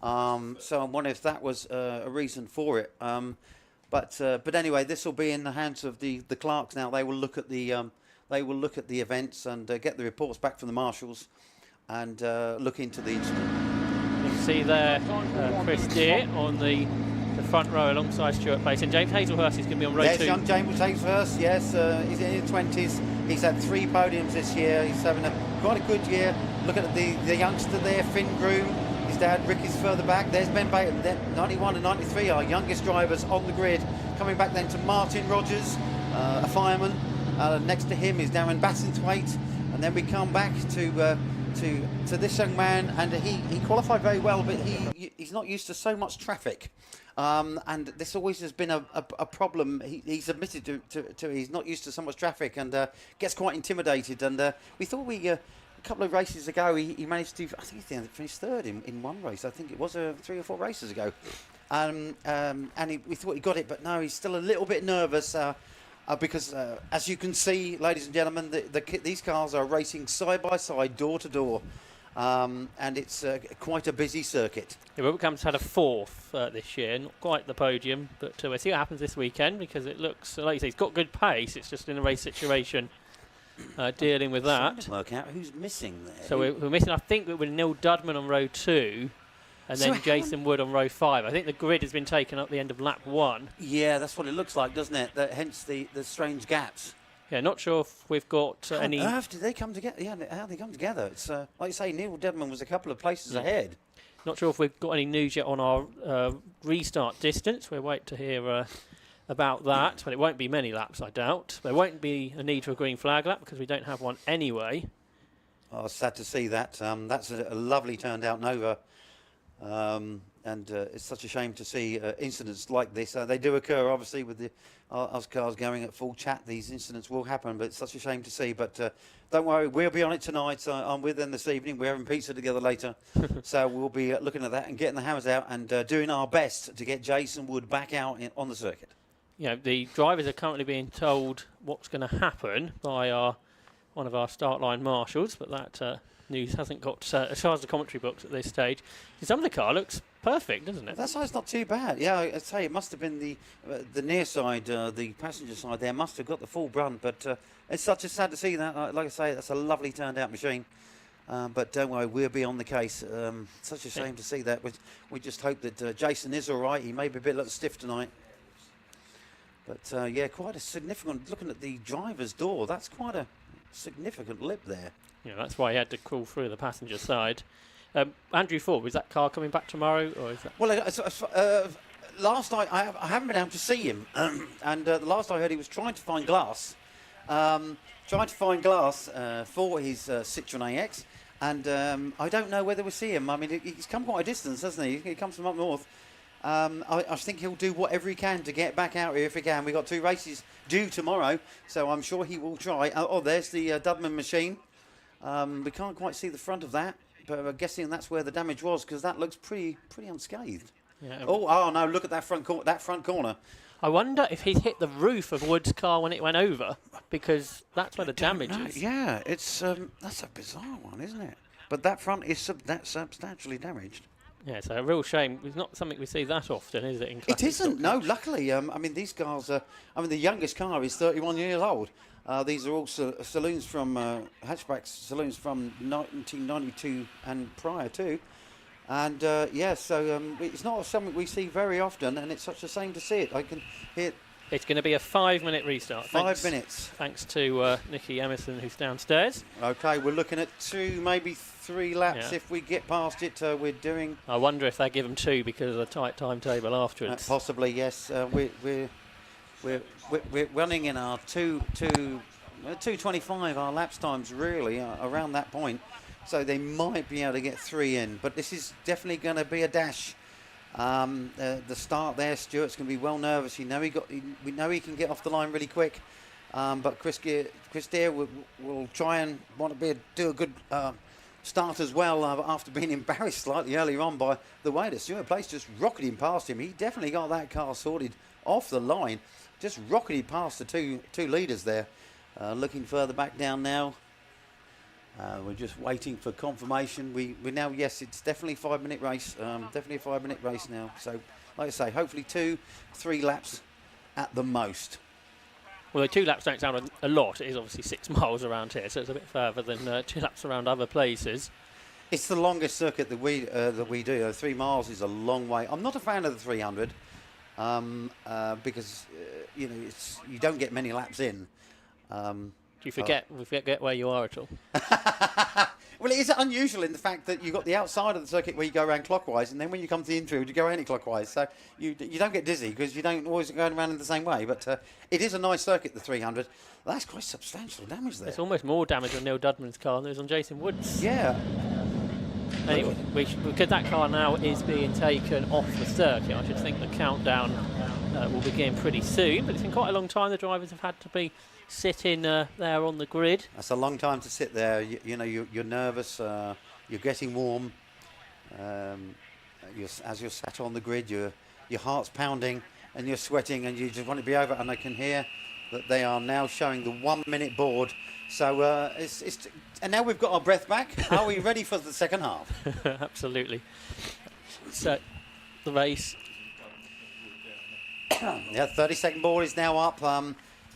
So I'm wondering if that was a reason for it. But anyway, this will be in the hands of the clerks now. They will look at the events and get the reports back from the marshals and look into the incident. You can see there Chris Deere on the front row alongside Stuart Place, and James Hazelhurst is going to be on row 2. There's young James Hazelhurst. Yes, he's in his 20s. He's had 3 podiums this year. He's having quite a good year. Look at the youngster there, Finn Groom. His dad, Rick, is further back. There's Ben Baton. 91 and 93 are youngest drivers on the grid. Coming back then to Martin Rogers, a fireman. Next to him is Darren Bassingthwaite. And then we come back to this young man, and he qualified very well, but he's not used to so much traffic. And this always has been a problem. He's admitted to he's not used to so much traffic and gets quite intimidated. And we thought a couple of races ago, he managed to, I think he finished third in one race. I think it was 3 or 4 races ago. And we thought he got it, but no, he's still a little bit nervous because, as you can see, ladies and gentlemen, these cars are racing side by side, door to door. And it's quite a busy circuit. Yeah, Wilbecamp's had a 4th this year, not quite the podium, but we'll see what happens this weekend, because it looks, like you say, he's got good pace. It's just in a race situation dealing with that. Trying to work out who's missing there. So we're missing, I think, with Neil Dudman on row 2, and then Jason Wood on row 5. I think the grid has been taken up the end of lap 1. Yeah, that's what it looks like, doesn't it? Hence the strange gaps. Yeah, not sure if we've got any. How did they come together? Yeah, how they come together? It's like you say, Neil Dudman was a couple of places ahead. Not sure if we've got any news yet on our restart distance. We'll wait to hear about that, but it won't be many laps, I doubt. There won't be a need for a green flag lap because we don't have one anyway. Oh, sad to see that. That's a lovely turned out Nova. And it's such a shame to see incidents like this. They do occur, obviously, with us cars going at full chat. These incidents will happen, but it's such a shame to see. But don't worry, we'll be on it tonight. I'm with them this evening. We're having pizza together later. So we'll be looking at that and getting the hammers out and doing our best to get Jason Wood back out on the circuit. The drivers are currently being told what's going to happen by our one of our start line marshals, but that news hasn't got as far as the commentary books at this stage. Some of the car looks perfect, doesn't it? That side's not too bad. Yeah, I'd say it must have been the near side, the passenger side there must have got the full brunt, but it's such a sad to see that. Like I say, that's a lovely turned out machine. But don't worry, we'll be on the case. Such a shame to see that. We just hope that Jason is all right. He may be a bit stiff tonight. But yeah, quite a significant, looking at the driver's door, that's quite a significant lip there. Yeah, that's why he had to crawl through the passenger side. Andrew Ford, is that car coming back tomorrow? Or is that? Well, last night I haven't been able to see him. And the last I heard he was trying to find glass. For his Citroen AX. And I don't know whether we'll see him. I mean, he's come quite a distance, hasn't he? He comes from up north. I think he'll do whatever he can to get back out here if he can. We've got 2 races due tomorrow, so I'm sure he will try. Oh, there's the Dudman machine. We can't quite see the front of that, but I'm guessing that's where the damage was, because that looks pretty unscathed. Yeah. Oh no! Look at that front corner. I wonder if he's hit the roof of Wood's car when it went over, because that's where the damage is. Yeah, it's that's a bizarre one, isn't it? But that front is that's substantially damaged. Yeah, it's a real shame. It's not something we see that often, is it? It isn't. No, luckily. I mean, these cars are. I mean, the youngest car is 31 years old. These are all saloons from hatchback saloons from 1992 and prior to. And yeah, so it's not something we see very often, and it's such a shame to see it. I can hear. It's going to be a 5-minute restart. 5 minutes. Thanks to Nicky Emerson, who's downstairs. Okay, we're looking at 2, maybe 3 laps if we get past it. We're doing. I wonder if they give them 2 because of the tight timetable afterwards. Possibly, yes. We're running in our 2:25. Our lapse times really around that point. So they might be able to get 3 in, but this is definitely going to be a dash. The start there, Stewart's going to be well nervous. We know he can get off the line really quick, but Chris Deere will try and want to do a good start as well after being embarrassed slightly earlier on by the way that Stuart Place just rocketed past him. He definitely got that car sorted off the line, just rocketed past the two leaders there. Looking further back down now. We're just waiting for confirmation. We now, yes, it's definitely a 5-minute race. Definitely a 5-minute race now. So, like I say, hopefully 2-3 laps at the most. Well, the 2 laps don't sound a lot. It is obviously 6 miles around here, so it's a bit further than 2 laps around other places. It's the longest circuit that we do. 3 miles is a long way. I'm not a fan of the 300 because you don't get many laps in. Do you forget where you are at all? Well, it is unusual in the fact that you've got the outside of the circuit where you go around clockwise, and then when you come to the infield, you go anti-clockwise. So you don't get dizzy because you don't always go around in the same way. But it is a nice circuit, the 300. That's quite substantial damage there. It's almost more damage on Neil Dudman's car than there is on Jason Wood's. Yeah. Anyway, because that car now is being taken off the circuit, I should think the countdown will begin pretty soon. But it's been quite a long time the drivers have had to be sitting there on the grid. That's a long time to sit there. You're nervous. You're getting warm. As you're sat on the grid, your heart's pounding and you're sweating and you just want it to be over. And I can hear that they are now showing the 1-minute board. So and now we've got our breath back. Are we ready for the second half? Absolutely. So the race. Yeah, 30-second board is now up.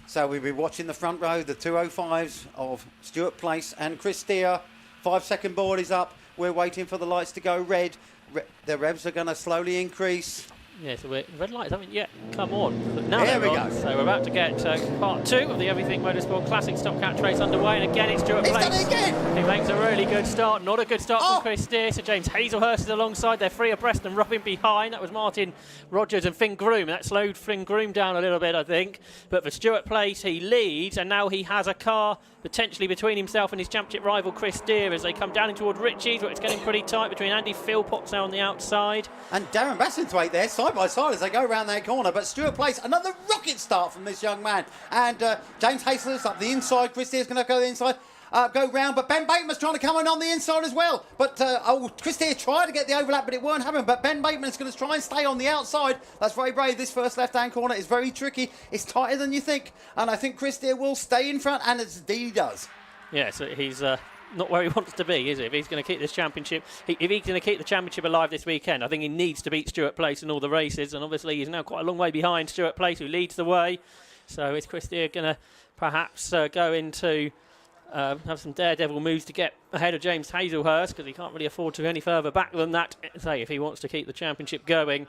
So we'll be watching the front row, the 205s of Stuart Place and Chris Deere. 5-second board is up. We're waiting for the lights to go red. The revs are going to slowly increase. Yeah, so red lights haven't yet come on. But now there we go. So we're about to get part 2 of the Everything Motorsport Classic Stock Catch race underway. And again, it's Stuart Place. He's done it again. He makes a really good start. Not a good start from Chris Deere. So James Hazelhurst is alongside. They're 3 abreast and Robin behind. That was Martin Rogers and Finn Groom. That slowed Finn Groom down a little bit, I think. But for Stuart Place, he leads. And now he has a car potentially between himself and his championship rival Chris Deere as they come down toward Ritchie's, but it's getting pretty tight between Andy Philpotts now on the outside. And Darren Bassingthwaite there, side by side as they go around that corner. But Stuart Place, another rocket start from this young man. And James Hazelhurst up the inside. Chris Deere's going to go the inside. Go round, but Ben Bateman's trying to come in on the inside as well. But Chris Deere tried to get the overlap, but it weren't happening. But Ben Bateman's going to try and stay on the outside. That's very brave. This first left-hand corner is very tricky. It's tighter than you think. And I think Chris Deere will stay in front, and indeed he does. Yeah, so he's not where he wants to be, is he? If he's going to keep this championship, if he's going to keep the championship alive this weekend, I think he needs to beat Stuart Place in all the races, and obviously he's now quite a long way behind Stuart Place, who leads the way. So is Chris Deere going to perhaps go into have some daredevil moves to get ahead of James Hazelhurst, because he can't really afford to go any further back than that, say, if he wants to keep the championship going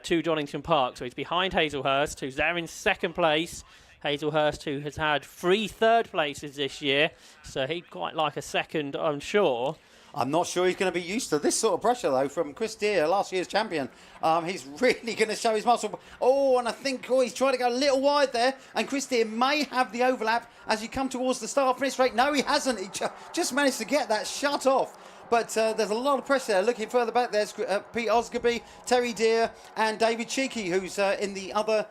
to Donington Park. So he's behind Hazelhurst, who's there in second place. Hazelhurst, who has had 3 third places this year, so he'd quite like a second, I'm sure. I'm not sure he's going to be used to this sort of pressure, though, from Chris Deere, last year's champion. He's really going to show his muscle. Oh, and I think he's trying to go a little wide there, and Chris Deere may have the overlap as you come towards the start-finish straight. No, he hasn't. He just managed to get that shut off. But there's a lot of pressure there. Looking further back, there's Pete Osgerby, Terry Deere, and David Cheeky, who's in the other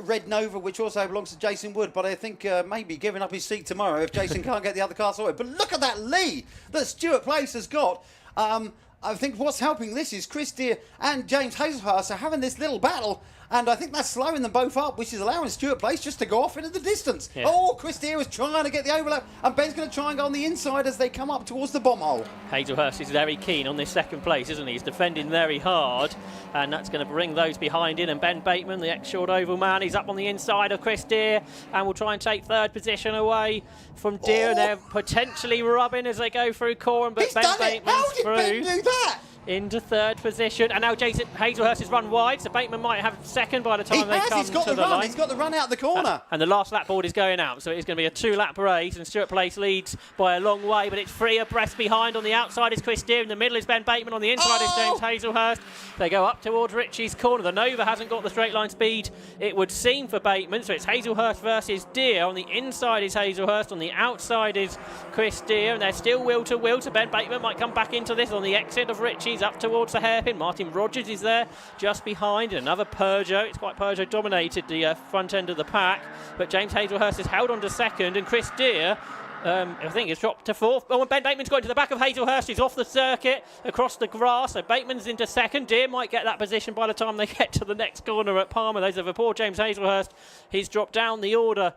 Red Nova, which also belongs to Jason Wood. But I think maybe giving up his seat tomorrow if Jason can't get the other car sorted. But look at that lead that Stuart Place has got. I think what's helping this is Chris Deere and James Hazelhurst are having this little battle. And I think that's slowing them both up, which is allowing Stuart Place just to go off into the distance. Yeah. Oh, Chris Deere was trying to get the overlap, and Ben's going to try and go on the inside as they come up towards the bomb hole. Hazelhurst is very keen on this second place, isn't he? He's defending very hard, and that's going to bring those behind in. And Ben Bateman, the ex-short oval man, he's up on the inside of Chris Deere, and will try and take third position away from Deere. They're potentially rubbing as they go through Coram, but Ben Bateman's through. How did Ben do that? Into third position, and now Jason Hazelhurst has run wide, so Bateman might have second by the time they come to the line. He's got the run out the corner. And the last lap board is going out, so it's going to be a 2-lap race, and Stuart Place leads by a long way, but it's free abreast behind. On the outside is Chris Deere, in the middle is Ben Bateman, on the inside is James Hazelhurst. They go up towards Ritchie's corner. The Nova hasn't got the straight line speed, it would seem, for Bateman, so it's Hazelhurst versus Deere. On the inside is Hazelhurst, on the outside is Chris Deere, and they're still wheel to wheel, so Ben Bateman might come back into this on the exit of Ritchie's up towards the hairpin. Martin Rogers is there just behind, another Peugeot. It's quite Peugeot dominated the front end of the pack, but James Hazelhurst is held on to second, and Chris Deere I think it's dropped to fourth. Oh, and Ben Bateman's going to the back of Hazelhurst. He's off the circuit across the grass, so Bateman's into second. Deere might get that position by the time they get to the next corner at Palmer. Those are for poor James Hazelhurst. He's dropped down the order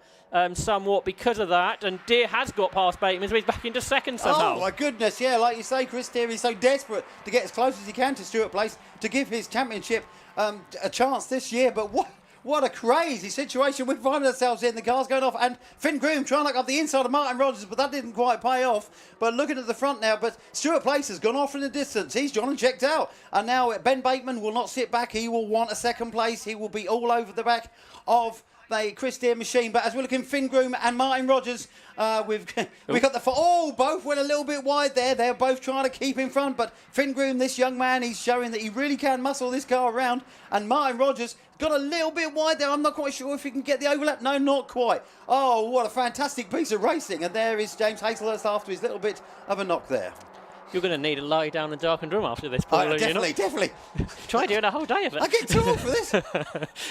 somewhat because of that, and Deere has got past Bateman, so he's back into second somehow. Oh my goodness, yeah, like you say, Chris Deere is so desperate to get as close as he can to Stuart Place to give his championship a chance this year, but what a crazy situation we find ourselves in. The car's going off, and Finn Groom trying to look up the inside of Martin Rogers, but that didn't quite pay off. But looking at the front now, but Stuart Place has gone off in the distance. He's gone and checked out. And now Ben Bateman will not sit back. He will want a second place. He will be all over the back of the Chris Deere machine. But as we're looking, Finn Groom and Martin Rogers, we've got the... both went a little bit wide there. They're both trying to keep in front. But Finn Groom, this young man, he's showing that he really can muscle this car around. And Martin Rogers got a little bit wide there. I'm not quite sure if he can get the overlap. No, not quite. Oh, what a fantastic piece of racing. And there is James Hazelhurst after his little bit of a knock there. You're going to need a lie down and darkened room after this, Paul. Definitely. Try doing a whole day of it. I get too old for this.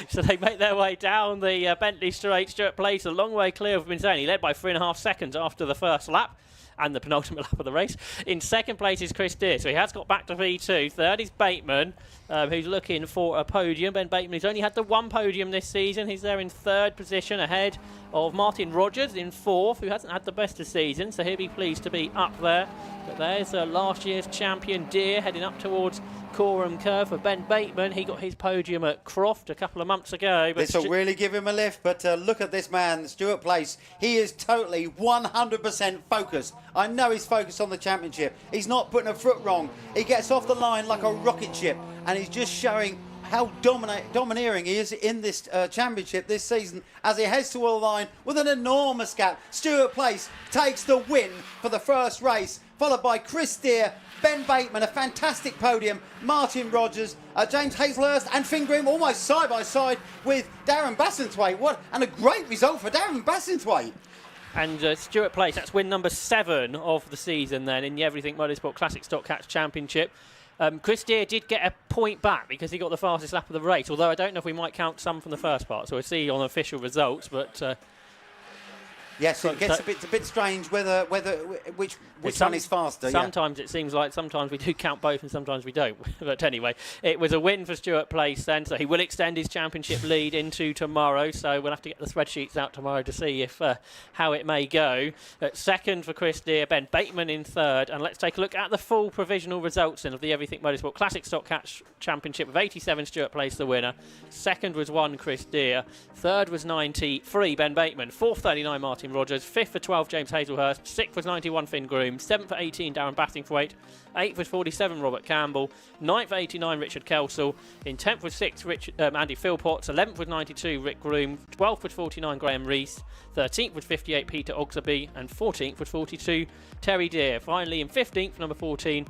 So they make their way down the Bentley Straight. Stuart Place a long way clear, we've been saying. He led by 3.5 seconds after the first lap and the penultimate lap of the race. In second place is Chris Deere, so he has got back to V2. Third is Bateman, who's looking for a podium. Ben Bateman, who's only had the one podium this season. He's there in third position, ahead of Martin Rogers in fourth, who hasn't had the best of season, so he'll be pleased to be up there. But there's last year's champion Deere heading up towards Coram Curve for Ben Bateman. He got his podium at Croft a couple of months ago. But this will really give him a lift, but look at this man, Stuart Place. He is totally 100% focused. I know he's focused on the championship. He's not putting a foot wrong. He gets off the line like a rocket ship, and he's just showing how domineering he is in this championship this season as he heads toward the line with an enormous gap. Stuart Place takes the win for the first race, followed by Chris Deere, Ben Bateman, a fantastic podium, Martin Rogers, James Hazelhurst and Finn Groom almost side by side with Darren Bassingthwaite. And a great result for Darren Bassingthwaite. And Stuart Place, that's win number 7 of the season then in the Everything Motorsport Classic Stock Cats Championship. Chris Deere did get a point back because he got the fastest lap of the race, although I don't know if we might count some from the first part, so we'll see on official results. But Yes, it gets a bit strange which one is faster. Sometimes it seems like sometimes we do count both and sometimes we don't. But anyway, it was a win for Stuart Place then, so he will extend his championship lead into tomorrow. So we'll have to get the spreadsheets out tomorrow to see if how it may go. Second for Chris Deere, Ben Bateman in third, and let's take a look at the full provisional results then of the Everything Motorsport Classic Stock Catch Championship with 87 Stuart Place the winner. Second was 1 Chris Deere. Third was 93 Ben Bateman. Fourth 39 Martin Rogers. Fifth for 12 James Hazelhurst. Sixth was 91 Finn Groom. Seventh for 18 Darren Battingthwaite. Eighth was 47 Robert Campbell. Ninth for 89 Richard Kelsall. In 10th was 6 Andy Philpotts. 11th was 92 Rick Groom. 12th was 49 Graham Rees. 13th was 58 Peter Oxaby. And 14th was 42 Terry Deere. Finally in 15th, number 14,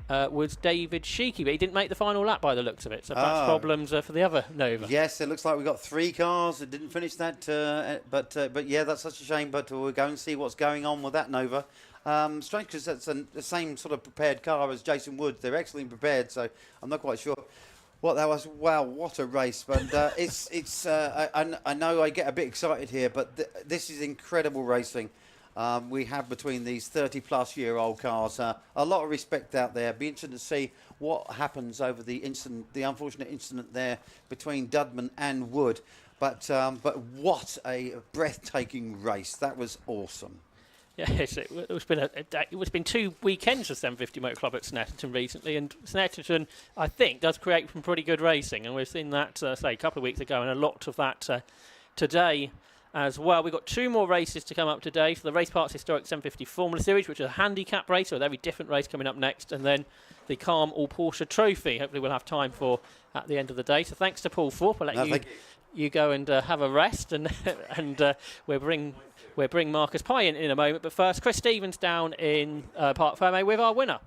was David Sheeky, but he didn't make the final lap by the looks of it, so perhaps problems for the other Nova. Yes, it looks like we've got 3 cars that didn't finish that, but yeah, that's such a shame, but we'll go and see what's going on with that Nova. Strange because that's the same sort of prepared car as Jason Woods. They're excellently prepared, so I'm not quite sure what that was. Wow, what a race. But I know I get a bit excited here, but this is incredible racing. We have between these 30-plus-year-old cars. A lot of respect out there. Be interested to see what happens over the unfortunate incident there between Dudman and Wood. But what a breathtaking race! That was awesome. Yes, it's been 2 weekends for 750 Motor Club at Snetterton recently, and Snetterton, I think, does create some pretty good racing, and we've seen that, say, a couple of weeks ago, and a lot of that today as well. We've got 2 more races to come up today for the Race Parts Historic 750 Formula Series, which is a handicap race with every different race coming up next, and then the Calm All Porsche Trophy. Hopefully we'll have time for at the end of the day. So thanks to Paul Thorpe. I'll let you go and have a rest, and we'll bring Marcus Pye in a moment. But first, Chris Stevens down in Parc Fermé with our winner.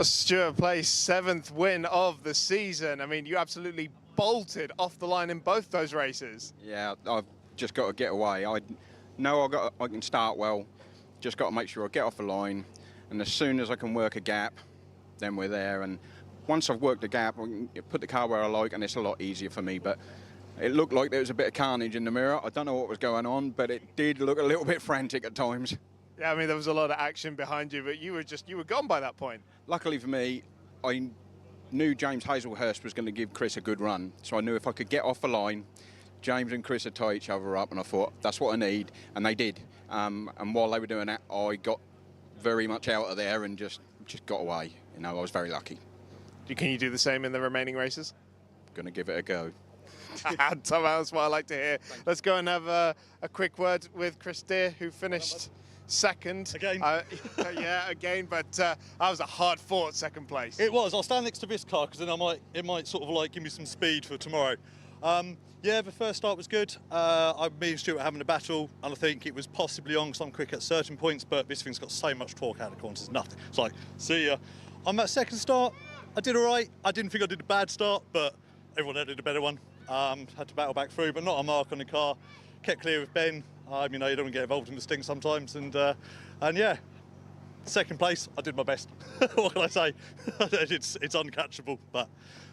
Stuart Place, 7th win of the season. I mean, you absolutely bolted off the line in both those races. Yeah, I've just got to get away. I know I can start well, just got to make sure I get off the line, and as soon as I can work a gap, then we're there. And once I've worked the gap, I can put the car where I like, and it's a lot easier for me. But it looked like there was a bit of carnage in the mirror. I don't know what was going on, but it did look a little bit frantic at times. Yeah, I mean, there was a lot of action behind you, but you were gone by that point. Luckily for me, I knew James Hazelhurst was going to give Chris a good run, so I knew if I could get off the line, James and Chris would tie each other up, and I thought, that's what I need, and they did. And while they were doing that, I got very much out of there and just got away. You know, I was very lucky. Can you do the same in the remaining races? Going to give it a go. Somehow that's what I like to hear. Let's go and have a quick word with Chris Deere, who finished second. Again. Yeah, again, but that was a hard-fought second place. It was. I'll stand next to this car because then it might sort of like give me some speed for tomorrow. Yeah, the first start was good. Me and Stuart were having a battle, and I think it was possibly on because I'm quick at certain points, but this thing's got so much torque out of the corners, it's nothing. It's like, see ya. On that second start, I did all right. I didn't think I did a bad start, but everyone else did a better one. Had to battle back through, but not a mark on the car. Kept clear with Ben. You know, you don't want to get involved in the stink sometimes, and yeah, second place. I did my best. What can I say? It's uncatchable, but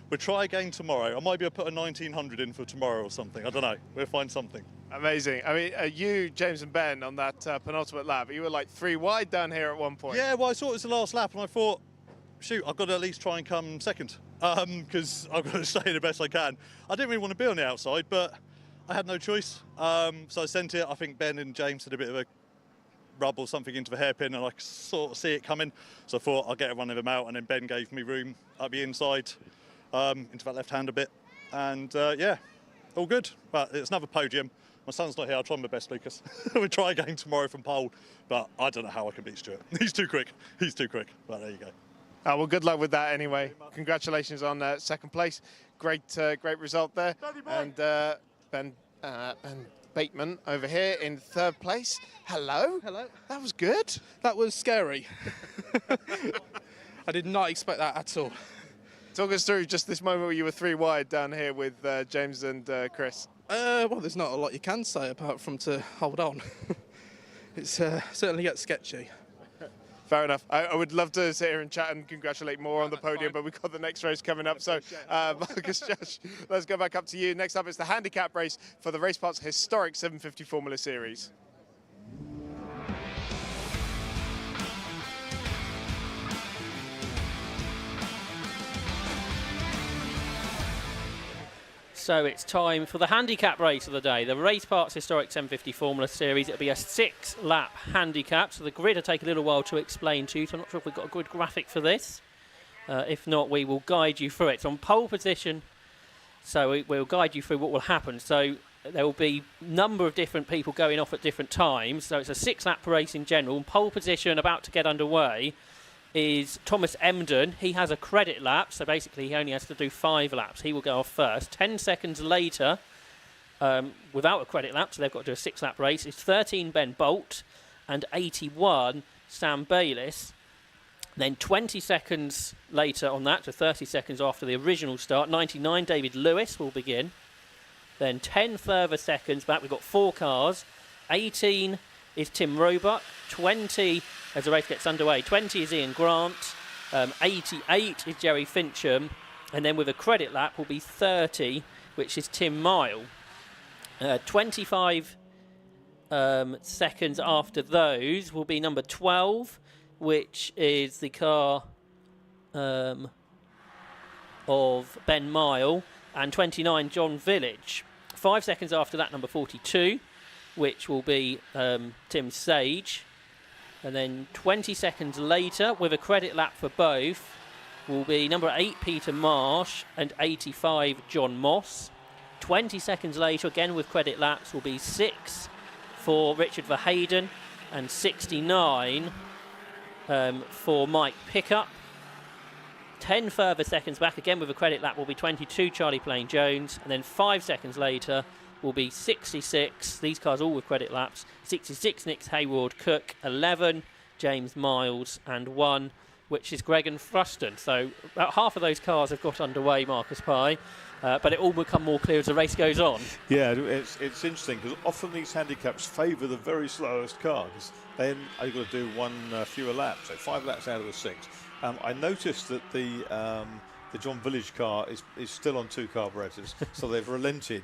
we'll try again tomorrow. I might be able to put a 1900 in for tomorrow or something. I don't know. We'll find something. Amazing. I mean, you, James and Ben, on that penultimate lap, you were like 3 wide down here at one point. Yeah, well, I saw it was the last lap, and I thought, shoot, I've got to at least try and come second, because I've got to stay the best I can. I didn't really want to be on the outside, but I had no choice. So I sent it. I think Ben and James had a bit of a rub or something into the hairpin, and I sort of see it coming. So I thought I'll get one of them out, and then Ben gave me room up the inside, into that left hand a bit. And yeah, all good. But it's another podium. My son's not here. I'll try my best, Lucas. We'll try again tomorrow from pole, but I don't know how I can beat Stuart. He's too quick. He's too quick. But there you go. Well, good luck with that anyway. Congratulations on second place. Great result there. And Ben Bateman over here in third place. Hello. Hello. That was good. That was scary. I did not expect that at all. Talk us through just this moment where you were 3 wide down here with James and Chris. Well, there's not a lot you can say apart from to hold on. It certainly gets sketchy. Fair enough. I would love to sit here and chat and congratulate more on the podium, but we've got the next race coming up. So, Marcus, Josh, let's go back up to you. Next up is the handicap race for the Race Parts historic 750 Formula Series. So it's time for the handicap race of the day, the Race Parts Historic 750 Formula Series. It'll be a 6-lap handicap, so the grid will take a little while to explain to you, so I'm not sure if we've got a good graphic for this. If not, we will guide you through it. So on pole position, so we'll guide you through what will happen. So there will be a number of different people going off at different times, so it's a 6-lap race in general. And pole position about to get underway is Thomas Emden. He has a credit lap, so basically he only has to do 5 laps. He will go off first. 10 seconds later, without a credit lap, so they've got to do a 6-lap race, is 13 Ben Bolt and 81 Sam Bayliss. Then 20 seconds later on that, so 30 seconds after the original start, 99 David Lewis will begin. Then 10 further seconds back, we've got 4 cars. 18 is Tim Roebuck. 20, as the race gets underway, 20 is Ian Grant. 88 is Jerry Fincham. And then with a credit lap will be 30, which is Tim Mile. 25 seconds after those will be number 12, which is the car of Ben Mile, and 29 John Village. 5 seconds after that, number 42, which will be Tim Sage. And then 20 seconds later, with a credit lap for both, will be number 8 Peter Marsh and 85 John Moss. 20 seconds later, again with credit laps, will be 6 for Richard Verheyden and 69 for Mike Pickup. 10 further seconds back, again with a credit lap, will be 22 Charlie Plain Jones, and then 5 seconds later will be 66, these cars all with credit laps, 66 Nick Hayward Cook, 11 James Miles, and 1 which is Gregan Fruston. So about half of those cars have got underway, Marcus Pye, but it all will become more clear as the race goes on. Yeah, it's interesting because often these handicaps favour the very slowest car because then you've got to do 1 fewer laps, so 5 laps out of the 6. I noticed that the John Village car is still on 2 carburetors, so they've relented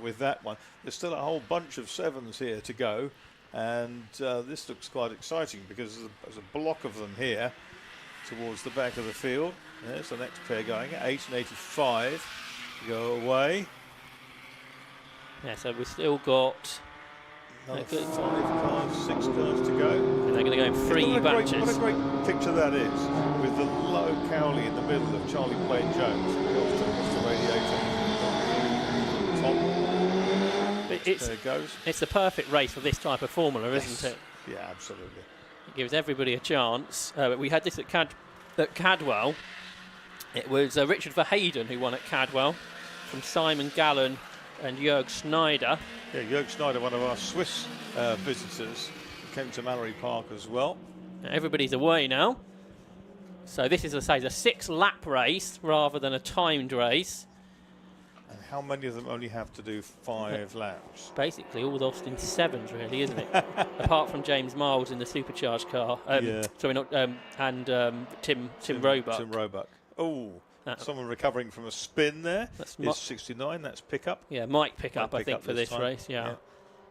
with that one. There's still a whole bunch of 7s here to go, and this looks quite exciting because there's a block of them here towards the back of the field. There's the next pair going, 8 and 85 go away. Yeah, so we've still got 5 cars, 6 cars to go. And they're going to go in 3 batches. What a great picture that is, with the low Cowley in the middle of Charlie Plain Jones. What's the radiator? Top. There it goes. It's the perfect race for this type of formula, isn't it? Yeah, absolutely. It gives everybody a chance. We had this at Cadwell. It was Richard Verheyden who won at Cadwell, from Simon Gallen and Jörg Schneider. Yeah, Jörg Schneider, one of our Swiss visitors, came to Mallory Park as well. Now everybody's away now. So this is, as I say, a 6-lap race rather than a timed race. And how many of them only have to do 5 laps? Basically all the Austin 7s, really, isn't it? Apart from James Miles in the supercharged car. Yeah. Sorry, not Tim Roebuck. Tim Roebuck. Oh, someone recovering from a spin there. That's 69. That's Pickup. Yeah, Mike Pickup, I think, for this race. Yeah.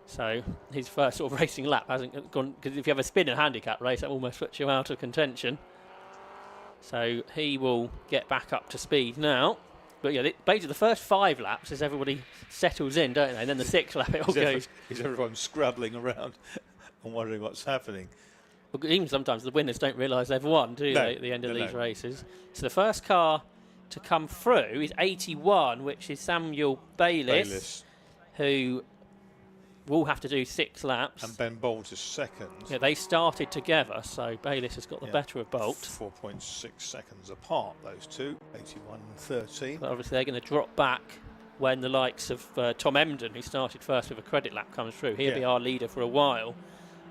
So his first sort of racing lap hasn't gone, because if you have a spin in a handicap race, that almost puts you out of contention. So he will get back up to speed now. But yeah, basically the first 5 laps as everybody settles in, don't they? And then the 6th lap it all goes. Is everyone scrabbling around and wondering what's happening? But even sometimes the winners don't realise they've won, do they, at the end of these races? So the first car to come through is 81, which is Samuel Bayliss, who will have to do 6 laps. And Ben Bolt is second. Yeah, they started together, so Bayliss has got the better of Bolt. 4.6 seconds apart, those two, 81.13. But obviously they're going to drop back when the likes of Tom Emden, who started first with a credit lap, comes through. He'll be our leader for a while,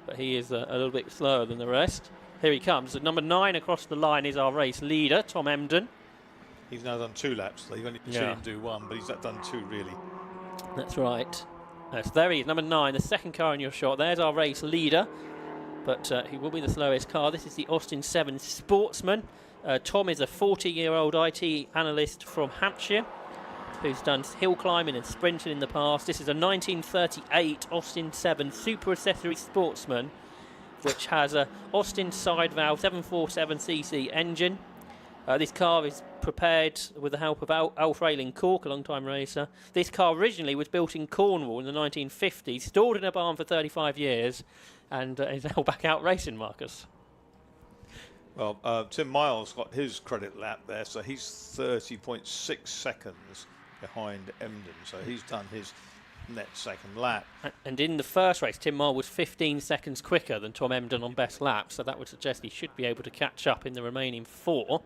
but he is a little bit slower than the rest. Here he comes. At number 9 across the line is our race leader, Tom Emden. He's now done 2 laps. They've only seen him do 1, but he's done 2 really. That's right. So there he is, number 9, the second car in your shot. There's our race leader. but he will be the slowest car. This is the Austin 7 Sportsman. Tom is a 40-year-old IT analyst from Hampshire who's done hill climbing and sprinting in the past. This is a 1938 Austin 7 Super Accessory Sportsman, which has a Austin side valve 747cc engine. This car is prepared with the help of Alf Rayling Cork, a long-time racer. This car originally was built in Cornwall in the 1950s, stored in a barn for 35 years, and is now back out racing, Marcus. Well, Tim Miles got his credit lap there, so he's 30.6 seconds behind Emden, so he's done his net second lap. And in the first race, Tim Miles was 15 seconds quicker than Tom Emden on best lap, so that would suggest he should be able to catch up in the remaining 4.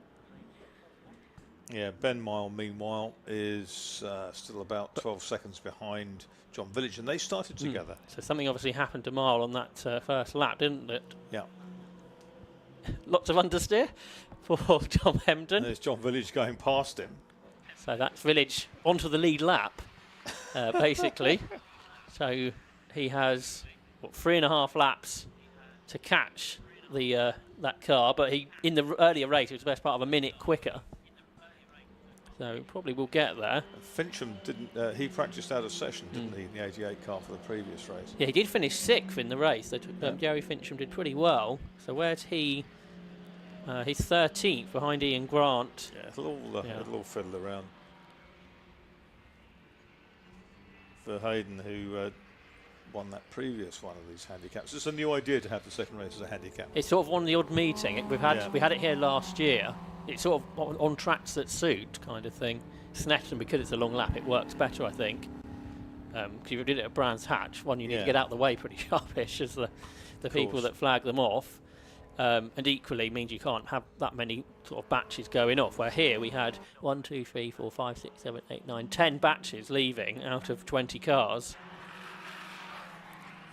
Yeah, Ben Mile, meanwhile, is still about 12 seconds behind John Village, and they started together. So something obviously happened to Mile on that first lap, didn't it? Yeah. Lots of understeer for Tom Emden. There's John Village going past him. So that's Village onto the lead lap, basically. So he has 3.5 laps to catch the that car, but he in the earlier race it was the best part of a minute quicker. So probably will get there. Fincham didn't. He practiced out of session, didn't he, in the 88 car for the previous race? Yeah, he did finish 6th in the race. So Jerry Fincham did pretty well. So where's he? He's 13th behind Ian Grant. Yeah, it'll all fiddle around. For Hayden, who won that previous one of these handicaps. It's a new idea to have the second race as a handicap. It's sort of on the odd meeting. We had it here last year. It's sort of on tracks that suit kind of thing. Snetterton, because it's a long lap, it works better, I think. Because if you did it at Brands Hatch, you need to get out the way pretty sharpish as the people that flag them off. And equally means you can't have that many sort of batches going off, where here we had 1, 2, 3, 4, 5, 6, 7, 8, 9, 10 batches leaving out of 20 cars.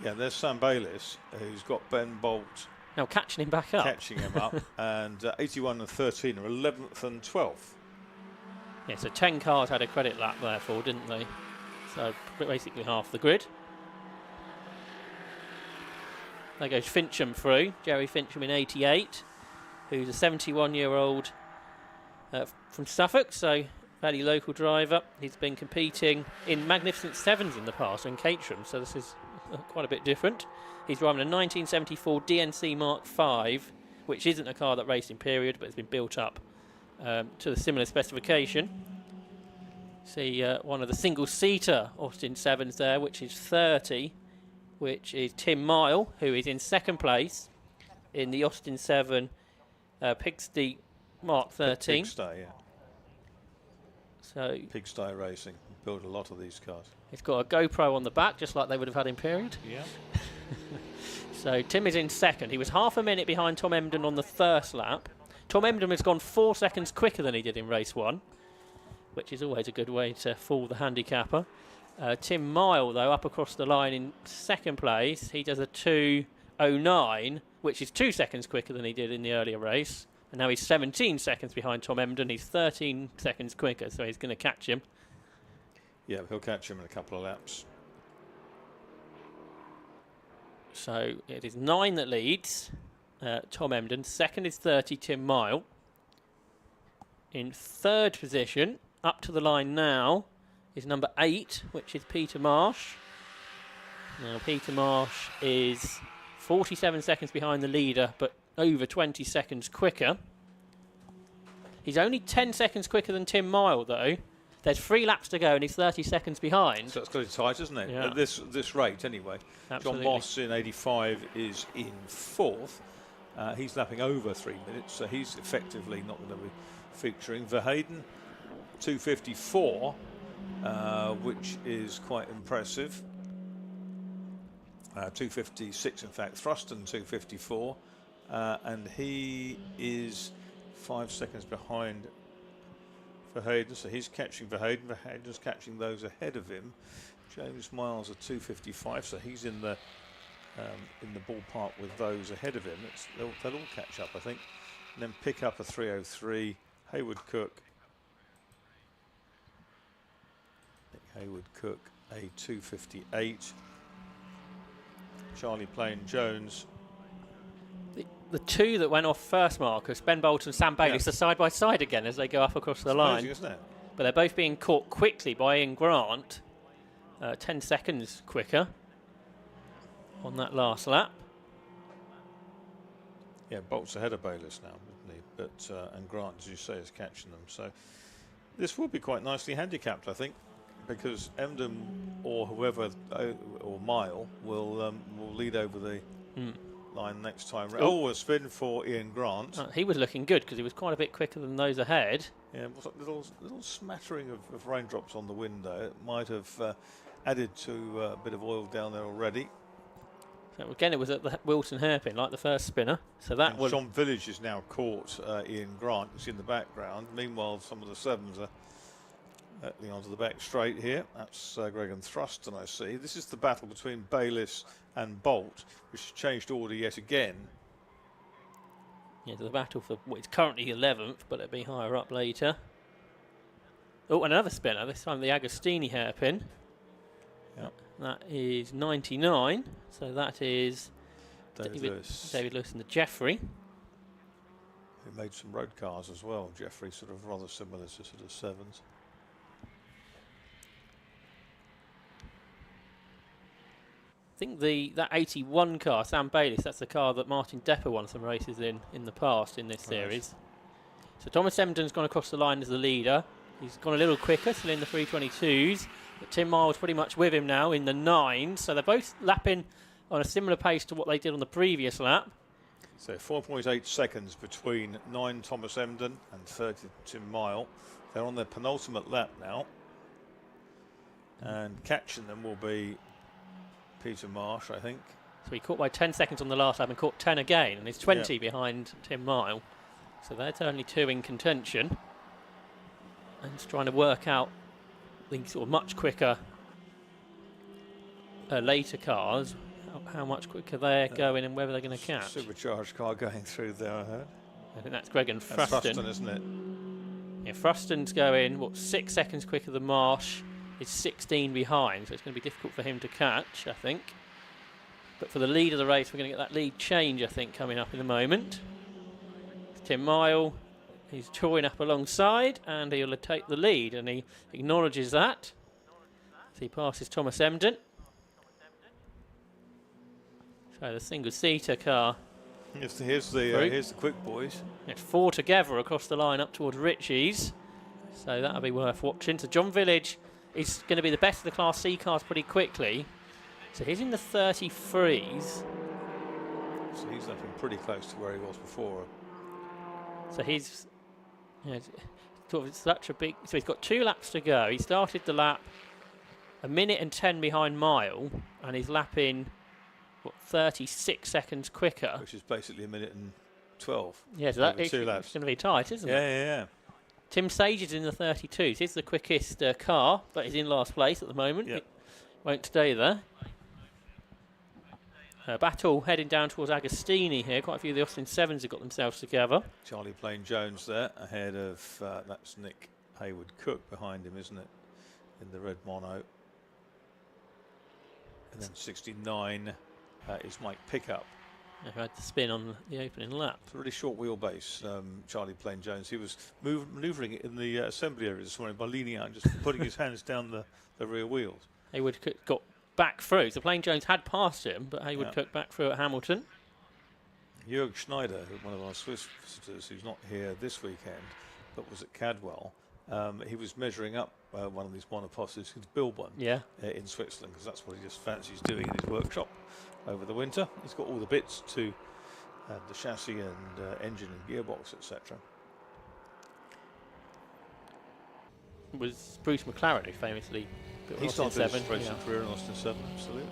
Yeah, there's Sam Bayliss, who's got Ben Bolt now catching him back up. And 81 and 13 are 11th and 12th. Yeah, so 10 cars had a credit lap therefore, didn't they? So basically half the grid. There goes Fincham through, Jerry Fincham in 88, who's a 71-year-old from Suffolk, so fairly local driver. He's been competing in Magnificent Sevens in the past, in Caterham, so this is quite a bit different. He's driving a 1974 DNC Mark V, which isn't a car that raced in period, but has been built up to the similar specification. See one of the single-seater Austin 7s there, which is 30, which is Tim Mile, who is in second place in the Austin 7 Pigsty Mark 13. Pigsty, yeah. So Pigsty Racing build a lot of these cars. It's got a GoPro on the back, just like they would have had in period. Yeah. So Tim is in second. He was half a minute behind Tom Emden on the first lap. Tom Emden has gone 4 seconds quicker than he did in race 1, which is always a good way to fool the handicapper. Tim Mile, though, up across the line in second place. He does a 2:09, which is 2 seconds quicker than he did in the earlier race. And now he's 17 seconds behind Tom Emden. He's 13 seconds quicker, so he's going to catch him. Yeah, he'll catch him in a couple of laps. So it is 9 that leads Tom Emden. Second is 30, Tim Mile. In third position, up to the line now, is number 8, which is Peter Marsh. Now, Peter Marsh is 47 seconds behind the leader, but over 20 seconds quicker. He's only 10 seconds quicker than Tim Mile, though. There's 3 laps to go, and he's 30 seconds behind. So it's got it tight, isn't it? Yeah. At this rate, anyway. Absolutely. John Moss in 85 is in 4th. He's lapping over 3 minutes, so he's effectively not going to be featuring. Verheyden, 2:54. Which is quite impressive. 2:56, in fact. Thruston 2:54, and he is 5 seconds behind Verheyden, so he's catching Verheyden. Verheyden's catching those ahead of him. James Miles at 2:55, so he's in the ballpark with those ahead of him. They'll all catch up, I think, and then pick up a 3:03. Hayward Cook. Hayward Cook, a 2:58. Charlie Plain Jones The two that went off first, Marcus, Ben Bolt and Sam Bayliss, are side by side again as they go up across the line. Amazing, isn't it? But they're both being caught quickly by Ian Grant, 10 seconds quicker on that last lap. Yeah, Bolt's ahead of Bayliss now, isn't he? But and Grant, as you say, is catching them. So this will be quite nicely handicapped, I think, because Emden or whoever or Mile will lead over the line next time. Oh, a spin for Ian Grant. He was looking good because he was quite a bit quicker than those ahead. Yeah, it was a little smattering of raindrops on the window. It might have added to a bit of oil down there already. So again, it was at the Wilton hairpin, like the first spinner. So that was. John Village is now caught Ian Grant, who's in the background. Meanwhile, some of the sevens are onto the back straight here. That's Greg and Thruston, I see. This is the battle between Bayliss and Bolt, which has changed order yet again. Yeah, the battle for it's currently 11th, but it'll be higher up later. Oh, another spinner, this time the Agostini hairpin. Yep. That is 99, so that is David Lewis. David Lewis and the Jeffrey. Who made some road cars as well. Jeffrey sort of rather similar to sort of sevens. I think that 81 car, Sam Bayliss, that's the car that Martin Depper won some races in the past in this series. So Thomas Emden's gone across the line as the leader. He's gone a little quicker, still in the 322s. But Tim Miles pretty much with him now in the 9s. So they're both lapping on a similar pace to what they did on the previous lap. So 4.8 seconds between 9 Thomas Emden and 30 Tim Mile. They're on their penultimate lap now. And catching them will be Peter Marsh, I think. So he caught by 10 seconds on the last lap and caught 10 again, and he's 20 behind Tim Mile. So they're only two in contention. And just trying to work out the sort of much quicker later cars, how much quicker they're going and whether they're going to catch. Supercharged car going through there, I heard. I think that's Greg and Fruston. That's Fruston, isn't it? Yeah, Fruston's going, 6 seconds quicker than Marsh. Is 16 behind, so it's going to be difficult for him to catch, I think. But for the lead of the race, we're going to get that lead change, I think, coming up in a moment. Tim Mile, he's chawing up alongside, and he'll take the lead, and he acknowledges that. So he passes Thomas Emden. So the single-seater car. Here's the quick boys. It's 4 together across the line up towards Ritchie's. So that'll be worth watching. So John Village is going to be the best of the Class C cars pretty quickly. So he's in the 33s. So he's looking pretty close to where he was before. So he's sort of such a big. So he's got 2 laps to go. He started the lap a minute and 10 behind Mile, and he's lapping 36 seconds quicker, which is basically a minute and 12. Yeah, so that 2 laps. It's going to be tight, isn't it? Yeah. Tim Sage is in the 32s. He's the quickest car, but he's in last place at the moment. Yep. It won't stay there. Battle heading down towards Agostini here. Quite a few of the Austin 7s have got themselves together. Charlie Plain Jones there ahead of that's Nick Hayward Cook behind him, isn't it? In the red mono. And then 69 is Mike Pickup. Who had the spin on the opening lap. It's a really short wheelbase, Charlie Plain Jones. He was manoeuvring it in the assembly area this morning by leaning out and just putting his hands down the rear wheels. Hayward Cook got back through. So Plain Jones had passed him, but Hayward Cook back through at Hamilton. Jörg Schneider, one of our Swiss visitors who's not here this weekend, but was at Cadwell, he was measuring up one of these monopositives in Bilbon in Switzerland, because that's what he just fancies doing in his workshop over the winter. He's got all the bits to the chassis and engine and gearbox, etc. Was Bruce McLaren who famously built He Austin started 7. his racing career in Austin 7, absolutely,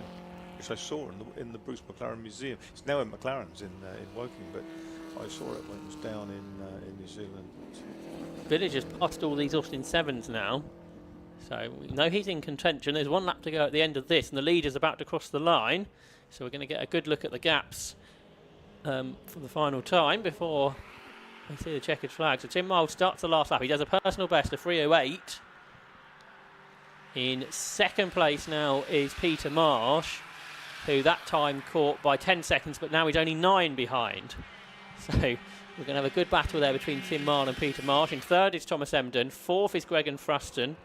which I saw in the Bruce McLaren Museum. It's now in McLaren's in Woking, but I saw it when it was down in New Zealand. Village has passed all these Austin 7s now. So we know he's in contention. There's 1 lap to go at the end of this, and the leader's about to cross the line. So we're going to get a good look at the gaps for the final time before we see the checkered flag. So Tim Miles starts the last lap. He does a personal best of 3:08. In second place now is Peter Marsh. who that time caught by 10 seconds, but now he's only 9 behind. So we're going to have a good battle there between Tim Marl and Peter Marsh. In third is Thomas Emden. Fourth is Gregan Fruston,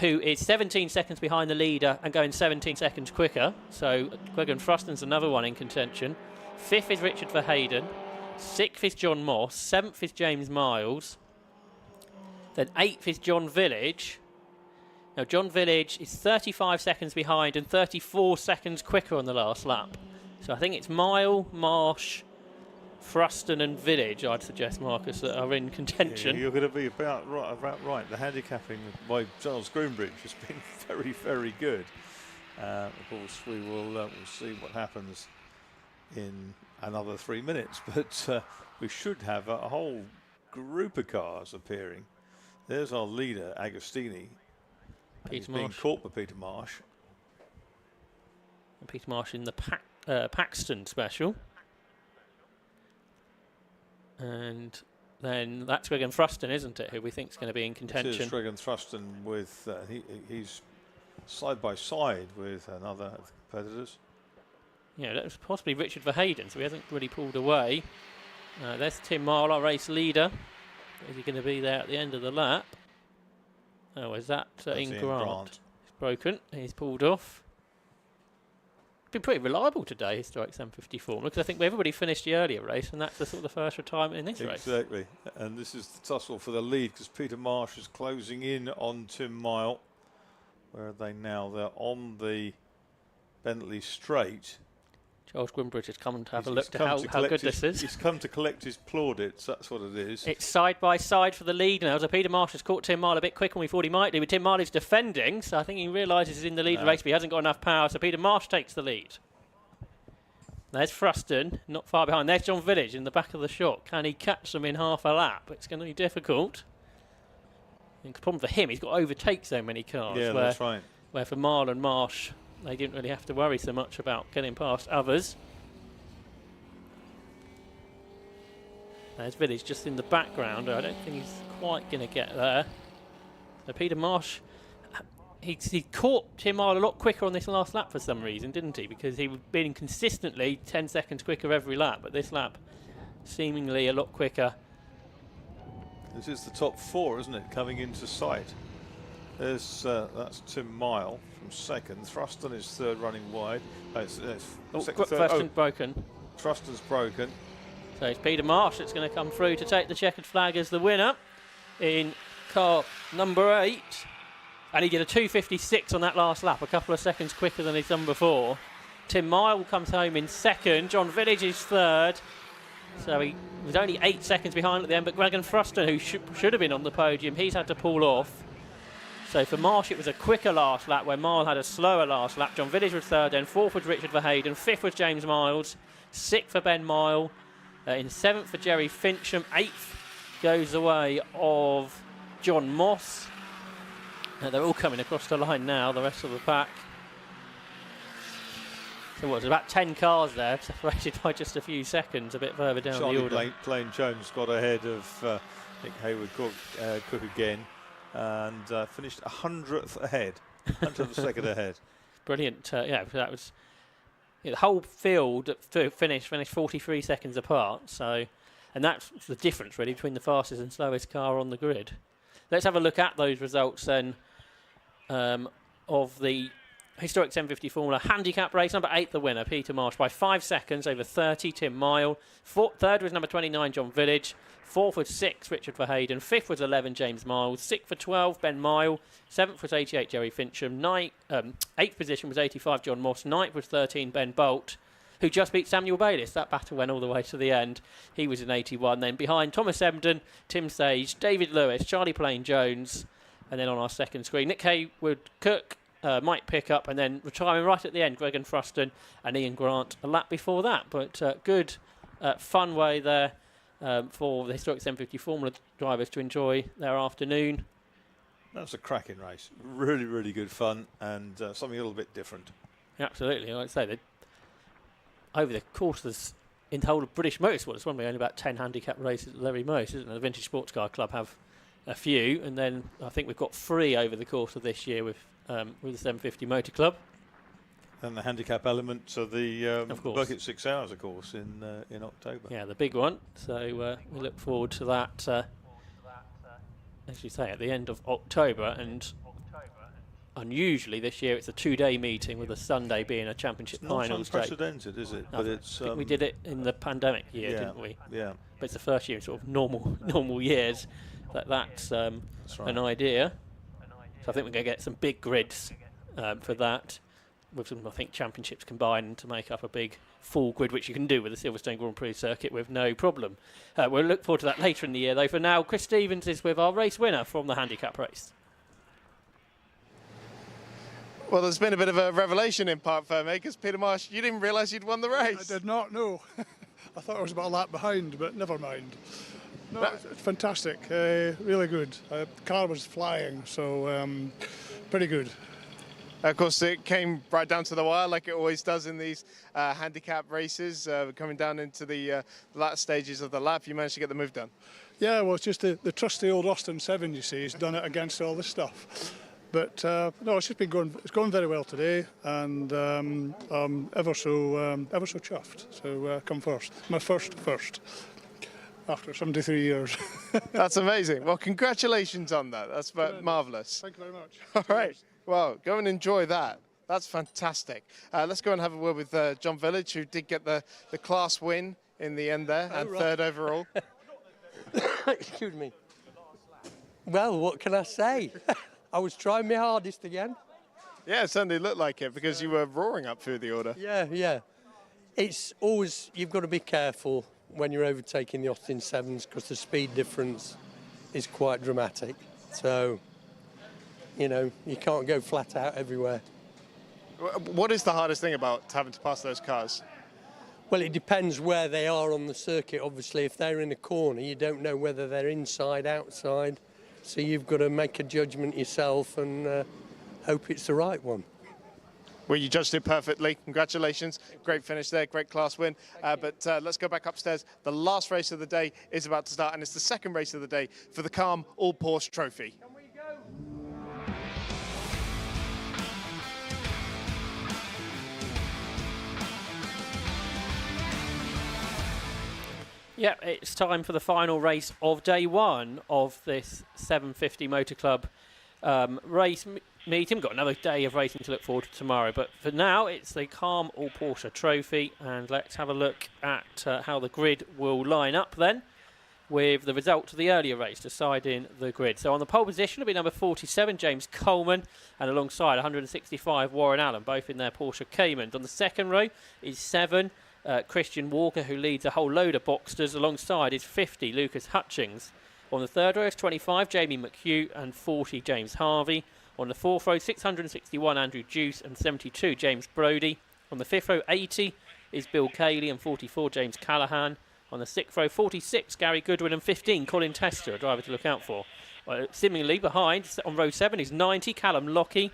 who is 17 seconds behind the leader and going 17 seconds quicker. So Gregan Fruston's another one in contention. Fifth is Richard Verheyden. Sixth is John Moss. Seventh is James Miles. Then eighth is John Village. Now John Village is 35 seconds behind and 34 seconds quicker on the last lap. So I think it's Mile, Marsh, Fruston and Village, I'd suggest, Marcus, that are in contention. Yeah, you're going to be about right. The handicapping by Charles Groombridge has been very, very good. Of course, we'll see what happens in another 3 minutes, but we should have a whole group of cars appearing. There's our leader, Agostini. He's being caught by Peter Marsh. And Peter Marsh in the Paxton special. And then that's Gregan Fruston, isn't it, who we think is going to be in contention. It is Gregan Fruston with, he's side by side with another of the competitors. Yeah, that was possibly Richard Verheyden, so he hasn't really pulled away. There's Tim Marl, our race leader. Is he going to be there at the end of the lap? Oh, is that Ian Grant? He's broken. He's pulled off. Been pretty reliable today, Historic 754, because I think everybody finished the earlier race, and that's the sort of the first retirement in this race. Exactly, and this is the tussle for the lead because Peter Marsh is closing in on Tim Mile. Where are they now? They're on the Bentley Straight. Charles Groombridge has come to have a look to how good this is. He's come to collect his plaudits, that's what it is. It's side by side for the lead now. So Peter Marsh has caught Tim Mile a bit quicker than we thought he might do, but Tim Mile is defending, so I think he realises he's in the lead of the race, but he hasn't got enough power, so Peter Marsh takes the lead. There's Fruston, not far behind. There's John Village in the back of the shot. Can he catch them in half a lap? It's going to be difficult. And the problem for him, he's got to overtake so many cars. Yeah, that's right. Where for Marl and Marsh, they didn't really have to worry so much about getting past others. There's Village just in the background. I don't think he's quite going to get there. So Peter Marsh, he caught Tim Mile a lot quicker on this last lap for some reason, didn't he? Because he was being consistently 10 seconds quicker every lap, but this lap seemingly a lot quicker. This is the top four, isn't it, coming into sight? There's that's Tim Mile from second. Fruston is third, running wide. Fruston's broken. Fruston's broken. So it's Peter Marsh that's going to come through to take the checkered flag as the winner in car number 8. And he did a 2:56 on that last lap, a couple of seconds quicker than he's done before. Tim Mile comes home in second. John Village is third. So he was only 8 seconds behind at the end, but Gregan Fruston, who should have been on the podium, he's had to pull off. So for Marsh, it was a quicker last lap, where Mile had a slower last lap. John Village was third, then fourth was Richard Verheyden, fifth was James Miles, sixth for Ben Mile, in seventh for Jerry Fincham, eighth goes the way of John Moss. They're all coming across the line now, the rest of the pack. So what, there's about 10 cars there, separated by just a few seconds, a bit further down the order. Charlie Plain Jones got ahead of Nick Hayward Cook again, and finished 100th ahead, 100th second ahead. Brilliant, yeah, that was... the whole field finished 43 seconds apart, so, and that's the difference really between the fastest and slowest car on the grid. Let's have a look at those results then of the Historic 750 Formula Handicap race. Number 8, the winner, Peter Marsh, by 5 seconds over 30, Tim Mile. Third was number 29, John Village. Fourth was 6, Richard Verheyden. Fifth was 11, James Miles. Sixth for 12, Ben Mile. Seventh was 88, Jerry Fincham. Eighth position was 85, John Moss. Ninth was 13, Ben Bolt, who just beat Samuel Bayliss. That battle went all the way to the end. He was in 81. Then behind, Thomas Emden, Tim Sage, David Lewis, Charlie Plain Jones. And then on our second screen, Nick Hayward Cook, Mike Pickup, and then retiring right at the end, Gregan Fruston and Ian Grant a lap before that. But good, fun way there for the Historic 750 Formula drivers to enjoy their afternoon. That's a cracking race. Really, really good fun, and something a little bit different. Absolutely. Like I say, that over the course of in the whole of British motorsport, it's only about 10 handicap races at the very most, isn't it? The Vintage Sports Car Club have a few, and then I think we've got 3 over the course of this year with the 750 Motor Club. And the handicap element to the Of course. Bucket 6 Hours, of course, in October. Yeah, the big one. So we look forward to that, as you say, at the end of October. And unusually this year it's a 2-day meeting, with a Sunday being a championship It's not finals day. unprecedented, is it? No, But I it's think we did it in the pandemic year, yeah, didn't we? yeah. But it's the first year in sort of normal years that's right. an idea. So I think we're going to get some big grids for that, with some, I think, championships combined to make up a big full grid, which you can do with the Silverstone Grand Prix circuit with no problem. We'll look forward to that later in the year, though. For now, Chris Stevens is with our race winner from the handicap race. Well, there's been a bit of a revelation in Park Ferme, because Peter Marsh, you didn't realise you'd won the race. I did not, no. I thought I was about a lap behind, but never mind. No, it's fantastic, really good. The car was flying, so pretty good. Of course, it came right down to the wire, like it always does in these handicap races. Coming down into the last stages of the lap, you managed to get the move done. Yeah, well, it's just the trusty old Austin 7, you see, has done it against all this stuff. But no, it's just been going. It's going very well today, and I'm ever so chuffed. So come first, my first after 73 years. That's amazing. Well, congratulations on that. That's marvellous. Thank you very much. All right. Well, go and enjoy that. That's fantastic. Let's go and have a word with John Village, who did get the class win in the end there, and third overall. Excuse me. Well, what can I say? I was trying my hardest again. Yeah, it certainly looked like it, because you were roaring up through the order. Yeah. It's always, you've got to be careful when you're overtaking the Austin 7s, because the speed difference is quite dramatic. So, you know, you can't go flat out everywhere. What is the hardest thing about having to pass those cars? Well, it depends where they are on the circuit. Obviously, if they're in a corner, you don't know whether they're inside, outside. So you've got to make a judgment yourself and hope it's the right one. Well, you judged it perfectly. Congratulations. Great finish there, great class win. But let's go back upstairs. The last race of the day is about to start, and it's the second race of the day for the Calm All Porsche Trophy. Yeah, it's time for the final race of day one of this 750 Motor Club race meeting. We've got another day of racing to look forward to tomorrow, but for now it's the Calm All Porsche Trophy, and let's have a look at how the grid will line up then, with the result of the earlier race deciding the grid. So on the pole position will be number 47, James Coleman, and alongside 165, Warren Allen, both in their Porsche Caymans. On the second row is 7, Christian Walker, who leads a whole load of Boxsters. Alongside is 50, Lucas Hutchings. On the third row is 25, Jamie McHugh, and 40, James Harvey. On the fourth row, 661, Andrew Juice, and 72, James Brodie. On the fifth row, 80 is Bill Cayley, and 44, James Callahan. On the sixth row, 46, Gary Goodwin, and 15, Colin Tester, a driver to look out for. Seemingly behind, on row 7 is 90, Callum Lockie,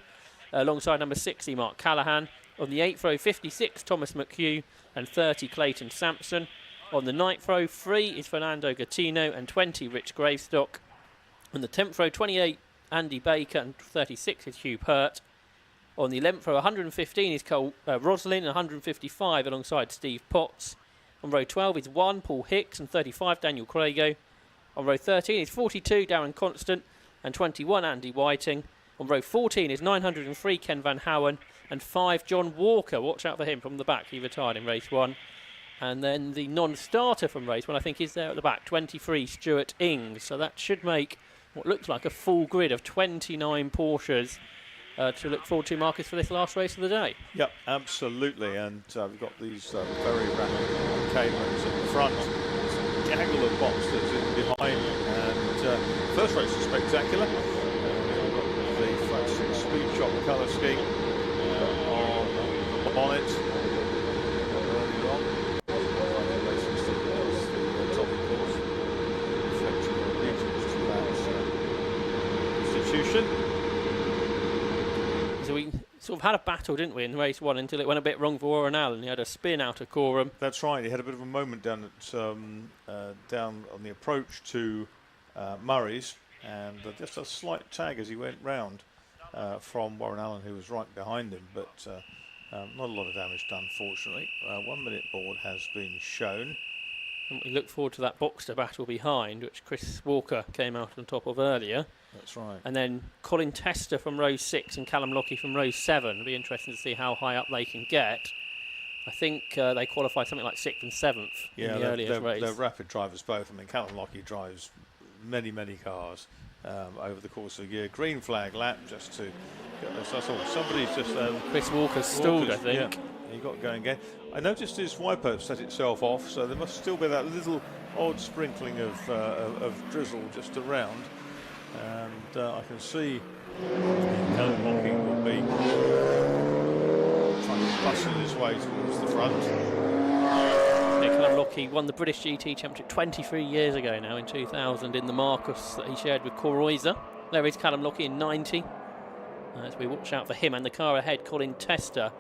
alongside number 60, Mark Callahan. On the 8th row, 56, Thomas McHugh, and 30, Clayton Sampson. On the 9th row, 3 is Fernando Gattino, and 20, Rich Gravestock. On the 10th row, 28, Andy Baker, and 36 is Hugh Pert. On the 11th row, 115 is Cole Roslin, and 155 alongside Steve Potts. On row 12 is 1, Paul Hicks, and 35, Daniel Crago. On row 13 is 42, Darren Constant, and 21, Andy Whiting. On row 14 is 903, Ken Van Howen, and 5, John Walker. Watch out for him from the back. He retired in race 1. And then the non-starter from race 1, I think, is there at the back, 23, Stuart Ings. So that should make what looks like a full grid of 29 Porsches to look forward to, Marcus, for this last race of the day. Yep, absolutely. And we've got these very rapid Caymans at the front, some gaggle of Boxsters in behind, and first race is spectacular. We've got the flat 6 speed shop colour scheme on the bonnet early on. Congratulations to the top course, reflecting allegiance to that institution. So we sort of had a battle, didn't we, in race 1 until it went a bit wrong for Warren Allen. He had a spin out of Coram. That's right. He had a bit of a moment down at down on the approach to Murray's, and just a slight tag as he went round from Warren Allen, who was right behind him. But Not a lot of damage done, fortunately. 1 minute board has been shown. And we look forward to that Boxster battle behind, which Chris Walker came out on top of earlier. That's right. And then Colin Tester from row 6 and Callum Lockie from row 7. It'll be interesting to see how high up they can get. I think they qualified something like 6th and 7th in the earliest race. They're rapid drivers both. I mean, Callum Lockie drives many cars over the course of a year. Green flag lap just to get this. I saw somebody's just... Chris Walker's stalled, I think. Yeah, he got going again. I noticed his wiper set itself off, so there must still be that little odd sprinkling of drizzle just around. And I can see Callum Lockie will be trying to bustle his way towards the front. Callum Lockie won the British GT Championship 23 years ago now, in 2000, in the Marcus that he shared with Corroiser. There is Callum Lockie in 90. As we watch out for him, and the car ahead, Colin Tester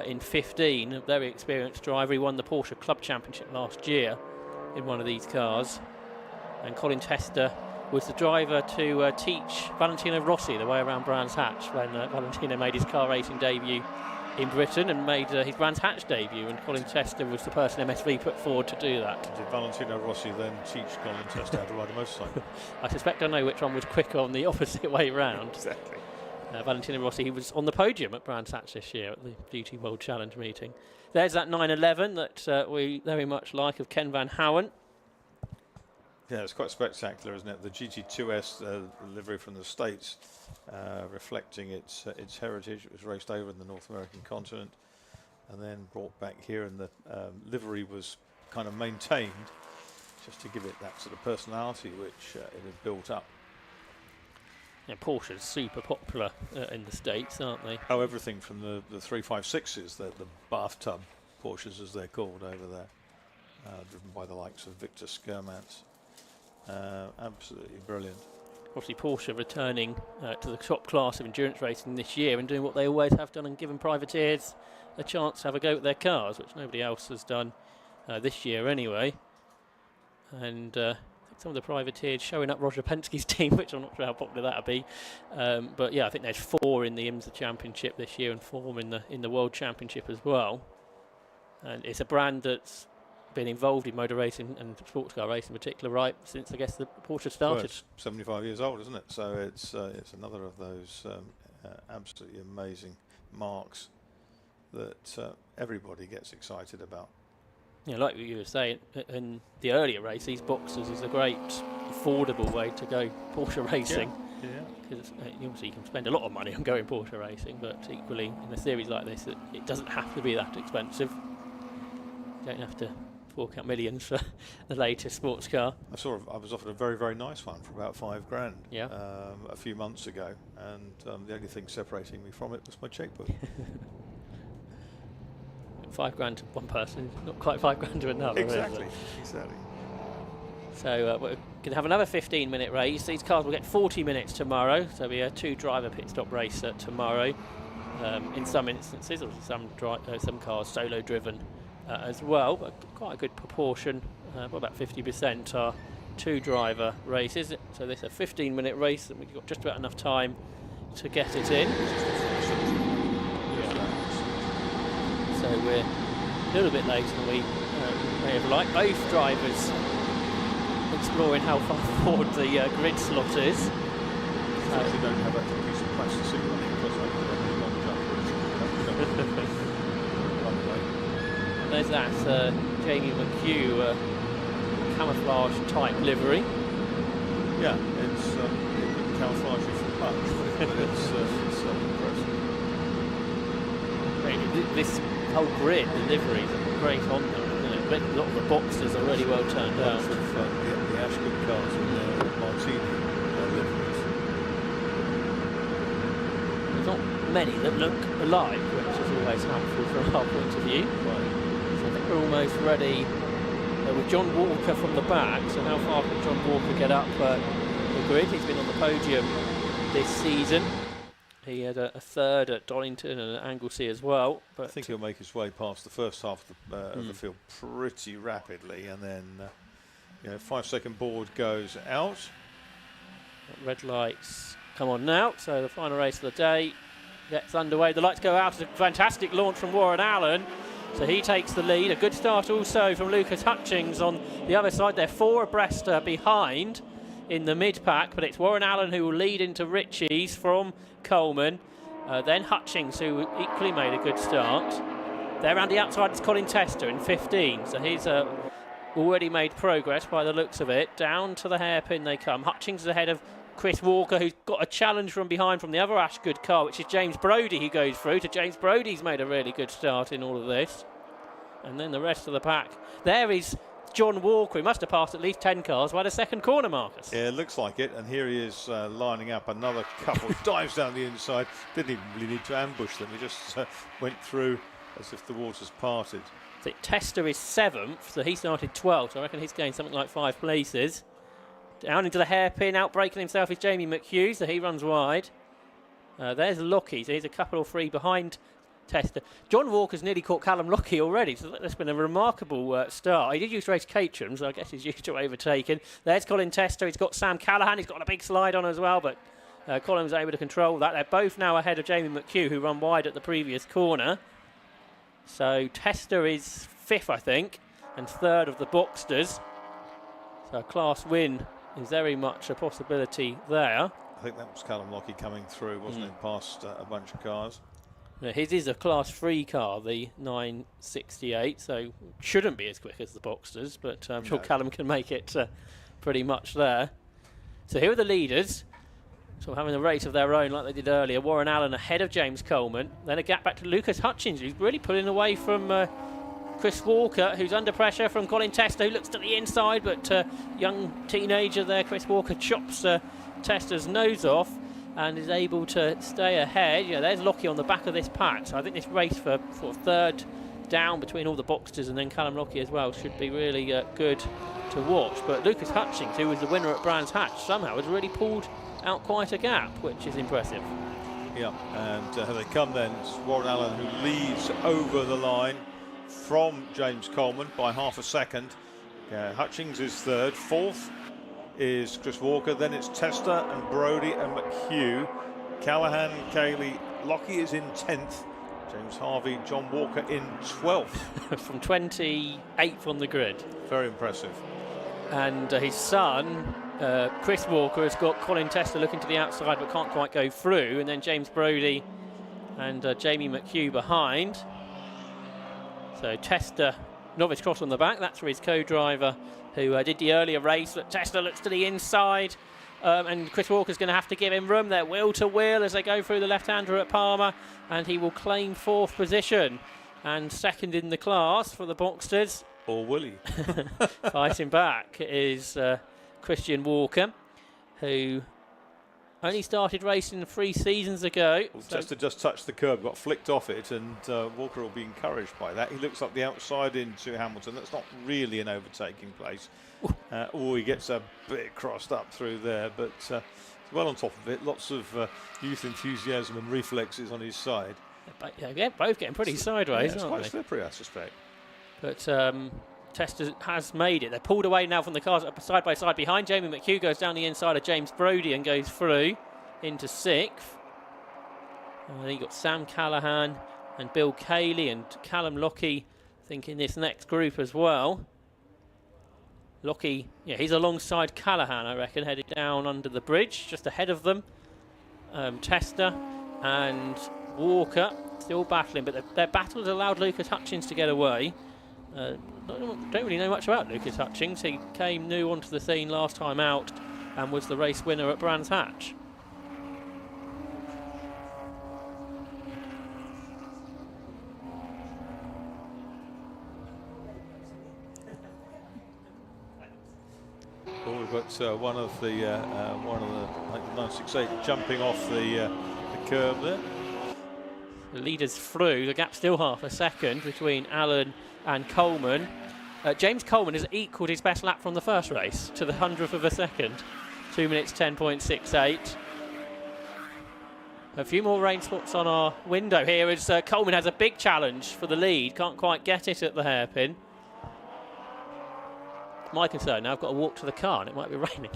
in 15, a very experienced driver. He won the Porsche Club Championship last year in one of these cars. And Colin Tester was the driver to teach Valentino Rossi the way around Brands Hatch when Valentino made his car racing debut in Britain and made his Brands Hatch debut, and Colin Tester was the person MSV put forward to do that. Did Valentino Rossi then teach Colin Tester how to ride a motorcycle? I suspect I know which one was quicker on the opposite way round. Exactly. Valentino Rossi, he was on the podium at Brands Hatch this year at the GT World Challenge meeting. There's that 911 that we very much like, of Ken Van Houen. Yeah, it's quite spectacular, isn't it? The GT2S livery from the States, reflecting its heritage. It was raced over in the North American continent and then brought back here, and the livery was kind of maintained just to give it that sort of personality which it had built up. Yeah, Porsche's super popular in the States, aren't they? Oh, everything from the 356s, the bathtub Porsches as they're called over there, driven by the likes of Victor Skermans. Absolutely brilliant. Obviously Porsche returning to the top class of endurance racing this year and doing what they always have done and giving privateers a chance to have a go at their cars, which nobody else has done this year anyway. And I think some of the privateers showing up Roger Penske's team, which I'm not sure how popular that'll be. But yeah, I think there's 4 in the IMSA Championship this year and 4 in the World Championship as well. And it's a brand that's been involved in motor racing and sports car racing in particular right since, I guess, the Porsche started. Well, it's 75 years old, isn't it? So it's another of those absolutely amazing marks that everybody gets excited about. Yeah, like you were saying, in the earlier race, these Boxsters is a great, affordable way to go Porsche racing. Yeah. Because obviously you can spend a lot of money on going Porsche racing, but equally in a series like this, it doesn't have to be that expensive. You don't have to fork out millions for the latest sports car. I was offered a very nice one for about $5,000 yeah. A few months ago, and the only thing separating me from it was my checkbook. $5,000 to one person, not quite $5,000 to another. Exactly. So we're going to have another 15-minute race. These cars will get 40 minutes tomorrow, so it'll be a 2-driver pit stop race tomorrow. In some instances, some cars solo driven as well, but quite a good proportion, about 50% are 2-driver races. So this is a 15-minute race, and we've got just about enough time to get it in. So we're a little bit later than we may have liked. Both drivers exploring how far forward the grid slot is. Actually don't have that piece of plastic running because I put on the long jump. There's that Jamie McHugh camouflage type livery. Yeah, it's camouflage for much, but it's impressive. This whole grid, the liveries are great on them. A lot of the Boxsters are really well turned out. The Ashton cars with their Martini liveries. There's not many that look alike, which is always helpful from our point of view. So I think we're almost ready with John Walker from the back. So how far can John Walker get up the grid? He's been on the podium this season. He had a third at Donington and at Anglesey as well. But I think he'll make his way past the first half of the field pretty rapidly, and then 5-second board goes out. Red lights come on now. So the final race of the day. gets underway. The lights go out. It's a fantastic launch from Warren Allen. So he takes the lead. A good start also from Lucas Hutchings on the other side. They're 4 abreast behind in the mid-pack, but it's Warren Allen who will lead into Ritchie's from Coleman. Then Hutchings, who equally made a good start. There around the outside is Colin Tester in 15, so he's already made progress by the looks of it. Down to the hairpin they come. Hutchings is ahead of Chris Walker, who's got a challenge from behind from the other Ashgood car, which is James Brodie, who goes through. To James Brodie's made a really good start in all of this. And then the rest of the pack. There is John Walker. He must have passed at least 10 cars by the second corner, Marcus. Yeah, it looks like it. And here he is lining up another couple. Dives down the inside. Didn't even really need to ambush them. He just went through as if the waters parted. So Tester is 7th, so he started 12th. So I reckon he's gained something like 5 places. Down into the hairpin, outbreaking himself is Jamie McHugh, so he runs wide. There's Lockie, so he's a couple or 3 behind Tester. John Walker's nearly caught Callum Lockie already, so that's been a remarkable start. He did use to race Caterham, so I guess he's used to overtaking. There's Colin Tester, he's got Sam Callaghan, he's got a big slide on as well, but Colin was able to control that. They're both now ahead of Jamie McHugh, who ran wide at the previous corner. So Tester is 5th, I think, and 3rd of the Boxsters. So a class win is very much a possibility there. I think that was Callum Lockie coming through, wasn't it? Past a bunch of cars. Now, his is a class 3 car, the 968, so shouldn't be as quick as the Boxsters, but I'm sure Callum can make it pretty much there. So here are the leaders, sort of having a race of their own like they did earlier. Warren Allen ahead of James Coleman. Then a gap back to Lucas Hutchings, who's really pulling away from Chris Walker, who's under pressure from Colin Tester, who looks to the inside, but young teenager there, Chris Walker, chops Tester's nose off and is able to stay ahead. Yeah, there's Lockie on the back of this pack. So I think this race for sort of 3rd down between all the Boxsters and then Callum Lockie as well should be really good to watch. But Lucas Hutchings, who was the winner at Brands Hatch, somehow has really pulled out quite a gap, which is impressive. Yeah, and here they come then. It's Warren Allen who leads over the line from James Coleman by half a second. Hutchings is 3rd. 4th is Chris Walker. Then it's Tester and Brodie and McHugh. Callaghan, Cayley. Lockie is in 10th. James Harvey, John Walker in 12th. From 28th on the grid. Very impressive. And his son, Chris Walker, has got Colin Tester looking to the outside but can't quite go through. And then James Brodie and Jamie McHugh behind. So Tester, novice cross on the back. That's for his co-driver who did the earlier race. But Tester looks to the inside. And Chris Walker's going to have to give him room there, wheel to wheel as they go through the left-hander at Palmer, and he will claim 4th position and 2nd in the class for the Boxsters. Or will he? Fighting back is Christian Walker, who only started racing 3 seasons ago. Well, Tester just touched the curb, got flicked off it, and Walker will be encouraged by that. He looks up the outside into Hamilton. That's not really an overtaking place. He gets a bit crossed up through there, but well on top of it. Lots of youth enthusiasm and reflexes on his side. Yeah, both getting pretty sideways, it's aren't quite they? slippery, I suspect. But Tester has made it. They're pulled away now from the cars side by side behind. Jamie McHugh goes down the inside of James Brodie and goes through into 6th. Then you've got Sam Callaghan and Bill Cayley and Callum Lockie, I think, in this next group as well. Lockie, yeah, he's alongside Callaghan, I reckon, headed down under the bridge, just ahead of them. Tester and Walker still battling, but their battle has allowed Lucas Hutchings to get away. Don't really know much about Lucas Hutchings. He came new onto the scene last time out and was the race winner at Brands Hatch. We've got one of the 968 jumping off the curb there. The leaders through. The gap's still half a second between Allen and Coleman. James Coleman has equalled his best lap from the first race to the 100th of a second. 2 minutes 10.68. A few more rain spots on our window here as Coleman has a big challenge for the lead. Can't quite get it at the hairpin. my concern now. I've got to walk to the car and it might be raining.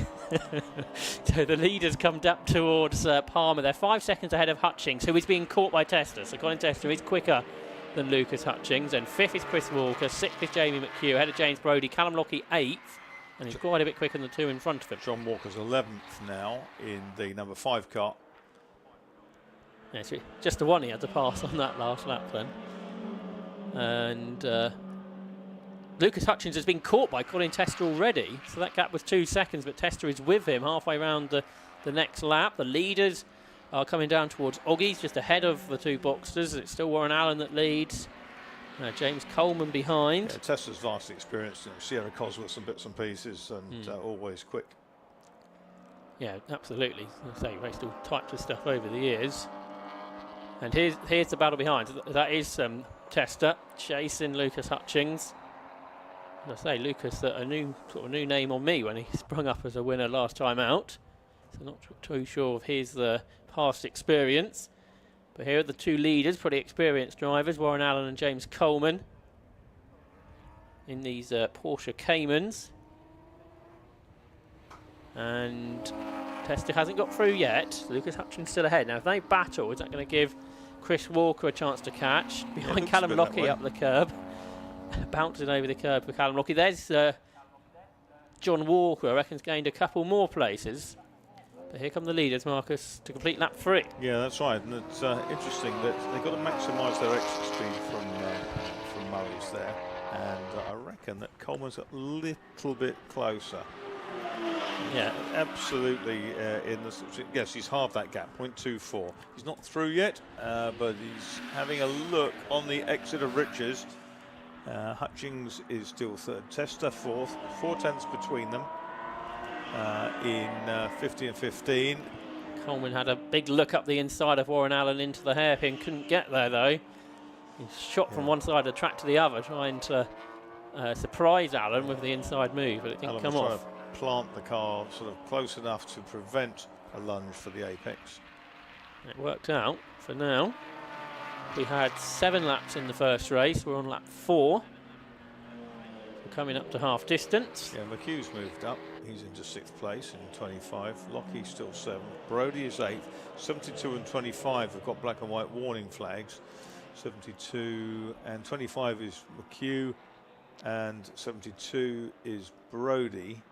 So the leaders come up towards Palmer. They're 5 seconds ahead of Hutchings, who is being caught by Tester. So Colin Tester is quicker than Lucas Hutchings. And 5th is Chris Walker, 6th is Jamie McHugh, ahead of James Brodie. Callum Lockie 8th, and he's quite a bit quicker than the 2 in front of him. John Walker's 11th now in the number 5 car. Yeah, so just the one he had to pass on that last lap then. And Lucas Hutchings has been caught by Colin Tester already, so that gap was 2 seconds, but Tester is with him halfway around the next lap. The leaders are coming down towards Oggies, just ahead of the 2 Boxsters. It's still Warren Allen that leads. James Coleman behind. Yeah, Tester's vastly experienced, Sierra Cosworth some bits and pieces, and always quick. Yeah, absolutely. As I say, raced all types of stuff over the years. And here's the battle behind. That is Tester chasing Lucas Hutchings. As I say, Lucas, a new name on me when he sprung up as a winner last time out. So not too sure of his past experience. But here are the 2 leaders, pretty experienced drivers, Warren Allen and James Coleman, in these Porsche Caymans. And Tester hasn't got through yet. Lucas Hutchings still ahead. Now, if they battle, is that going to give Chris Walker a chance to catch? Behind Callum Lockie up the curb. Bouncing over the curb for Callum Lockie. There's John Walker, I reckon's gained a couple more places. But here come the leaders, Marcus, to complete lap 3. Yeah, that's right. And it's interesting that they've got to maximise their exit speed from Murray's there. And I reckon that Coleman's a little bit closer. Yeah, absolutely. Yes, he's halved that gap, 0.24. He's not through yet, but he's having a look on the exit of Riches. Hutchings is still 3rd, Tester 4th, 4 tenths between them in 50 and 15. Coleman had a big look up the inside of Warren Allen into the hairpin, couldn't get there though. He shot from one side of the track to the other, trying to surprise Allen with the inside move, but it didn't come off. Plant the car sort of close enough to prevent a lunge for the apex. It worked out for now. We had 7 laps in the first race. We're on lap 4. We're coming up to half distance. Yeah, McHugh's moved up. He's into 6th place in 25. Lockie's still 7th. Brodie is 8th. 72 and 25 have got black and white warning flags. 72 and 25 is McHugh, and 72 is Brodie.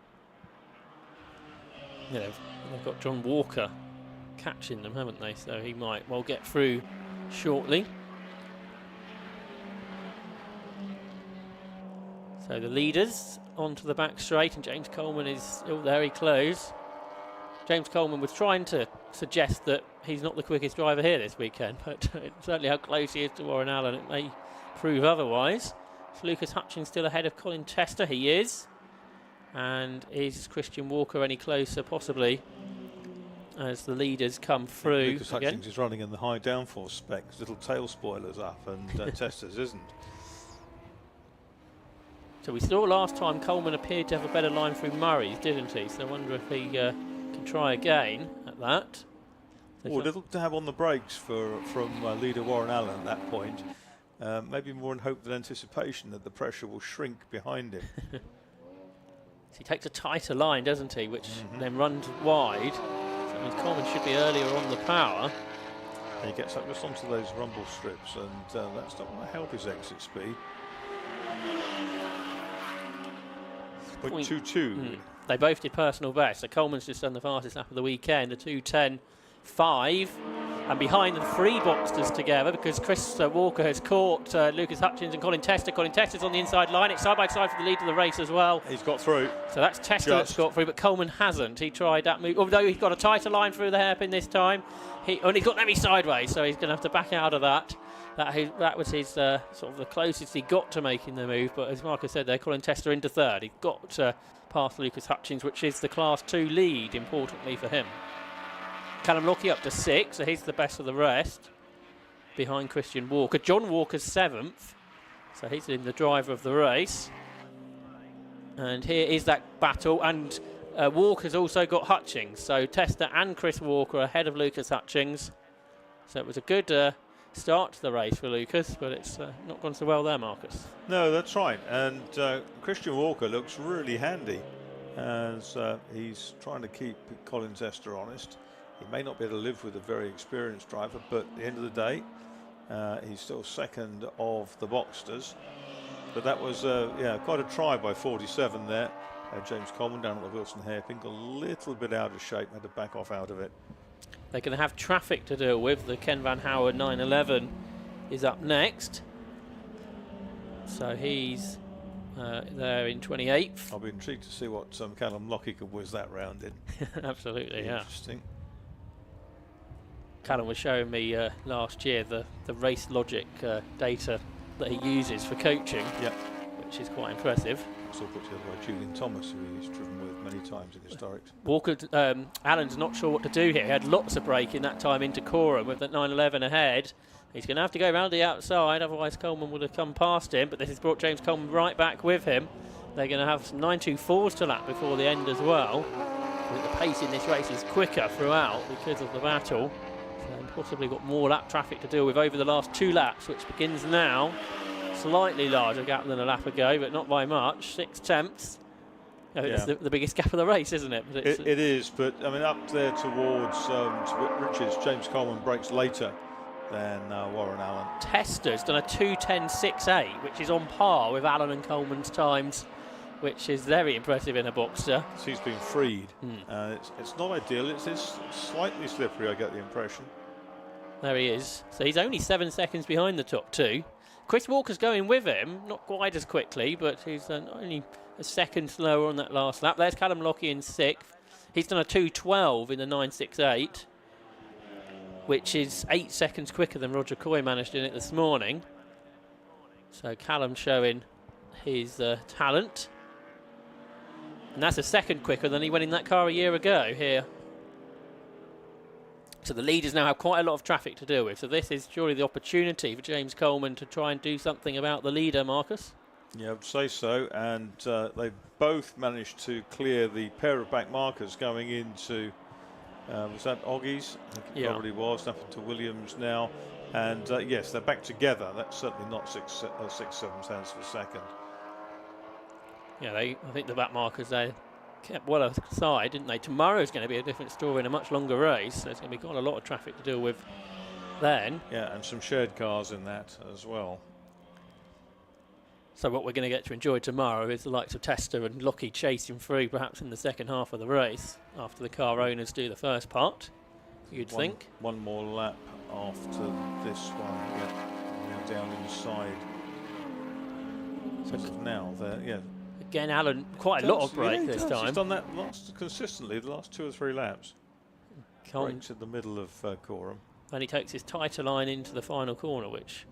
Yeah, they've got John Walker catching them, haven't they? So he might well get through shortly. So the leaders onto the back straight, and James Coleman is very close. James Coleman was trying to suggest that he's not the quickest driver here this weekend, but certainly how close he is to Warren Allen, it may prove otherwise. Is Lucas Hutchings still ahead of Colin Tester? He is. And is Christian Walker any closer? Possibly, as the leaders come through. Lucas Hutchings is running in the high downforce spec, little tail spoilers up, and Tester's isn't. So we saw last time Coleman appeared to have a better line through Murray's, didn't he? So I wonder if he can try again at that. A little dab on the brakes from leader Warren Allen at that point. Maybe more in hope than anticipation that the pressure will shrink behind him. He takes a tighter line, doesn't he, which then runs wide. So that means Coleman should be earlier on the power. He gets up just onto those rumble strips, and that's not going to help his exit speed. 0.22. They both did personal best. So Coleman's just done the fastest lap of the weekend, a 2:10.5. And behind the 3 Boxsters together, because Chris Walker has caught Lucas Hutchings and Colin Tester. Colin Tester's on the inside line. It's side by side for the lead of the race as well. He's got through. So that's Tester that's got through, but Coleman hasn't. He tried that move, although he's got a tighter line through the hairpin this time. He only got them sideways, so he's going to have to back out of that. That was his sort of the closest he got to making the move. But as Marcus said there, Colin Tester into 3rd. He got past Lucas Hutchings, which is the Class 2 lead, importantly for him. Callum Lockie up to 6, so he's the best of the rest. Behind Christian Walker. John Walker's 7th, so he's in the driver of the race. And here is that battle, and Walker's also got Hutchings, so Tester and Chris Walker ahead of Lucas Hutchings. So it was a good start to the race for Lucas, but it's not gone so well there, Marcus. No, that's right. And Christian Walker looks really handy as he's trying to keep Colin Tester honest. He may not be able to live with a very experienced driver, but at the end of the day, he's still second of the Boxsters. But that was quite a try by 47 there. James Coleman down at the Wilson hairpin, got a little bit out of shape, had to back off out of it. They're going to have traffic to deal with. The Ken Van Howard 911 is up next. So he's there in 28th. I'll be intrigued to see what Callum Lockie could whiz that round in. Absolutely, yeah. Interesting. Callum was showing me last year the race logic data that he uses for coaching, which is quite impressive. Also put together by Julian Thomas, who he's driven with many times in historics. Walker, Allen's not sure what to do here. He had lots of braking that time into Coram with that 911 ahead. He's going to have to go around the outside, otherwise Coleman would have come past him, but this has brought James Coleman right back with him. They're going to have some 924s to lap before the end as well. I think the pace in this race is quicker throughout because of the battle. So possibly got more lap traffic to deal with over the last 2 laps, which begins now. Slightly larger gap than a lap ago, but not by much. 6/10. It's the biggest gap of the race, isn't it? But it is, but I mean, up there towards Richards, James Coleman breaks later than Warren Allen. Tester's done a 2:10.68, which is on par with Allen and Coleman's times, which is very impressive in a Boxster. So he's been freed. It's not ideal. It's slightly slippery, I get the impression. There he is. So he's only 7 seconds behind the top 2. Chris Walker's going with him, not quite as quickly, but he's only a second slower on that last lap. There's Callum Lockie in 6th. He's done a 2:12 in the 968, which is 8 seconds quicker than Roger Coy managed in it this morning. So Callum showing his talent. And that's a second quicker than he went in that car a year ago here. So the leaders now have quite a lot of traffic to deal with. So this is surely the opportunity for James Coleman to try and do something about the leader, Marcus. Yeah, I'd say so. And they both managed to clear the pair of back markers going into, was that Oggies? I think it probably was, nothing to Williams now. And yes, they're back together. That's certainly not 6-7 tenths of a second. Yeah, I think the back markers, they kept well aside, didn't they? Tomorrow's going to be a different story in a much longer race. So there's going to be quite a lot of traffic to deal with then. Yeah, and some shared cars in that as well. So what we're going to get to enjoy tomorrow is the likes of Tester and Lockie chasing through perhaps in the second half of the race after the car owners do the first part, you'd think. One more lap after this one. Now down inside. So now there, Again, Allen, quite a lot of brake this time. He's done that consistently the last 2 or 3 laps. Brakes in the middle of Coram. And he takes his tighter line into the final corner, which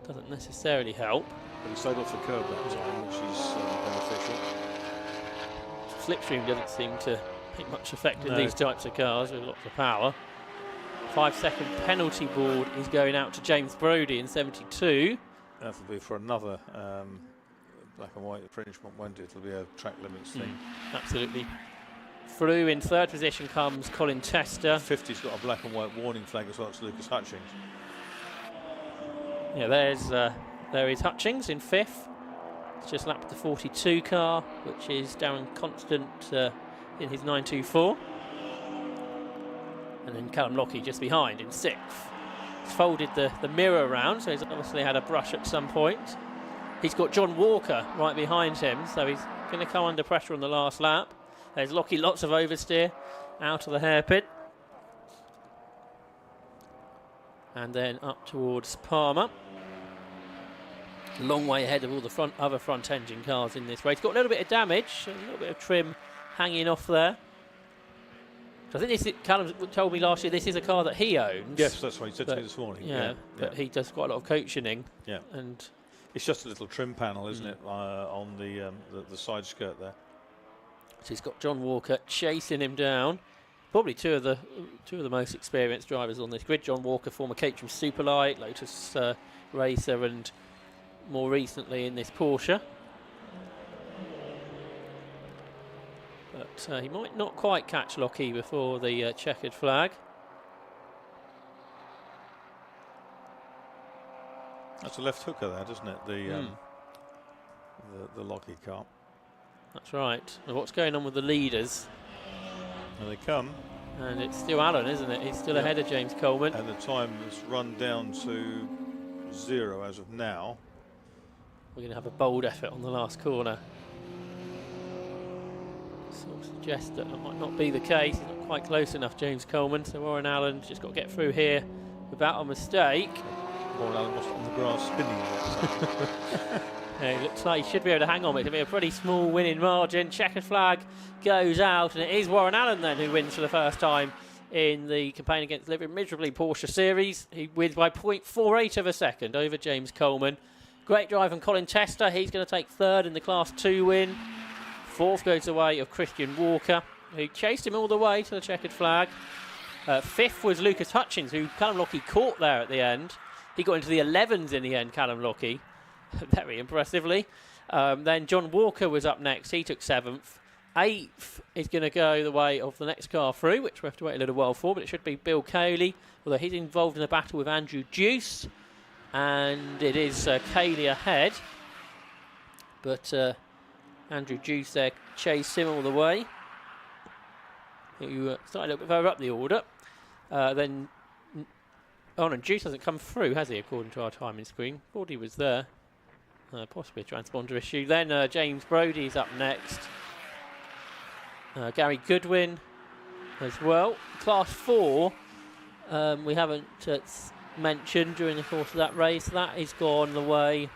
doesn't necessarily help. But he stayed off the curb that time, which is beneficial. Slipstream doesn't seem to make much effect in these types of cars with lots of power. 5-second penalty board is going out to James Brodie in 72. That'll be for another black and white infringement, won't it? It'll be a track limits thing. Absolutely. Through in 3rd position comes Colin Tester. 50's got a black and white warning flag as well. It's Lucas Hutchings. Yeah, there is Hutchings in 5th. It's just lapped the 42 car, which is Darren Constant in his 924. And then Callum Lockie just behind in 6th. He's folded the mirror around, so he's obviously had a brush at some point. He's got John Walker right behind him, so he's going to come under pressure on the last lap. There's Lockie, lots of oversteer out of the hairpin. And then up towards Palmer. Long way ahead of all the other front engine cars in this race. Got a little bit of damage, a little bit of trim hanging off there. So I think Callum told me last year this is a car that he owns. Yes, that's what he said to me this morning. But he does quite a lot of coaching. Yeah, and it's just a little trim panel, isn't it, on the side skirt there. So he's got John Walker chasing him down. Probably two of the most experienced drivers on this grid. John Walker, former Caterham Superlight, Lotus racer, and more recently in this Porsche. But he might not quite catch Lockie before the checkered flag. That's a left hooker there, doesn't it? The Lockie car. That's right. And what's going on with the leaders? And they come. And it's still Allen, isn't it? He's still ahead of James Coleman. And the time has run down to 0 as of now. We're going to have a bold effort on the last corner. Sort of suggests that might not be the case. He's not quite close enough, James Coleman. So Warren Allen's just got to get through here without a mistake. Warren Allen wasn't on the grass spinning yet. Yeah, it looks like he should be able to hang on. It'll be a pretty small winning margin. Checkered flag goes out, and it is Warren Allen then who wins for the first time in the campaign against Living Miserably Porsche Series. He wins by 0.48 of a second over James Coleman. Great drive from Colin Tester. He's going to take third in the Class 2 win. Fourth goes the way of Christian Walker, who chased him all the way to the checkered flag. Fifth was Lucas Hutchins, who Callum Lockie caught there at the end. He got into the 11s in the end, Callum Lockie. Very impressively. Then John Walker was up next. He took 7th. 8th is going to go the way of the next car through, which we have to wait a little while for, but it should be Bill Cayley, although he's involved in a battle with Andrew Deuce, and it is Cayley ahead. But Andrew Deuce there chased him all the way. Who started a little bit further up the order. Then, oh no, Deuce hasn't come through, has he, according to our timing screen? Thought he was there. Possibly a transponder issue. Then James Brody's up next. Gary Goodwin as well. Class 4, we haven't mentioned during the course of that race. That is gone the way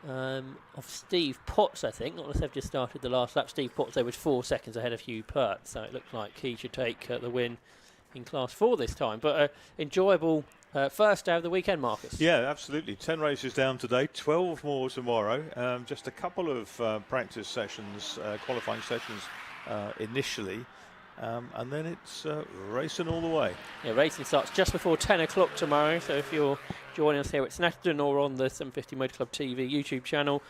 of Steve Potts, I think. Not unless they've just started the last lap. Steve Potts there was 4 seconds ahead of Hugh Pert, so it looks like he should take the win in Class 4 this time. But enjoyable first day of the weekend, Marcus. Yeah, absolutely. 10 races down today, 12 more tomorrow. Just a couple of practice sessions, qualifying sessions initially, and then it's racing all the way. Yeah, racing starts just before 10 o'clock tomorrow, so if you're joining us here at Snetterton or on the 750 Motor Club TV YouTube channel,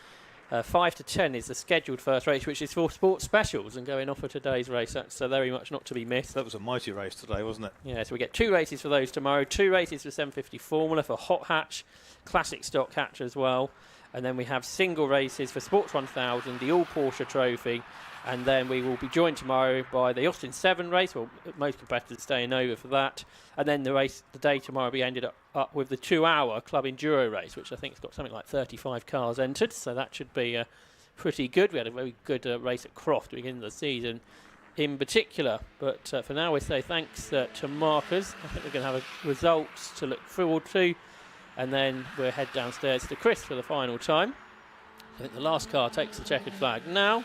5 to 10 is the scheduled first race, which is for sports specials and going off for today's race. That's very much not to be missed. That was a mighty race today, wasn't it? Yeah, so we get 2 races for those tomorrow, 2 races for 750 Formula, for hot hatch, classic stock hatch as well, and then we have single races for Sports 1000, the All Porsche Trophy, and then we will be joined tomorrow by the Austin 7 race. Well, most competitors staying over for that, and then the day tomorrow will be ended up with the 2-hour Club Enduro race, which I think has got something like 35 cars entered, so that should be pretty good. We had a very good race at Croft at the beginning of the season in particular, but for now we say thanks to Marcus. I think we're going to have results to look forward to, and then we'll head downstairs to Chris for the final time. I think the last car takes the checkered flag now,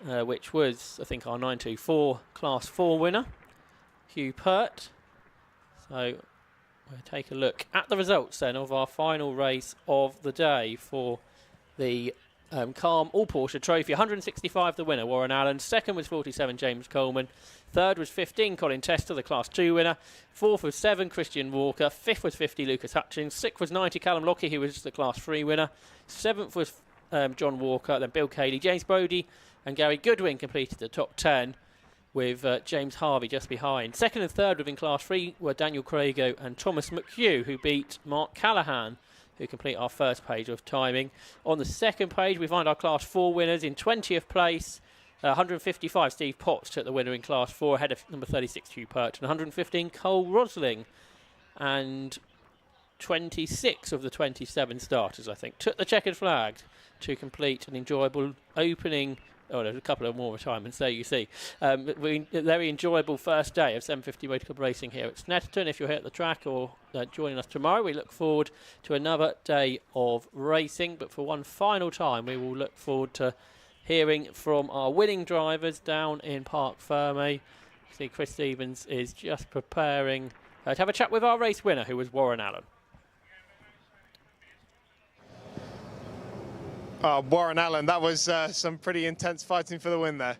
which was, I think, our 924 Class 4 winner, Hugh Pert. So we'll take a look at the results then of our final race of the day for the Calm All Porsche Trophy. 165 the winner, Warren Allen. Second was 47, James Coleman. Third was 15, Colin Tester, the Class 2 winner. Fourth was 7, Christian Walker. Fifth was 50, Lucas Hutchins. Sixth was 90, Callum Lockie, who was the Class 3 winner. Seventh was John Walker, then Bill Cayley, James Brody and Gary Goodwin completed the top 10, with James Harvey just behind. Second and third within Class 3 were Daniel Crago and Thomas McHugh, who beat Mark Callahan, who complete our first page of timing. On the second page, we find our Class 4 winners. In 20th place, 155, Steve Potts took the winner in Class 4, ahead of number 36, Hugh Pert, and 115, Cole Rosling. And 26 of the 27 starters, I think, took the checkered flag to complete an enjoyable opening. Oh, there's a couple of more retirements there, you see. A very enjoyable first day of 750 Motor Club racing here at Snetterton. If you're here at the track or joining us tomorrow, we look forward to another day of racing. But for one final time, we will look forward to hearing from our winning drivers down in Parc Ferme. See, Chris Stevens is just preparing to have a chat with our race winner, who was Warren Allen. Warren Allen, that was some pretty intense fighting for the win there.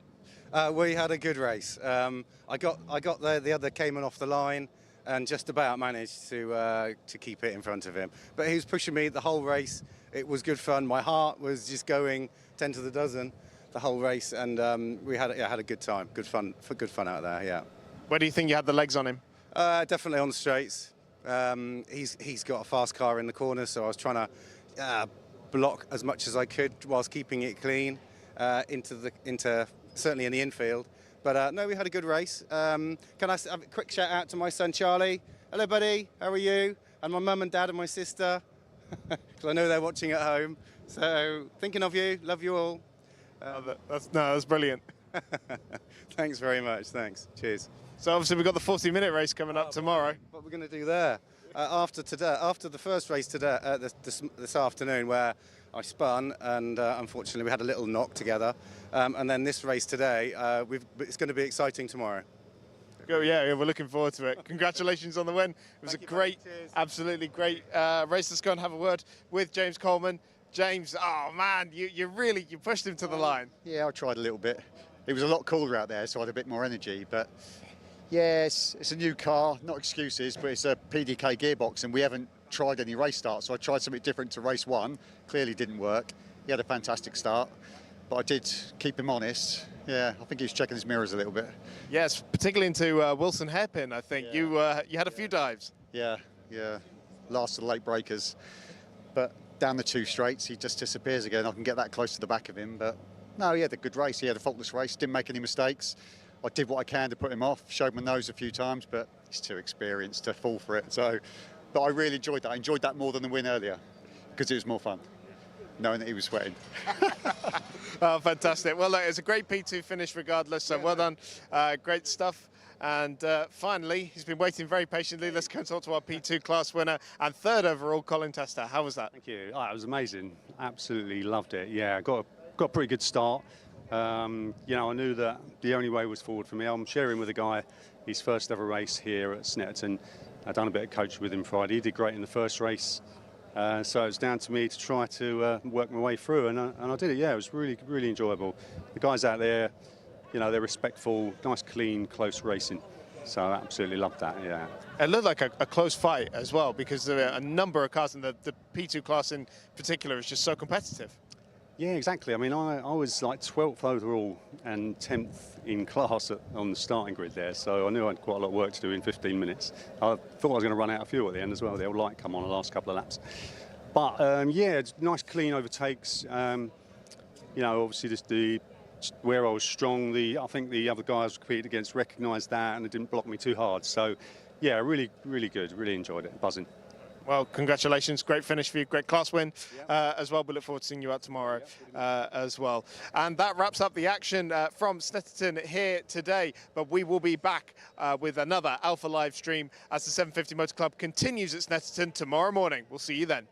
We had a good race. I got the other Cayman off the line and just about managed to keep it in front of him. But he was pushing me the whole race. It was good fun. My heart was just going 10 to the dozen the whole race, and we had a good time. Good fun out there. Yeah. Where do you think you had the legs on him? Definitely on the straights. He's got a fast car in the corner, so I was trying to block as much as I could whilst keeping it clean into certainly in the infield. But no, we had a good race. Can I have a quick shout out to my son Charlie? Hello, buddy. How are you? And my mum and dad and my sister, because I know they're watching at home. So thinking of you. Love you all. That's brilliant. Thanks very much. Thanks. Cheers. So obviously we've got the 40-minute race coming up tomorrow. What we're going to do there after the first race today, this afternoon, where I spun and unfortunately we had a little knock together, and then this race today, it's going to be exciting tomorrow. Yeah, we're looking forward to it. Congratulations on the win. It was absolutely great race. Let's go and have a word with James Coleman. James, oh man, you pushed him to the line. Yeah, I tried a little bit. It was a lot cooler out there, so I had a bit more energy. But yeah, it's a new car, not excuses, but it's a PDK gearbox, and we haven't tried any race starts. So I tried something different to race one. Clearly didn't work. He had a fantastic start, but I did keep him honest. Yeah, I think he was checking his mirrors a little bit. Yes, particularly into Wilson Hairpin, I think. Yeah. You had a few dives. Yeah. Last of the late breakers. But down the two straights, he just disappears again. I can get that close to the back of him, but no, he had a good race. He had a faultless race, didn't make any mistakes. I did what I can to put him off, showed my nose a few times, but he's too experienced to fall for it. But I really enjoyed that. I enjoyed that more than the win earlier, because it was more fun, knowing that he was sweating. Oh, fantastic. Well, look, it's a great P2 finish regardless, so well done. Great stuff. And finally, he's been waiting very patiently. Let's go and talk to our P2 class winner and third overall, Colin Tester. How was that? Thank you. Oh, it was amazing. Absolutely loved it. Yeah, got a pretty good start. I knew that the only way was forward for me. I'm sharing with a guy his first ever race here at Snetterton. I've done a bit of coaching with him Friday. He did great in the first race. So it was down to me to try to work my way through, and I did it. Yeah, it was really, really enjoyable. The guys out there, they're respectful, nice, clean, close racing. So I absolutely loved that, yeah. It looked like a close fight as well, because there are a number of cars, and the P2 class in particular is just so competitive. Yeah, exactly. I mean, I was like 12th overall and 10th in class on the starting grid there, so I knew I had quite a lot of work to do in 15 minutes. I thought I was going to run out of fuel at the end as well. The old light come on the last couple of laps. But, it's nice, clean overtakes. Obviously, where I was strong, I think the other guys competed against recognised that, and it didn't block me too hard. So, yeah, really, really good. Really enjoyed it. Buzzing. Well, congratulations. Great finish for you. Great class win as well. We look forward to seeing you out tomorrow as well. And that wraps up the action from Snetterton here today. But we will be back with another Alpha live stream as the 750 Motor Club continues at Snetterton tomorrow morning. We'll see you then.